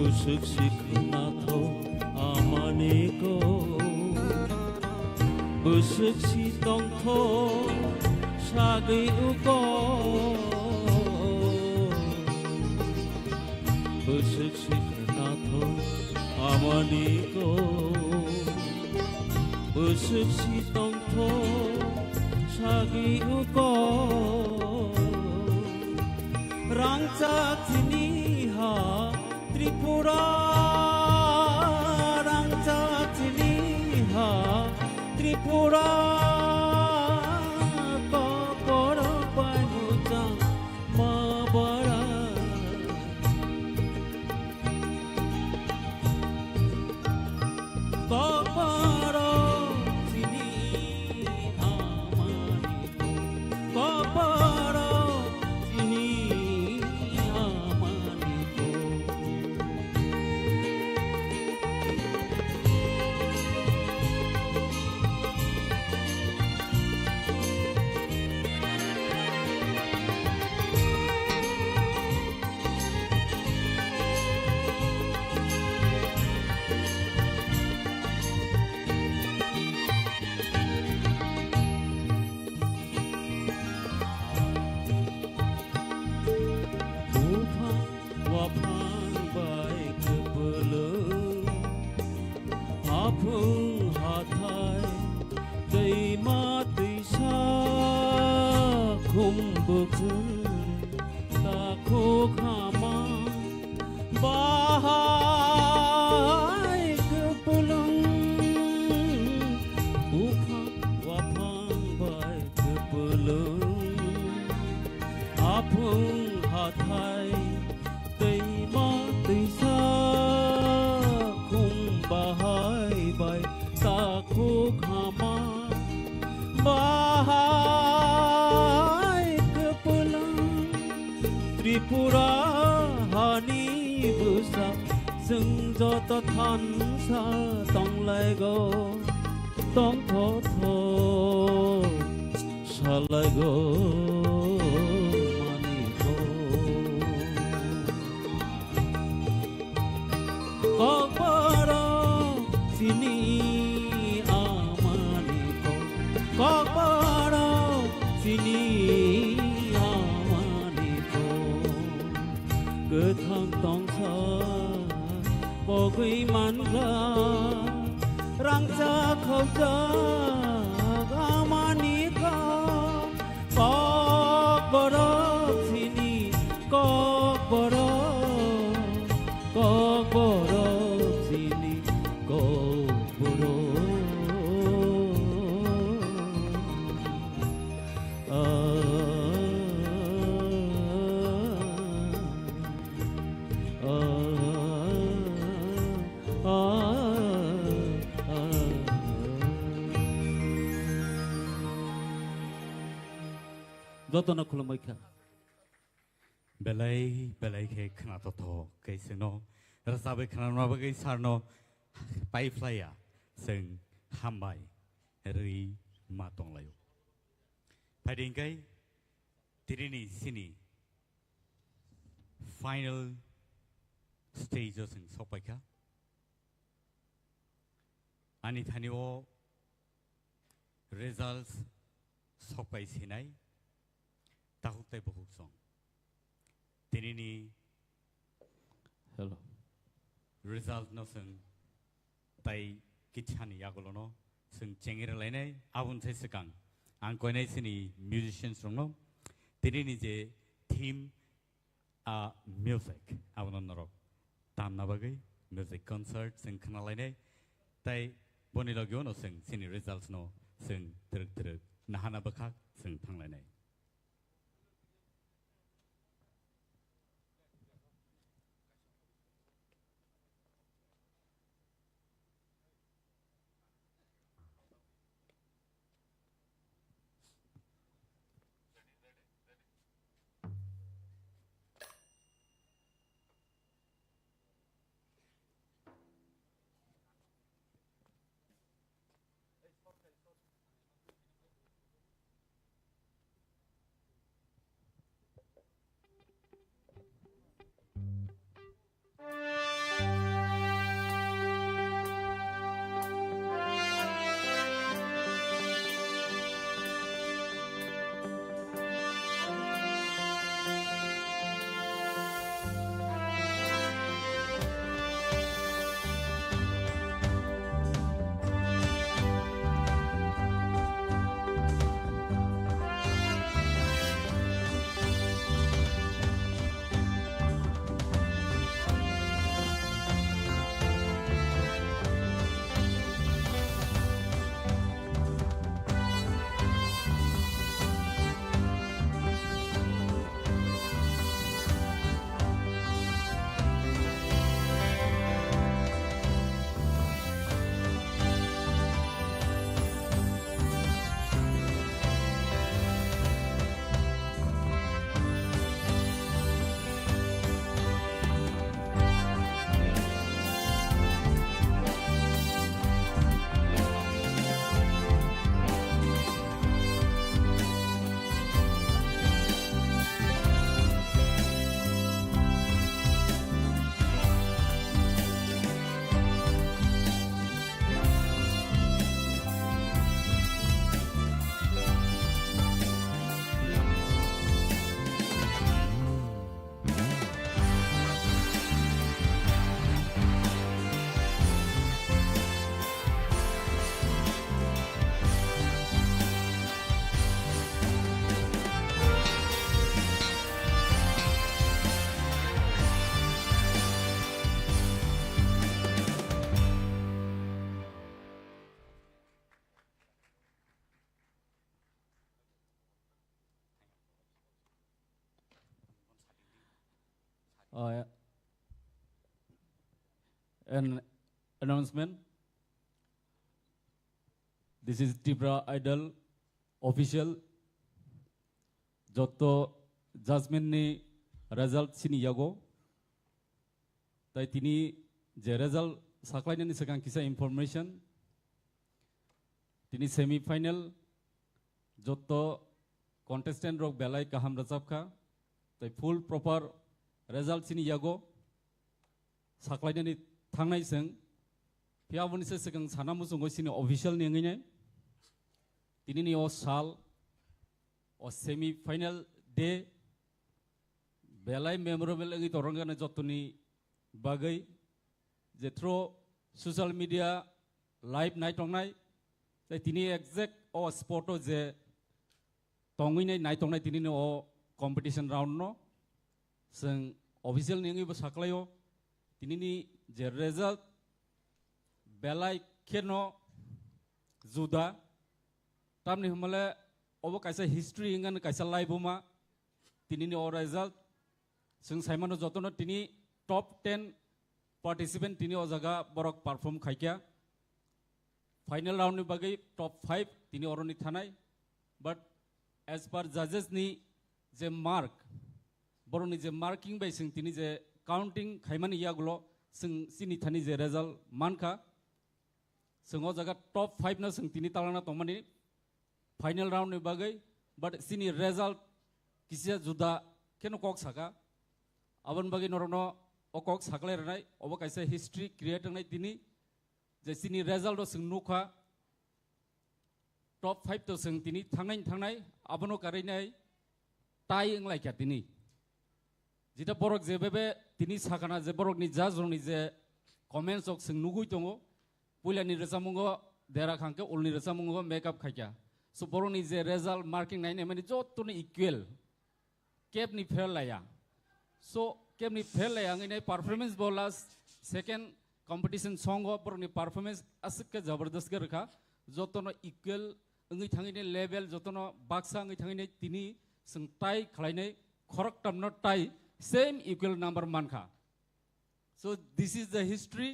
Busuk nato amaneko busuk si tongtho sagai uko busuk si nato amaneko busuk si tongtho sagai uko rangcha tini ha Tripura rangcha tini ha Tripura kokoro panuja mabara kokoro tini amani kokoro tini आफुं हाथाय दैमा दैसा खुम्बुखुर ताखौ खामा बाहाय गोपुलुं उफां वाफां bye गोपुलुं आफुं हाथाय दैमा दैसा बाहायबाय ताखौ खामा बाहाय गोपुलुं त्रिपुरा हानि बुसा जों जत थानसा तंलायगौ तंथ'थ' सालायगौ मानिगौ Kokboro sini amaniko Kokboro sini amaniko Gothang tongsa bogui manra rangja khawja amaniko Kokboro sini kokboro kokboro sini kokboro Joto na Khwlainwi Belai belai ke khna to ke sino rasabe khna no ba ke sarno pai flya sing hambai ri ma tong layo pading kai tirini sini final stage sing sopai ka ani thani o results sopai sinai tahuktai bohuk song Tinini Hello. Result no sung tai kichani yagulo no sung chengir lainai abun sai sekang ang koinai sini musicians rong no tinini je theme music abun Norok tam na bagai music concert sung khana lainai tai boni logyo no sung sini results no sung truk nahana bakhak sung thang lainai an announcement. This is Tipra Idol official. Joto judgment ni result sini yago. Tai tini je result saklainya ni sekarang kisah information. Tini semi final Joto contestant rok belai kaham rajabka. Tai full proper result sini yago. Saklainya ni thangnai seng. Pia buni se sekarang sana musung sini official ni ngene. Tini ni o sal o semi final day belai memorable lagi torangana Joto ni bagai jetro social media live NaiywiTongnai tai tini exact o sporto je tongwini NaiywiTongnai tini o competition round no seng official ningi bo saklayo tini ni je result belai keno juda tamni humale obo kaisa history ingan kaisa live uma tini ni o result seng saimano Joto no tini top 10 participant tini o jaga borok perform khaikya final round ni bagai top 5 tini oroni thanai but as per judges ni je mark boroni je marking by sing tini je counting khaimani yagulo sing sini thani je result mankha sing o jaga top 5 na sing tini talana tomani final round ni bagai but sini result kisia juda keno kok saka aban bagai norono okok saklai ranai obo kaisa history create ngai tini je sini result do sing nukha top 5 to sing tini thangnai abono karinai tai englai kya tini jita borok je bebe tini sakana je borok ni judge ni je comments ok sing nugui tongo puila ni resamungo dera khangke ulni resamungo makeup khaikya so borok ni je result marking nai ne mani Joto ni equal cap ni fail laya so kem ni fail la yang ini performance bolas second competition song ho por ni performance asik ke jabardast ke rakha Joto no equal ngi thangi ni level Joto no baksa ngi thangi ni tini sing tai khlainai khorok tam no tai same equal number mankha so this is the history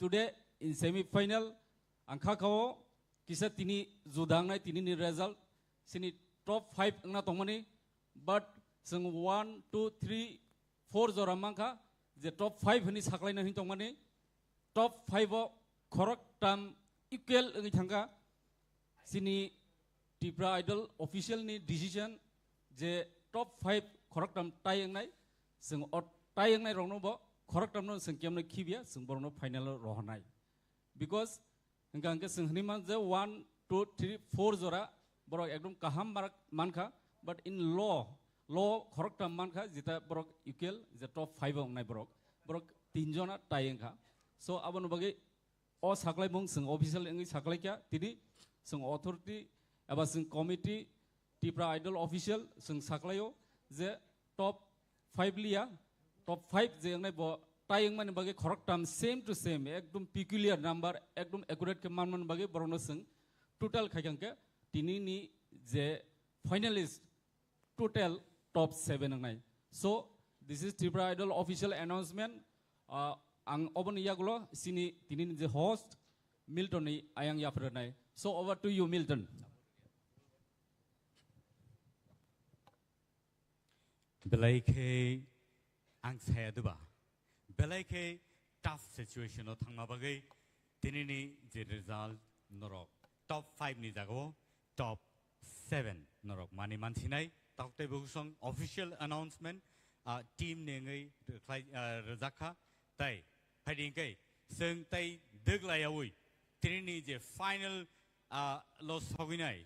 today in semi final angkha kao kisa tini judang nai tini ni result sini top 5 ngna tongmani but sing 1 2 3 4 jora mangka je top 5 ni saklaina hin tongmani top 5 o khorok tam equal ngi thanga sini Tipra Idol official ni decision je top 5 khorok tam tai ngai sing o tai ngai rongno bo khorok tam no sing kemne khibia sing borno final rohnai because hingka ke sing hniman je 1 2 3 4 jora borok ekdom kaham mankha but in law khorok tam mankha jita borok equal je top 5 ong nai borok tinjona tayengkha so abon bagi o saklai mung sing official engi saklai kya tini sing authority aba sing committee Tipra Idol official sing saklayo je top 5 liya top 5 je ngai bo tayeng man bagi khorok tam same to same ekdom peculiar number ekdom accurate ke man bagi borno sing total khaikang ke tini ni je finalist total top 7 ngai so this is Tipra Idol official announcement ang obon yagulo sini tini je host Milton ni ayang yapranai so over to you Milton belai ke ang saya duba belai ke tough situation o thangma bagai tini ni je result Norok top 5 ni jago top 7 Norok mani mansinai Tongkhe Busong official announcement team nengai rezakha tai phading kai seng tai deglayawui trini je final lo soginai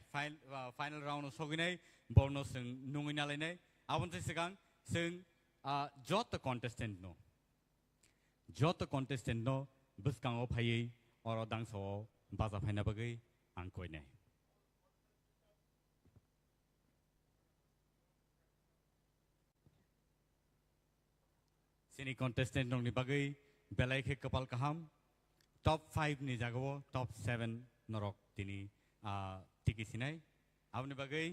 final round soginai borno seng nungina lainai abon segang seng Joto contestant no buskango phai oro dangso baza phaina bagai angkoi nai sini contestant nong ni bagai belai ke kapal kaham top 5 ni jagawo top 7 Norok tini tiki sinai abni bagai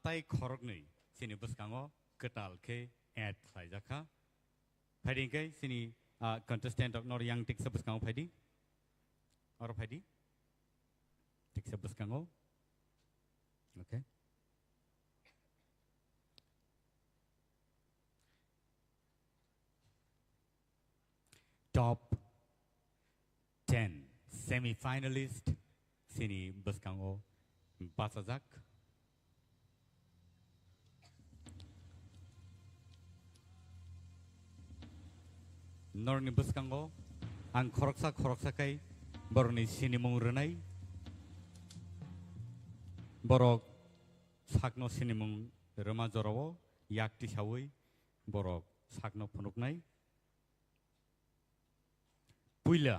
tai khorok nei sini buskango ketal ke add khlaijaka phaiding kai sini contestant of nor yang tik sabus kang phaidi or phaidi tik sabus kang okay top 10 semi-finalist sini buskango basazak norni buskango ang khoroksa kai boroni sini mungrenai borok sakno sini mung rema jorowo yakti sawi borok sakno phunuknai puila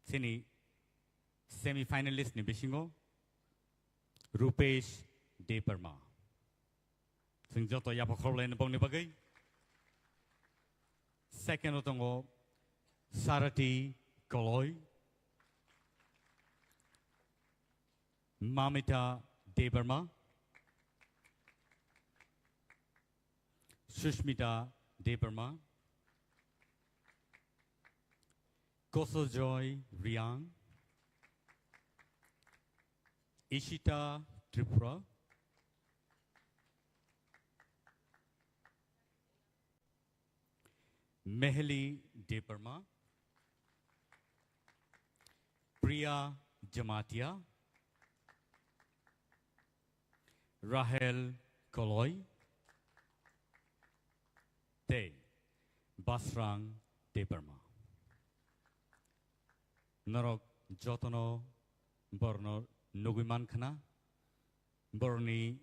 sini semi-finalist ni bisingo Rupesh Deparma sing joto yapa Khwlainani bong ni bagai second otongo Sarati Koloi Mamita Deparma Sushmita Deparma Kosojoy Riang Ishita Tipra Meheli Deparma Priya Jamatia Rahel Koloi Te Basrang Deparma Norok Jotono Borno Nuguman Khna Borni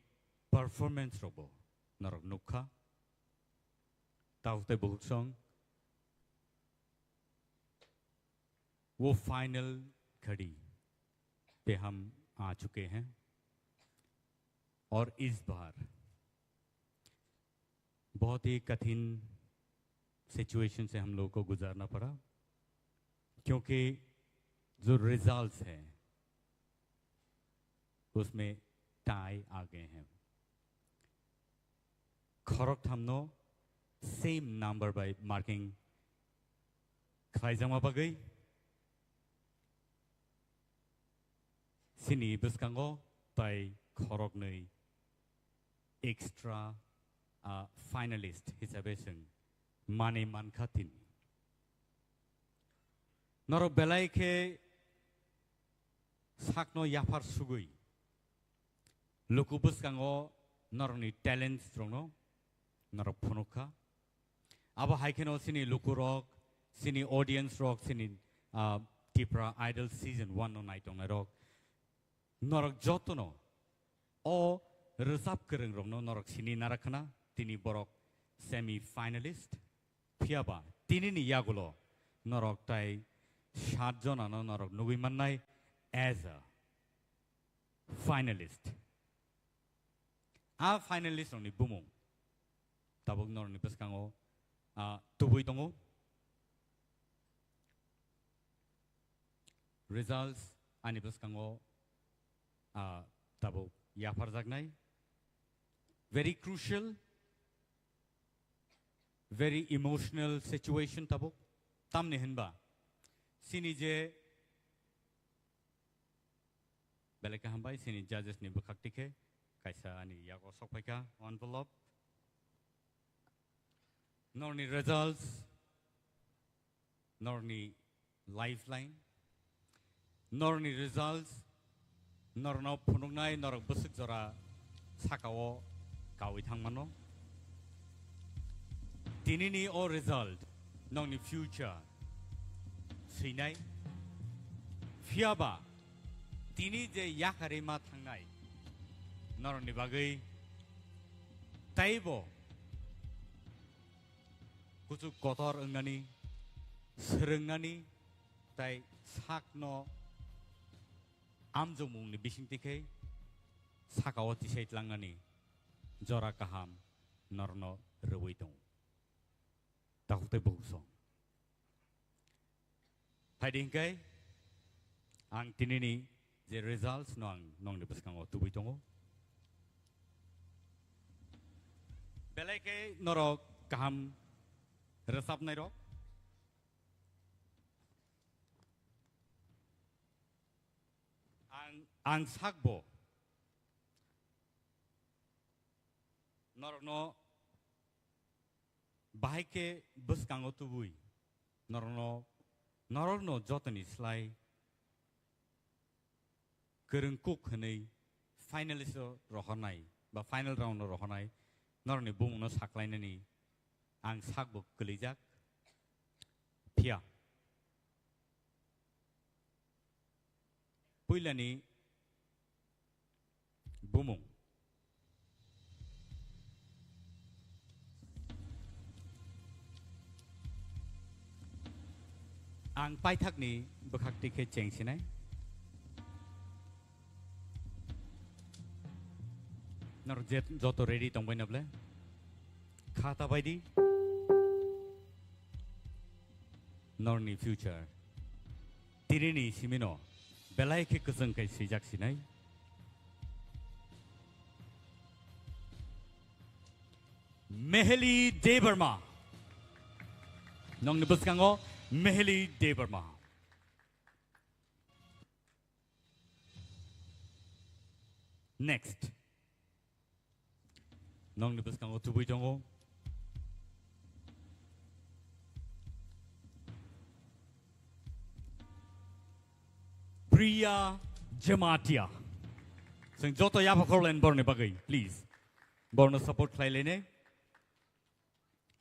performance robo Norok Nukha Taute Buksong वो final घड़ी पे हम आ चुके हैं और इस बार बहुत ही कठिन सिचुएशन से हम लोगों को गुजारना पड़ा क्योंकि जो रिजल्ट्स हैं उसमें टाई आ गए हैं खरक हमनो सेम नंबर बाय मार्किंग खाइजमा बगई Sini buskango by Khoroknui extra finalist hisabeseng mane mankhatin Norok belai ke sakno yapar sugui Luku buskango noroni talent strongno Norok phunukha abo haikeno sini luku rock sini audience rock sini Tipra Idol season 1 no NaiywiTongnairok Norok Joto no o resap kereng romno Norok sini narakana tini borok semi finalist piaba tini ni yagulo Norok tai 7 jona no Norok nuguimannai as a finalist a finalist ni bumung tabuk Norok ni peskango tubui tongo results ani peskango tabo yapar jagnai very crucial very emotional situation tabo tamne hinba sini je beleka hambai sini judges ni bakaktike kaisa ani yago sokpaika envelope norni results norni lifeline norni results Norno Khwnai Norok busuk jora sakao kawi thangmano tinini o result nongni future sinai fiaba tini je yakare ma thangnai norni bagai taibo kuchu kotor engani serengani tai sakno Amjomung ni bising tikai sakawati sait langani jora kaham norno rewaitong takute bungsong Haiding kai ang tinini je results nong ni beskango tubuitongo Belake Norok Kaham Resapnairok. Ang Sakbo Norok no Bahike Buskango Tubui Norok no Jotani Sly Khwrwng Khwnai finalist Khwnai ba final round Khwnai Norni bung no Khwlainani ang Sakbo Kulijak Pia Puilani Bumung Ang Paithak ni Bukhakti ke Chengsinai Nor Joto ready tong bainable Khata baidi Norni future Tirini Simino Belai ke Khwrwng kai sijak sinai Meheli Debarma Nong nibuskango Meheli Debarma Next Nong nibuskango tubui tongo Priya Jamatia Sing Joto Yapa Khwlain Borne Bagai please Borno support Khwlainani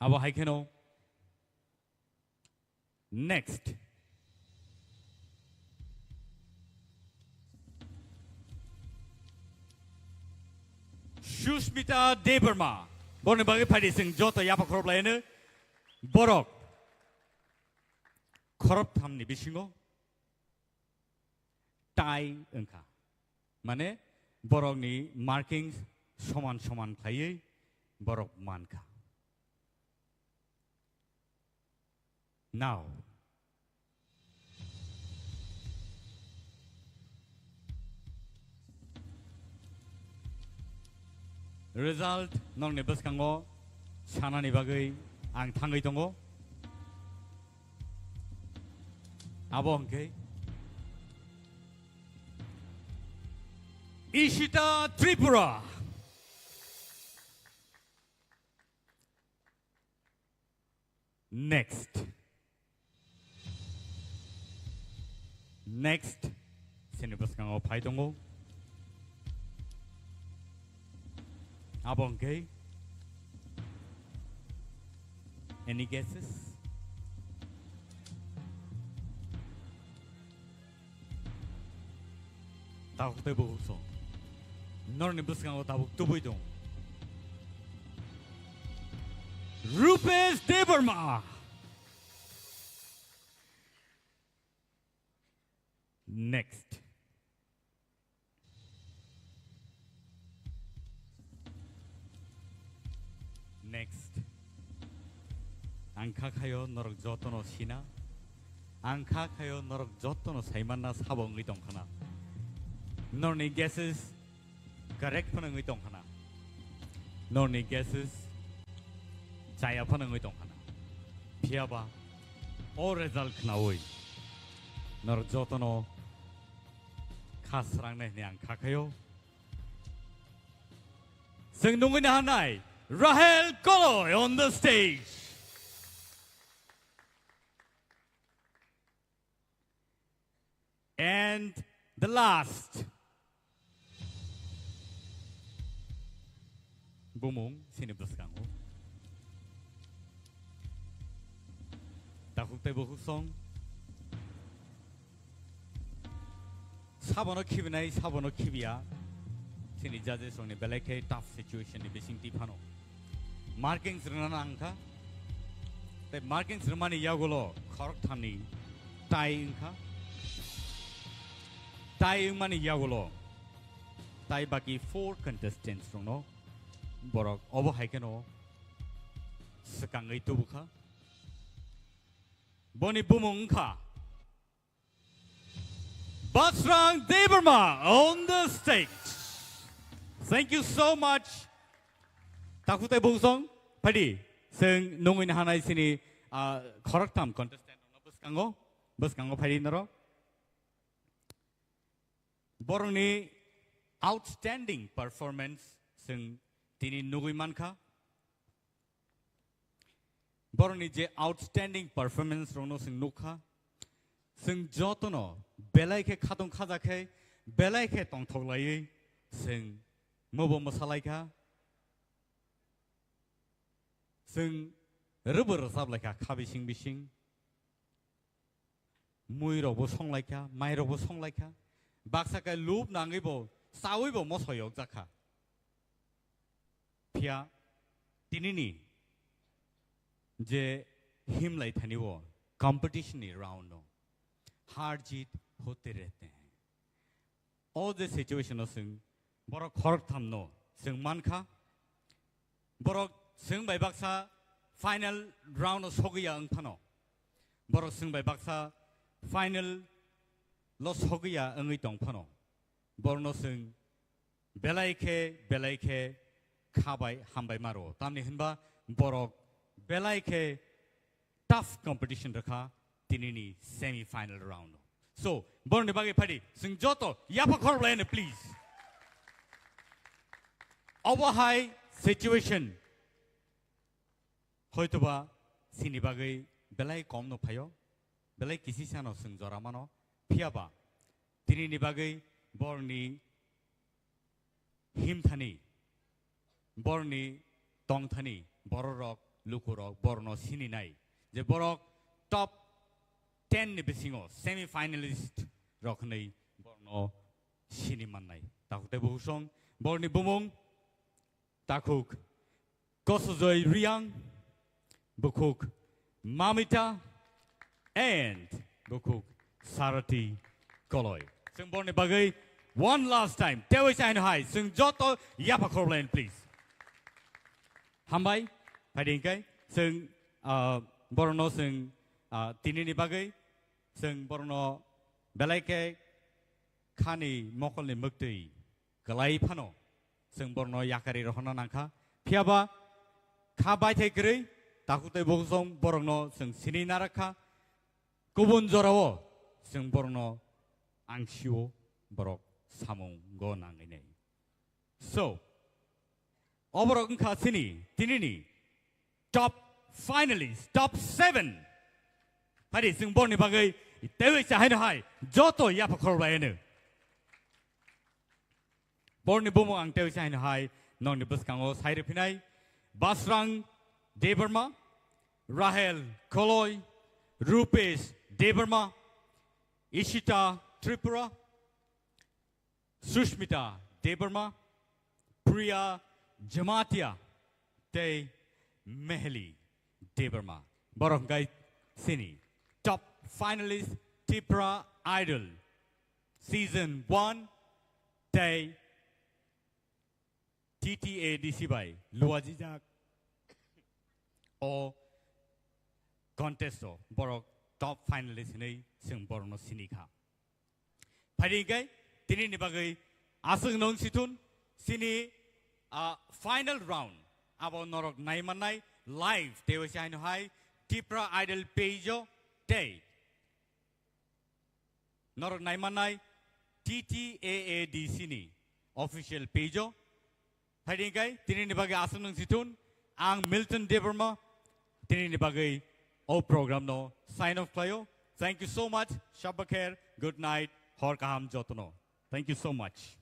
Abo Haikeno Next Shushmita Debarma Borne Bagai Padi Sing Joto Yapa Khwlainani Borok Khorop Thamni Bisingo Tai Engka Mane Borok ni markings Soman Khaye Borok Manka Now Result Nong Nebuskango Sanani Bagai Ang Tangai Tongo Abongke Ishita Tripura Next Sinibuskango Paitongo Abongke Any guesses? Tabuk tebo huso Norni buskango tabuk tubuy dong Rupesh Debarma Next Angka kayo Norok Joto no Sina Angka kayo Norok Joto no Saimanna Sabongwi Tongkhe Norni guesses correct Khwnangwi Tongkhe Norni guesses Chaya Khwnangwi Tongkhe Piaba all result Khnawi Norok Joto no Khasrang ne angka kayo Sing nungin hanai Rahel Koloy on the stage And the last Bumung Sinibuskango Takuk tebo husong Sabono kibinai sabono kibia Sini judges on the belake tough situation in Bising Tipano Markings Rananka The markings Ramani Yagolo Kortani Tai Inka Tai Mani Yagolo Tai Baki 4 contestants from no Borok Obo Haikeno Sakangai Tubuka Boni Bumungka Basrang Debarma on the stage. Thank you so much. takutai bongsong padi seng nungin hanai sini korak tam contestant bus kango padi naro borong ni outstanding performance seng tini nungui manka borong ni je outstanding performance rono seng nukha seng joto no belai ke khatong khaja ke belai ke tong thoglai seng mobo masalai ka seng rubber sab like a kabising bising mui robo song like a mai robo song like a baksa ka loop nangibo sawibo mosoyok jaka pia tinini je him lai thanibo competition round no हार जीत होते रहते हैं all the situation sing borok khorok thamno sing manka borok sing bai baksa final round of sogiya angthano borok sing bai baksa final lo sogiya angi tongphano borno sing belaike khabai hambai maro tamni hinba borok belaike tough competition rakha tinini semi final round so borne bagi padi sing joto yapa Khwlainani please our high situation hoitoba sini bagi belai kom no phayo belai kisi sano sing joramano phiaba tinini bagi borni himthani borni tongthani bororok lukurok borno sini nai je borok top 10 ni bisingo semi finalist rokhnai borno sini mannai takute busong borni bumung takuk kosozoi riang bukuk mamita and bukuk sarati koloi sing borni bagai one last time tewi sign high sing joto yapa Khwlainani please hambai padingkai sing borno sing tinini bagai sing borno belaike khani mokolni muktui galai phano sing borno yakari rohna nangkha phiaba khabai thekri takute bogsong borno sing sini narakha kubun jorao sing borno angshio borok samung go nangine so oborok kha sini tinini top finalists top 7 pari sing borni bagai tewi sa hai joto yapa Khwlainani borni bumo ang tewi sa hai nong ni buskango saire pinai basrang deberma rahel koloi rupesh deberma ishita tripura sushmita deberma priya jamatia te mehli deberma borok gai sini top finalist Tipra Idol Season 1 Day TTADC by Luajijak or contesto borok top finalist ni sing borno sinika padigai tini ni bagai asung nong situn sini final round abo Norok Naimanai live tewasai no hai Tipra Idol page day Norok Naimanai TTAADC ni official page padigai tini ni bagai asung nong situn ang Milton Deberma tini ni bagai o program no sign off playo. Thank you so much. Shabakher. Good night. Hor kaham jotono. Thank you so much.